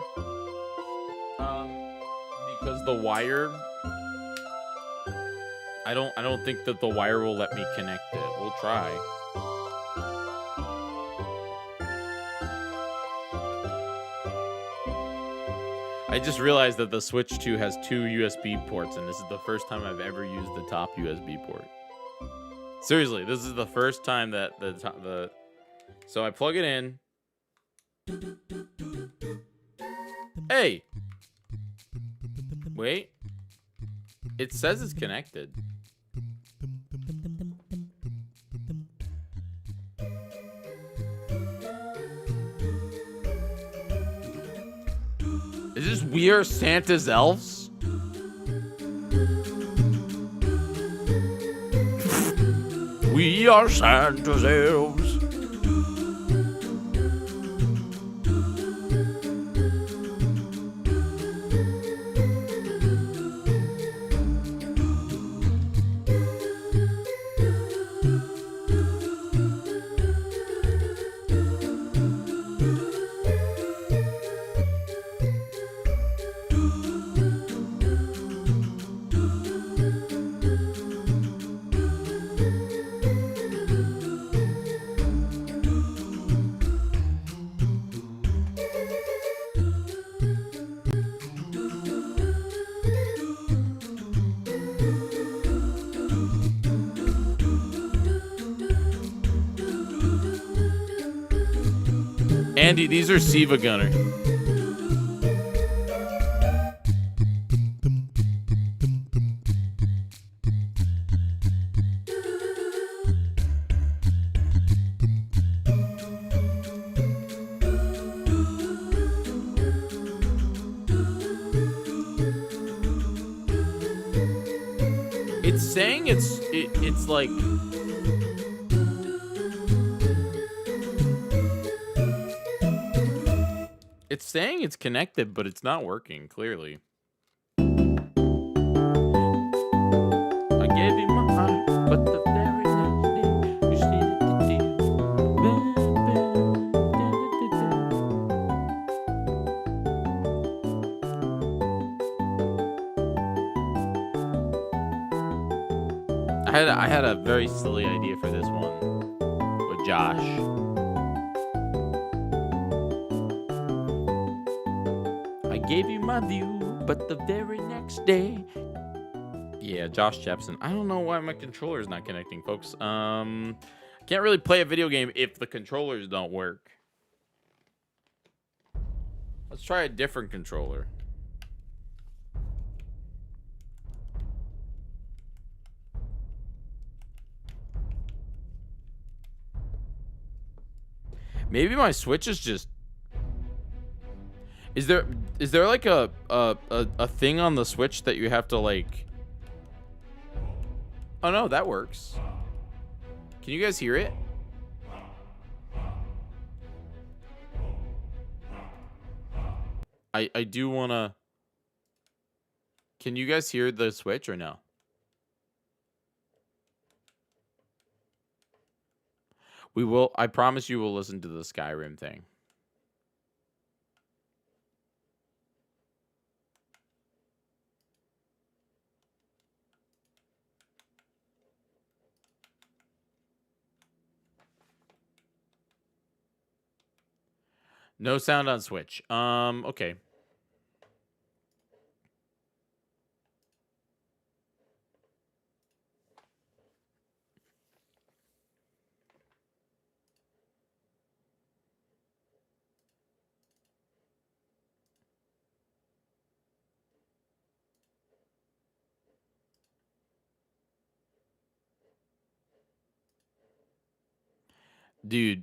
Because the wire, I don't think that the wire will let me connect it. We'll try. I just realized that the Switch 2 has 2 USB ports, and this is the first time I've ever used the top USB port. Seriously, this is the first time that so I plug it in. Hey! Wait. It says it's connected. Is this We Are Santa's Elves? We are Santa's elves. Andy, these are Siva Gunner. It's saying it's like it's saying it's connected, but it's not working, clearly. I gave you my heart, but the very next day you stated to I had a very silly idea for this one with Josh. I gave you my view, but the very next day. Yeah, Josh Jepson. I don't know why my controller's not connecting, folks. Can't really play a video game if the controllers don't work. Let's try a different controller. Maybe my Switch is just... Is there like a thing on the Switch that you have to like... Oh no, that works. Can you guys hear it? I do wanna... Can you guys hear the Switch or no? We will. I promise you, we'll listen to the Skyrim thing. No sound on Switch. Okay. Dude,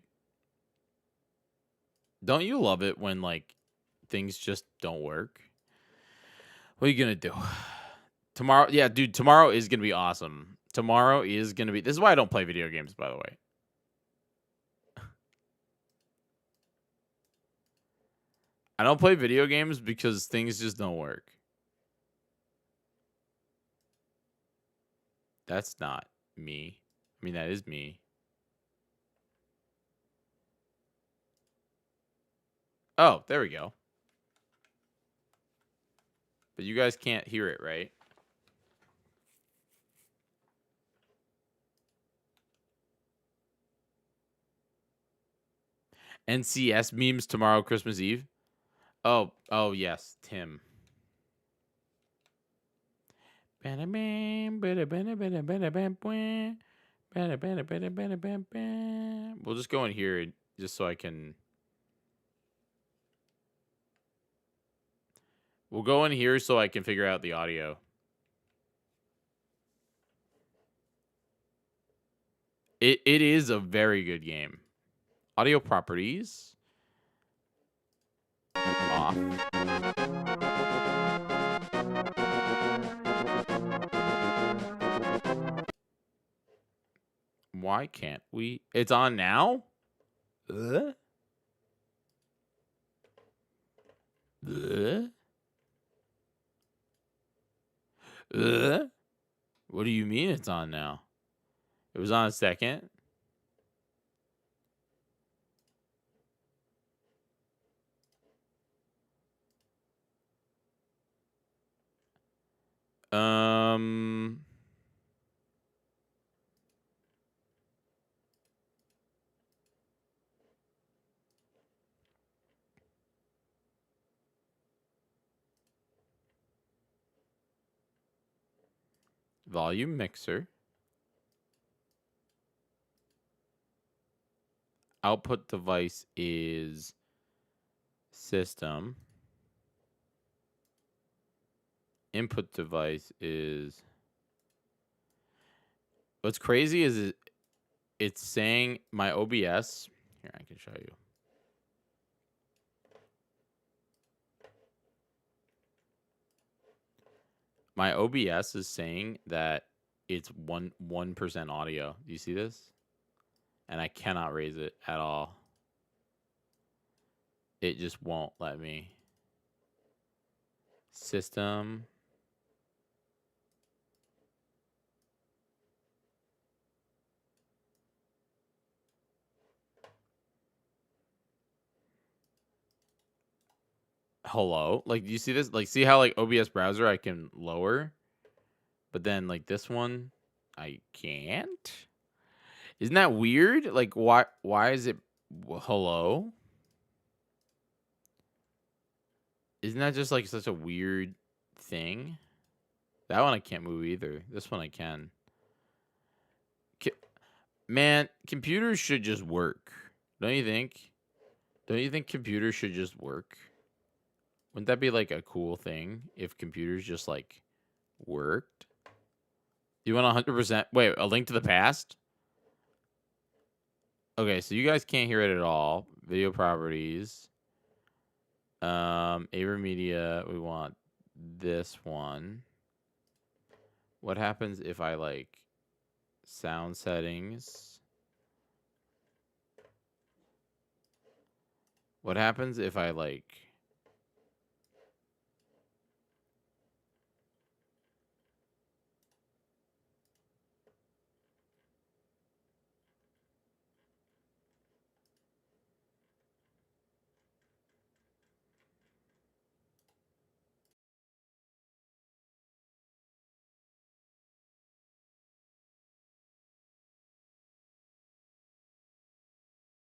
don't you love it when like things just don't work? What are you gonna do? Tomorrow, yeah, dude, tomorrow is gonna be awesome. Tomorrow is gonna be. This is why I don't play video games, by the way. I don't play video games because things just don't work. That's not me. I mean, that is me. Oh, there we go. But you guys can't hear it, right? NCS memes tomorrow, Christmas Eve. Oh yes, Tim. We'll just go in here just so I can. We'll go in here so I can figure out the audio. It is a very good game. Audio properties. Off. Why can't we? It's on now? What do you mean it's on now? It was on a second. Volume mixer. Output device is system. Input device is. What's crazy is it's saying my OBS. Here, I can show you. My OBS is saying that it's 1% audio. Do you see this? And I cannot raise it at all. It just won't let me. System. Hello? Like, do you see this? Like, see how, like, OBS browser I can lower? But then, like, this one, I can't? Isn't that weird? Like, why is it... Hello? Isn't that just, like, such a weird thing? That one I can't move either. This one I can. Man, computers should just work. Don't you think? Don't you think computers should just work? Wouldn't that be like a cool thing if computers just like worked? Do you want 100%? Wait, a link to the past? Okay, so you guys can't hear it at all. Video properties. Aver Media, we want this one. What happens if I like sound settings? What happens if I like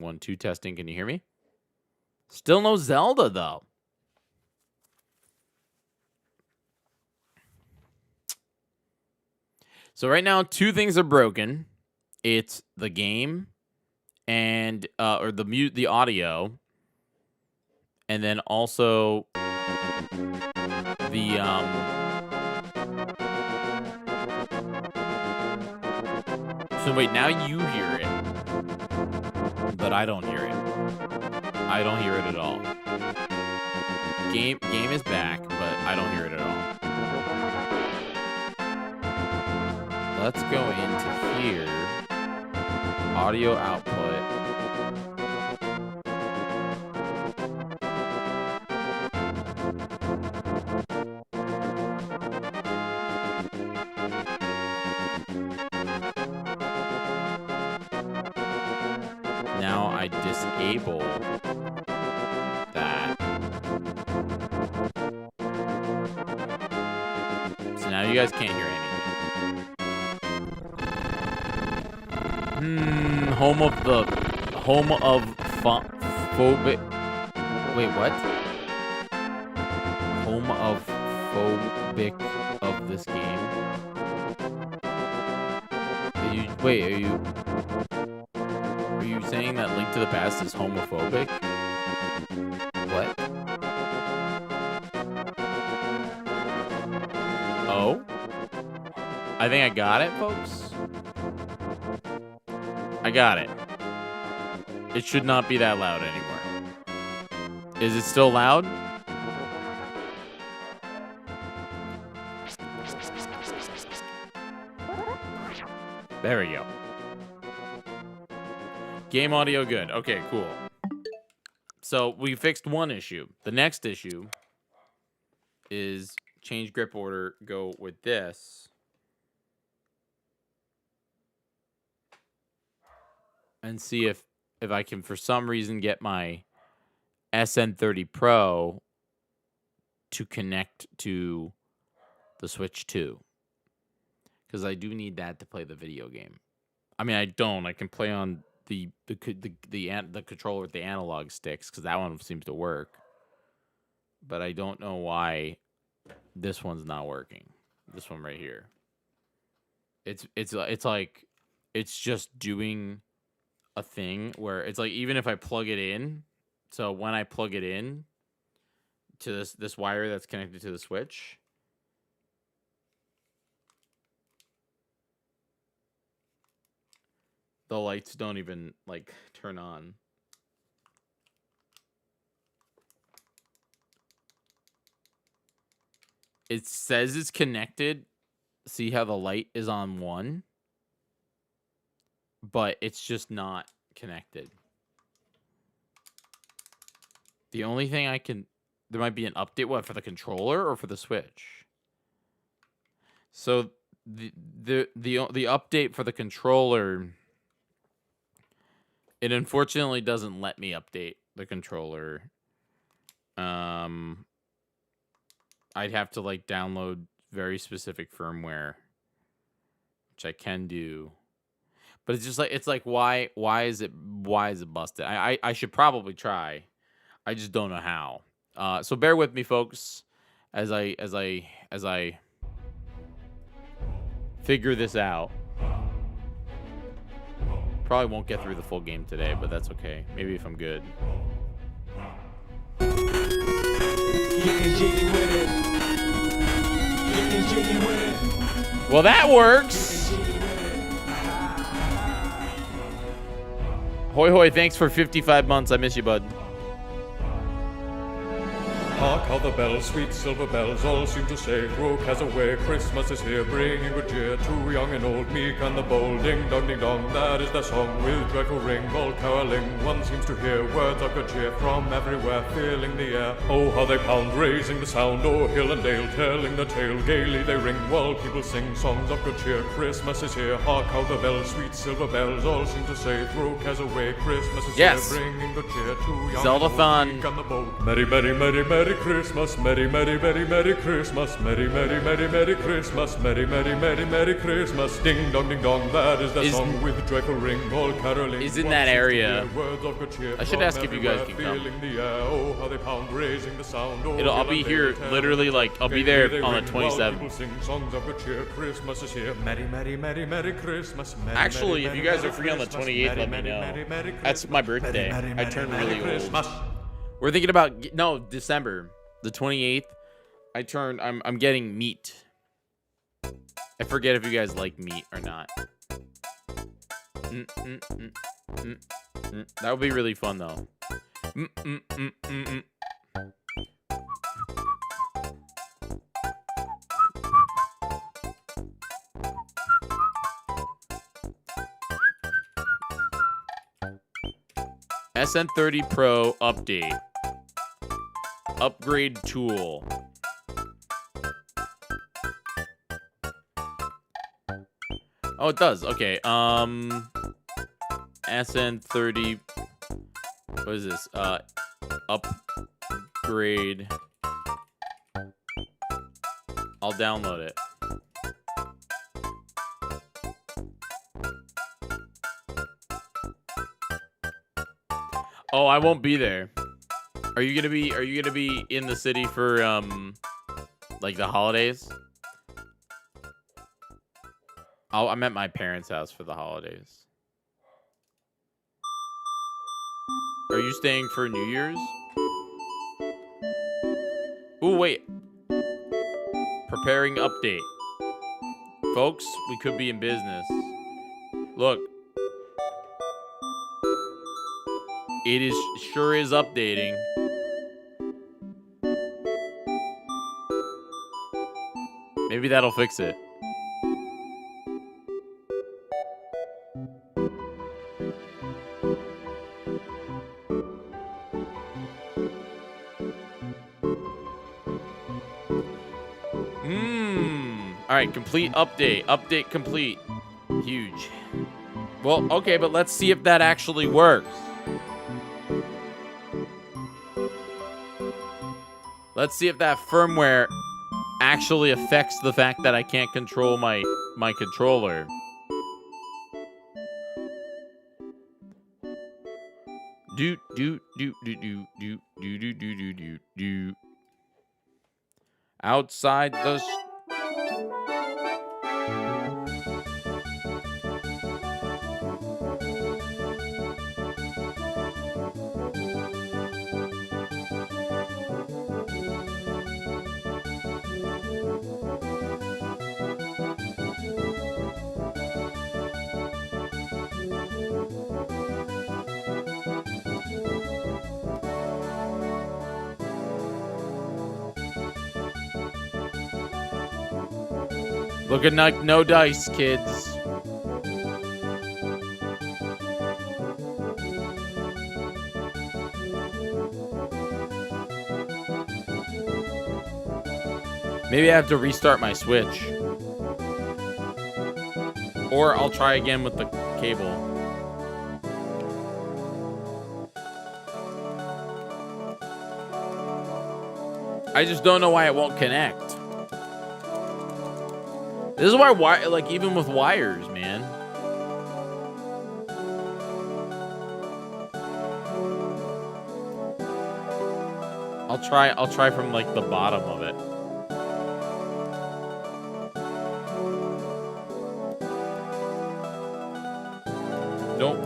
1, 2 testing. Can you hear me? Still no Zelda though. So right now, 2 things are broken. It's the game and or the audio, and then also the So wait, now you hear it, but I don't hear it. I don't hear it at all. Game is back, but I don't hear it at all. Let's go into here. Audio output. Now I disable that. So now you guys can't hear anything. Home of phobic. Wait, what? Home of phobic of this game. Are you saying that Link to the Past is homophobic? What? Oh? I think I got it, folks. I got it. It should not be that loud anymore. Is it still loud? There we go. Game audio good. Okay, cool. So we fixed one issue. The next issue is change grip order, go with this. And see if I can, for some reason, get my SN30 Pro to connect to the Switch 2. Because I do need that to play the video game. I mean, I don't. I can play on the controller with the analog sticks, because that one seems to work. But I don't know why this one's not working. This one right here. It's like it's just doing a thing where it's like, even if I plug it in, so when I plug it in to this wire that's connected to the Switch, the lights don't even like turn on. It says it's connected. See how the light is on 1? But it's just not connected. The only thing I can... There might be an update, what, for the controller or for the Switch? So the update for the controller... It unfortunately doesn't let me update the controller. I'd have to like download very specific firmware, which I can do. But it's just like, it's like, why is it busted? I should probably try. I just don't know how. So bear with me, folks, as I figure this out. Probably won't get through the full game today, but that's okay. Maybe if I'm good. Well, that works. Hoy hoy, thanks for 55 months. I miss you, bud. Hark how the bells, sweet silver bells, all seem to say, Rook has away, Christmas is here, bringing good cheer to young and old, meek and the bold. Ding dong, that is their song, with joyful ring, all caroling. One seems to hear words of good cheer from everywhere, filling the air. Oh, how they pound, raising the sound, o'er hill and dale, telling the tale. Gaily they ring, while people sing songs of good cheer. Christmas is here, hark how the bells, sweet silver bells, all seem to say, Rook has away, Christmas is here, bringing good cheer to young and old, meek and the bold. Merry, merry, merry, merry Christmas, Merry, Merry, Merry, Merry Christmas, Merry, Merry, Merry, Merry Christmas, Merry, Merry, Merry, Merry Christmas. Ding dong, that is the song with joyful ring, all caroling. Is in that area. I should ask if you guys can come. I'll be here literally like I'll be there on the 27th. Christmas is here. Merry, Merry, Merry, Merry Christmas. Actually, if you guys are free on the 28th, let me know. That's my birthday. I turned really old. We're thinking about December the 28th. I'm getting meat. I forget if you guys like meat or not. That would be really fun though. SN30 Pro update. Upgrade tool. Oh, it does. Okay. SN30. What is this? Upgrade. I'll download it. Oh, I won't be there. Are you gonna be in the city for like the holidays? I'm at my parents' house for the holidays. Are you staying for New Year's? Ooh, wait. Preparing update. Folks, we could be in business. Look. It sure is updating. Maybe that'll fix it. All right, complete update. Update complete. Huge. Well, okay, but let's see if that actually works. Let's see if that firmware actually affects the fact that I can't control my controller. Do. Outside the looking like no dice, kids. Maybe I have to restart my Switch. Or I'll try again with the cable. I just don't know why it won't connect. This is why, like, even with wires, man. I'll try from, like, the bottom of it. Don't.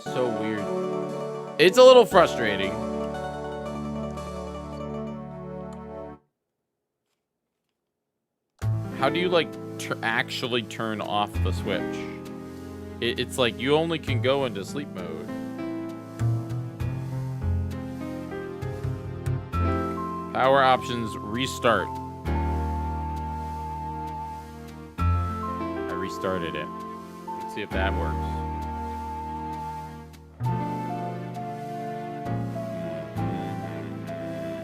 So weird. It's a little frustrating. How do you, like, actually turn off the Switch? It's like you only can go into sleep mode. Power options, restart. I restarted it. Let's see if that works.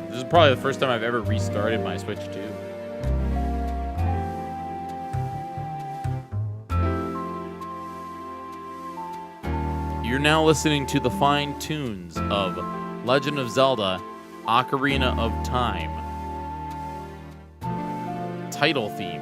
This is probably the first time I've ever restarted my Switch too. You're now listening to the fine tunes of Legend of Zelda, Ocarina of Time. Title theme.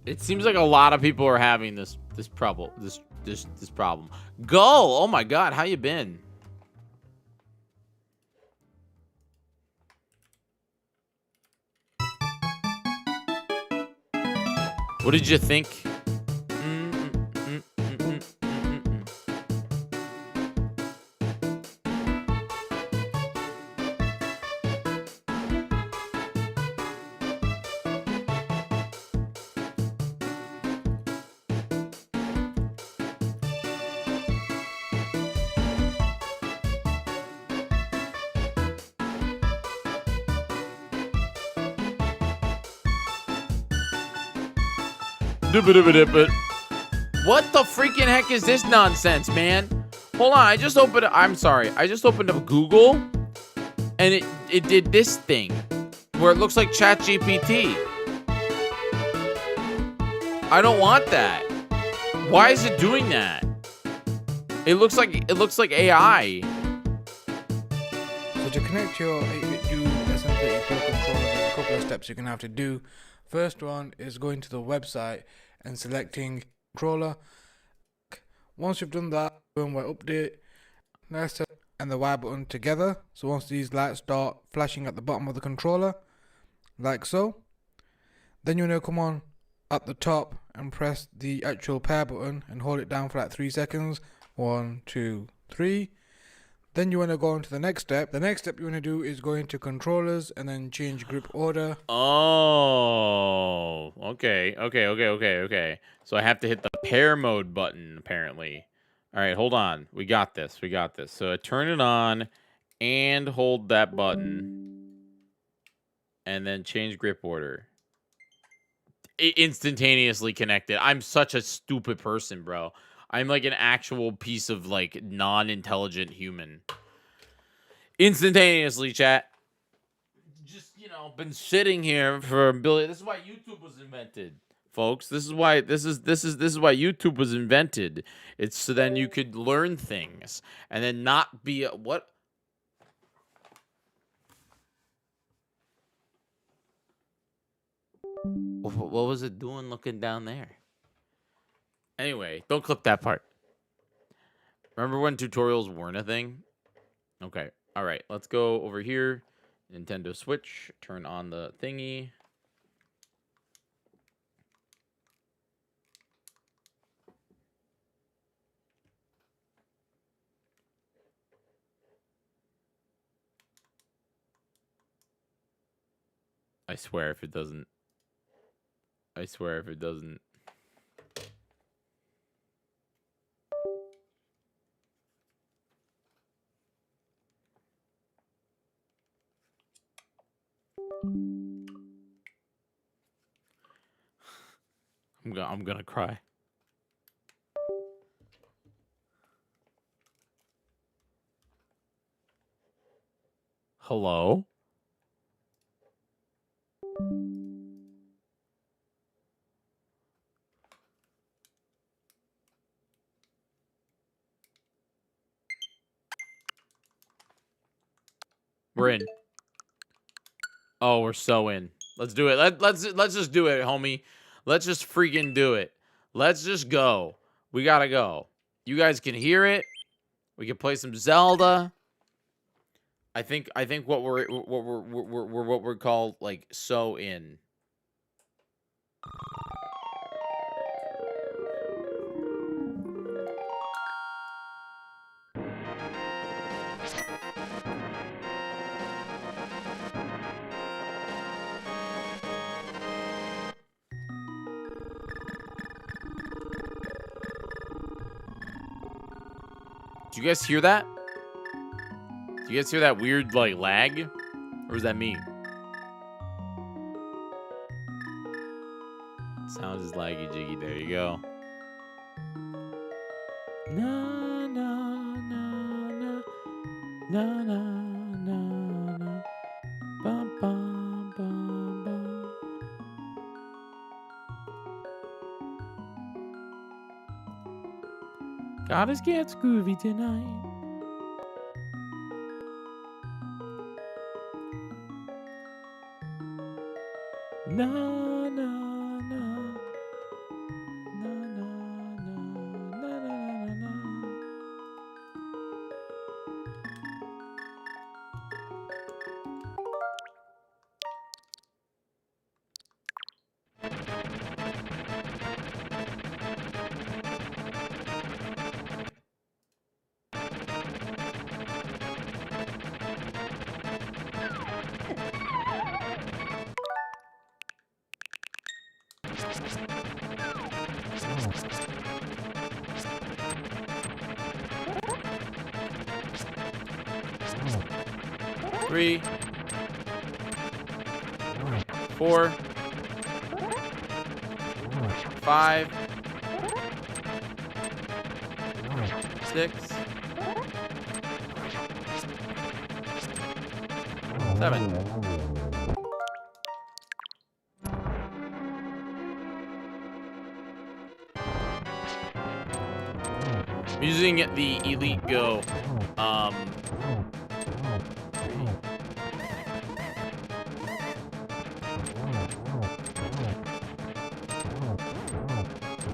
It seems like a lot of people are having this problem. This problem. Gull, oh my god, how you been? What did you think? What the freaking heck is this nonsense, man? Hold on, I just opened up Google and it did this thing where it looks like ChatGPT. I don't want that. Why is it doing that? It looks like AI. So to connect your 8-bit Dual SM30 Pro controller, there's a couple of steps you're going to have to do. First one is going to the website and selecting controller. Once you've done that, firmware update, next step, and the Y button together. So once these lights start flashing at the bottom of the controller, like so, then you're going to come on at the top and press the actual pair button and hold it down for like 3 seconds. 1, 2, 3. Then you want to go on to the next step. The next step you want to do is go into controllers and then change grip order. Oh, okay. So I have to hit the pair mode button, apparently. All right, hold on. We got this. So I turn it on and hold that button. And then change grip order. Instantaneously connected. I'm such a stupid person, bro. I'm like an actual piece of like non-intelligent human. Instantaneously, chat. Just, been sitting here for a billion. This is why YouTube was invented, folks. This is why YouTube was invented. It's so then you could learn things and then not be what. What was it doing looking down there? Anyway, don't clip that part. Remember when tutorials weren't a thing? Okay. All right. Let's go over here. Nintendo Switch. Turn on the thingy. I swear if it doesn't. I'm gonna cry. Hello? We're in. Oh, we're so in. Let's do it. Let's just do it, homie. Let's just freaking do it. Let's just go. We gotta go. You guys can hear it. We can play some Zelda. I think what we're called like so in. Do you guys hear that? Do you guys hear that weird, like, lag? Or is that me? Sounds is laggy, Jiggy. There you go. Na, na, na, na. Na, na, na, na. Bum, bum, bum, bum. Gotta get groovy tonight. Na na na na na na na na na. Three, 4, 5, 6, 7. I'm using the Elite Go.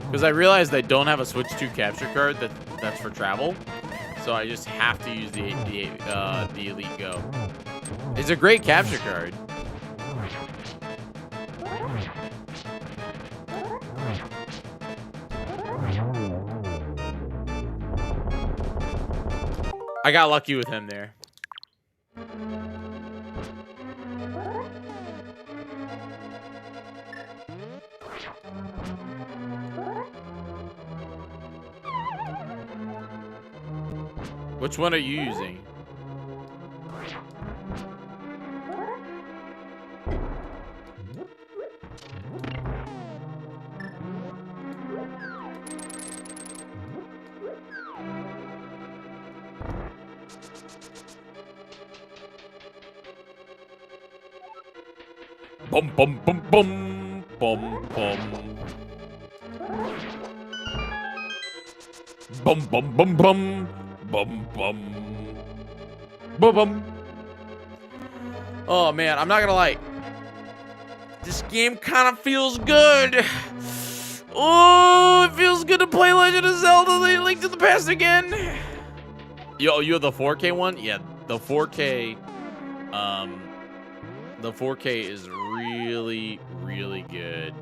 Because I realized I don't have a Switch 2 capture card that's for travel, so I just have to use the Elite Go. It's a great capture card. I got lucky with him there. Which one are you using? Bum bum bum bum bum bum. Bum bum bum bum bum bum bum bum. Oh man, I'm not gonna lie. This game kind of feels good. Oh, it feels good to play Legend of Zelda: Link to the Past again. Yo, you have the 4K one? Yeah, the 4K. The 4K is really, really good.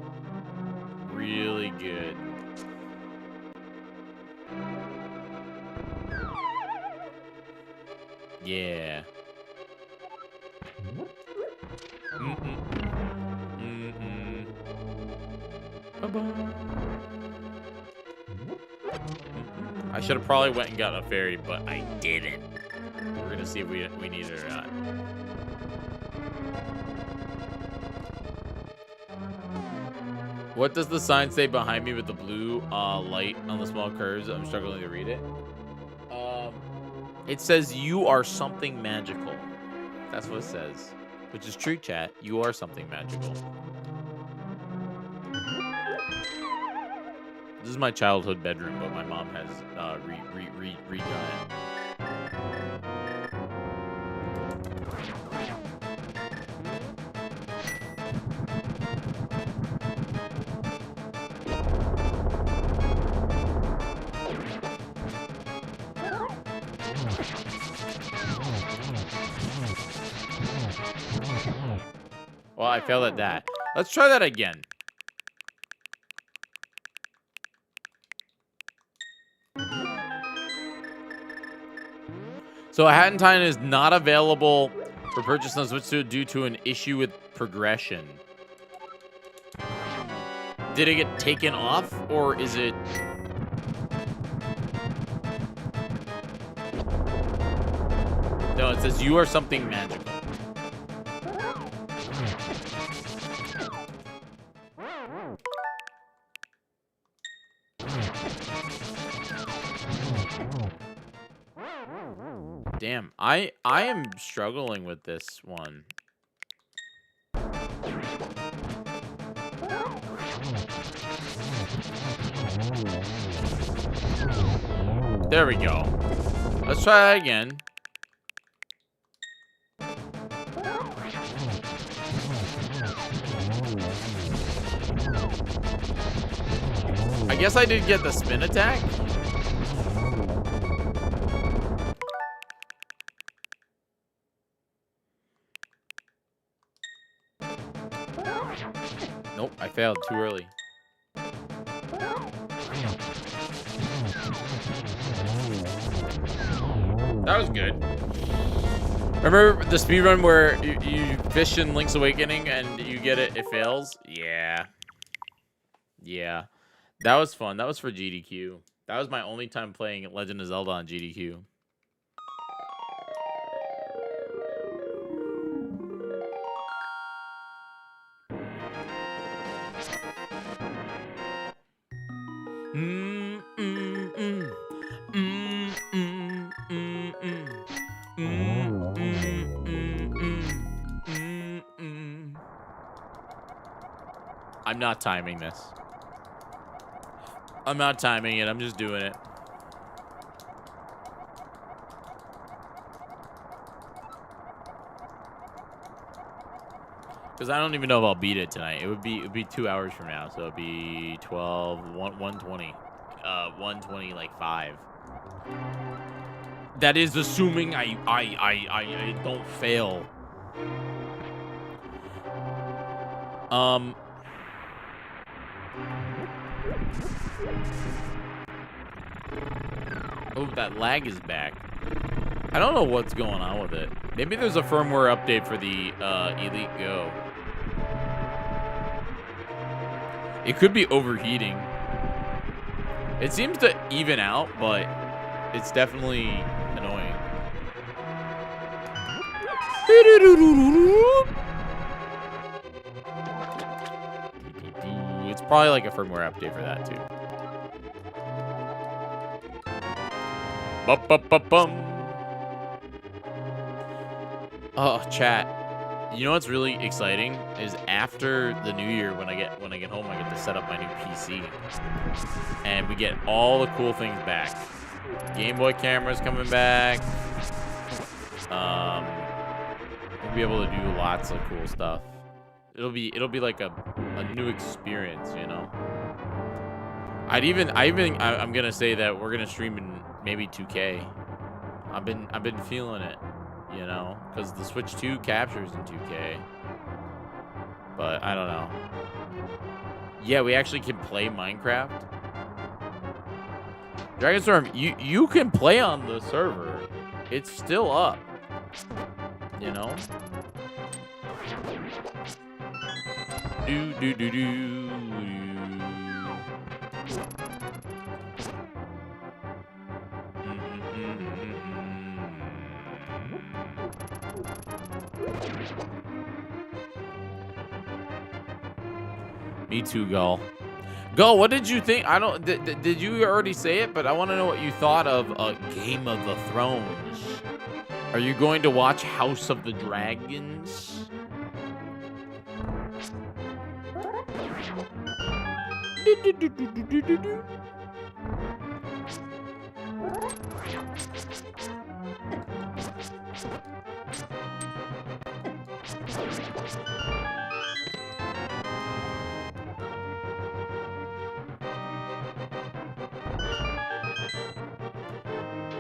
Really good. Yeah. I should have probably went and got a fairy, but I didn't. We're gonna see if we need it or not. What does the sign say behind me with the blue light on the small curves? I'm struggling to read it. It says you are something magical. That's what it says. Which is true, chat. You are something magical. This is my childhood bedroom, but my mom has redone it. Well, I failed at that. Let's try that again. So Hat in Time is not available for purchase on Switch 2 due to an issue with progression. Did it get taken off, or is it... No, it says you are something magical. Damn, I am struggling with this one. There we go. Let's try that again. I guess I did get the spin attack. Nope, I failed too early. That was good. Remember the speedrun where you fish in Link's Awakening and you get it, it fails? Yeah. Yeah. That was fun. That was for GDQ. That was my only time playing Legend of Zelda on GDQ. I'm not timing this. I'm not timing it. I'm just doing it. Because I don't even know if I'll beat it tonight. It would be 2 hours from now, so it'd be 120. 120 like 5. That is assuming I don't fail. Oh, that lag is back. I don't know what's going on with it. Maybe there's a firmware update for the Elite Go. It could be overheating. It seems to even out, but it's definitely annoying. It's probably like a firmware update for that too. Bum. Oh, chat. You know what's really exciting is after the new year, when I get home, I get to set up my new PC, and we get all the cool things back. Game Boy camera's coming back. We'll be able to do lots of cool stuff. It'll be like a new experience, you know. I'm gonna say that we're gonna stream in maybe 2K. I've been feeling it, you know, because the Switch 2 captures in 2K. But I don't know. Yeah, we actually can play Minecraft. Dragonstorm, you can play on the server. It's still up. You know? Do. Me too, Gull. Gull, what did you think? I don't. Did you already say it? But I want to know what you thought of Game of the Thrones. Are you going to watch House of the Dragons?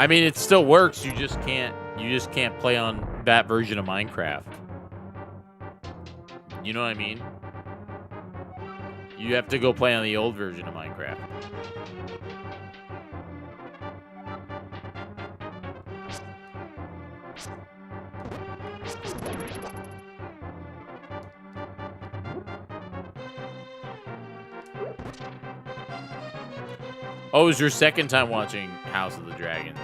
I mean, it still works. You just can't play on that version of Minecraft. You know what I mean? You have to go play on the old version of Minecraft. Oh, it was your second time watching House of the Dragons.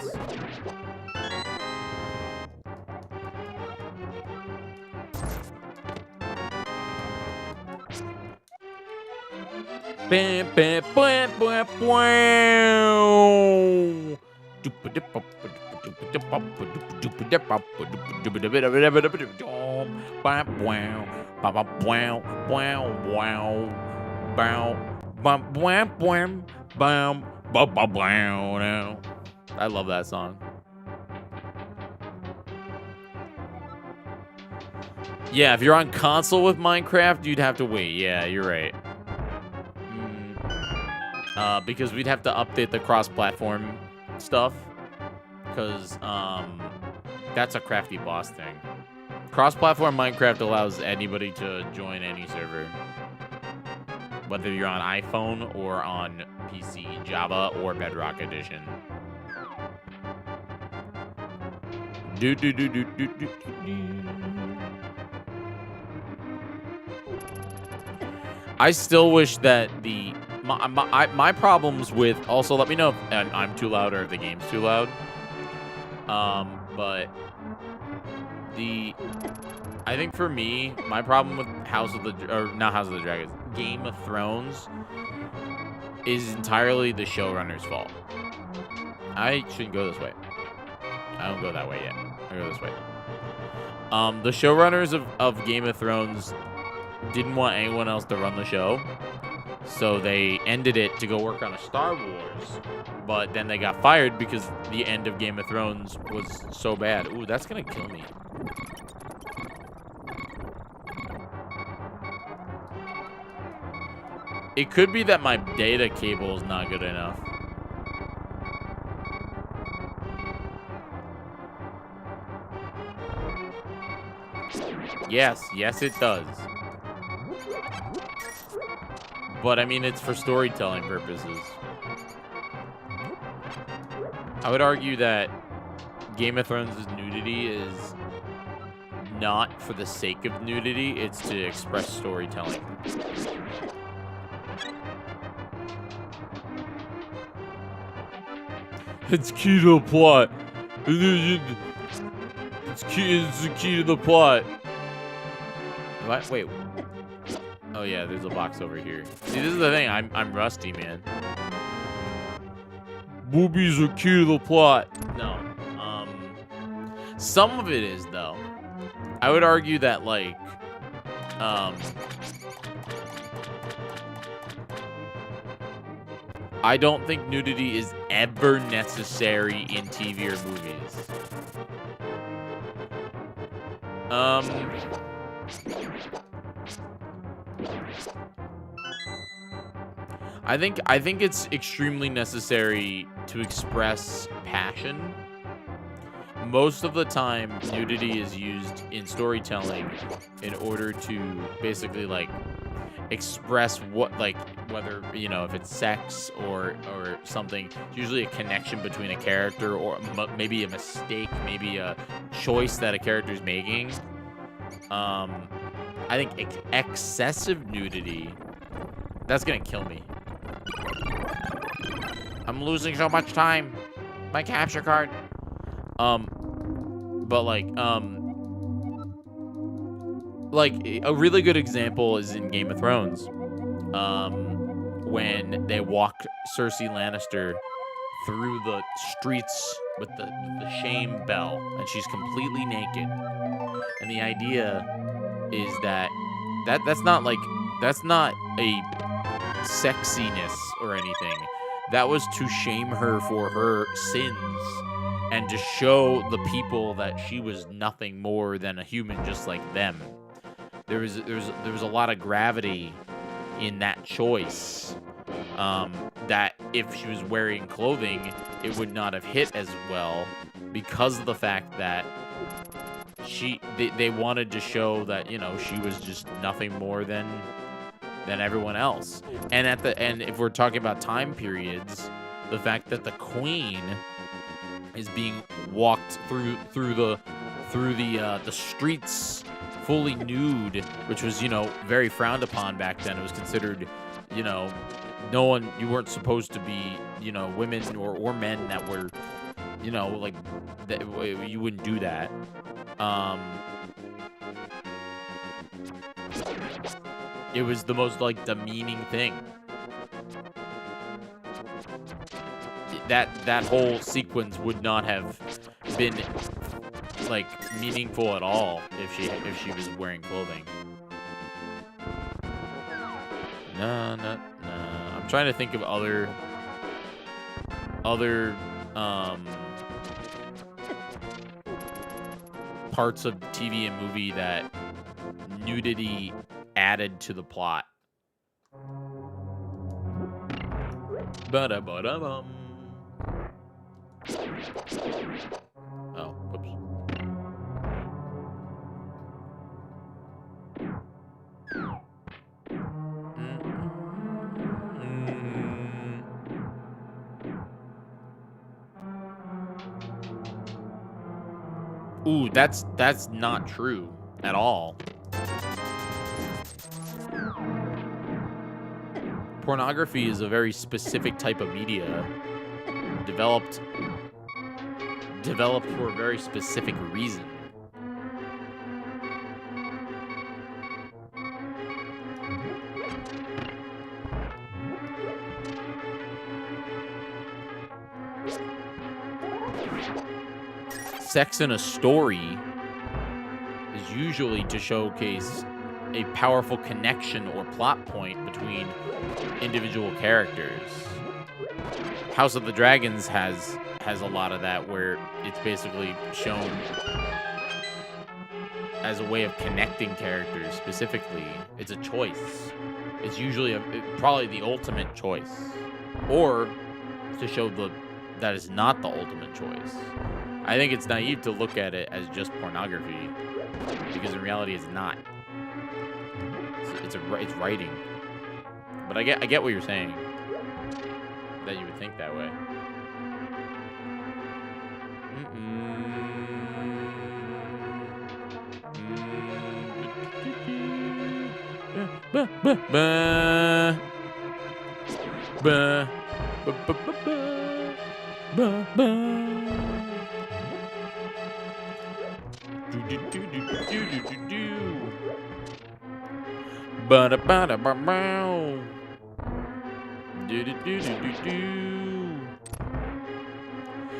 Bam, bam, bam, bam, bam. I love that song. Yeah, if you're on console with Minecraft, you'd have to wait. Yeah, you're right. Because we'd have to update the cross-platform stuff. Because that's a crafty boss thing. Cross-platform Minecraft allows anybody to join any server. Whether you're on iPhone or on PC, Java, or Bedrock Edition. I still wish that my problems with, also let me know if I'm too loud or if the game's too loud. But I think for me, my problem with not House of the Dragons, Game of Thrones is entirely the showrunner's fault. I shouldn't go this way. I don't go that way yet. I go this way. The showrunners of Game of Thrones didn't want anyone else to run the show, so they ended it to go work on a Star Wars, but then they got fired because the end of Game of Thrones was so bad. Ooh, that's gonna kill me. It could be that my data cable is not good enough. Yes, it does. But I mean, it's for storytelling purposes. I would argue that Game of Thrones' nudity is not for the sake of nudity, it's to express storytelling. It's key to the plot. It's the key to the plot. What? Wait. Oh yeah, there's a box over here. See, this is the thing. I'm rusty, man. Boobies are key to the plot. No. Some of it is though. I would argue that like I don't think nudity is ever necessary in TV or movies. I think it's extremely necessary to express passion. Most of the time, nudity is used in storytelling in order to basically like express what, like, whether, you know, if it's sex or something. It's usually a connection between a character or maybe a mistake, maybe a choice that a character is making. I think excessive nudity, that's gonna kill me. I'm losing so much time. My capture card. But like a really good example is in Game of Thrones. When they walked Cersei Lannister through the streets with the shame bell, and she's completely naked. And the idea is that's not a sexiness or anything. That was to shame her for her sins and to show the people that she was nothing more than a human just like them. There was a lot of gravity in that choice. That if she was wearing clothing, it would not have hit as well because of the fact that they wanted to show that, you know, she was just nothing more than everyone else. And if we're talking about time periods, the fact that the queen is being walked through the streets fully nude, which was, you know, very frowned upon back then. It was considered, you know, you weren't supposed to be, you know, women or men that were, you know, like, that you wouldn't do that. It was the most, like, demeaning thing. That whole sequence would not have been, like, meaningful at all if she was wearing clothing. No. I'm trying to think of other parts of TV and movie that nudity added to the plot. Ba-da-ba-da-bum. Oh, whoops. Ooh, that's not true at all. Pornography is a very specific type of media, developed for a very specific reason. Sex in a story is usually to showcase a powerful connection or plot point between individual characters. House of the Dragons has a lot of that, where it's basically shown as a way of connecting characters specifically. It's a choice. It's usually probably the ultimate choice, or to show that is not the ultimate choice. I think it's naive to look at it as just pornography, because in reality it's not. It's writing. But I get what you're saying, that you would think that way.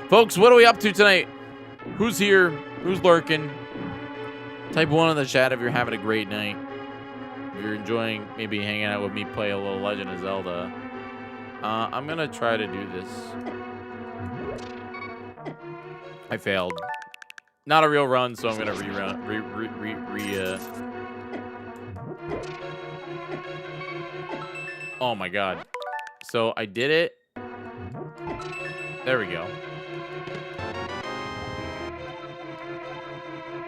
Folks, what are we up to tonight? Who's here? Who's lurking? Type 1 in the chat if you're having a great night. If you're enjoying maybe hanging out with me, play a little Legend of Zelda. I'm gonna try to do this. I failed. Not a real run, so I'm gonna rerun. Oh my god. So I did it. There we go.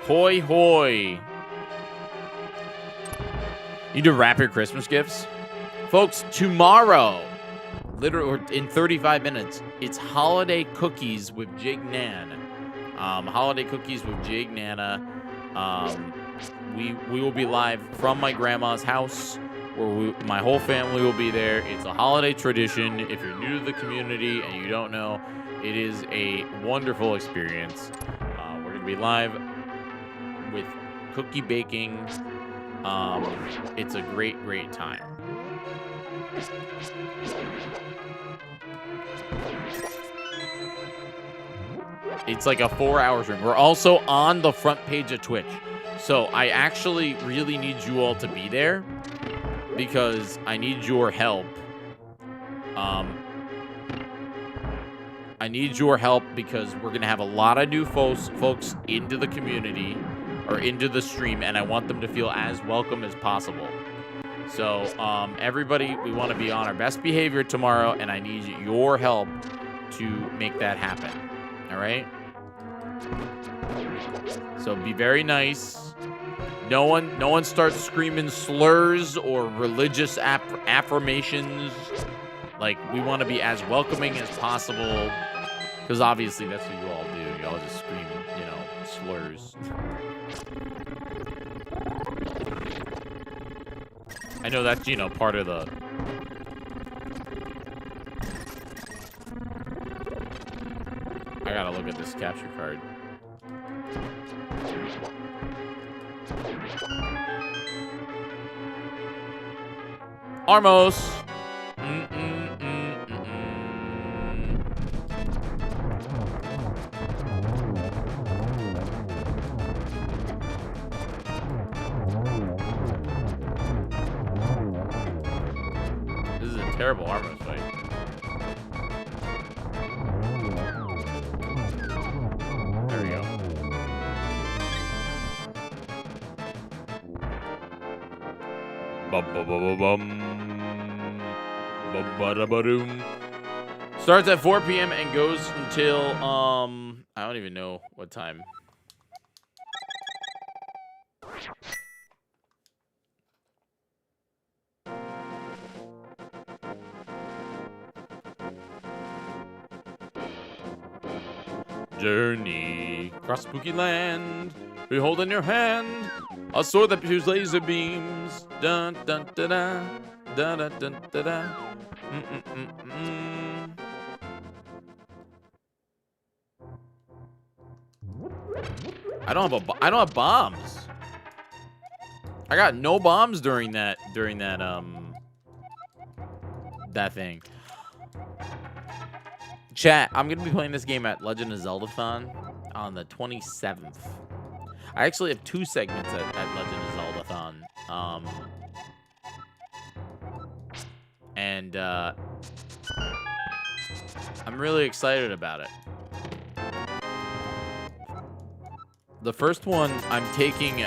Hoi hoi. You need to wrap your Christmas gifts? Folks, tomorrow, literally in 35 minutes, it's holiday cookies with Jig Nan. Holiday cookies with Jig Nana. We will be live from my grandma's house, where my whole family will be there. It's a holiday tradition. If you're new to the community and you don't know, it is a wonderful experience. We're going to be live with cookie baking. It's a great, great time. It's like a 4-hour stream. We're also on the front page of Twitch. So I actually really need you all to be there, because I need your help. I need your help because we're going to have a lot of new folks into the community or into the stream, and I want them to feel as welcome as possible. So everybody, we want to be on our best behavior tomorrow, and I need your help to make that happen. All right? So be very nice. No one starts screaming slurs or religious affirmations. Like, we want to be as welcoming as possible, because obviously that's what you all do. You all just scream, you know, slurs. I know that's, you know, part of the... I gotta look at this capture card. Armos! This is a terrible Armos fight. There we go. Bum-ba-ba-ba-bum. Bum-ba-da-ba-doom. Starts at 4 p.m. and goes until, I don't even know what time. Journey across spooky land. Behold in your hand a sword that shoots laser beams. Dun dun da da. Dun dun dun da da. I don't have bombs. I got no bombs during that that thing. Chat, I'm gonna be playing this game at Legend of Zelda-thon on the 27th. I actually have 2 segments at Legend of Zelda-thon. And I'm really excited about it. The first one, I'm taking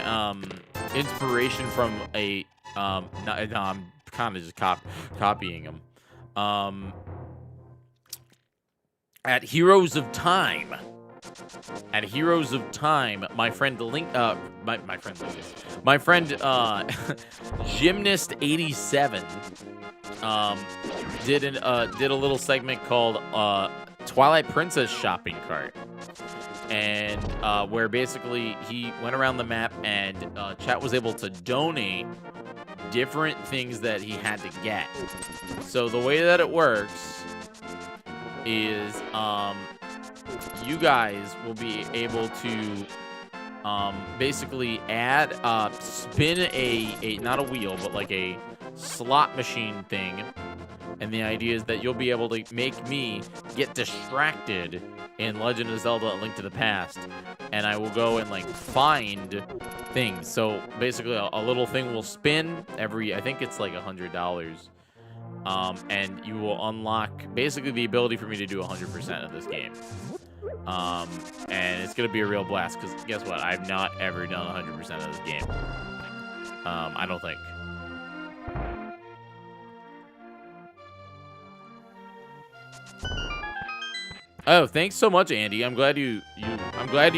inspiration from a no, I'm kind of just copying them. At Heroes of Time. At Heroes of Time, my friend my friend Gymnast87 did a little segment called Twilight Princess Shopping Cart. And where basically he went around the map and chat was able to donate different things that he had to get. So the way that it works is you guys will be able to basically add spin a not a wheel but like a slot machine thing, and the idea is that you'll be able to make me get distracted in Legend of Zelda: A Link to the Past, and I will go and like find things. So basically a little thing will spin every, I think it's like $100. And you will unlock basically the ability for me to do 100% of this game. And it's going to be a real blast because guess what? I've not ever done 100% of this game. I don't think. Oh, thanks so much, Andy. I'm glad you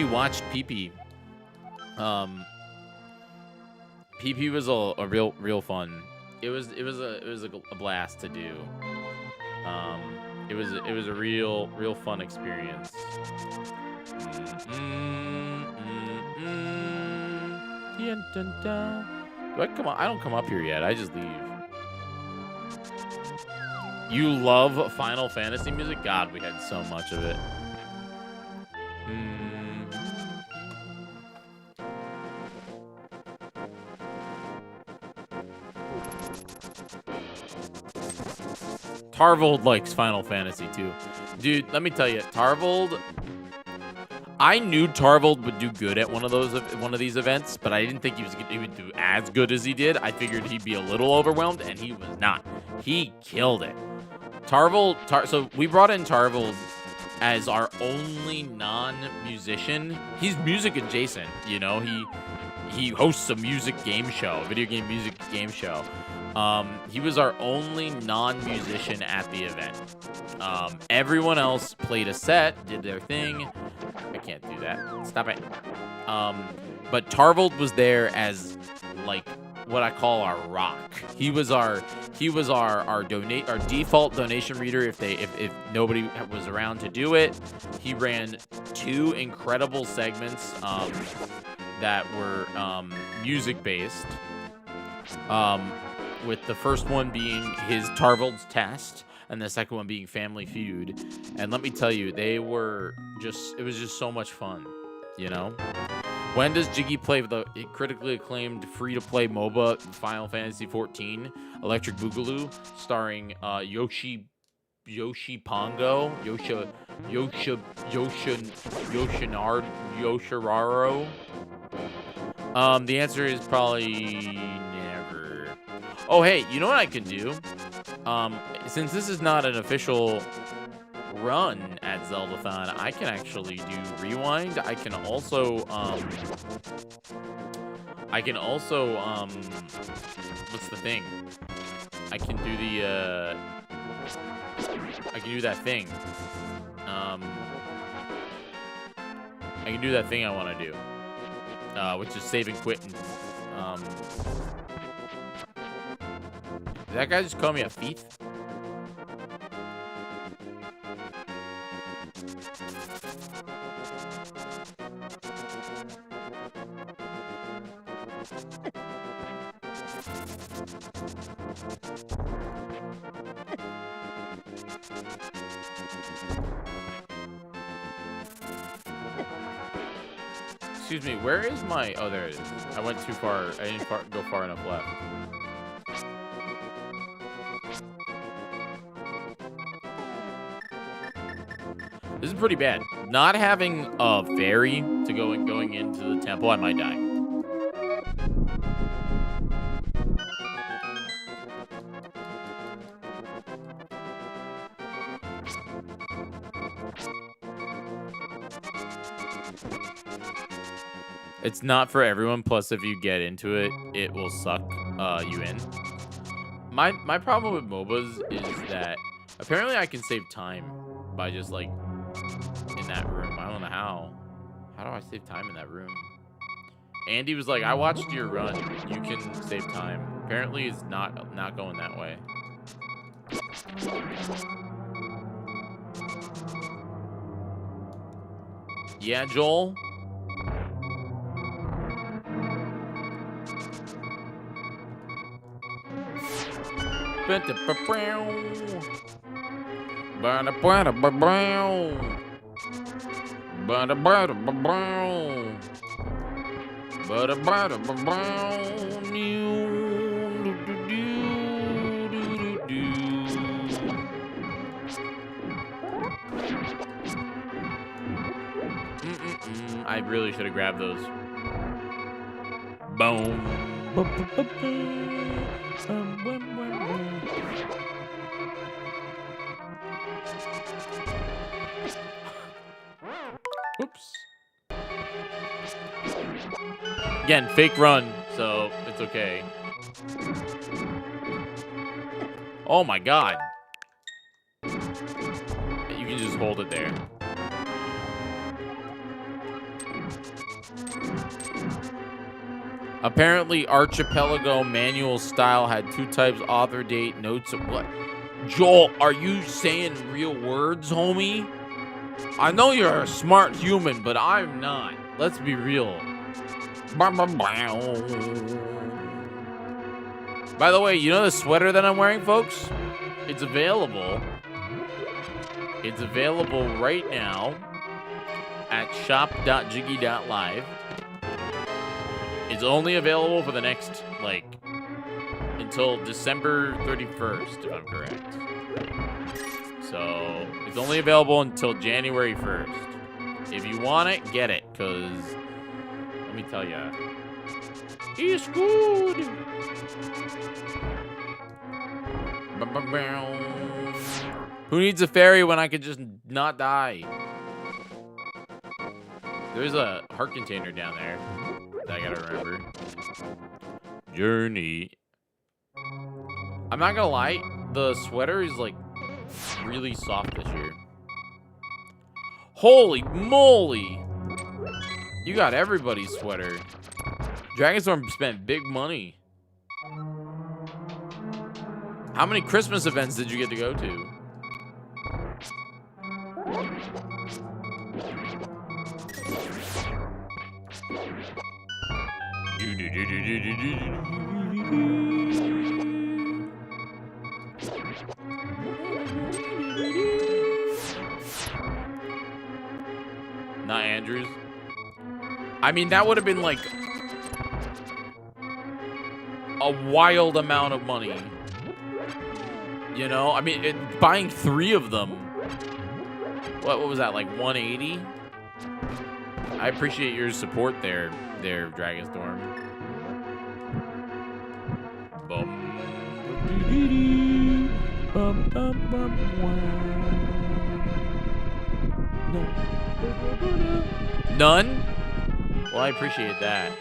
watched PP. PP was a real fun. It was a blast to do. It was a real fun experience. Do I come up? I don't come up here yet. I just leave. You love Final Fantasy music? God, we had so much of it. Tarvold likes Final Fantasy too. Dude, let me tell you, Tarvold, I knew Tarvold would do good at one of these events, but I didn't think he would do as good as he did. I figured he'd be a little overwhelmed, and he was not. He killed it. So we brought in Tarvold as our only non-musician. He's music adjacent, you know. He hosts a music game show, video game music game show. He was our only non-musician at the event. Everyone else played a set, did their thing. I can't do that. Stop it. But Tarvold was there as like what I call our rock. He was our default donation reader if nobody was around to do it. He ran 2 incredible segments that were music based. With the first one being his Tarvold's Test and the second one being Family Feud. And let me tell you, it was just so much fun, you know? When does Jyggy play the critically acclaimed free-to-play MOBA Final Fantasy XIV Electric Boogaloo, starring Yoshinaro? The answer is probably never. Oh, hey, you know what I can do? Since this is not an official run at Zeldathon, I can actually do rewind. I can also what's the thing? I can do that thing. I can do that thing I want to do, which is save and quit. And, did that guy just call me a thief? Excuse me, where is my... Oh, there it is. I went too far. I didn't go far enough left. This is pretty bad. Not having a ferry to going into the temple, I might die. It's not for everyone. Plus, if you get into it, it will suck you in. My problem with MOBAs is that apparently I can save time by just like in that room. I don't know how. How do I save time in that room? Andy was like, I watched your run. You can save time. Apparently, it's not going that way. Yeah, Joel. I really should have grabbed those. Boom. Whoops. Again, fake run, so it's okay. Oh my god. You can just hold it there. Apparently, Archipelago manual style had 2 types: author date, notes of what? Joel, are you saying real words, homie? I know you're a smart human, but I'm not. Let's be real. By the way, you know the sweater that I'm wearing, folks? It's available. It's available right now at shop.jyggy.live. It's only available for the next, like, until December 31st, if I'm correct. So, it's only available until January 1st. If you want it, get it, because, let me tell ya, it's good. Who needs a ferry when I could just not die? There's a heart container down there that I gotta remember. Journey. I'm not gonna lie, the sweater is like really soft this year. Holy moly! You got everybody's sweater. Dragonstorm spent big money. How many Christmas events did you get to go to? Not Andrews. I mean, that would have been like a wild amount of money. You know, I mean, buying 3 of them. What was that, like 180? I appreciate your support there, Dragonstorm. None? Well, I appreciate that.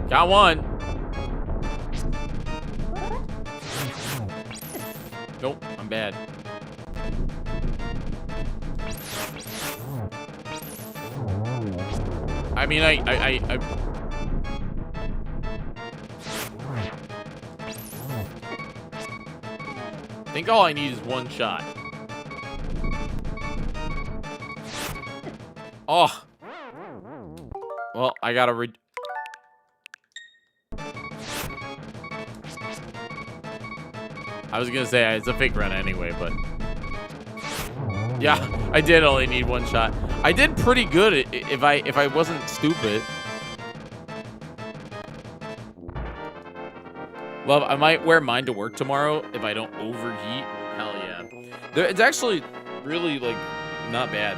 Got one. Nope, I'm bad. I mean, I think all I need is 1 shot. Oh. Well, I gotta I was gonna say it's a fake run anyway, but yeah, I did only need 1 shot. I did pretty good if I wasn't stupid. Love, I might wear mine to work tomorrow if I don't overheat. Hell yeah. It's actually really, like, not bad.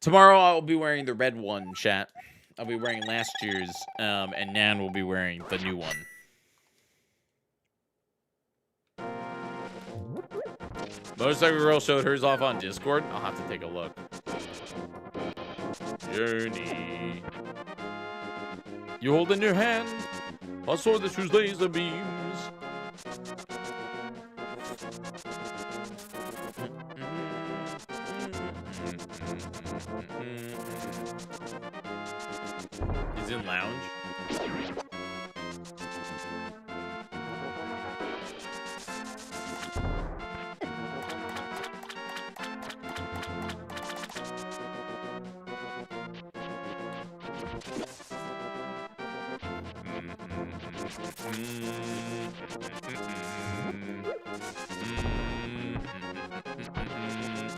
Tomorrow I'll be wearing the red one, chat. I'll be wearing last year's, and Nan will be wearing the new one. Motorcycle Girl showed hers off on Discord. I'll have to take a look. Journey. You hold in your hand a sword that shoots laser beams. He's in lounge.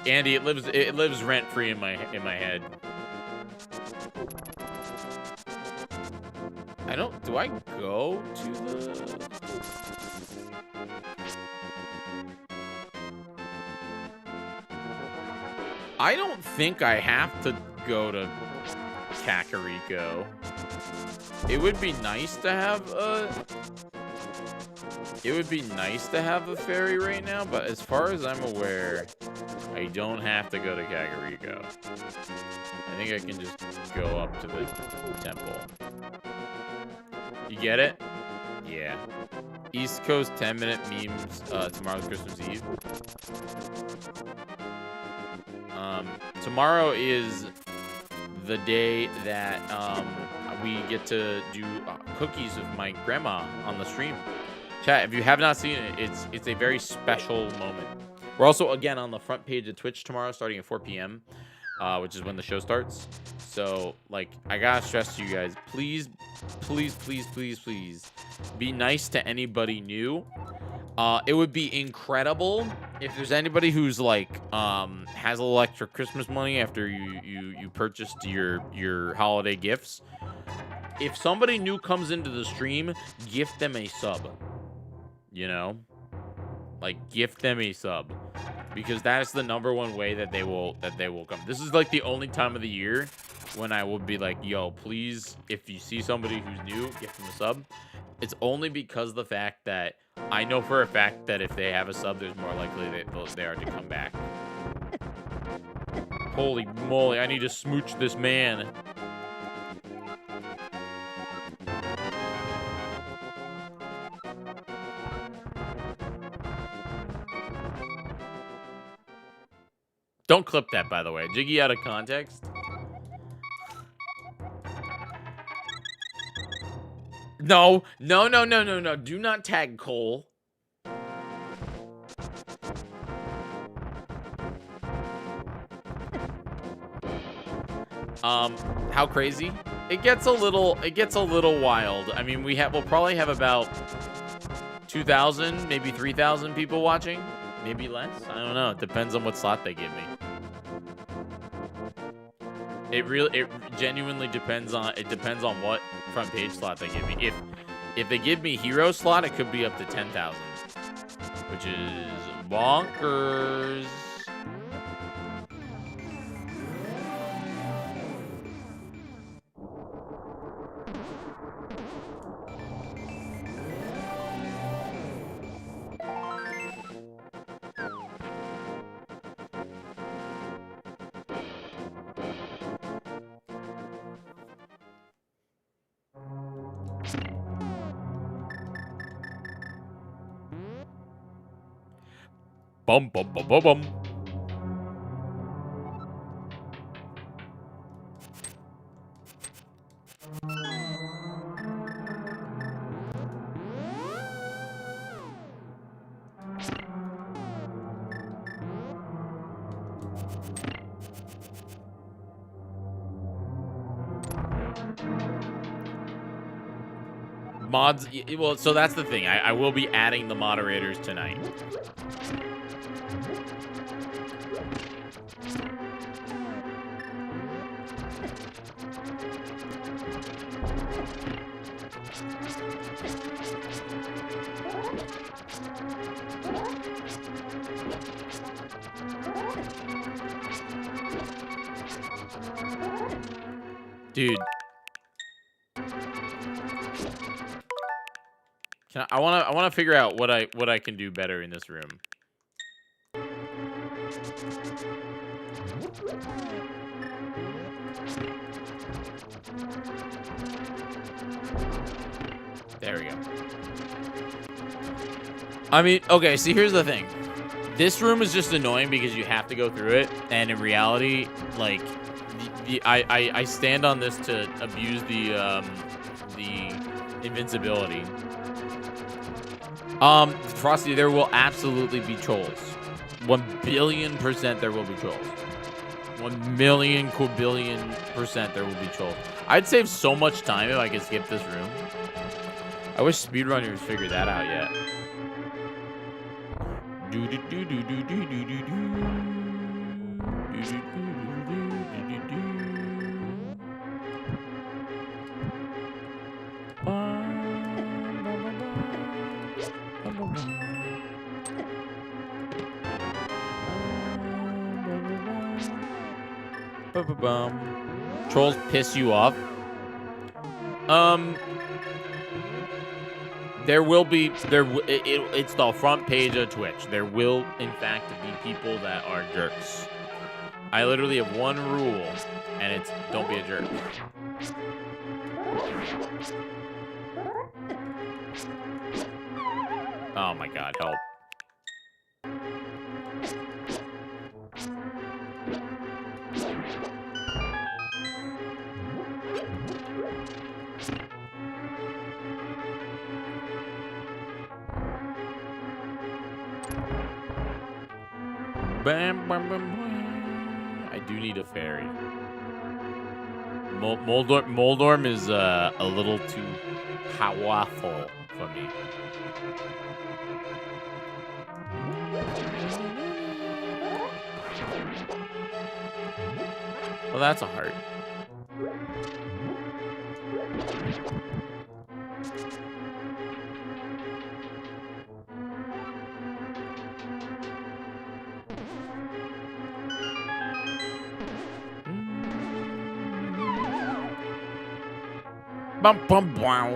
Andy, it lives rent free in my head. Do I go to the? I don't think I have to go to Kakariko. It would be nice to have a ferry right now, but as far as I'm aware, I don't have to go to Kakariko. I think I can just go up to the temple. You get it? Yeah. East Coast 10-minute memes tomorrow's Christmas Eve. Tomorrow is the day that we get to do cookies with my grandma on the stream. Chat, if you have not seen it, it's a very special moment. We're also, again, on the front page of Twitch tomorrow, starting at 4 p.m., which is when the show starts. So, like, I gotta stress to you guys, please, please, please, please, please, be nice to anybody new. It would be incredible if there's anybody who's, like, has a little extra Christmas money after you purchased your holiday gifts. If somebody new comes into the stream, gift them a sub. You know? Like, gift them a sub. Because that is the #1 way that they will come. This is like the only time of the year when I will be like, yo, please, if you see somebody who's new, gift them a sub. It's only because of the fact that I know for a fact that if they have a sub, there's more likely they are to come back. Holy moly, I need to smooch this man. Don't clip that, by the way. Jyggy out of context. No. Do not tag Cole. How crazy? It gets a little wild. I mean, we'll probably have about 2,000, maybe 3,000 people watching. Maybe less. I don't know. It depends on what slot they give me. It genuinely depends on what front page slot they give me. If they give me hero slot, it could be up to 10,000, which is bonkers. Bum bum bum bum bum. Mods, well, so that's the thing. I will be adding the moderators tonight. Dude. I want to figure out what I can do better in this room. There we go. I mean, okay, see, here's the thing. This room is just annoying because you have to go through it, and in reality, like, I stand on this to abuse the invincibility. Frosty, there will absolutely be trolls. 1,000,000,000% there will be trolls. 1,000,000,000,000,000% there will be trolls. I'd save so much time if I could skip this room. I wish speedrunners figured that out yet. Trolls piss you off. There will be it's the front page of Twitch. There will in fact be people that are jerks. I literally have one rule, and it's don't be a jerk. Oh my god, help. Bam, bam, bam, bam. I do need a fairy. Moldorm is a little too powerful for me. Well, that's a heart. Bum, bum, bum.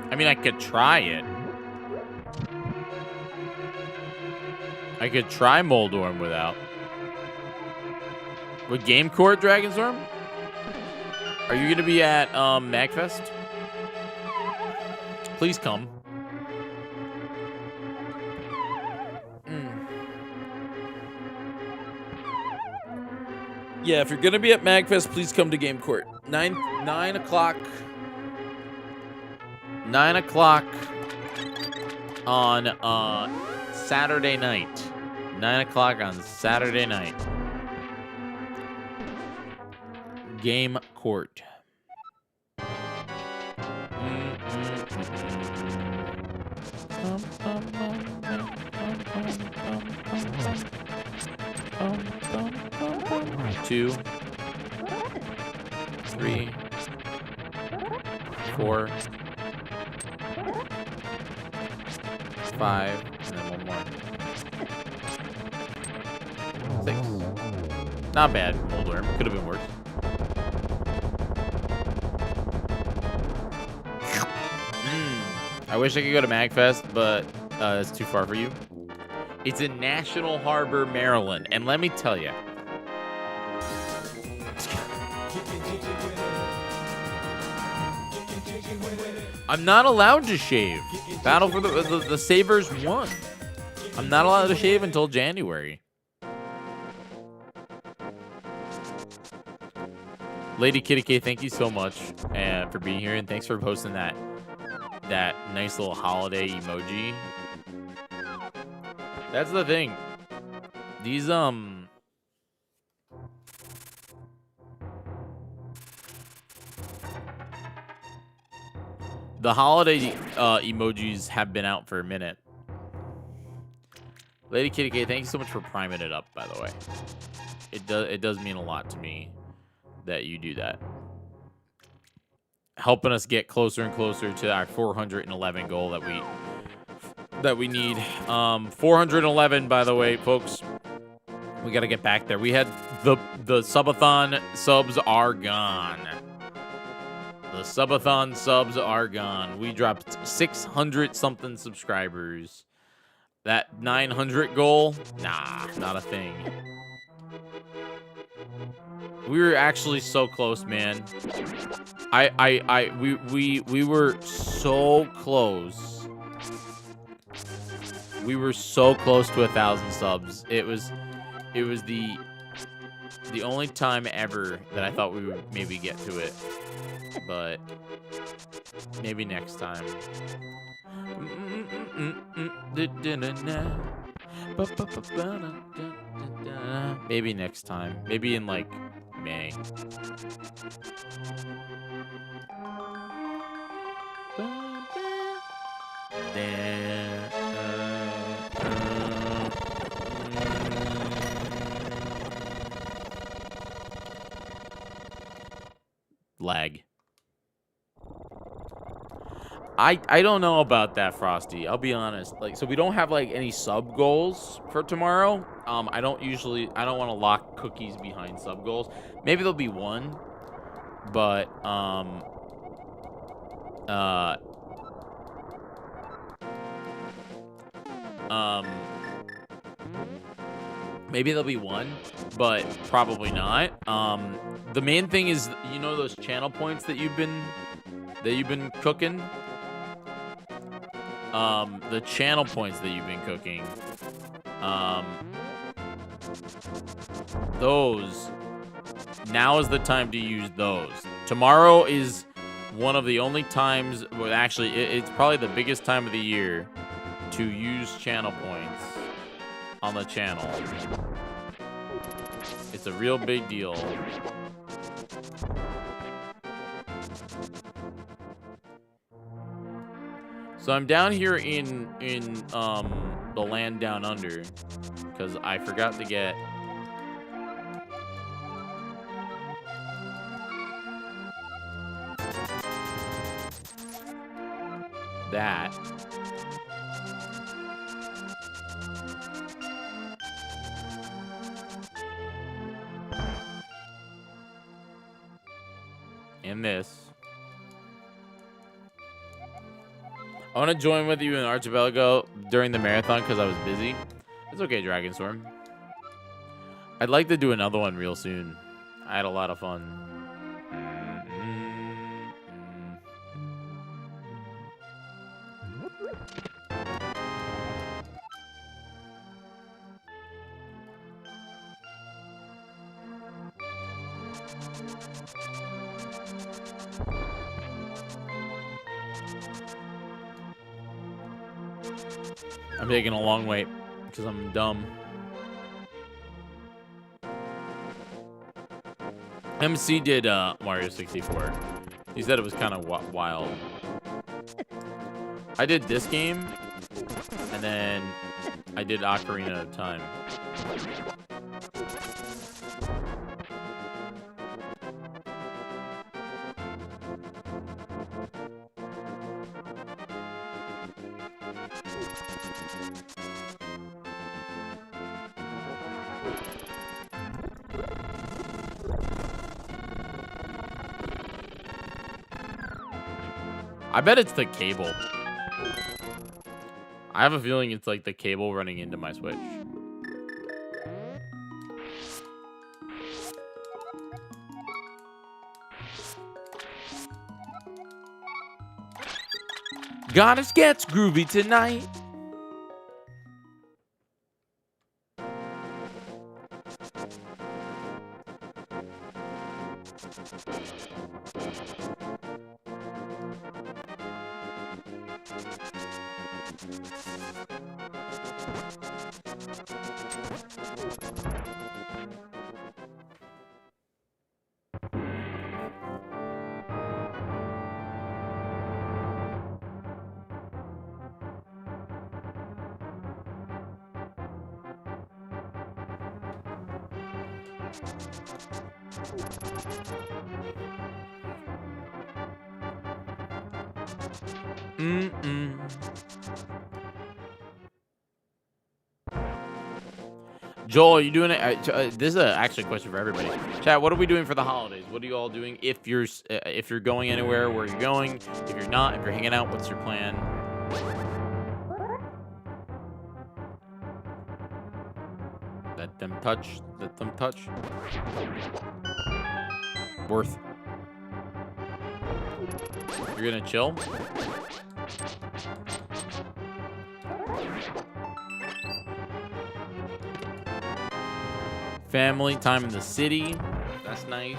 I mean, I could try it. I could try Moldorm without. With Game Court Dragonstorm? Are you gonna be at Magfest? Please come. Yeah, if you're gonna be at MagFest, please come to Game Court. 9 o'clock. 9 o'clock on Saturday night. 9 o'clock on Saturday night. Game Court. Two, 3, 4, 5, and then one more. 6. Not bad, Mold Worm. Could have been worse. I wish I could go to MagFest, but it's too far for you. It's in National Harbor, Maryland, and let me tell you, I'm not allowed to shave. Battle for the Sabers won. I'm not allowed to shave until January. Lady Kitty K, thank you so much for being here, and thanks for posting that nice little holiday emoji. That's the thing. These the holiday emojis have been out for a minute. Lady Kitty K, thank you so much for priming it up, by the way. It does mean a lot to me that you do that. Helping us get closer and closer to our 411 goal that we need. 411, by the way, folks. We got to get back there. We had the subathon subs are gone. The subathon subs are gone. We dropped 600 something subscribers. That 900 goal, nah, not a thing. We were actually so close, man. We were so close. We were so close to 1,000 subs. It was the only time ever that I thought we would maybe get to it, but maybe next time. Maybe next time. Maybe in like May. Lag. I don't know about that, Frosty. I'll be honest. Like, so we don't have like any sub goals for tomorrow. I don't want to lock cookies behind sub goals. Maybe there'll be one, but maybe there'll be one, but probably not. The main thing is, you know, those channel points that you've been cooking. The channel points that you've been cooking. Those. Now is the time to use those. Tomorrow is one of the only times, well, actually, it's probably the biggest time of the year to use channel points on the channel. It's a real big deal. So I'm down here in the land down under because I forgot to get that. And this. I want to join with you in Archipelago during the marathon because I was busy. It's okay, Dragonstorm. I'd like to do another one real soon. I had a lot of fun. I'm taking a long wait because I'm dumb. MC did Mario 64. He said it was kind of wild. I did this game, and then I did Ocarina of Time. I bet it's the cable. I have a feeling it's like the cable running into my Switch. Goddess gets groovy tonight. Joel, are you doing it? This is actually a question for everybody. Chat, what are we doing for the holidays? What are you all doing? If you're going anywhere, where are you going? If you're not, if you're hanging out, what's your plan? Let them touch. Let them touch. Worth. You're gonna chill? Family time in the city. That's nice.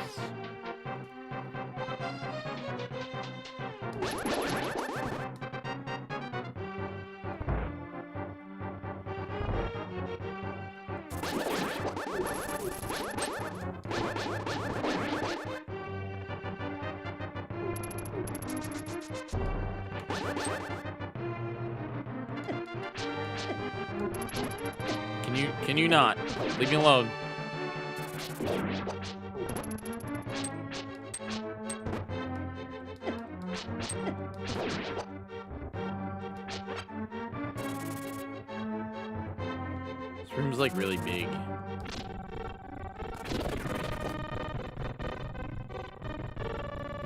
Can you not? Leave me alone. This room's like really big.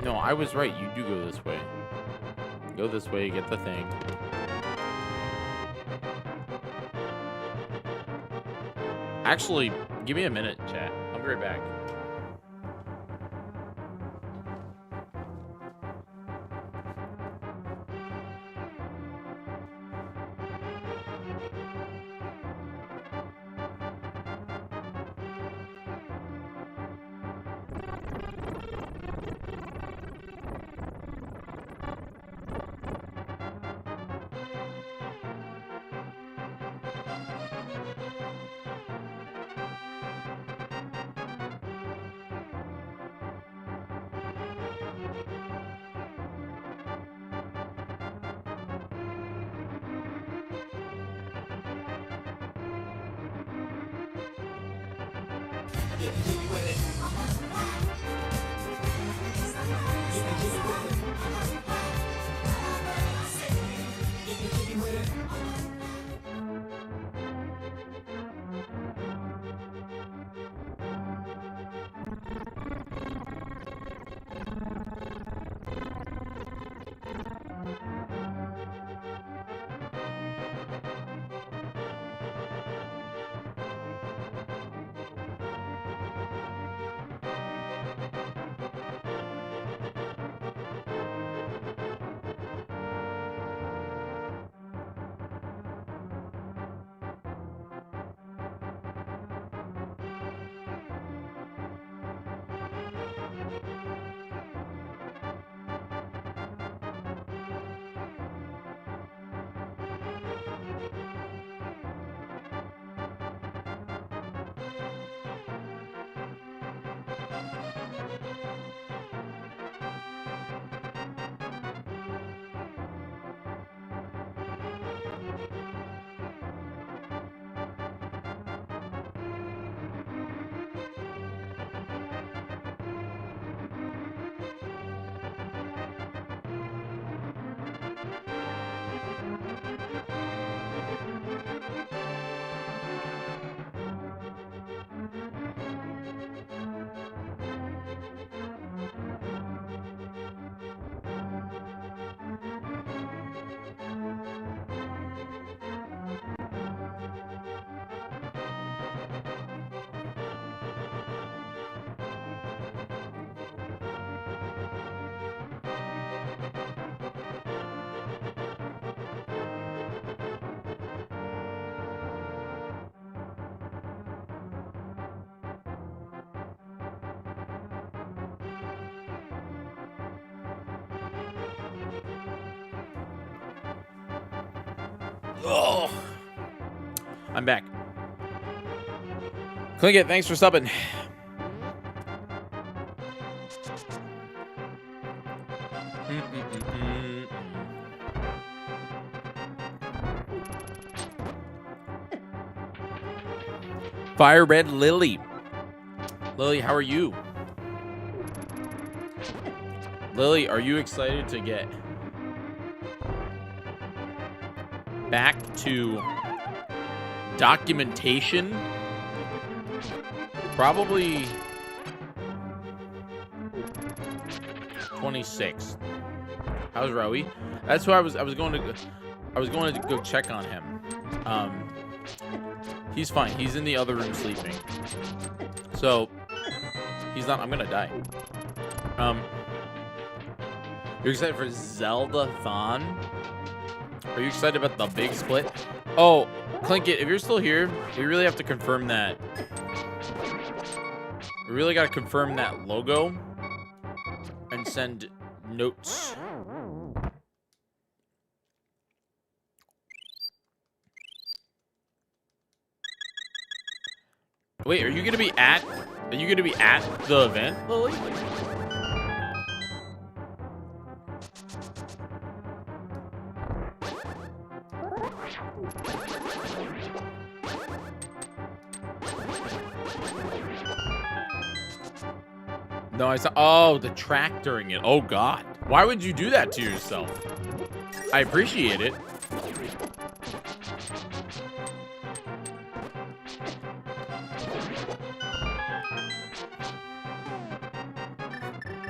No, I was right. You do go this way. Go this way, get the thing. Actually, give me a minute, chat. I'll be right back. Oh, I'm back. Click it. Thanks for subbing. Fire Red Lily. Lily, how are you? Lily, are you excited to get back to documentation? Probably 26. How's Rowie? That's who I was going to go check on him. He's fine. He's in the other room sleeping. So he's not. I'm gonna die. You're excited for Zelda-thon? Are you excited about the big split? Oh, Clinkit, if you're still here, we really have to confirm that. We really got to confirm that logo and send notes. Wait, are you gonna be at the event, Lily? No, I saw. Oh, the track during it. Oh God, why would you do that to yourself? I appreciate it.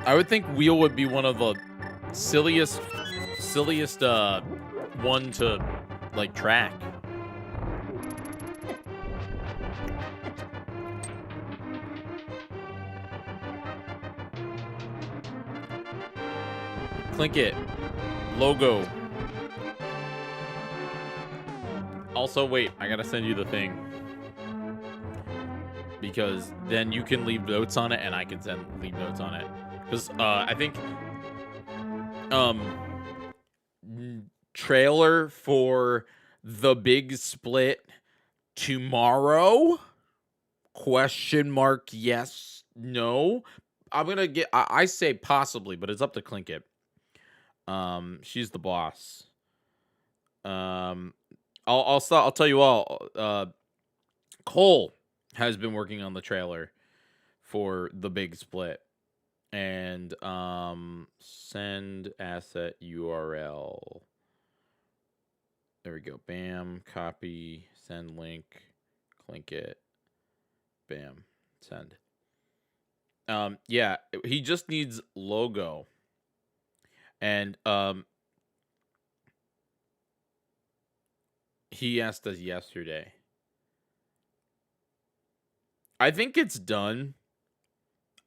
I would think Wheel would be one of the silliest one to like track. Click it. Logo. Also, wait, I gotta send you the thing. Because then you can leave notes on it and I can leave notes on it. Because I think trailer for the big split tomorrow? Question mark, yes, no. I'm gonna get I say possibly, but it's up to Clinkit. She's the boss. I'll tell you all. Cole has been working on the trailer for the big split, and send asset URL. There we go. Bam. Copy. Send link. Click it. Bam. Send. Yeah, he just needs logo. And he asked us yesterday. I think it's done.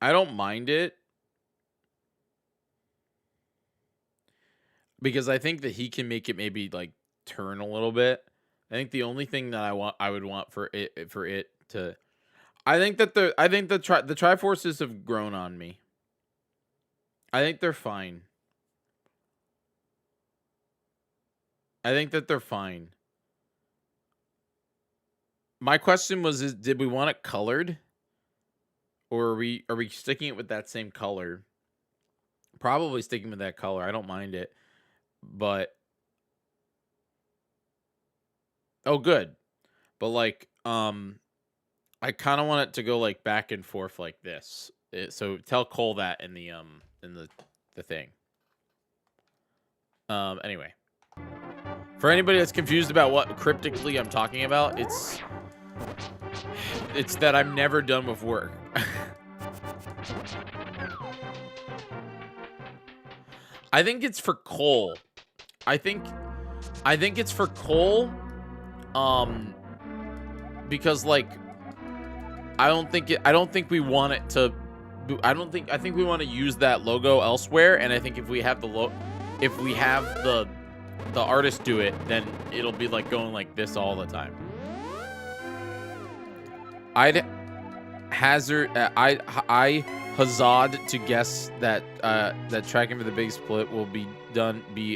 I don't mind it. Because I think that he can make it maybe like turn a little bit. I think the only thing that I would want for it to I think the Triforces have grown on me. I think they're fine. I think that they're fine. My question was, did we want it colored? Or are we sticking it with that same color? Probably sticking with that color. I don't mind it. But oh, good. But like I kind of want it to go like back and forth like this. So tell Cole that in the thing. Anyway. For anybody that's confused about what cryptically I'm talking about, it's that I'm never done with work. I think it's for Cole. I think it's for Cole. Because like I think we want it to I think we want to use that logo elsewhere, and I think if we have the artist do it, then it'll be like going like this all the time. I hazard to guess that that tracking for the big split will be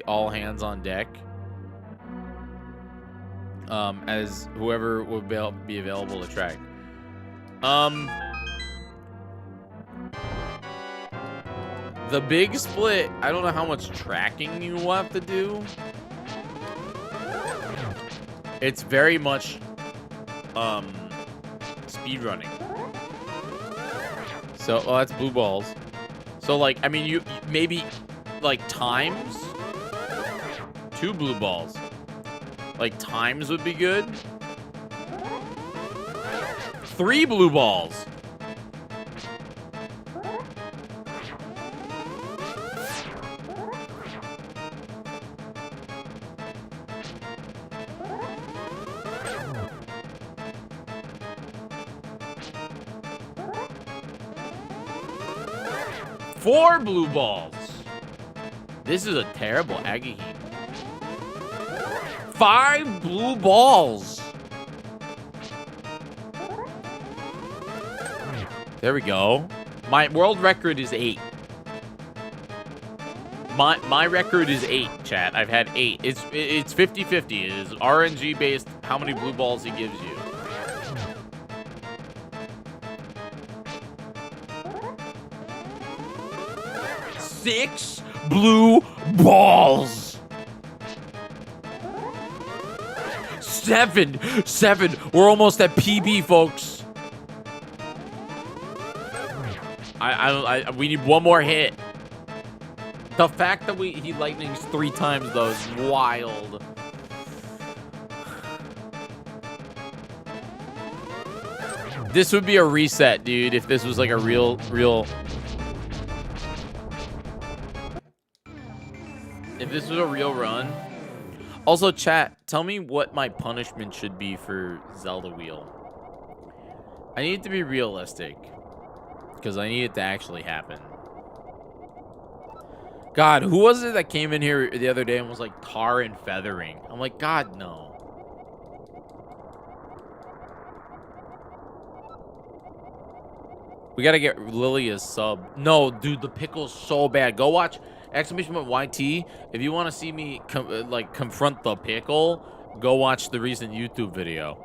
all hands on deck. as whoever would be available to track. The big split, I don't know how much tracking you will have to do. It's very much speed running. So, oh, that's blue balls. So, like, I mean, you maybe like times 2 blue balls. Like times would be good. 3 blue balls. Four blue balls. This is a terrible Aggie. 5 blue balls. There we go. My world record is 8. My record is 8, chat. I've had 8. It's 50-50. It is RNG based how many blue balls he gives you. Six blue balls. 7. We're almost at PB, folks. We need one more hit. The fact that he lightnings 3 times though is wild. This would be a reset, dude, if this was like a real. If this was a real run. Also, chat, tell me what my punishment should be for Zelda Wheel. I need it to be realistic. Because I need it to actually happen. God, who was it that came in here the other day and was like tar and feathering? I'm like, God, no. We gotta get Lily a sub. No, dude, the pickle's so bad. Go watch !YT. If you want to see me confront the pickle, go watch the recent YouTube video.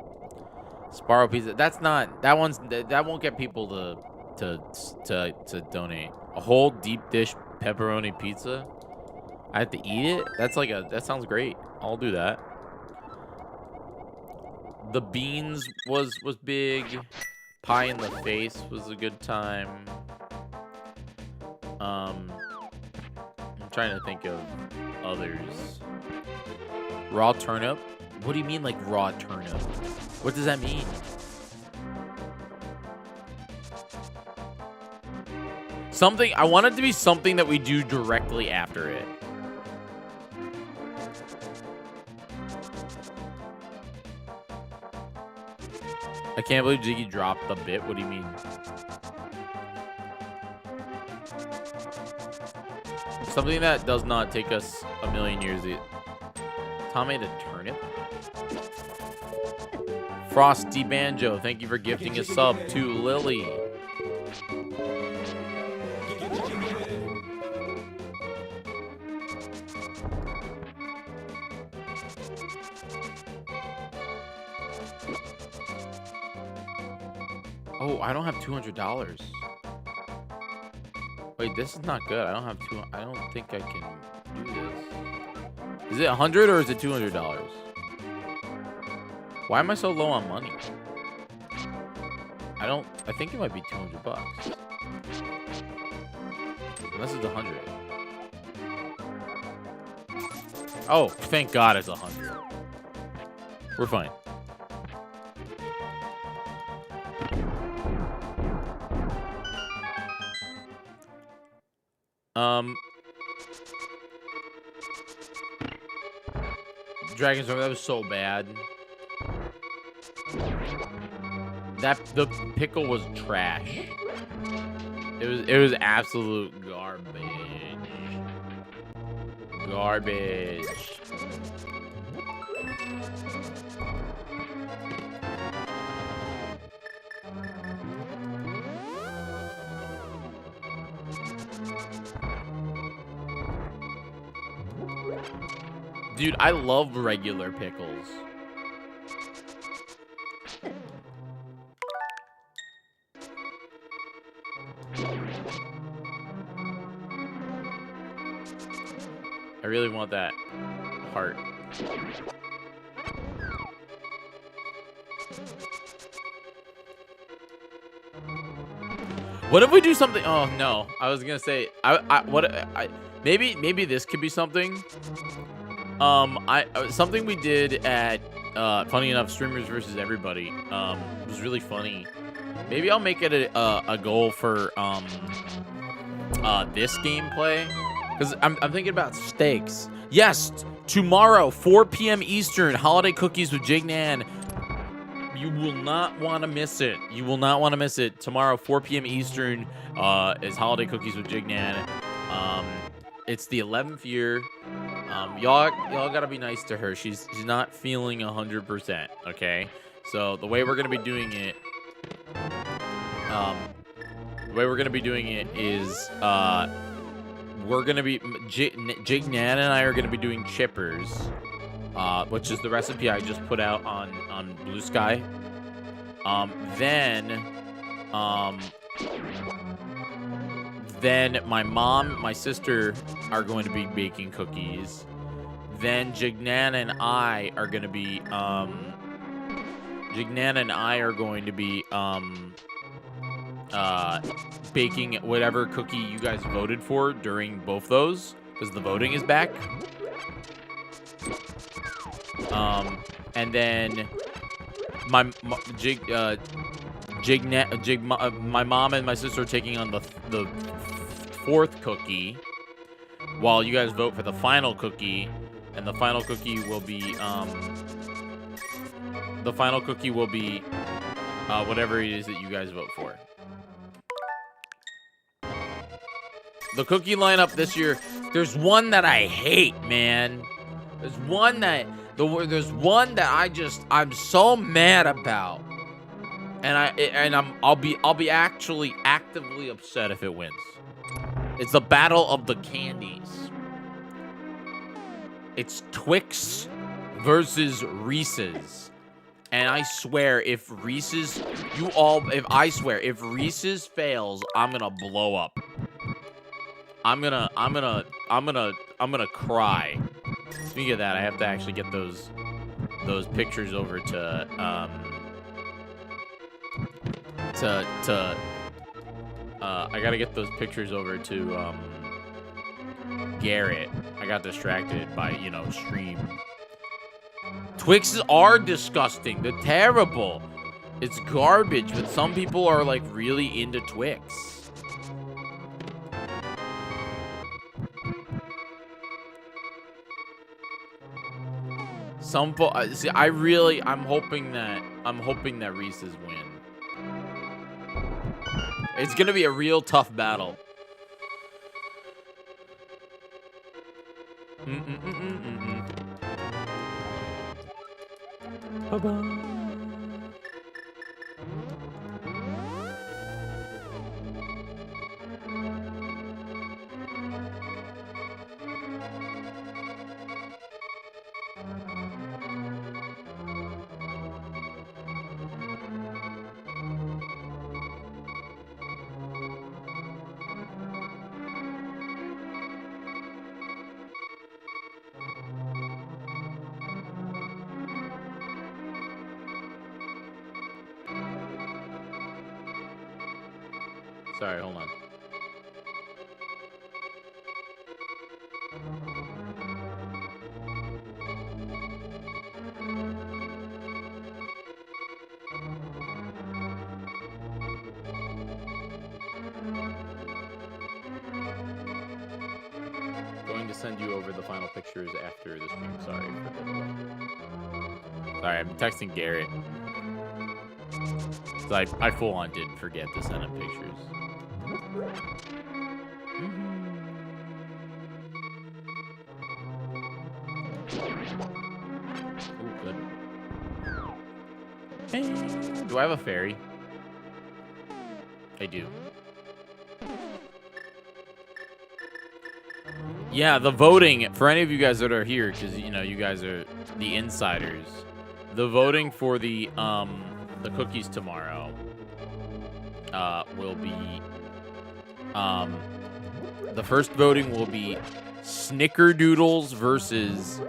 Sparrow pizza. That won't get people to donate. A whole deep dish pepperoni pizza. I have to eat it. That sounds great. I'll do that. The beans was big. Pie in the face was a good time. I'm trying to think of others. Raw turnip? What do you mean, like raw turnip? What does that mean? Something, I want it to be something that we do directly after it. I can't believe Jiggy dropped the bit. What do you mean? Something that does not take us a million years to eat. Tom ate a turnip? Frosty Banjo, thank you for gifting a sub to Lily. Oh, I don't have $200. Wait, this is not good. I don't think I can do this. Is it 100 or is it $200? Why am I so low on money? I think it might be $200. Unless it's 100. Oh, thank God it's 100. We're fine. Dragon's Roar, that was so bad. The pickle was trash. It was absolute garbage. Garbage. Dude, I love regular pickles. really want that heart. What if we do something? Oh no, I was gonna say maybe this could be something. Something we did at funny enough, Streamers versus Everybody was really funny. Maybe I'll make it a goal for this gameplay, because I'm thinking about stakes. Yes, tomorrow 4 p.m. Eastern, holiday cookies with Jignan. You will not want to miss it. You will not want to miss it. Tomorrow 4 p.m. Eastern is holiday cookies with Jignan. It's the 11th year. Y'all gotta be nice to her. She's not feeling 100%. Okay, so the way we're gonna be doing it, is we're gonna be Jignan and I are gonna be doing chippers, which is the recipe I just put out on Blue Sky. Then my mom, my sister are going to be baking cookies. Then Jignan and I are going to be baking whatever cookie you guys voted for during both those, because the voting is back. And then my mom and my sister are taking on the fourth cookie, while you guys vote for the final cookie, and the final cookie will be whatever it is that you guys vote for. The cookie lineup this year, there's one that I hate, man. There's one that I'm so mad about. And I'll be actually actively upset if it wins. It's the battle of the candies. It's Twix versus Reese's. And I swear, if Reese's fails, I'm gonna blow up. I'm gonna cry. Speaking of that, I have to actually get those pictures over to I gotta get those pictures over to Garrett. I got distracted by, stream. Twixes are disgusting. They're terrible. It's garbage, but some people are like really into Twix. I'm hoping that Reese's win. It's gonna be a real tough battle. Bye-bye. Sorry, hold on. Going to send you over the final pictures after the stream. Sorry for the delay. Sorry, I'm texting Garrett. So I full on did forget to send him pictures. Ooh, good. Do I have a fairy? I do. Yeah, the voting, for any of you guys that are here, because, you guys are the insiders, the voting for the cookies tomorrow will be, the first voting will be Snickerdoodles versus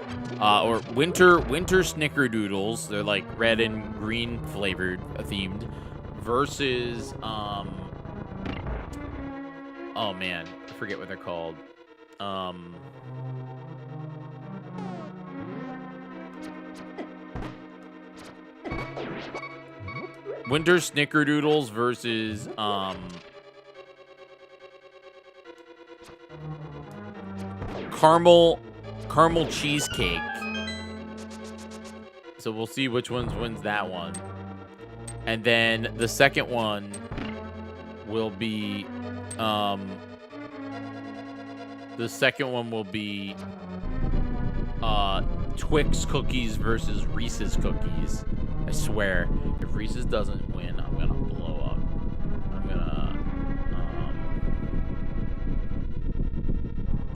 or winter Snickerdoodles. They're like red and green flavored, themed, versus oh man, I forget what they're called. Winter Snickerdoodles versus caramel cheesecake. So we'll see which one wins that one. And then the second one will be Twix cookies versus Reese's cookies. I swear, if Reese's doesn't win, I'm gonna blow up. I'm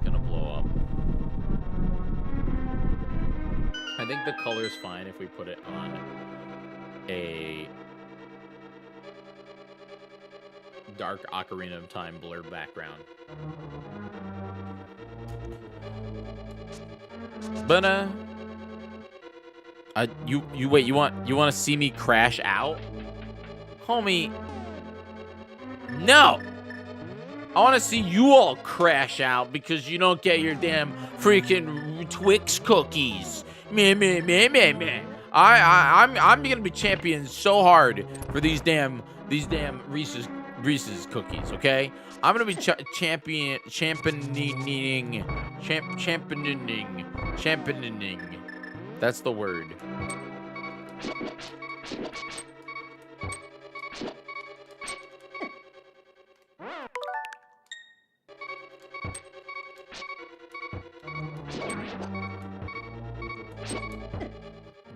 gonna blow up. I think the color's fine if we put it on a dark Ocarina of Time blur background. But you want to see me crash out? Homie, no. I want to see you all crash out because you don't get your damn freaking Twix cookies. Man. I'm gonna be championing so hard for these damn Reese's cookies, okay? I'm gonna be championing. That's the word.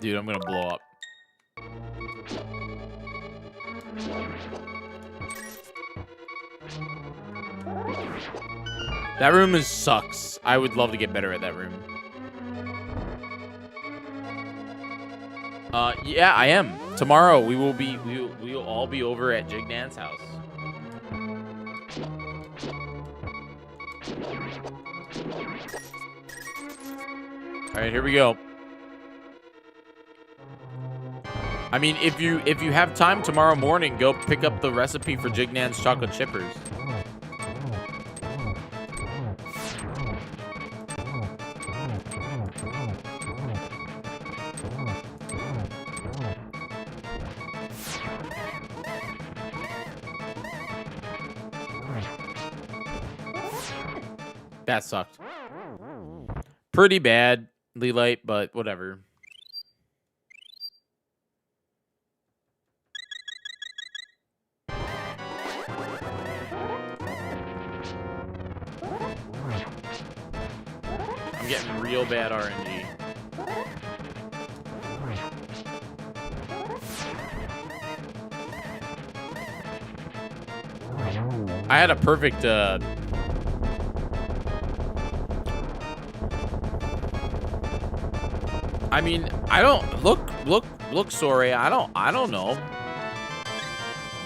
Dude, I'm gonna blow up. That room sucks. I would love to get better at that room. Yeah, I am. Tomorrow we will all be over at Jygdan's house. All right, here we go. I mean, if you have time tomorrow morning, go pick up the recipe for Jygdan's chocolate chippers. That sucked. Pretty bad, Light, but whatever. I'm getting real bad RNG. I had a perfect I mean, I don't look sorry. I don't know.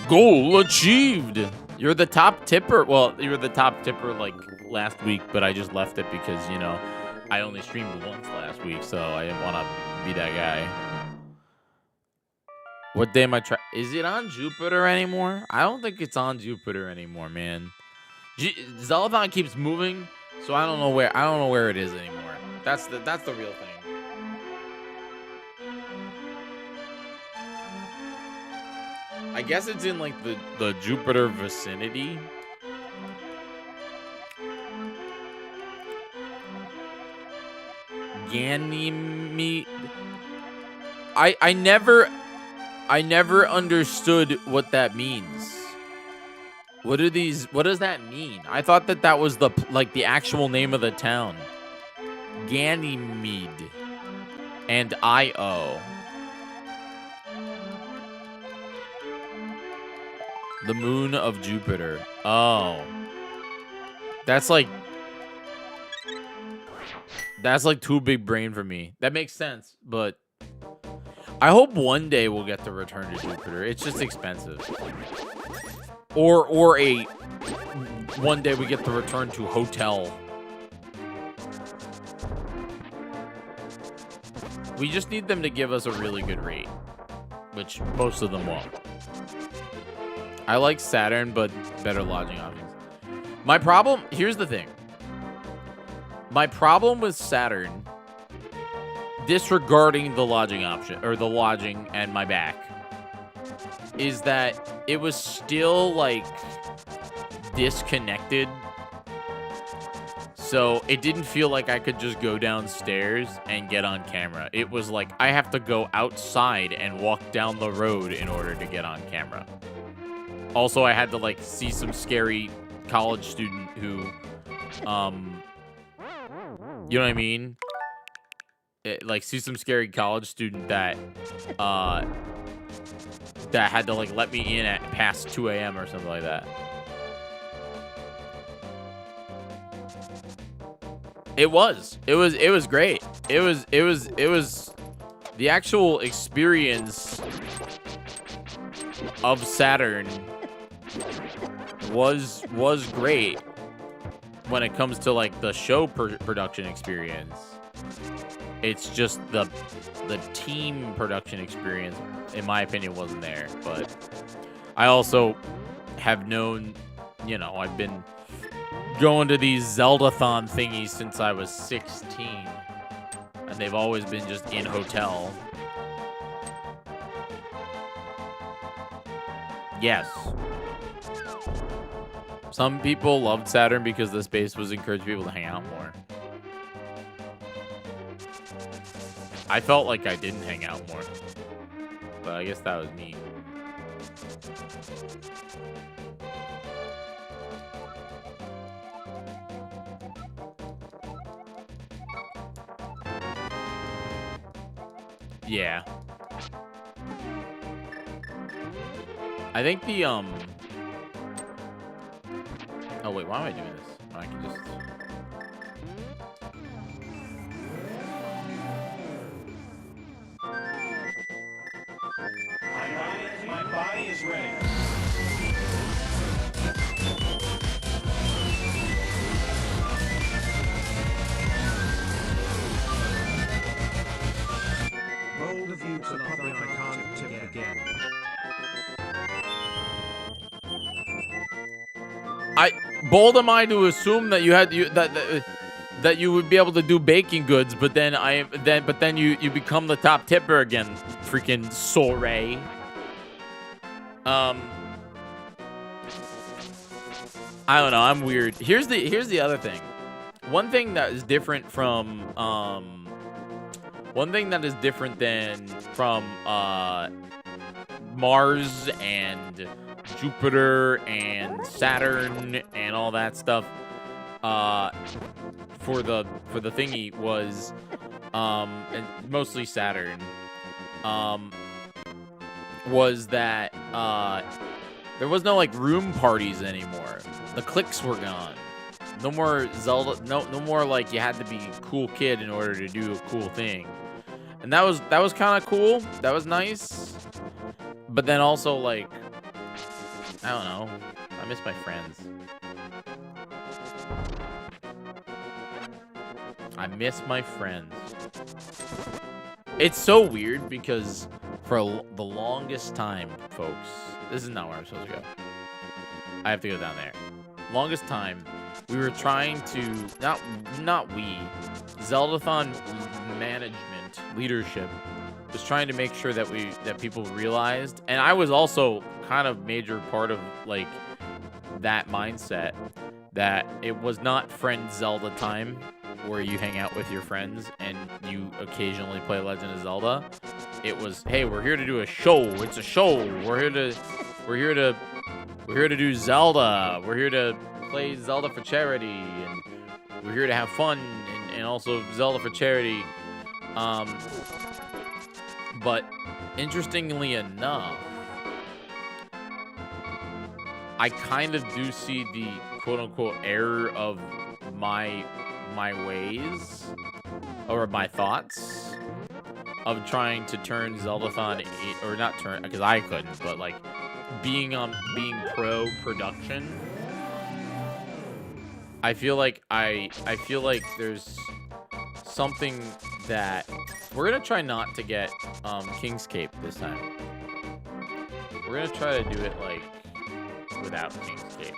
Goal achieved. You're the top tipper. Well, you were the top tipper like last week, but I just left it because, you know, I only streamed once last week, so I didn't want to be that guy. What day am I trying? Is it on Jupiter anymore? I don't think it's on Jupiter anymore, man. Zelda keeps moving, so I don't know where it is anymore. That's the real thing. I guess it's in like the Jupiter vicinity. Ganymede. I never understood what that means. What does that mean? I thought that was the actual name of the town. Ganymede and Io. The moon of Jupiter. Oh. That's like too big brain for me. That makes sense, but I hope one day we'll get to return to Jupiter. It's just expensive. Or one day we get to return to Hotel. We just need them to give us a really good rate, which most of them won't. I like Saturn, but better lodging options. My problem, here's the thing. My problem with Saturn, disregarding the lodging option, or the lodging and my back, is that it was still, like, disconnected. So it didn't feel like I could just go downstairs and get on camera. It was like I have to go outside and walk down the road in order to get on camera. Also, I had to, like, see some scary college student who, you know what I mean? Like, see some scary college student that had to, like, let me in at past 2 a.m. or something like that. It was great. It was the actual experience of Saturn was great when it comes to, like, the show production experience. It's just the team production experience, in my opinion, wasn't there. But I also have known, you know, I've been going to these Zelda-thon thingies since I was 16. And they've always been just in hotel. Yes. Some people loved Saturn because the space was encouraged people to hang out more. I felt like I didn't hang out more. But I guess that was me. Yeah. I think the, Oh, wait, why am I doing this? I can just... My body is ready. Bold of you to public, I can't tip again. Bold am I to assume that you had that you would be able to do baking goods, but then you become the top tipper again, freaking Soray. I don't know, I'm weird. Here's the other thing. One thing that is different from Mars and Jupiter and Saturn and all that stuff for the thingy was and mostly Saturn was that there was no, like, room parties anymore. The cliques were gone. No more Zelda, no more, like, you had to be a cool kid in order to do a cool thing. And that was kind of cool. That was nice. But then also, like, I don't know. I miss my friends. I miss my friends. It's so weird because for the longest time, folks, this is not where I'm supposed to go. I have to go down there. Longest time, we were trying to, not we, Zelda-thon management, leadership, was trying to make sure that people realized, and I was also kind of major part of, like, that mindset, that it was not friend Zelda time where you hang out with your friends and you occasionally play Legend of Zelda. It was, hey, we're here to do a show. It's a show. We're here to do Zelda. We're here to play Zelda for charity, and we're here to have fun and also Zelda for charity. But interestingly enough, I kind of do see the quote-unquote error of my ways, or my thoughts, of trying to turn Zelda-thon, or not turn, because I couldn't, but, like, being pro production. I feel like there's something that We're gonna try not to get King's Cape this time. We're gonna try to do it like without King's Cape,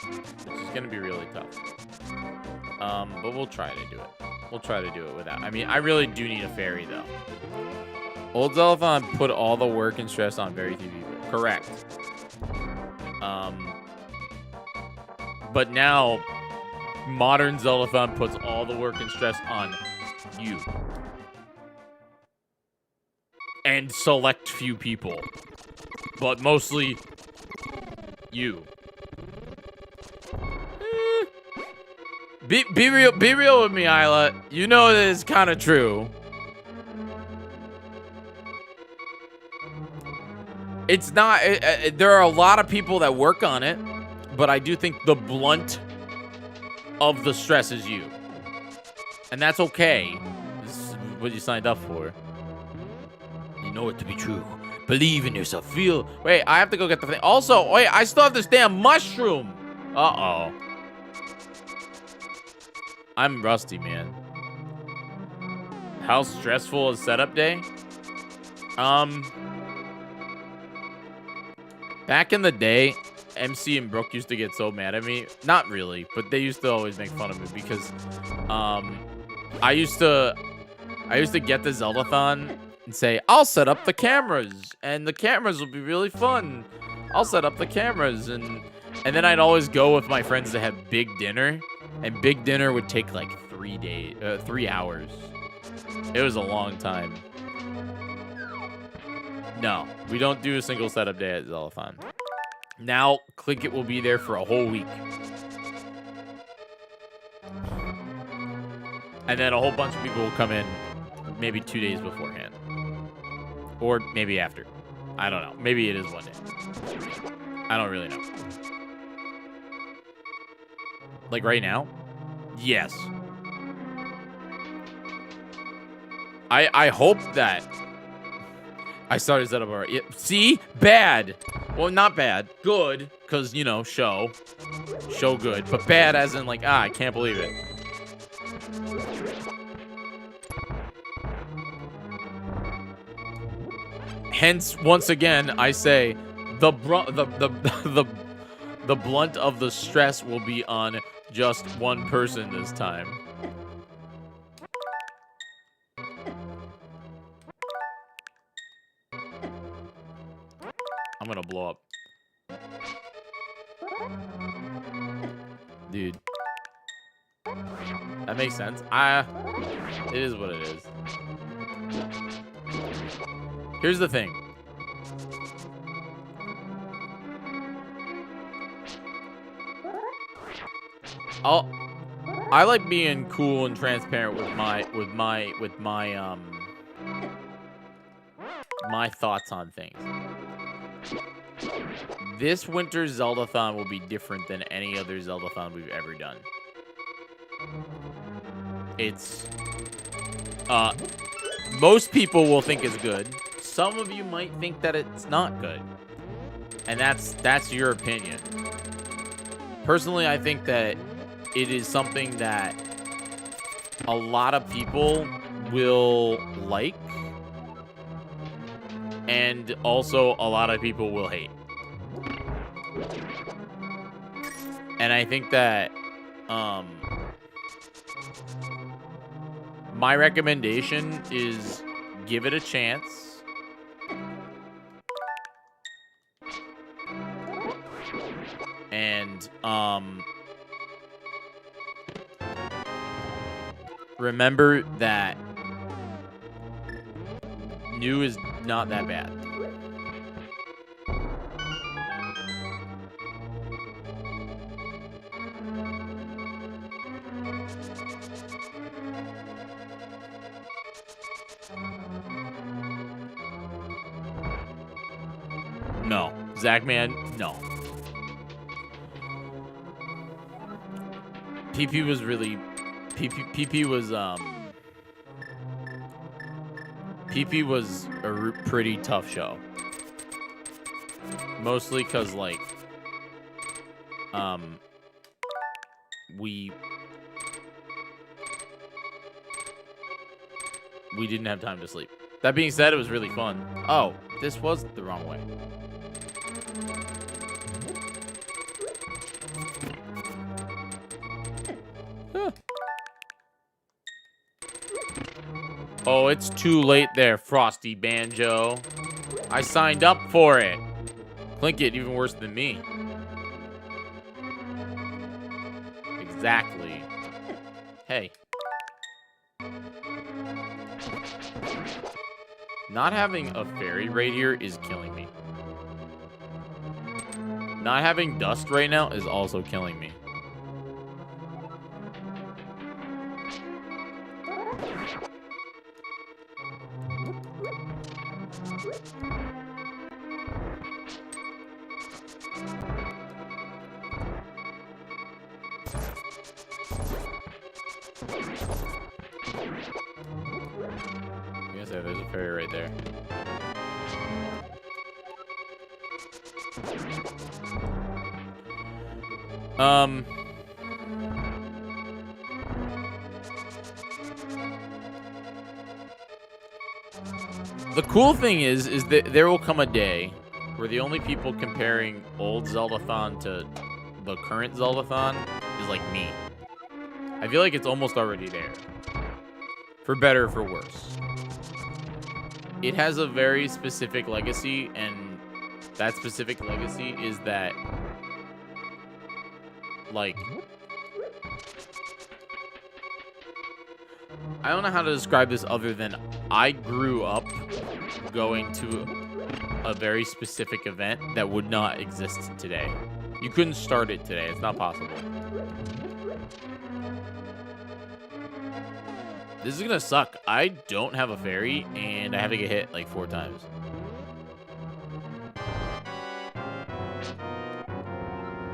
which is gonna be really tough. But we'll try to do it. We'll try to do it without. I mean, I really do need a ferry though. Old Zeldathon put all the work and stress on very few people. Correct. But now modern Zeldathon puts all the work and stress on you. And select few people. But mostly you. Be real with me, Isla. You know that it's kind of true. It's not. There are a lot of people that work on it, but I do think the blunt of the stress is you, and that's okay. This is what you signed up for. You know it to be true. Believe in yourself. Feel. Wait, I have to go get the thing. Also, wait, I still have this damn mushroom. Uh-oh. I'm rusty, man. How stressful is setup day? Back in the day, MC and Brooke used to get so mad at me. Not really, but they used to always make fun of me because I used to get the Zeldathon and say, I'll set up the cameras and the cameras will be really fun. I'll set up the cameras and then I'd always go with my friends to have big dinner, and big dinner would take like 3 hours. It was a long time. No, we don't do a single setup day at Zeldathon. Now, Click It will be there for a whole week. And then a whole bunch of people will come in maybe 2 days beforehand. Or maybe after. I don't know. Maybe it is one day. I don't really know. Like right now? Yes. I hope that I started setup already. Yeah, see? Bad. Well, not bad. Good. Because, you know, show good. But bad as in like, I can't believe it. Hence, once again, I say the blunt of the stress will be on just one person this time. I'm gonna blow up. Dude. That makes sense. It is what it is. Here's the thing. I like being cool and transparent with my thoughts on things. This winter's Zeldathon will be different than any other Zeldathon we've ever done. It's most people will think it's good. Some of you might think that it's not good. And that's your opinion. Personally, I think that it is something that a lot of people will like, and also a lot of people will hate. And I think that my recommendation is give it a chance. And remember that new is not that bad. No. Zachman, no. PP was really... PP was a pretty tough show. Mostly because, like... We didn't have time to sleep. That being said, it was really fun. Oh, this was the wrong way. Huh. Oh, it's too late there, Frosty Banjo. I signed up for it. Clink it even worse than me. Exactly. Hey. Not having a fairy right here is killing me. Not having dust right now is also killing me. Yes, there's a fairy right there. The cool thing is that there will come a day where the only people comparing old Zeldathon to the current Zeldathon is like me. I feel like it's almost already there. For better or for worse. It has a very specific legacy, and that specific legacy is that, like, I don't know how to describe this other than I grew up going to a very specific event that would not exist today. You couldn't start it today. It's not possible. This is gonna suck. I don't have a fairy, and I have to get hit like 4 times.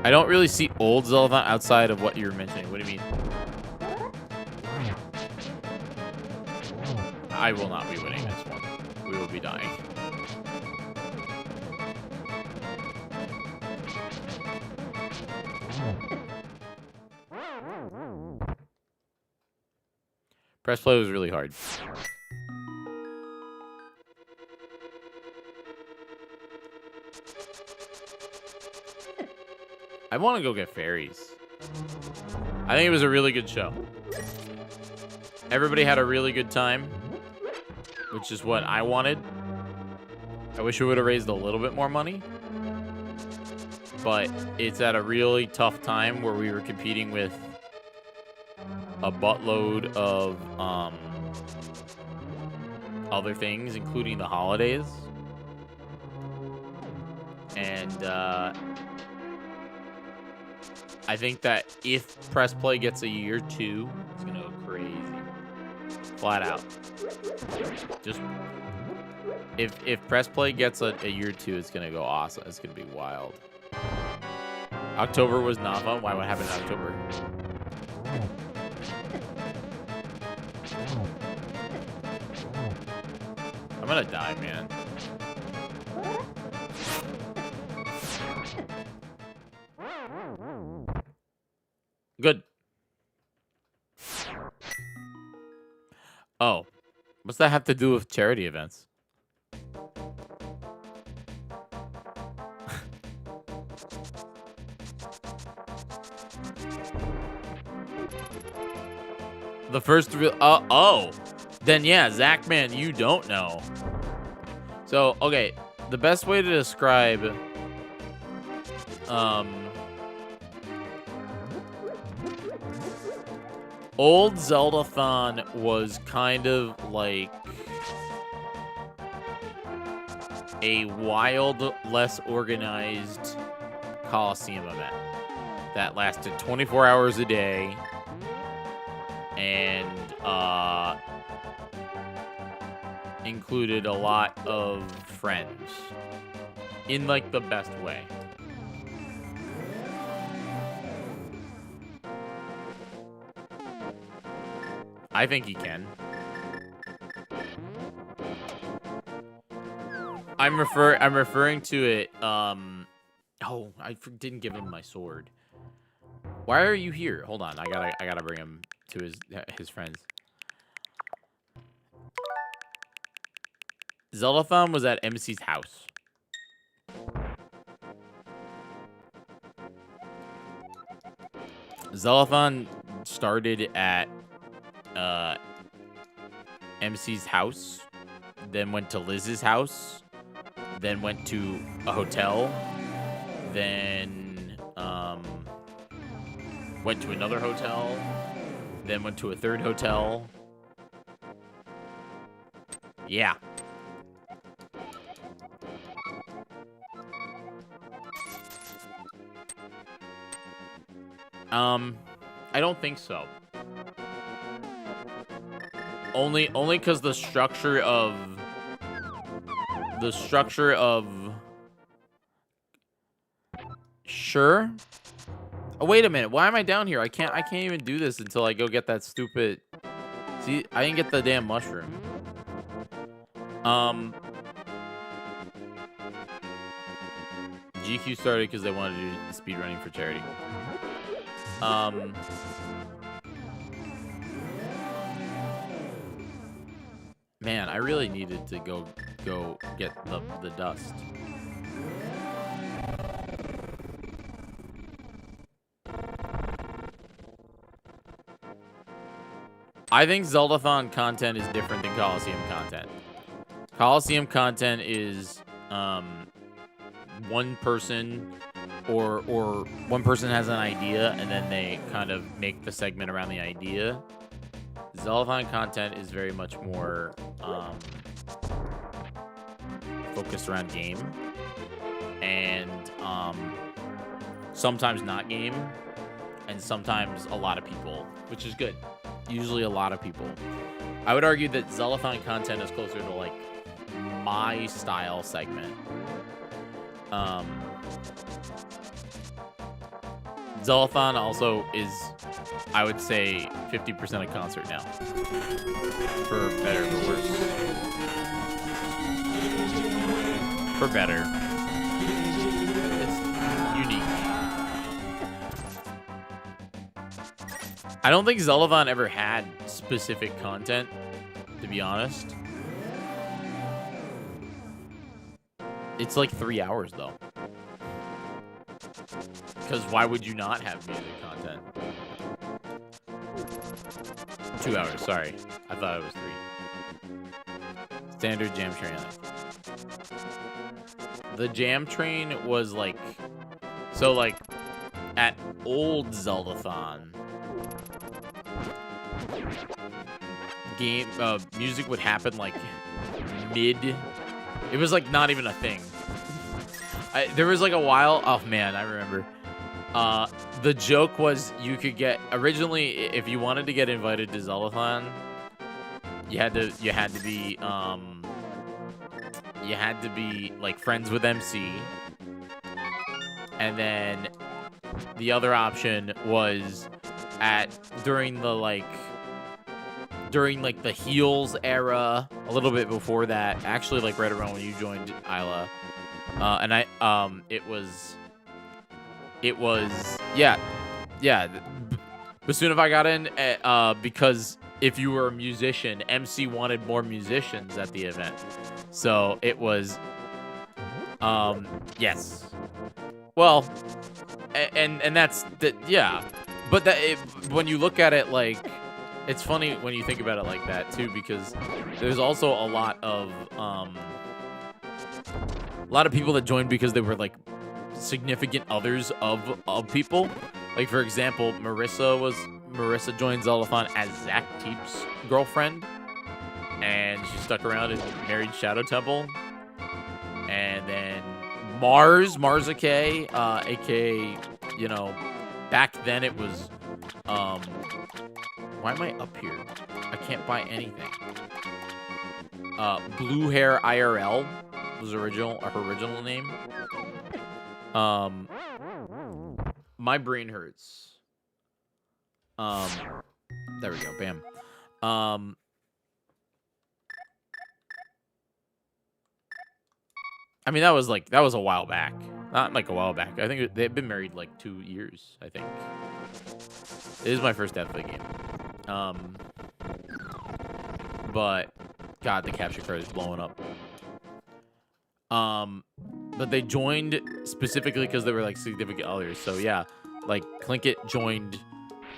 I don't really see old Zelda outside of what you were mentioning. What do you mean? I will not be winning this one. We will be dying. Press play was really hard. I want to go get fairies. I think it was a really good show. Everybody had a really good time, which is what I wanted. I wish we would have raised a little bit more money, but it's at a really tough time where we were competing with a buttload of other things, including the holidays. And I think that if Press Play gets a year 2, it's gonna go crazy. Flat out. Just if Press Play gets a year 2, it's gonna go awesome. It's gonna be wild. October was not fun. Why? What happened in October? I'm gonna die, man. Good. Oh. What's that have to do with charity events? The first real... oh. Then, yeah, Zach, man, you don't know. So, okay. The best way to describe... old Zeldathon was kind of like a wild, less organized Coliseum event that lasted 24 hours a day and included a lot of friends in like the best way. I think he can. I'm referring to it. Oh, I didn't give him my sword. Why are you here? Hold on, I gotta bring him to his friends. Zeldathon was at MC's house. Zeldathon started at MC's house, then went to Liz's house, then went to a hotel, then went to another hotel, then went to a third hotel. Yeah. I don't think so. Only because the structure of sure. Oh, wait a minute. Why am I down here? I can't even do this until I go get that stupid. See, I didn't get the damn mushroom. GQ started because they wanted to do speedrunning for charity. Man, I really needed to go get the dust. I think Zeldathon content is different than Coliseum content. Coliseum content is one person or one person has an idea and then they kind of make the segment around the idea. Zeldathon content is very much more focused around game and sometimes not game and sometimes a lot of people, which is good. Usually a lot of people. I would argue that Zeldathon content is closer to like my style segment. Zeldathon also is, I would say, 50% a concert now. For better or for worse. For better. It's unique. I don't think Zeldathon ever had specific content, to be honest. It's like 3 hours, though. Because why would you not have music content? 2 hours, sorry. I thought it was 3. Standard jam train. The jam train was like... So, like, at old Zeldathon... music would happen like mid. It was like not even a thing. There was like a while. Oh man, I remember. The joke was you could get originally if you wanted to get invited to Zeldathon, you had to be like friends with MC, and then the other option was during the Heels era, a little bit before that, actually like right around when you joined Isla. It was yeah. As soon as I got in, because if you were a musician, MC wanted more musicians at the event. So it was, yes. Well, and that's the, yeah. But when you look at it like, it's funny when you think about it like that too, because there's also a lot of people that joined because they were like significant others of people. Like for example, Marissa joined Zeldathon as Zach Teep's girlfriend, and she stuck around and married Shadow Temple. And then Marzake, aka, you know, back then it was why am I up here? I can't buy anything. Blue Hair IRL was her original name. My brain hurts. There we go. Bam. I mean, that was a while back. Not like a while back. I think they've been married like 2 years, I think. It is my first death of the game. But God, the capture card is blowing up. But they joined specifically because they were like significant others. So yeah, like Plinkett joined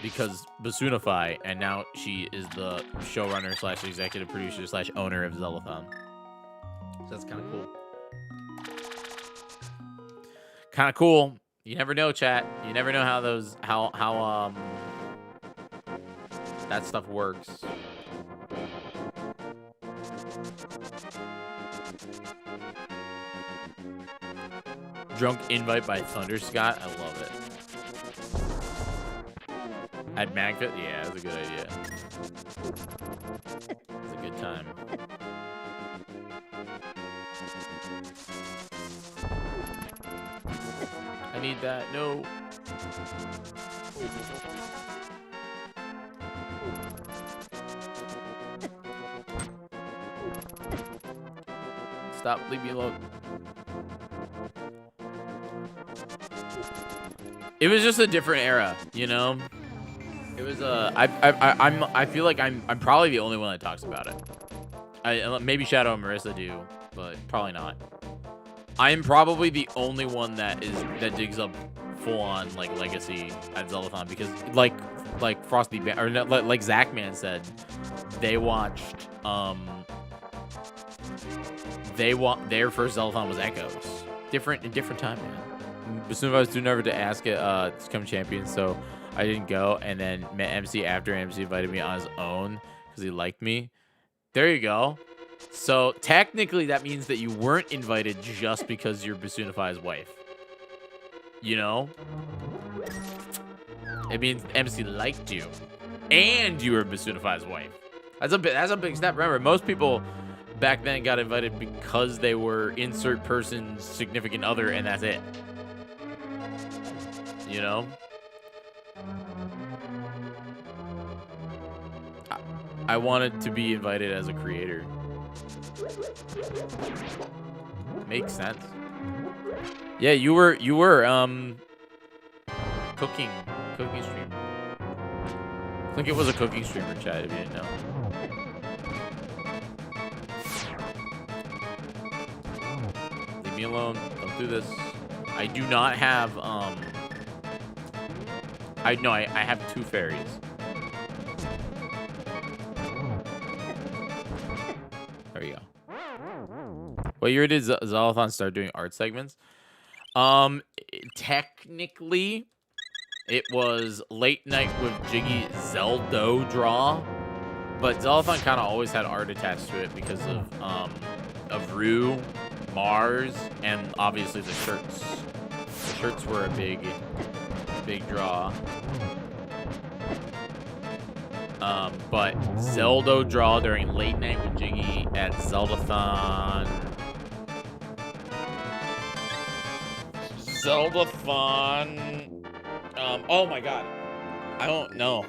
because Basunify, and now she is the showrunner slash executive producer slash owner of Zellathon. So that's kind of cool. Kind of cool. You never know, chat. You never know how those how that stuff works. Drunk invite by Thunder Scott. I love it. At Magfit? Yeah, that's a good idea. It's a good time. I need that. No. Stop. Leave me alone. It was just a different era, you know? It was I feel like I'm probably the only one that talks about it. Maybe Shadow and Marissa do, but probably not. I am probably the only one that digs up full on like legacy at Zellathon, because like Frosty or like Zachman said, they watched their first Zellathon was Echoes. Different time, man. As soon as I was too nervous to ask it to become champion, so I didn't go, and then met MC after MC invited me on his own because he liked me. There you go. So technically that means that you weren't invited just because you're Basunify's wife. You know? It means MC liked you and you were Basunify's wife. That's a big step. Remember, most people back then got invited because they were insert person's significant other, and that's it. You know? I wanted to be invited as a creator. Makes sense. Yeah, you were cooking streamer. I think it was a cooking streamer, chat, if you didn't know. Leave me alone. Don't do this. I do not have I have 2 fairies. There you go. What year did Zellathon start doing art segments? Technically, it was Late Night with Jyggy Zelda draw, but Zellathon kind of always had art attached to it because of Rue, Mars, and obviously the shirts. The shirts were a big draw. But Zelda draw during Late Night with Jyggy at Zeldathon. Oh my god. I don't know.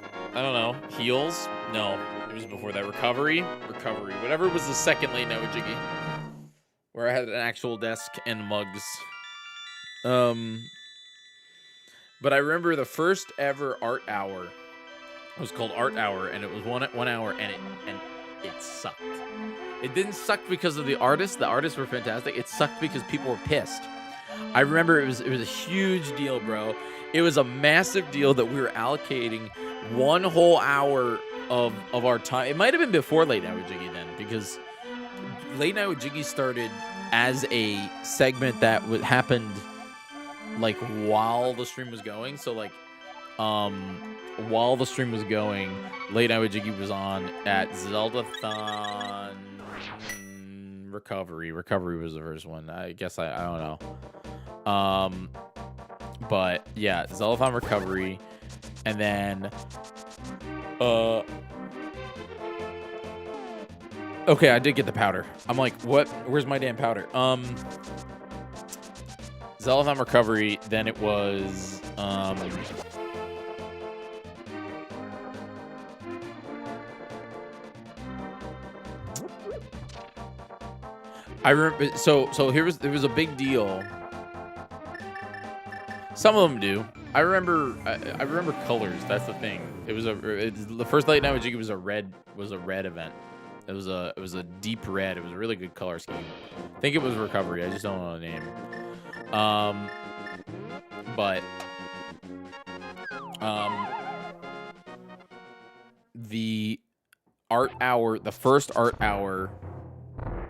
Heels? No. It was before that. Recovery. Whatever was the second Late Night with Jyggy, where I had an actual desk and mugs. But I remember the first ever art hour. It was called Art Hour, and it was one hour, and it sucked. It didn't suck because of the artists. The artists were fantastic. It sucked because people were pissed. I remember it was a huge deal, bro. It was a massive deal that we were allocating 1 whole hour of our time. It might have been before Late Night with Jyggy then, because Late Night with Jyggy started as a segment that happened like while the stream was going. So like while the stream was going, Late Night with Jyggy was on at Zeldathon. Recovery was the first one. I guess I don't know. But yeah, Zeldathon Recovery, and then okay, I did get the powder. I'm like, what? Where's my damn powder? Zeldathon Recovery, then it was I remember. So there was a big deal. Some of them do. I remember colors. That's the thing. The first Late Night with Jyggy was a red event. It was a deep red. It was a really good color scheme. I think it was Recovery. I just don't know the name. But the art hour, the first art hour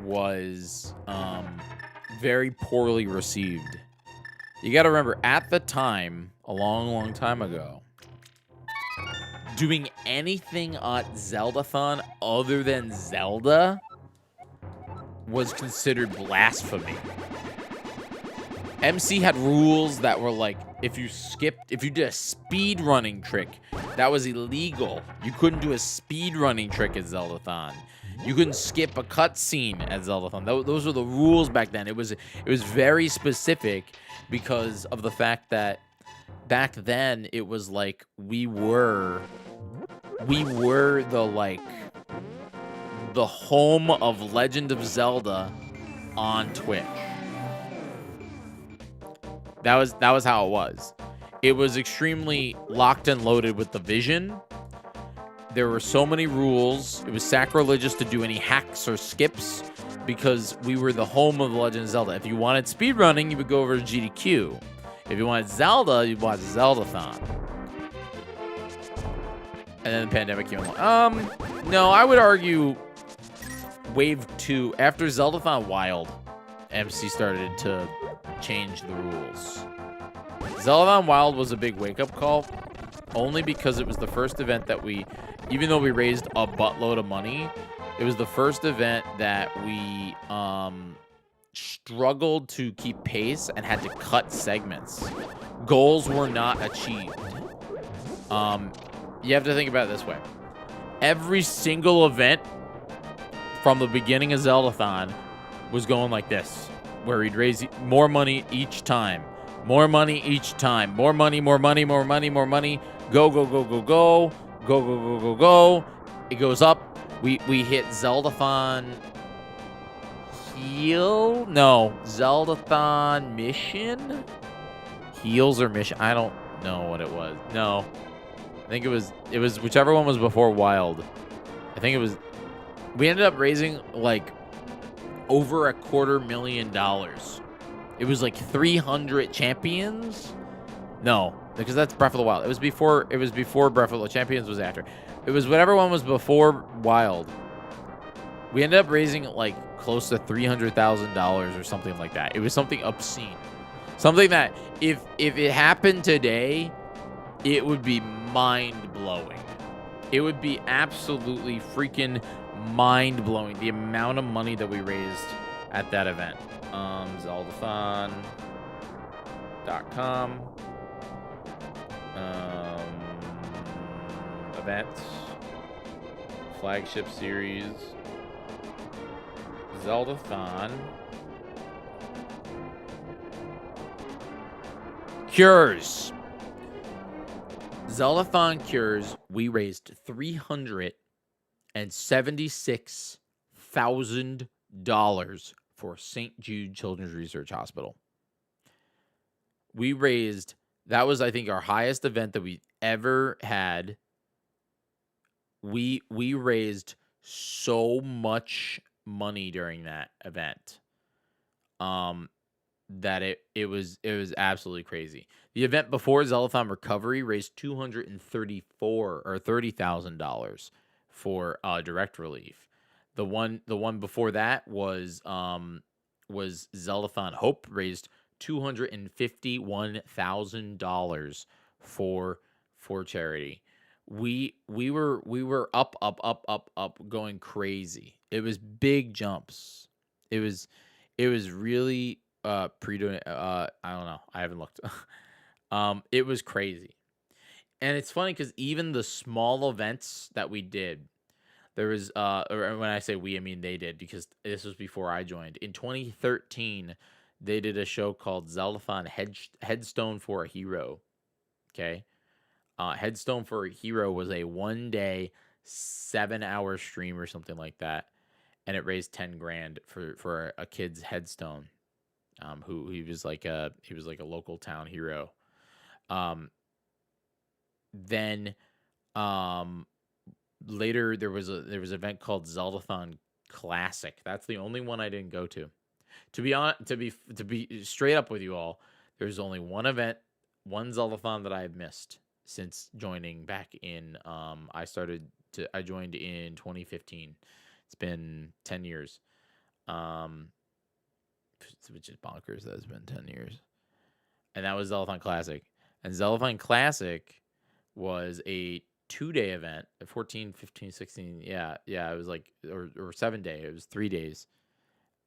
was very poorly received. You got to remember, at the time, a long time ago, doing anything at Zeldathon other than Zelda was considered blasphemy. MC had rules that were like, if you did a speed running trick, that was illegal. You couldn't do a speed running trick at Zeldathon. You couldn't skip a cutscene at Zeldathon. Those were the rules back then. It was very specific because of the fact that back then it was like we were the home of Legend of Zelda on Twitch. That was how it was. It was extremely locked and loaded with the vision. There were so many rules. It was sacrilegious to do any hacks or skips because we were the home of The Legend of Zelda. If you wanted speedrunning, you would go over to GDQ. If you wanted Zelda, you'd watch Zeldathon. And then the pandemic came along. No, I would argue Wave 2, after Zeldathon Wild, MC started to change the rules. Zeldathon Wild was a big wake-up call, only because it was the first event that even though we raised a buttload of money, it was the first event that we struggled to keep pace and had to cut segments. Goals were not achieved. You have to think about it this way. Every single event from the beginning of Zeldathon was going like this, where we'd raise more money each time. More money each time. More money, more money, more money, more money. Go, go, go, go, go. Go, go, go, go, go. It goes up. We hit Zeldathon Heal? No. Zeldathon Mission? Heals or Mission? I don't know what it was. No. I think it was whichever one was before Wild. I think it was... We ended up raising, like, over $250,000. It was like 300 champions. No, because that's Breath of the Wild. It was before Breath of the Champions was after. It was whatever one was before Wild. We ended up raising like close to $300,000 or something like that. It was something obscene. Something that if it happened today, it would be mind-blowing. It would be absolutely freaking mind-blowing, the amount of money that we raised at that event. Zeldathon.com. Events. Flagship series. Zeldathon. Cures. Zeldathon Cures, we raised $376,000 for St. Jude Children's Research Hospital. We raised, that was, I think, our highest event that we ever had. We raised so much money during that event that it was absolutely crazy. The event before Zeldathon Recovery raised $230,000 for direct relief. The one before that was Zeldathon Hope, raised $251,000 for charity. We were up going crazy. It was big jumps. It was really I don't know. I haven't looked. It was crazy. And it's funny because even the small events that we did, there was or when I say we, I mean they did, because this was before I joined. In 2013, they did a show called Zeldathon Headstone for a Hero. Okay. Headstone for a Hero was a 1-day, 7-hour stream or something like that, and it raised $10,000 for a kid's headstone. Who he was like a local town hero. Then later there was an event called Zeldathon Classic. That's the only one I didn't go to. To be straight up with you all, there's only one event, one Zeldathon that I have missed since joining back in. I joined in 2015. It's been 10 years. Which is bonkers that it's been 10 years. And that was Zeldathon Classic. And Zeldathon Classic was a 2-day event, 14, 15, 16. Yeah, it was like, or 7-day. It was 3 days.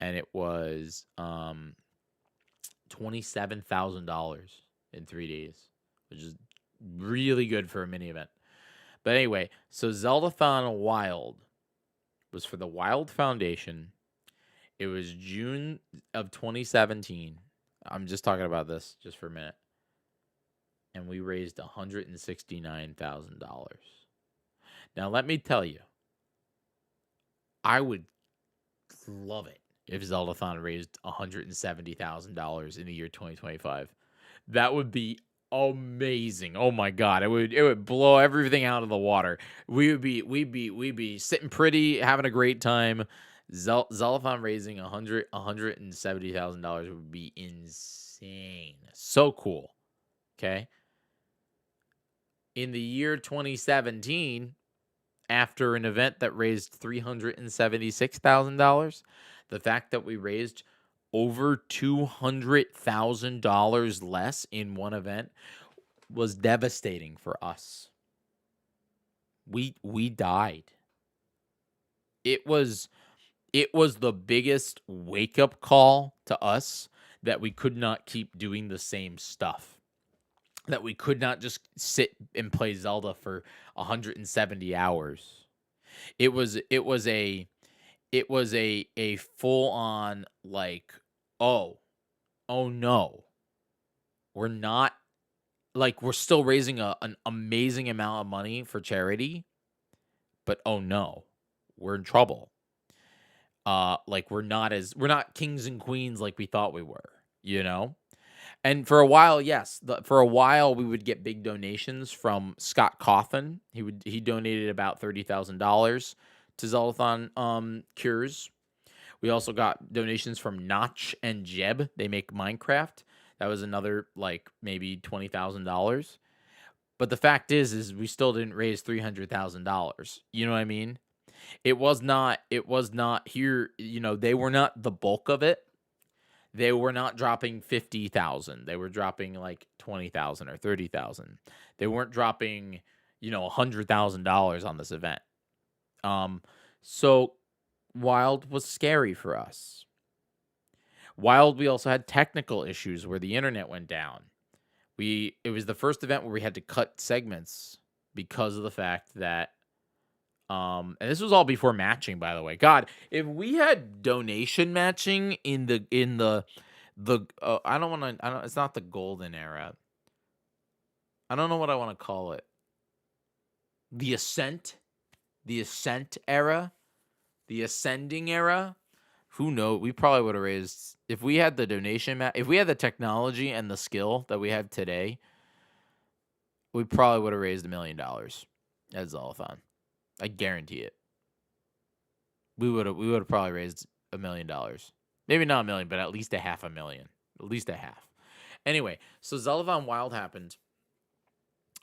And it was $27,000 in 3 days, which is really good for a mini event. But anyway, so Zeldathon Wild was for the Wild Foundation. It was June of 2017. I'm just talking about this just for a minute. And we raised $169,000. Now, let me tell you, I would love it if Zeldathon raised $170,000 in the year 2025. That would be amazing. Oh my god, it would blow everything out of the water. We'd be sitting pretty, having a great time. Zeldathon raising $170,000 would be insane. So cool. Okay. In the year 2017, after an event that raised $376,000, the fact that we raised over $200,000 less in one event was devastating for us. We died. It was the biggest wake-up call to us that we could not keep doing the same stuff. That we could not just sit and play Zelda for 170 hours. It was a full on like, oh no. We're still raising an amazing amount of money for charity, but oh no, we're in trouble. We're not kings and queens like we thought we were, you know? And for a while, yes, for a while we would get big donations from Scott Cawthon. He donated about $30,000 to Zeldathon Cures. We also got donations from Notch and Jeb. They make Minecraft. That was another maybe $20,000. But the fact is we still didn't raise $300,000. You know what I mean? It was not here, they were not the bulk of it. They were not dropping 50,000. They were dropping like 20,000 or 30,000. They weren't dropping, $100,000 on this event. So Wild was scary for us. Wild, we also had technical issues where the internet went down. It was the first event where we had to cut segments because of the fact that and this was all before matching, by the way. God, if we had donation matching in the it's not the golden era. I don't know what I want to call it. The ascent era, the ascending era. Who knows? We probably would have raised, if we had the donation if we had the technology and the skill that we have today, we probably would have raised $1 million at Zeldathon. I guarantee it. We would have probably raised $1 million. Maybe not $1 million, but at least $500,000. At least a half. Anyway, so Zeldathon Wild happened.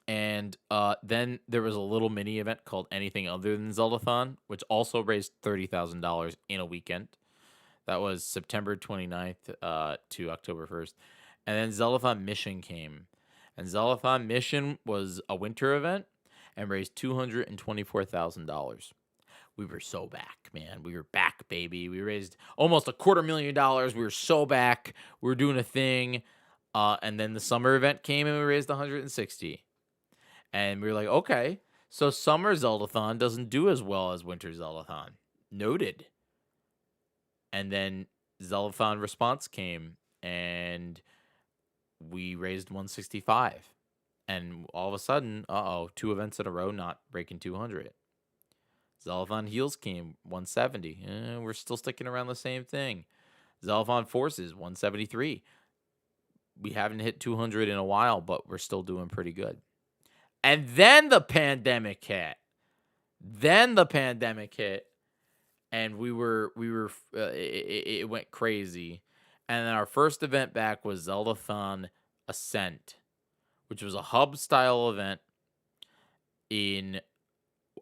And then there was a little mini event called Anything Other Than Zeldathon, which also raised $30,000 in a weekend. That was September 29th to October 1st. And then Zeldathon Mission came. And Zeldathon Mission was a winter event and raised $224,000. We were so back, man. We were back, baby. We raised almost $250,000. We were so back. We were doing a thing. And then the summer event came and we raised $160,000. And we were like, okay, so summer Zeldathon doesn't do as well as winter Zeldathon. Noted. And then Zeldathon Response came and we raised $165,000. And all of a sudden, 2 events in a row not breaking 200. Zeldathon Heals came, $170,000. We're still sticking around the same thing. Zeldathon Forces, $173,000. We haven't hit 200 in a while, but we're still doing pretty good. And then the pandemic hit. Then the pandemic hit, and it went crazy. And then our first event back was Zeldathon Ascent, which was a hub style event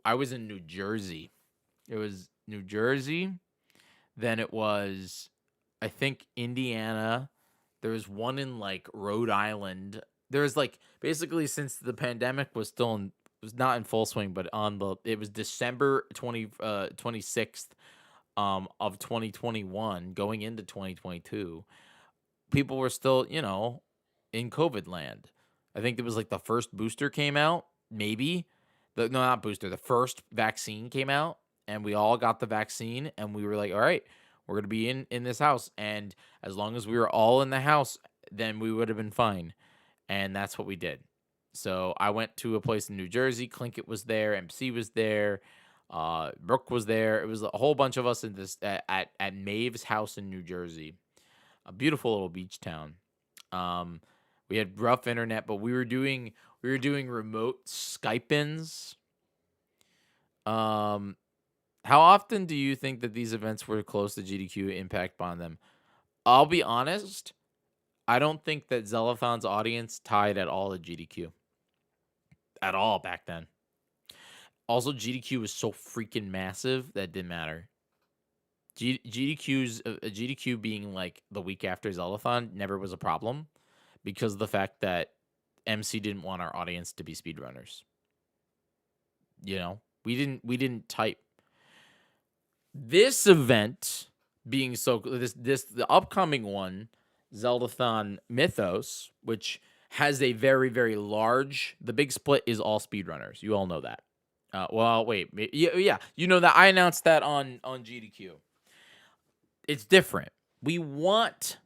I was in New Jersey. It was New Jersey. Then it was, I think, Indiana. There was one in like Rhode Island. There was like basically, since the pandemic was not in full swing, but it was December 26th of 2021 going into 2022. People were still, in COVID land. I think it was like the first booster came out, maybe. No, not booster. The first vaccine came out, and we all got the vaccine, and we were like, all right, we're going to be in this house. And as long as we were all in the house, then we would have been fine. And that's what we did. So I went to a place in New Jersey. Clinkett was there. MC was there. Brooke was there. It was a whole bunch of us in this at Maeve's house in New Jersey. A beautiful little beach town. We had rough internet, but we were doing remote Skype-ins. How often do you think that these events were close to GDQ impact on them? I'll be honest, I don't think that Zellathon's audience tied at all to GDQ. At all back then. Also, GDQ was so freaking massive that it didn't matter. GDQ being like the week after Zellathon never was a problem because of the fact that MC didn't want our audience to be speedrunners. We didn't type. This event being the upcoming one, Zeldathon Mythos, which has a very, very large, the big split is all speedrunners. You all know that. Well, wait, yeah, you know that I announced that on GDQ. It's different. We want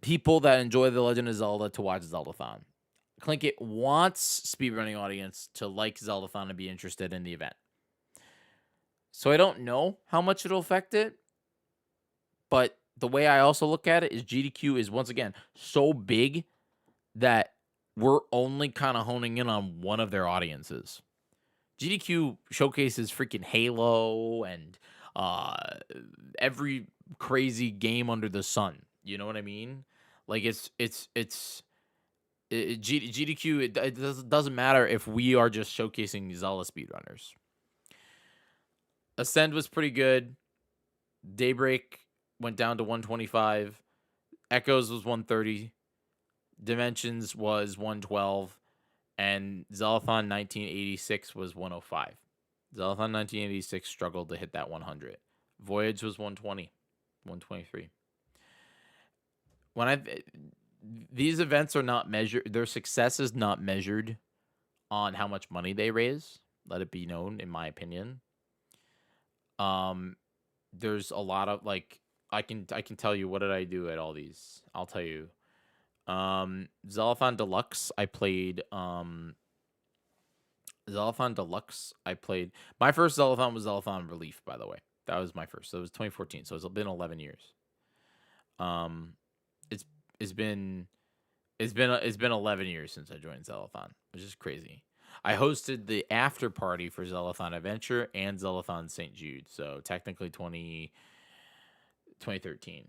people that enjoy The Legend of Zelda to watch Zeldathon. Clinkett wants speedrunning audience to like Zeldathon and be interested in the event. So I don't know how much it'll affect it, but the way I also look at it is GDQ is, once again, so big that we're only kind of honing in on one of their audiences. GDQ showcases freaking Halo and every crazy game under the sun. You know what I mean? Like GDQ. It doesn't matter if we are just showcasing Zelda speedrunners. Ascend was pretty good. Daybreak went down to 125. Echoes was 130. Dimensions was 112. And Zellathon 1986 was 105. Zellathon 1986 struggled to hit that 100. Voyage was 120, 123. These events are not measured, their success is not measured on how much money they raise. Let it be known, in my opinion. There's a lot of I can tell you, what did I do at all these? I'll tell you. Zellathon Deluxe, I played. Zellathon Deluxe, I played. My first Zellathon was Zellathon Relief, by the way. That was my first. So it was 2014. So it's been 11 years. It's been 11 years since I joined Zellathon, which is crazy. I hosted the after party for Zellathon Adventure and Zellathon St. Jude. So technically 2013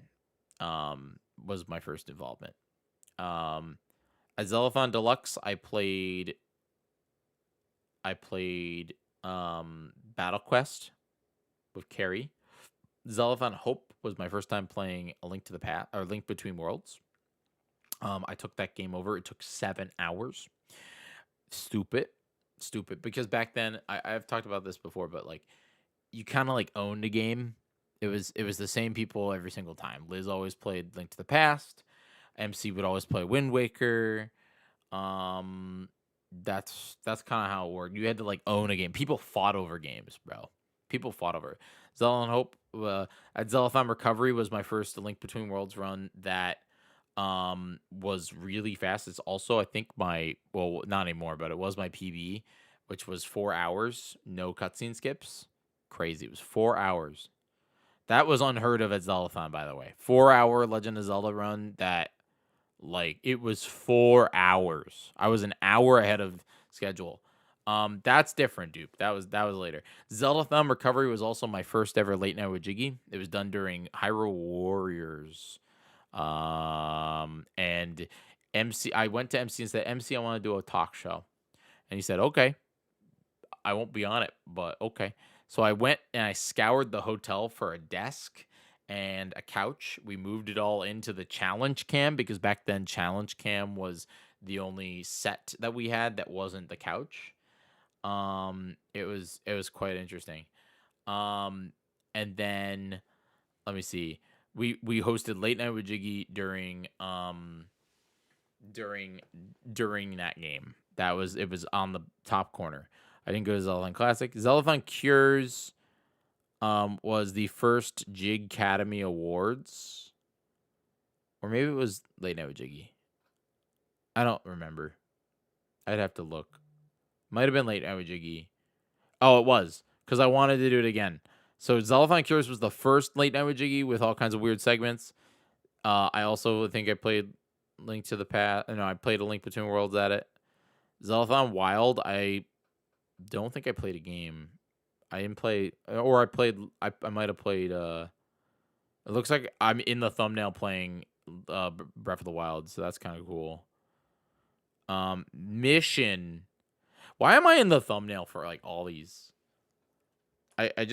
was my first involvement. At Zellathon Deluxe, I played Battle Quest with Carrie. Zellathon Hope was my first time playing A Link to the Past, or Link Between Worlds. I took that game over. It took 7 hours. Stupid, because back then I've talked about this before, but you kind of owned the game. It was the same people every single time. Liz always played Link to the Past. MC would always play Wind Waker. That's kind of how it worked. You had to own a game. People fought over games, bro. People fought over it. Zellathon Hope at Zellathon Recovery was my first Link Between Worlds run that was really fast. It's also, I think, not anymore, but it was my PB, which was 4 hours, no cutscene skips. Crazy. It was 4 hours. That was unheard of at Zellathon, by the way. 4-hour Legend of Zelda run that it was 4 hours. I was an hour ahead of schedule. That's different, dude. That was later. Zelda Thumb Recovery was also my first ever late night with Jiggy. It was done during Hyrule Warriors. And MC, I went to MC and said, MC, I want to do a talk show. And he said, okay. I won't be on it, but okay. So I went and I scoured the hotel for a desk and a couch. We moved it all into the challenge cam because back then challenge cam was the only set that we had that wasn't the couch. It was quite interesting. And then let me see. We hosted late night with Jiggy during that game. It was on the top corner. I didn't go to Zeldathon Classic. Zeldathon Cures was the first Jig Academy Awards. Or maybe it was Late Night with Jiggy. I don't remember. I'd have to look. Might have been Late Night with Jiggy. Oh, it was. Because I wanted to do it again. So Zeldathon Cures was the first Late Night with Jiggy with all kinds of weird segments. I also think I played Link to the Past. No, I played A Link Between Worlds at it. Zeldathon Wild, I don't think I played a game. I didn't play, or I played. I might have played. It looks like I'm in the thumbnail playing Breath of the Wild, so that's kind of cool. Mission. Why am I in the thumbnail for like all these? I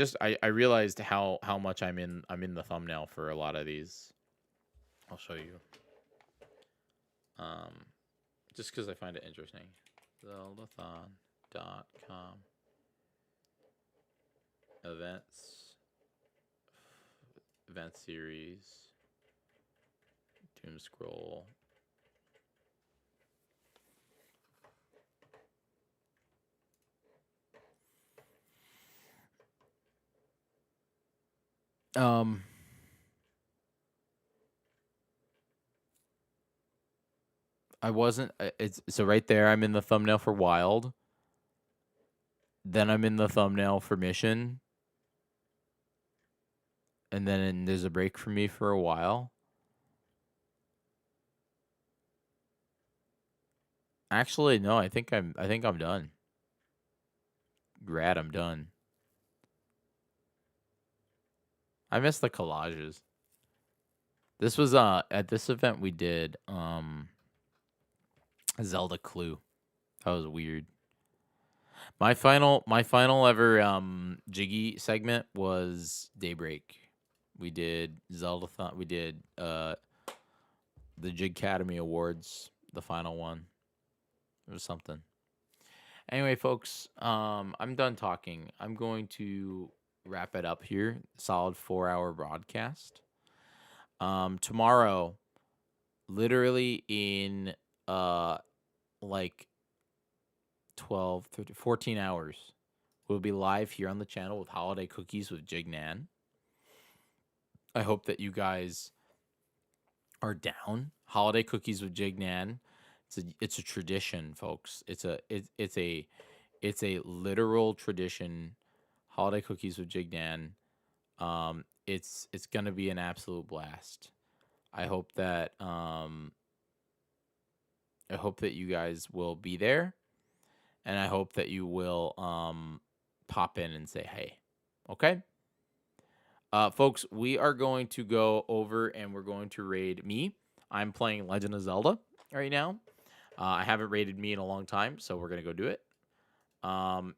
realized how much I'm in the thumbnail for a lot of these. I'll show you. Just because I find it interesting. Zeldathon.com event series, doom scroll. I wasn't. It's so right there. I'm in the thumbnail for Wild. Then I'm in the thumbnail for Mission. And then there's a break for me for a while. Actually, no. I think I'm done. Grad, I'm done. I miss the collages. This was at this event we did Zelda Clue. That was weird. My final ever Jiggy segment was Daybreak. We did Zeldathon. We did the Jig Academy Awards, the final one. It was something. Anyway, folks, I'm done talking. I'm going to wrap it up here. Solid 4-hour broadcast. Tomorrow, literally in like 12, 13, 14 hours, we'll be live here on the channel with Holiday Cookies with Jignan. I hope that you guys are down. Holiday Cookies with Jignan. It's a tradition, folks. It's a literal tradition. Holiday Cookies with Jignan. It's gonna be an absolute blast. I hope that you guys will be there, and I hope that you will pop in and say hey. Okay? Folks, we are going to go over and we're going to raid me. I'm playing Legend of Zelda right now. I haven't raided me in a long time, so we're going to go do it. I'm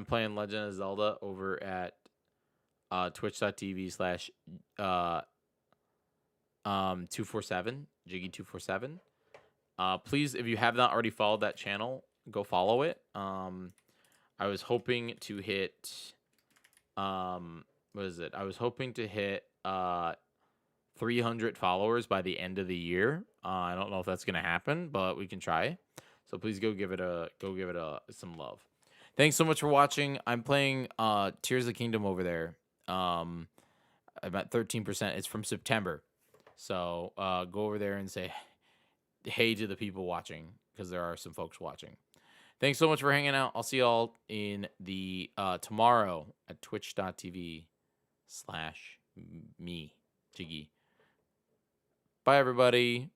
playing Legend of Zelda over at twitch.tv/247, Jiggy247. Please, if you have not already followed that channel, go follow it. I was hoping to hit what is it? I was hoping to hit 300 followers by the end of the year. I don't know if that's gonna happen, but we can try. So please go give it some love. Thanks so much for watching. I'm playing Tears of the Kingdom over there. I'm at 13%. It's from September. So go over there and say hey to the people watching, because there are some folks watching. Thanks so much for hanging out. I'll see y'all in the tomorrow at twitch.tv/me, Jiggy. Bye, everybody.